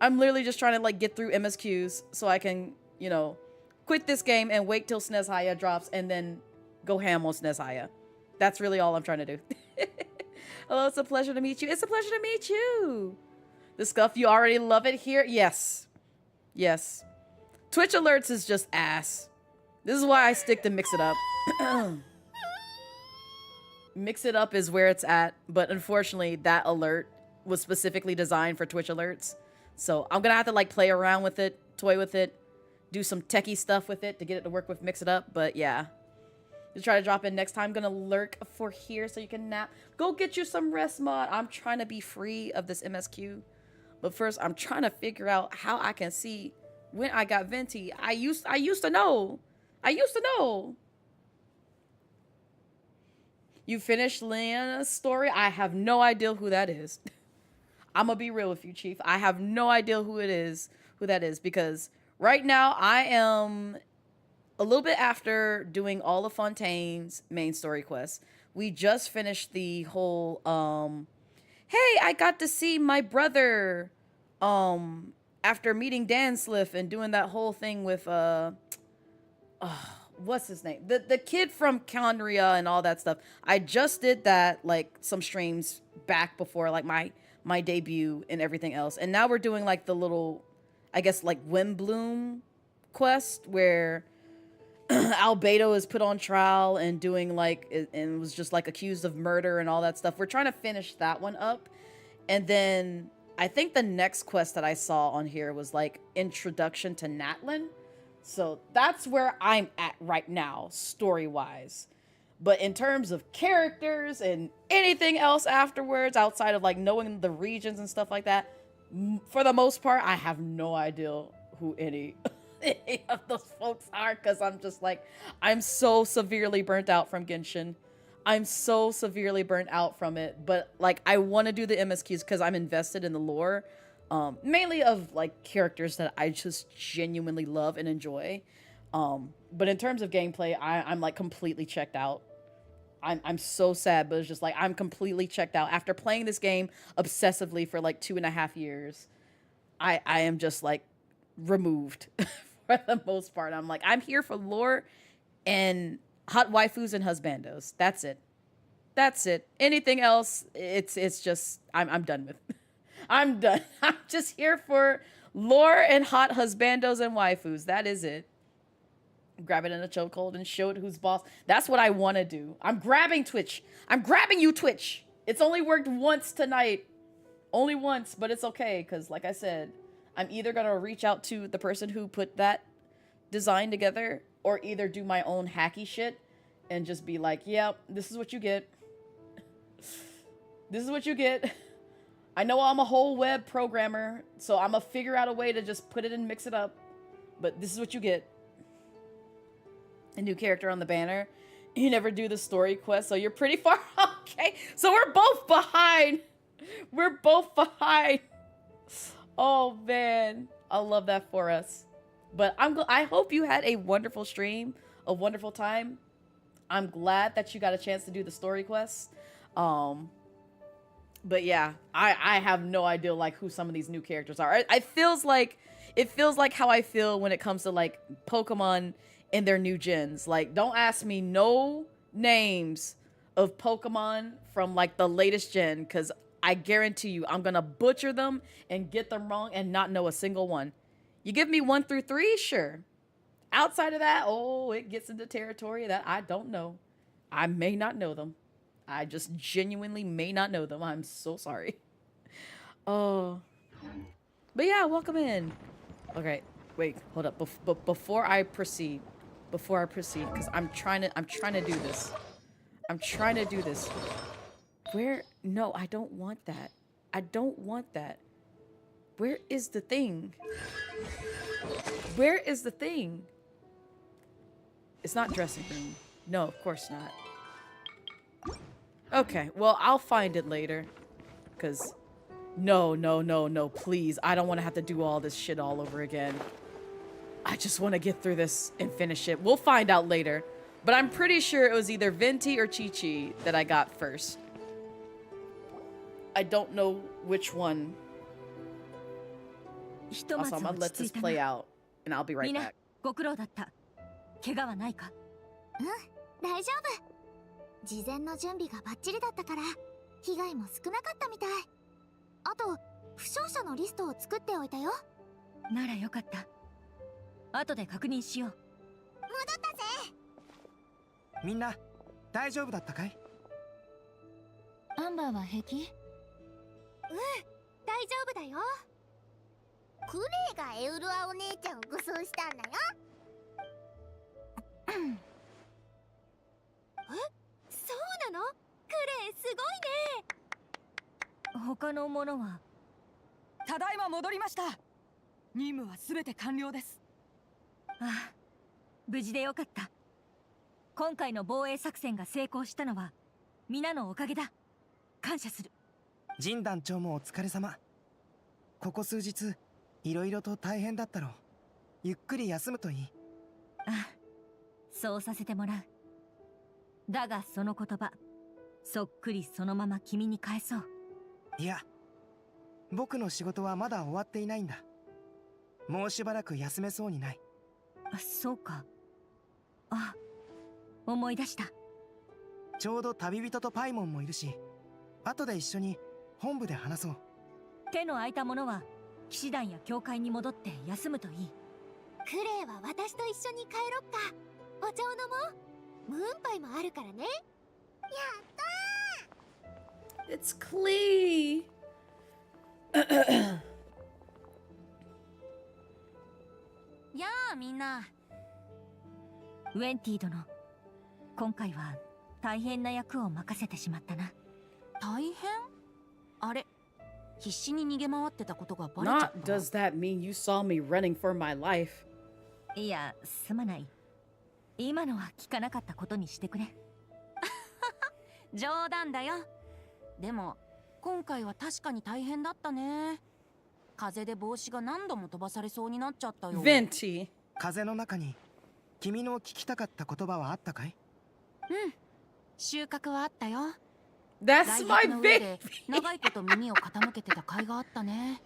I'm literally just trying to, like, get through MSQs so I can, you know, quit this game and wait till SNES drops and then go ham on SNES. That's really all I'm trying to do. Hello, it's a pleasure to meet you. It's a pleasure to meet you. The Scuff, you already love it here? Yes. Yes. Twitch alerts is just ass. This is why I stick to Mix It Up. Mix It Up is where it's at, but unfortunately that alert was specifically designed for Twitch alerts. So I'm gonna have to like play around with it, toy with it, do some techie stuff with it to get it to work with Mix It Up. But yeah, to try to drop in next time. I'm gonna lurk for here so you can nap. Go get you some rest, mod. I'm trying to be free of this MSQ, but first I'm trying to figure out how I can see when I got Venti. I used to know. You finished Leanna's story? I have no idea who that is. I'm gonna be real with you, Chief. I have no idea who that is, because right now I am a little bit after doing all of Fontaine's main story quests. We just finished the whole, hey, I got to see my brother, after meeting Dan Sliff and doing that whole thing with, what's his name? The kid from Conria and all that stuff. I just did that, like, some streams back before, like, my debut and everything else. And now we're doing, like, the little, I guess, like, Wimbloom quest where Albedo is put on trial and doing, like, and was just, like, accused of murder and all that stuff. We're trying to finish that one up. And then I think the next quest that I saw on here was, like, Introduction to Natlin. So that's where I'm at right now, story-wise. But in terms of characters and anything else afterwards, outside of, like, knowing the regions and stuff like that, for the most part, I have no idea who any of those folks are, because I'm just, like, I'm so severely burnt out from Genshin. I'm so severely burnt out from it. But, like, I want to do the MSQs because I'm invested in the lore. Mainly of, like, characters that I just genuinely love and enjoy. But in terms of gameplay, I'm like completely checked out. I'm so sad, but it's just like I'm completely checked out. After playing this game obsessively for like 2.5 years, I am just like removed for the most part. I'm like, I'm here for lore and hot waifus and husbandos. That's it. That's it. Anything else, it's just I'm done with. I'm done. I'm just here for lore and hot husbandos and waifus. That is it. Grab it in a chokehold and show it who's boss. That's what I want to do. I'm grabbing Twitch. I'm grabbing you, Twitch. It's only worked once tonight. Only once, but it's okay. Because like I said, I'm either going to reach out to the person who put that design together or either do my own hacky shit and just be like, yep, this is what you get. This is what you get. I know I'm a whole web programmer, so I'm going to figure out a way to just put it and mix it up. But this is what you get. A new character on the banner. You never do the story quest, so you're pretty far. Okay, so we're both behind. We're both behind. Oh, man. I love that for us. But I hope you had a wonderful stream, a wonderful time. I'm glad that you got a chance to do the story quests. But yeah, I have no idea like who some of these new characters are. It feels like how I feel when it comes to like Pokemon in their new gens. Like, don't ask me no names of Pokemon from like the latest gen, because I guarantee you I'm gonna butcher them and get them wrong and not know a single one. You give me 1 through 3, sure. Outside of that, oh, it gets into territory that I don't know. I may not know them. I just genuinely may not know them. I'm so sorry. Oh. But yeah, welcome in. Okay, wait, hold up. Before I proceed, because I'm trying to do this. I'm trying to do this. Where? No, I don't want that. I don't want that. Where is the thing? Where is the thing? It's not dressing room. No, of course not. Okay, well, I'll find it later. Because, no, please. I don't want to have to do all this shit all over again. I just want to get through this and finish it. We'll find out later. But I'm pretty sure it was either Venti or Chi-Chi that I got first. I don't know which one. Also, I'm gonna let this play out, and I'll be right back. ご苦労だった。怪我はないか？大丈夫。事前の準備がバッチリだったから被害も少なかったみたい。あと負傷者のリストを作っておいたよ。ならよかった。後で確認しよう。戻ったぜ。みんな大丈夫だったかい？アンバーは平気？大丈夫だよ。クレイがエウルアお姉ちゃんを護送したんだよ。そうなの？クレイすごいね。他のものは？ただいま戻りました。任務は全て完了です。ああ、無事でよかった。今回の防衛作戦が成功したのは皆のおかげだ。感謝する。ジン団長もお疲れ様。ここ数日いろいろと大変だったろう。ゆっくり休むといい。ああ、そうさせてもらう。だがその言葉そっくりそのまま君に返そう。いや、僕の仕事はまだ終わっていないんだ。もうしばらく休めそうにない。あ、そうか。あ、思い出した。ちょうど旅人とパイモンもいるし、後で一緒に本部で話そう。手の空いた者は騎士団や教会に戻って休むといい。クレイは私と一緒に帰ろっか。お茶を飲もう。ムーンパイもあるからね。やったー。 It's Klee. やあみんな。ウェンティ殿、今回は大変な役を任せてしまったな。大変？あれ、必死に逃げ回ってたことがバレちゃった。 Not does that mean you saw me running for my life. いや、すまない。今のは聞かなかったことにしてくれ。冗談だよ。でも今回は確かに大変だったね。風で帽子が何度も飛ばされそうになっちゃったよ。Venti。風の中に君の聞きたかった言葉はあったかい？うん、収穫はあったよ。 That's my baby。 長いこと耳を傾けてた甲斐があったね。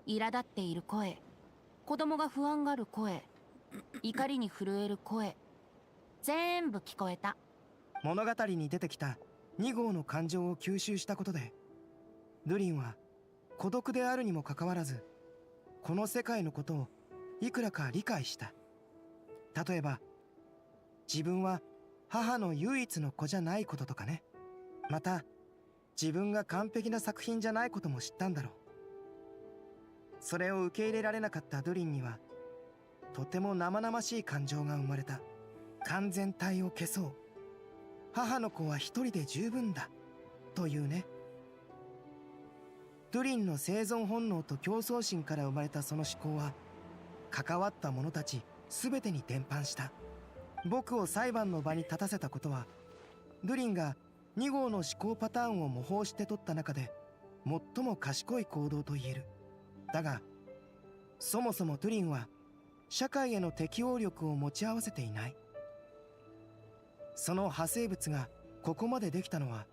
苛立っている声、子供が不安がる声、怒りに震える声、全部聞こえた。物語に出てきた2号の感情を吸収したことで、ルリンは孤独であるにもかかわらずこの世界のことをいくらか理解した。例えば自分は母の唯一の子じゃないこととかね。また自分が完璧な作品じゃないことも知ったんだろう。それを受け入れられなかったドゥリンにはとても生々しい感情が生まれた。完全体を消そう、母の子は一人で十分だというね。ドゥリンの生存本能と競争心から生まれたその思考は関わった者たち全てに伝播した。僕を裁判の場に立たせたことは、ドゥリンが2号の思考パターンを模倣して取った中で最も賢い行動と言える。だがそもそもドゥリンは社会への適応力を持ち合わせていない。その派生物がここまでできたのは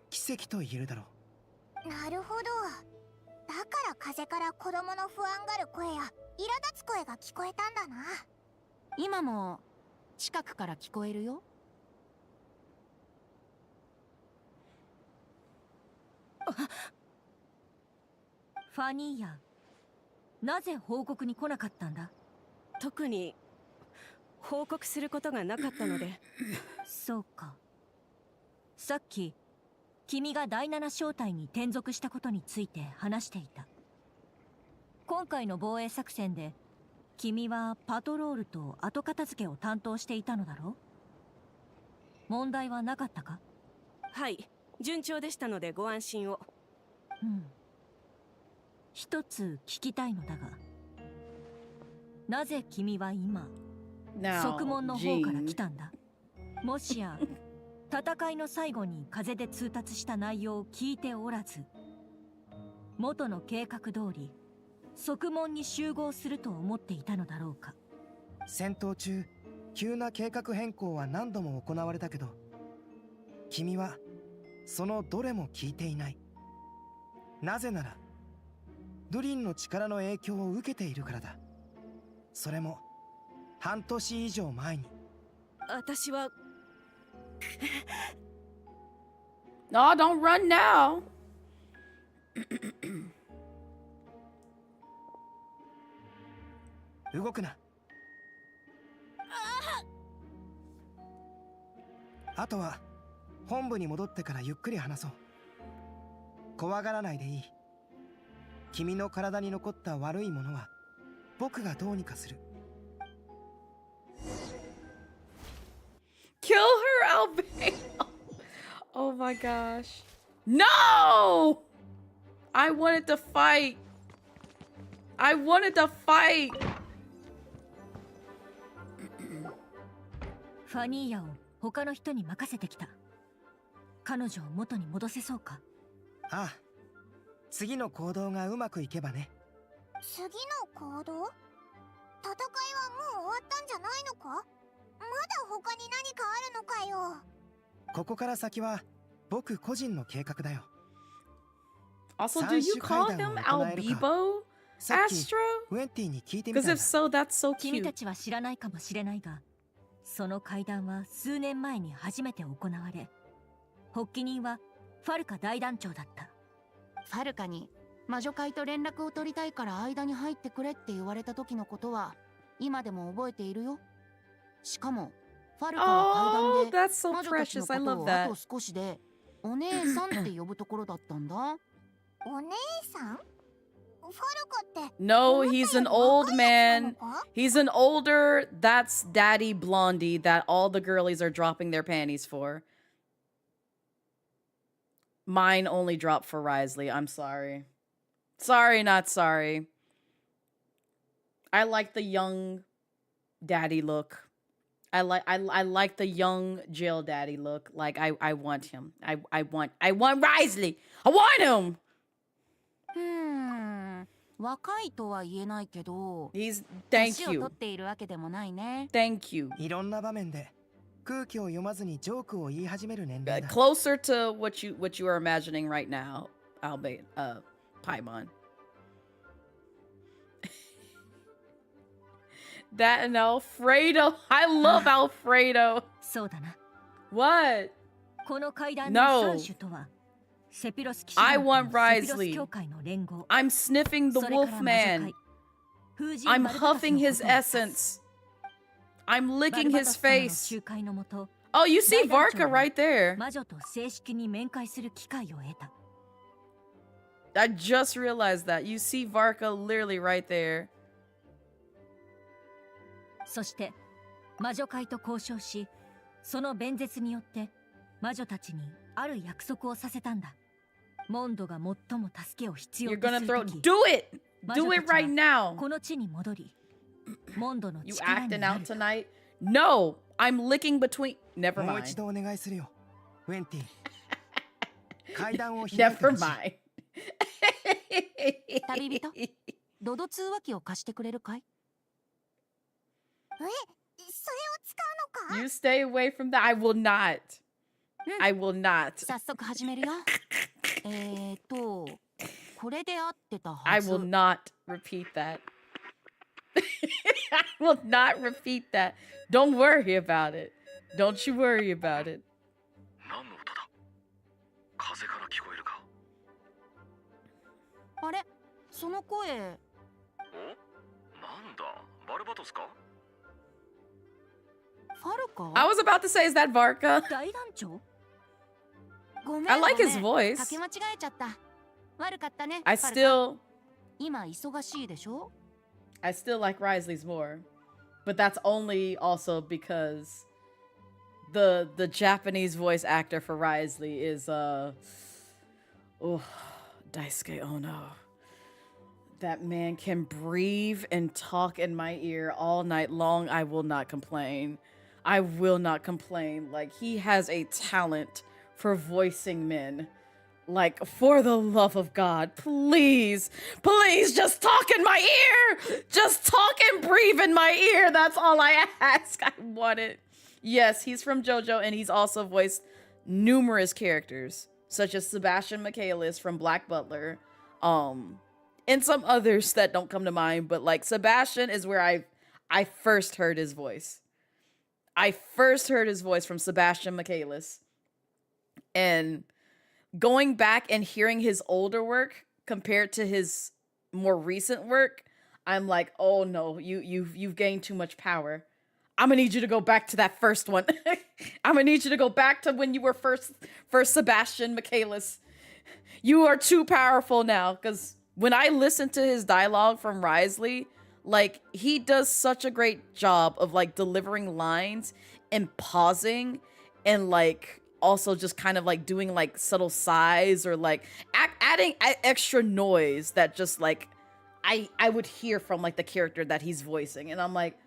奇跡と言えるだろう。なるほど。だから風から子供の不安がる声や苛立つ声が聞こえたんだな。今も近くから聞こえるよ。ファニーヤ、なぜ報告に来なかったんだ？特に報告することがなかったので。そうか。さっき君が第7小隊に転属したことについて話していた。今回の防衛作戦で君はパトロールと後片付けを担当していたのだろう？問題はなかったか？はい、順調でしたのでご安心を。うん。一つ聞きたいのだが、なぜ君は今側門の方から来たんだ。もしや戦いの最後に風で通達した内容を聞いておらず、元の計画通り側門に集合すると思っていたのだろうか。戦闘中急な計画変更は何度も行われたけど、君はそのどれも聞いていない。なぜならドゥリンの力の影響を受けているからだ。それも半年以上前に。私はNo, don't run now. 動くな。あとは本部に戻ってからゆっくり話そう。怖がらないでいい。君の体に残った悪いものは僕がどうにかする。Kill her, Albano. Oh my gosh. No! I wanted to fight. I wanted to fight. ファニーヤを他の人に任せてきた。彼女を元に戻せそうか。ああ、次の行動がうまくいけばね。次の行動？戦いはもう終わったんじゃないのか？まだ他に何かあるのかよ。ここから先は僕個人の計画だよ。Also, do you call him Albibo, Astro? Because if so, that's so 君 cute. たちは知らないかもしれないが、その会談は数年前に初めて行われ、発起人はファルカ大団長だった。ファルカに魔女会と連絡を取りたいから間に入ってくれって言われた時のことは今でも覚えているよ。しかもファルカは Oh, 階段で that's so 魔女たちの precious. I こと love をあ that. と少しでお姉さんって呼ぶところだったんだ。お姉さん？ファルカって No, he's an old man. He's an older, that's Daddy Blondie that all the girlies are dropping their panties for. Mine only dropped for Risley. I'm sorry. Sorry, not sorry. I like the young daddy look. I like the young jail daddy look. Like I want him. I want Risley. I want him. 若いとは言えないけど、Thank 年を you. 取っているわけでもないね。Thank you. いろんな場面で空気を読まずにジョークを言い始める年齢だ。 Closer to what you are imagining right now, Paimon. That and Alfredo. I love Alfredo. そうだな。 What? この会談の No. 3種とは、セピロス騎士 I 団と want セピロス Risley. 教会の連合。 I'm sniffing the それから wolf 魔女 man. 会、風神 I'm バルバトス huffing の his ことを指す。 essence. I'm バ licking ルバ his トス様の face. 仲介のもと、 Oh, you see 大団長 Varka は right there. 魔女と正式に面会する機会を得た。 I just realized that. You see Varka literally right there. そして魔女会と交渉し、その弁舌によって魔女たちにある約束をさせたんだ。モンドが最も助けを必要 You're と gonna する throw. 時、 Do it! 魔 Do 女 it たち right は now. この地に戻り、モンドの You 力に acting な out る。 tonight? No, I'm licking between. Never もう一 mind. 度お願いするよ、ウェンティ。階段を開いてほしい。Never mind. 旅人、ドド通話機を貸してくれるかい？それを使うのか？ You stay away from that. I will not. I will not. 早速始めるよ。これで合ってたはず。 I will not repeat that. I will not repeat that. Don't worry about it. Don't you worry about it. 何の音だ？風から聞こえるか？あれ？その声。お？なんだ？バルバトスか？ファルカ？ I was about to say, is that Varka? 大団長？ごめん。 I like his ごめん。 voice. かけ間違えちゃった。悪かったね。 I ファルカ。 still 今忙しいでしょ？ I still like Risley's more. But that's only also because the Japanese voice actor for Risley is Daisuke Ono. That man can breathe and talk in my ear all night long. I will not complain. I will not complain. Like, he has a talent for voicing men. Like, for the love of God, please, please just talk in my ear. Just talk and breathe in my ear. That's all I ask. I want it. Yes, he's from JoJo, and he's also voiced numerous characters, such as Sebastian Michaelis from Black Butler, and some others that don't come to mind. But like, Sebastian is where I first heard his voice. I first heard his voice from Sebastian Michaelis, and going back and hearing his older work compared to his more recent work, I'm like, oh no, you've gained too much power. I'm gonna need you to go back to that first one. I'm gonna need you to go back to when you were first Sebastian Michaelis. You are too powerful now. Because when I listen to his dialogue from Risley, like, he does such a great job of like delivering lines and pausing and like also just kind of like doing like subtle sighs or like adding extra noise that just like I would hear from like the character that he's voicing. And I'm like,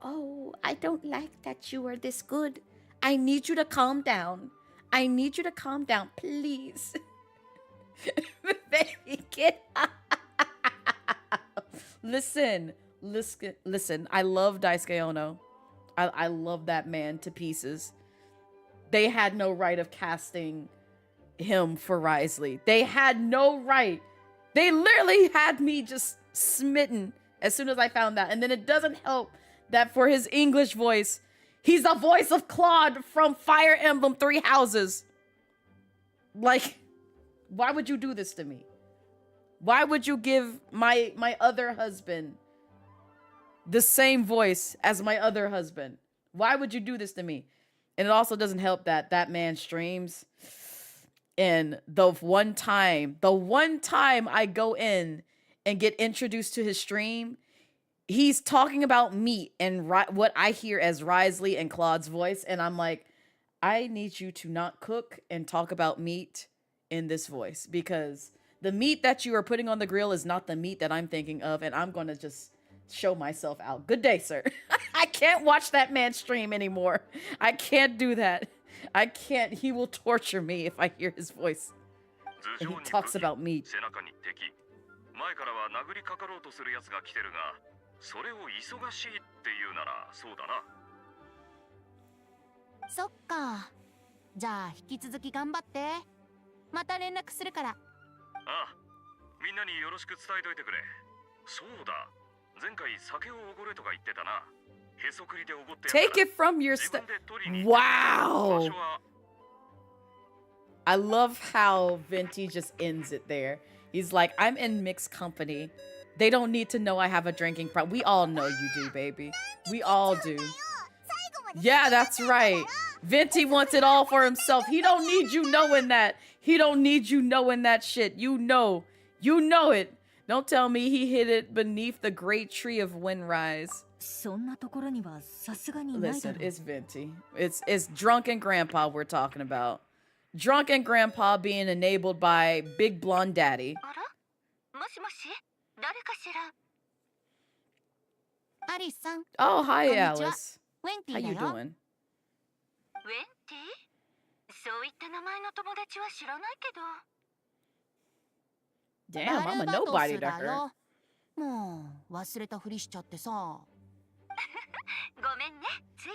oh, I don't like that you are this good. I need you to calm down. I need you to calm down, please. Listen. I love Daisuke Ono. I love that man to pieces. They had no right of casting him for Risley. They had no right. They literally had me just smitten as soon as I found that. And then it doesn't help that for his English voice, he's the voice of Claude from Fire Emblem Three Houses. Like, why would you do this to me? Why would you give my other husband the same voice as my other husband? Why would you do this to me? And it also doesn't help that that man streams. And the one time I go in and get introduced to his stream, he's talking about meat and what I hear as Risley and Claude's voice. And I'm like, I need you to not cook and talk about meat in this voice, because the meat that you are putting on the grill is not the meat that I'm thinking of. And I'm going to just show myself out. Good day, sir. I can't watch that man stream anymore. I can't do that. I can't. He will torture me if I hear his voice. And he talks about meat. 前からは殴りかかろうとするやつが来てるが、それを忙しいっていうならそうだな。そっか。じゃあ引き続き頑張って。また連絡するから。ああ、みんなによろしく伝えといてくれ。そうだ。前回酒をおごれとか言ってたな。へそくりでおごって。Take it from your Wow. I love how Venti just ends it there. He's like, I'm in mixed company. They don't need to know I have a drinking problem. We all know you do, baby. We all do. Yeah, that's right. Venti wants it all for himself. He don't need you knowing that. He don't need you knowing that shit. You know. You know it. Don't tell me he hid it beneath the great tree of Windrise. Listen, it's Venti. It's drunken grandpa we're talking about. Drunken grandpa being enabled by Big Blonde Daddy. Oh, hi, Alice. How you doing? Damn, I'm a nobody to her. もう忘れたふりしちゃってさ。ごめんね、つい。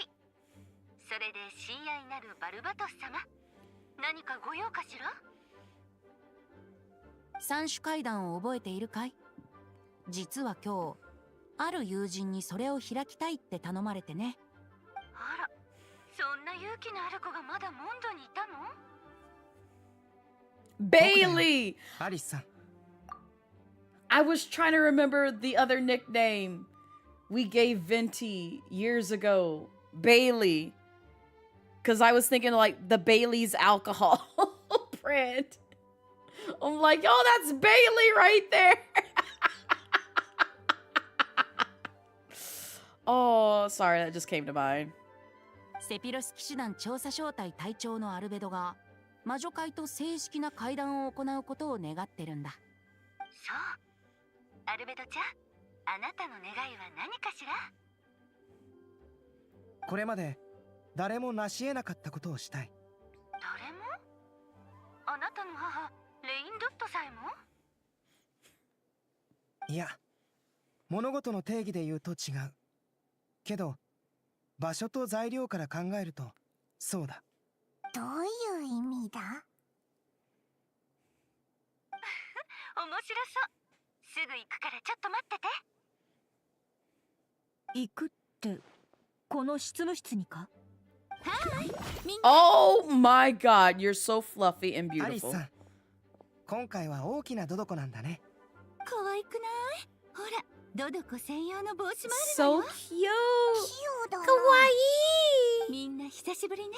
それで親愛なるバルバトス様、何かご用かしら？三種階段を覚えているかい？実は今日、ある友人にそれを開きたいって頼まれてね。あら、そんな勇気のある子がまだモンドにいたの？ Bailey! アリスさん。I was trying to remember the other nickname we gave Venti years ago. Bailey. Because I was thinking like the Bailey's alcohol brand. I'm like, yo, that's Bailey right there. Oh, sorry, that just came to mind. セピロス騎士団調査小隊隊長のアルベドが魔女会と正式な会談を行うことを願ってるんだ。そう。アルベドちゃん、あなたの願いは何かしら？これまで誰も成し得なかったことをしたい。誰も？あなたの母、レインドットさえも？いや、物事の定義で言うと違う。けど、場所と材料から考えると、そうだ。どういう意味だ？面白そう。すぐ行くからちょっと待ってて。行くって、この執務室にか？はい、みんな。Oh my god, you're so fluffy and アリスさ beautiful. ん、今回は大きなドドコなんだね。可愛くない？ほら、ドドコ専用の帽子もある So のよ。 cute. 器用だ。かわいい。みんな久しぶりね。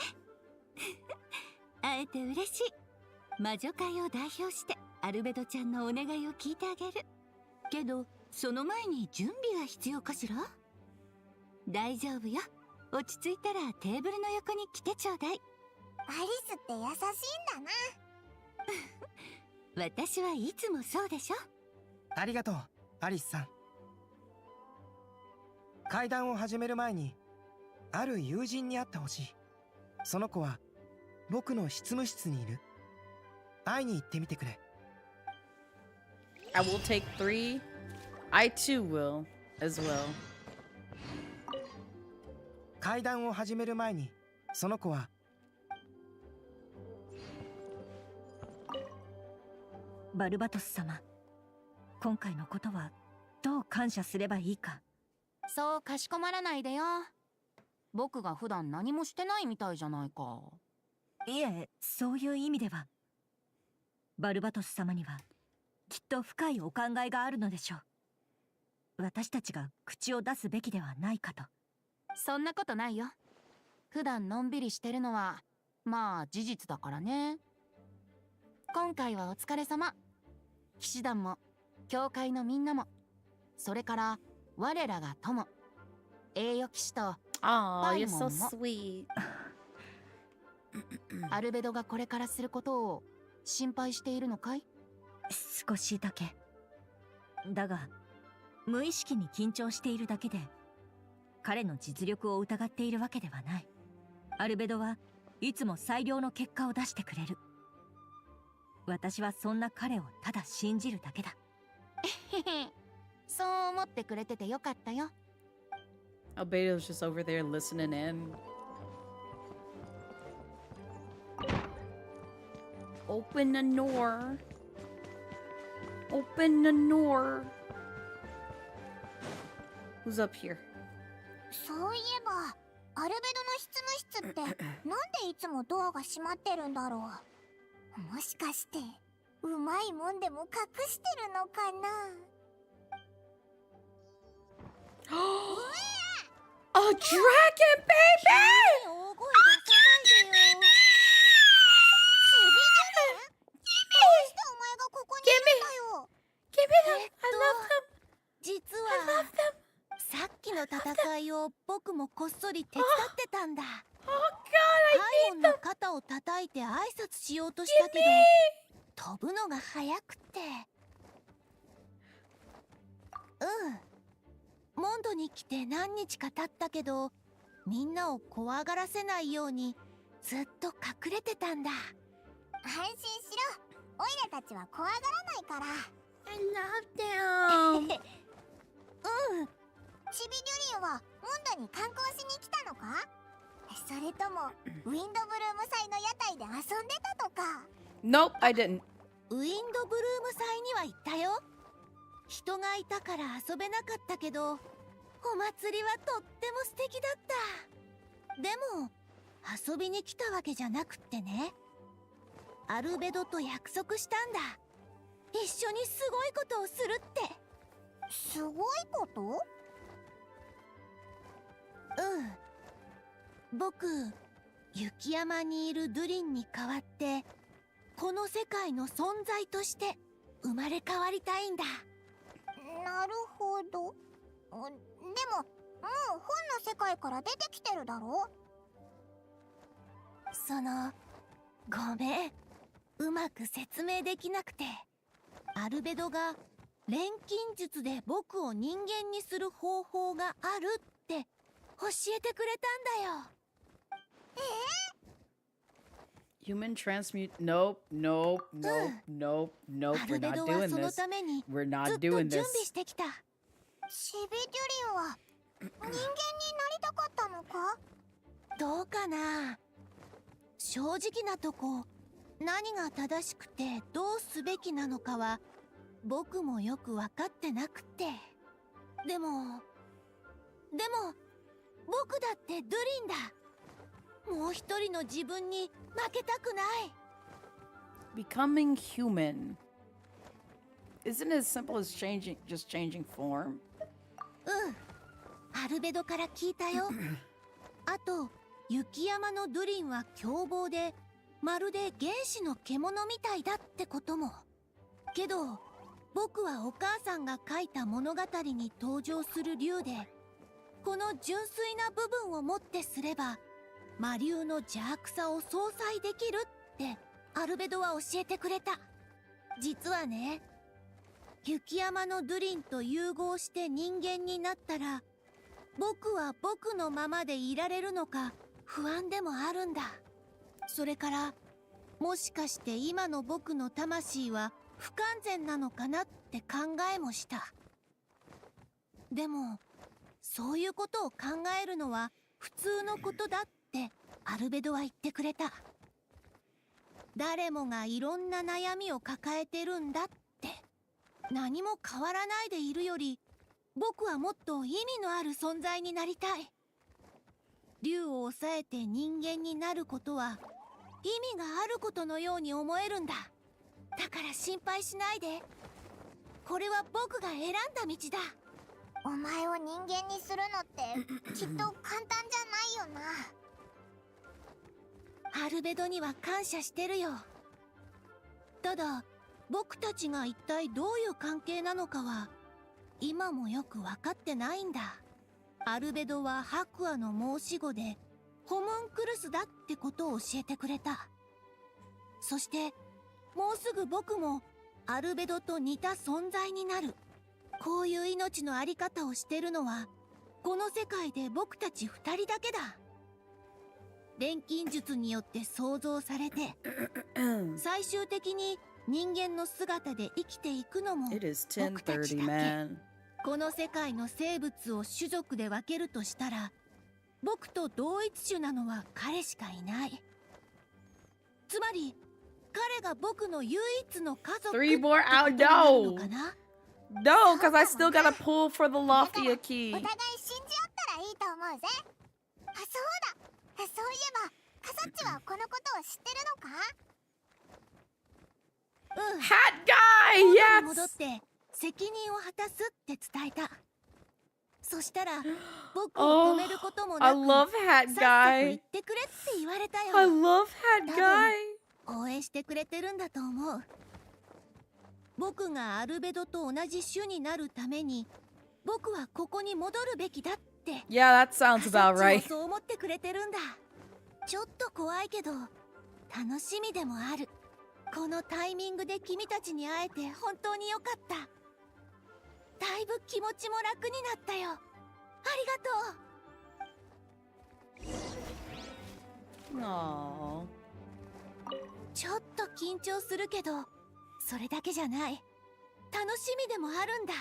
会えて嬉しい。魔女界を代表してアルベドちゃんのお願いを聞いてあげる。けどその前に準備が必要かしら？大丈夫よ。落ち着いたらテーブルの横に来てちょうだい。アリスって優しいんだな。私はいつもそうでしょ。ありがとう、アリスさん。会談を始める前に、ある友人に会ってほしい。その子は僕の執務室にいる。会いに行ってみてくれ。I will take 3. I too will as well. 会談を始める前に、その子はバルバトス様、今回のことはどう感謝すればいいか。そうかしこまらないでよ。僕が普段何もしてないみたいじゃないか。いえ、そういう意味では。バルバトス様にはきっと深いお考えがあるのでしょう。私たちが口を出すべきではないかと。そんなことないよ。普段のんびりしてるのはまあ事実だからね。今回はお疲れ様。騎士団も教会のみんなも、それから我らが友栄誉騎士とAw, パイ you're モ so ンも sweet. アルベドがこれからすることを心配しているのかい？少しだけ。だが無意識に緊張しているだけで、彼の実力を疑っているわけではない。アルベドはいつも最良の結果を出してくれる。私はそんな彼をただ信じるだけだ。そう思ってくれててよかったよ。Albedo's just over there listening in. Open the door. Open the door. Who's up here? そういえば、アルベドの執務室ってなんでいつもドアが閉まってるんだろう。もしかしてうまいもんでも隠してるのかな。A dragon baby! 大声出さないでよ。ちびじゃね？どうしてお前がここにいるんだよ。Give me them. I love them. 実はさっきの戦いを僕もこっそり手伝ってたんだ。Oh God, パイモンの肩を叩いて挨拶しようとしたけど、飛ぶのが早くて。モンドに来て何日か経ったけど、みんなを怖がらせないようにずっと隠れてたんだ。安心しろ、オイラたちは怖がらないから。I love them. チビデュリンはモンドに観光しに来たのか？それともウィンドブルーム祭の屋台で遊んでたとか？ Nope, I didn't. ウィンドブルーム祭には行ったよ。人がいたから遊べなかったけど、お祭りはとっても素敵だった。でも遊びに来たわけじゃなくってね、アルベドと約束したんだ。一緒にすごいことをするって。すごいこと？僕、雪山にいるドゥリンに代わってこの世界の存在として生まれ変わりたいんだ。なるほど。でももう本の世界から出てきてるだろ。ごめん、うまく説明できなくて。アルベドが錬金術で僕を人間にする方法があるって教えてくれたんだよ。Human transmute. Nope, nope, nope, nope, nope. We're not doing this. We're not doing this. シビデュリンは人間になりたかったのか？どうかな。正直なとこ、何が正しくてどうすべきなのかは僕もよく分かってなくて。でも僕だってドゥリンだ。もう一人の自分に負けたくない。 Becoming human isn't as simple as just changing form. アルベドから聞いたよ。あと雪山のドゥリンは凶暴でまるで原始の獣みたいだってことも。けど僕はお母さんが書いた物語に登場する竜で、この純粋な部分をもってすれば魔竜の邪悪さを相殺できるってアルベドは教えてくれた。実はね、雪山のドゥリンと融合して人間になったら僕は僕のままでいられるのか不安でもあるんだ。それからもしかして今の僕の魂は不完全なのかなって考えもした。でもそういうことを考えるのは普通のことだってアルベドは言ってくれた。誰もがいろんな悩みを抱えてるんだって。何も変わらないでいるより僕はもっと意味のある存在になりたい。竜を抑えて人間になることは意味があることのように思えるんだ。だから心配しないで。これは僕が選んだ道だ。お前を人間にするのってきっと簡単じゃないよな。アルベドには感謝してるよ。ただ僕たちが一体どういう関係なのかは今もよく分かってないんだ。アルベドは白亜の申し子でホムンクルスだってことを教えてくれた。そしてもうすぐ僕もアルベドと似た存在になる。こういう命のあり方をしてるのはこの世界で僕たち二人だけだ。錬金術によって創造されて最終的に人間の姿で生きていくのも僕たちだけ。この世界の生物を種族で分けるとしたら僕と同一種なのは彼しかいない。つまり彼が僕の唯一の家族ってことになるのかな。 No, because I still gotta pull for the Loftia key. お互い信じ合ったらいいと思うぜ。あ、そうだ。そういえばカサッチはこのことを知ってるのか？Hat guy! Yes! 戻って責任を果たすって伝えた。そしたら僕を止めることもなく、 I love Hat さっさと guy. 言ってくれって言われたよ。 I love Hat 多 guy. 分応援してくれてるんだと思う。僕がアルベドと同じ種になるために僕はここに戻るべきだって。 Yeah, that sounds about カサッチ right. もそう思ってくれてるんだ。ちょっと怖いけど楽しみでもある。このタイミングで君たちに会えて本当によかった。だいぶ気持ちも楽になったよ。ありがとう。Aww. ちょっと緊張するけどそれだけじゃない。楽しみでもあるんだ。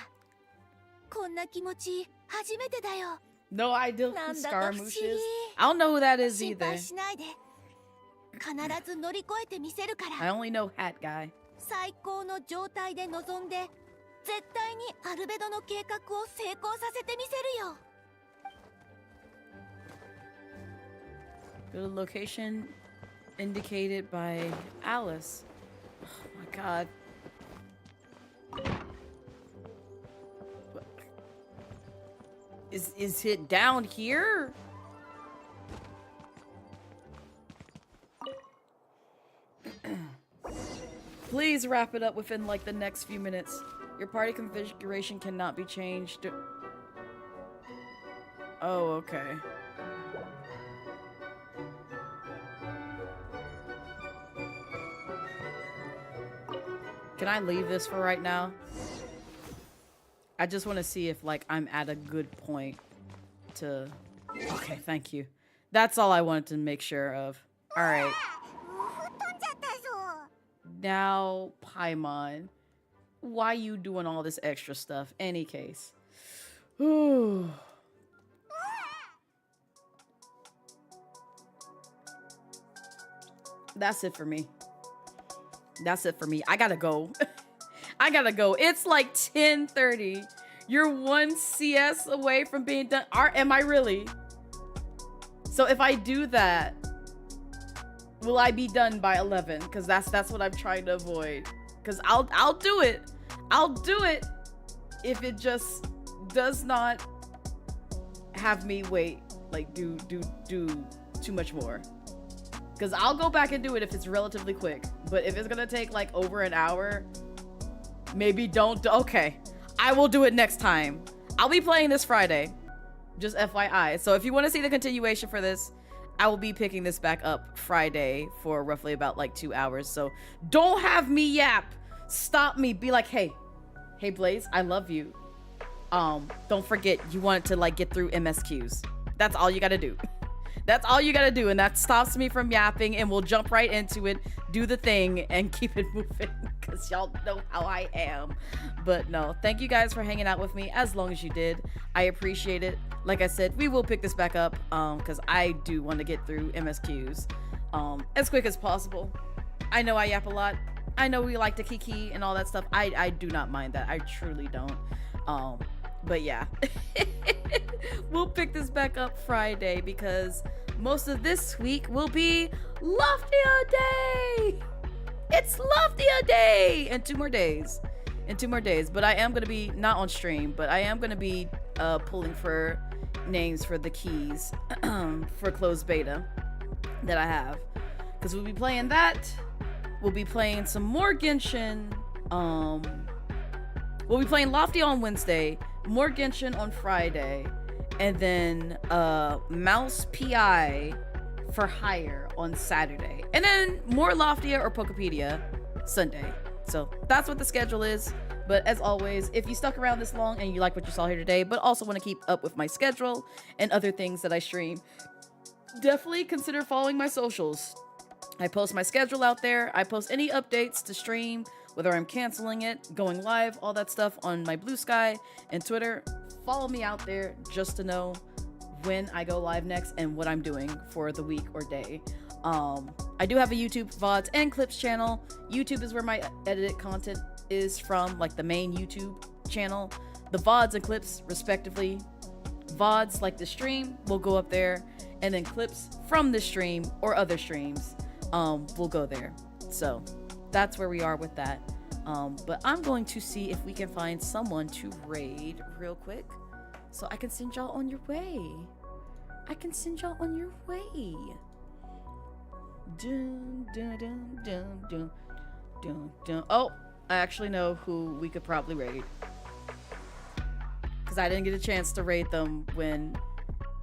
こんな気持ち初めてだよ。 No idea who なんだか不思 Scarmouche 議。 is. I don't know who that is 心 either. 配しないで。必ず乗り越えてみせるか I ら。 only know Hat guy. 最高の状態で臨んで絶対にアルベドの計画を成功させてみせるよ。 The location indicated by Alice. Oh my god. Is it down here? Please wrap it up within like the next few minutes. Your party configuration cannot be changed. Oh, okay. Can I leave this for right now? I just want to see if like I'm at a good point to. Okay, thank you. That's all I wanted to make sure of. All right. Now, Paimon, why you doing all this extra stuff? Any case. Ooh. That's it for me. That's it for me. I gotta go. I gotta go. It's like 10:30. You're 1 CS away from being done. Am I really? So if I do that, will I be done by 11? Because that's what I'm trying to avoid. Because I'll do it. I'll do it if it just does not have me wait, like do too much more. Because I'll go back and do it if it's relatively quick. But if it's gonna take like over an hour, maybe don't. Okay, I will do it next time. I'll be playing this Friday, just FYI. So if you want to see the continuation for this, I will be picking this back up Friday for roughly about like 2 hours. So don't have me yap. Stop me. Be like, hey Blaze, I love you. Don't forget you wanted to like get through MSQs. That's all you gotta do. That's all you gotta do, and that stops me from yapping, and we'll jump right into it, do the thing, and keep it moving, because y'all know how I am. But no, thank you guys for hanging out with me as long as you did. I appreciate it. Like I said, we will pick this back up, because I do want to get through MSQs as quick as possible. I know I yap a lot. I know we like to kiki and all that stuff. I do not mind that. I truly don't. But yeah, we'll pick this back up Friday because most of this week will be Lovmura Day. It's Lovmura Day in 2 more days. But I am going to be not on stream, but I am going to be pulling for names for the keys for closed beta that I have, because we'll be playing that. We'll be playing some more Genshin. We'll be playing Lofty on Wednesday, more Genshin on Friday, and then Mouse PI for hire on Saturday, and then more Loftia or Pokepedia Sunday. So that's what the schedule is. But as always, if you stuck around this long and you like what you saw here today, but also want to keep up with my schedule and other things that I stream, definitely consider following my socials. I post my schedule out there. I post any updates to stream, whether I'm canceling it, going live, all that stuff on my Bluesky and Twitter. Follow me out there just to know when I go live next and what I'm doing for the week or day. I do have a YouTube VODs and clips channel. YouTube is where my edited content is from, like the main YouTube channel. The VODs and clips respectively. VODs, like the stream, will go up there, and then clips from the stream or other streams will go there. So that's where we are with that. But I'm going to see if we can find someone to raid real quick so I can send y'all on your way. Dun, dun, dun, dun, dun, dun, dun. Oh, I actually know who we could probably raid, because I didn't get a chance to raid them when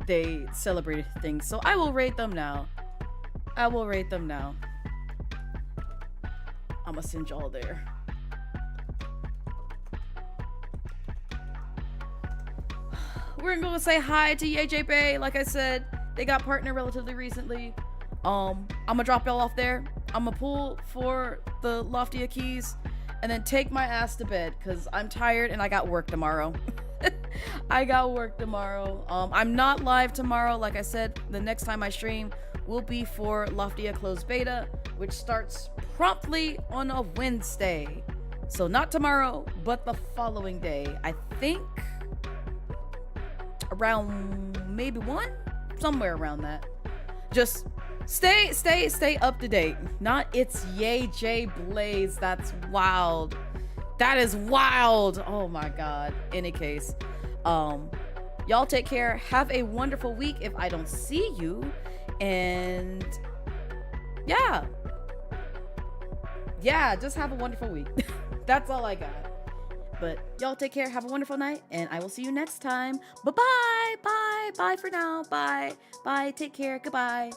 they celebrated things. So I will raid them now. I'm gonna send y'all there. We're gonna go say hi to EJ Bay. Like I said, they got partnered relatively recently. I'm gonna drop y'all off there. I'm gonna pull for the Loftia keys and then take my ass to bed because I'm tired and I got work tomorrow. I'm not live tomorrow. Like I said, the next time I stream will be for Loftia closed beta, which starts promptly on a Wednesday. So not tomorrow, but the following day. I think around maybe 1, somewhere around that. Just stay up to date. Not it's Yay J Blaze. That's wild. That is wild. Oh my god. Any case, y'all take care. Have a wonderful week if I don't see you. And yeah, just have a wonderful week. That's all I got. But y'all take care. Have a wonderful night, and I will see you next time. Bye-bye. Bye for now. Bye. Take care. Goodbye.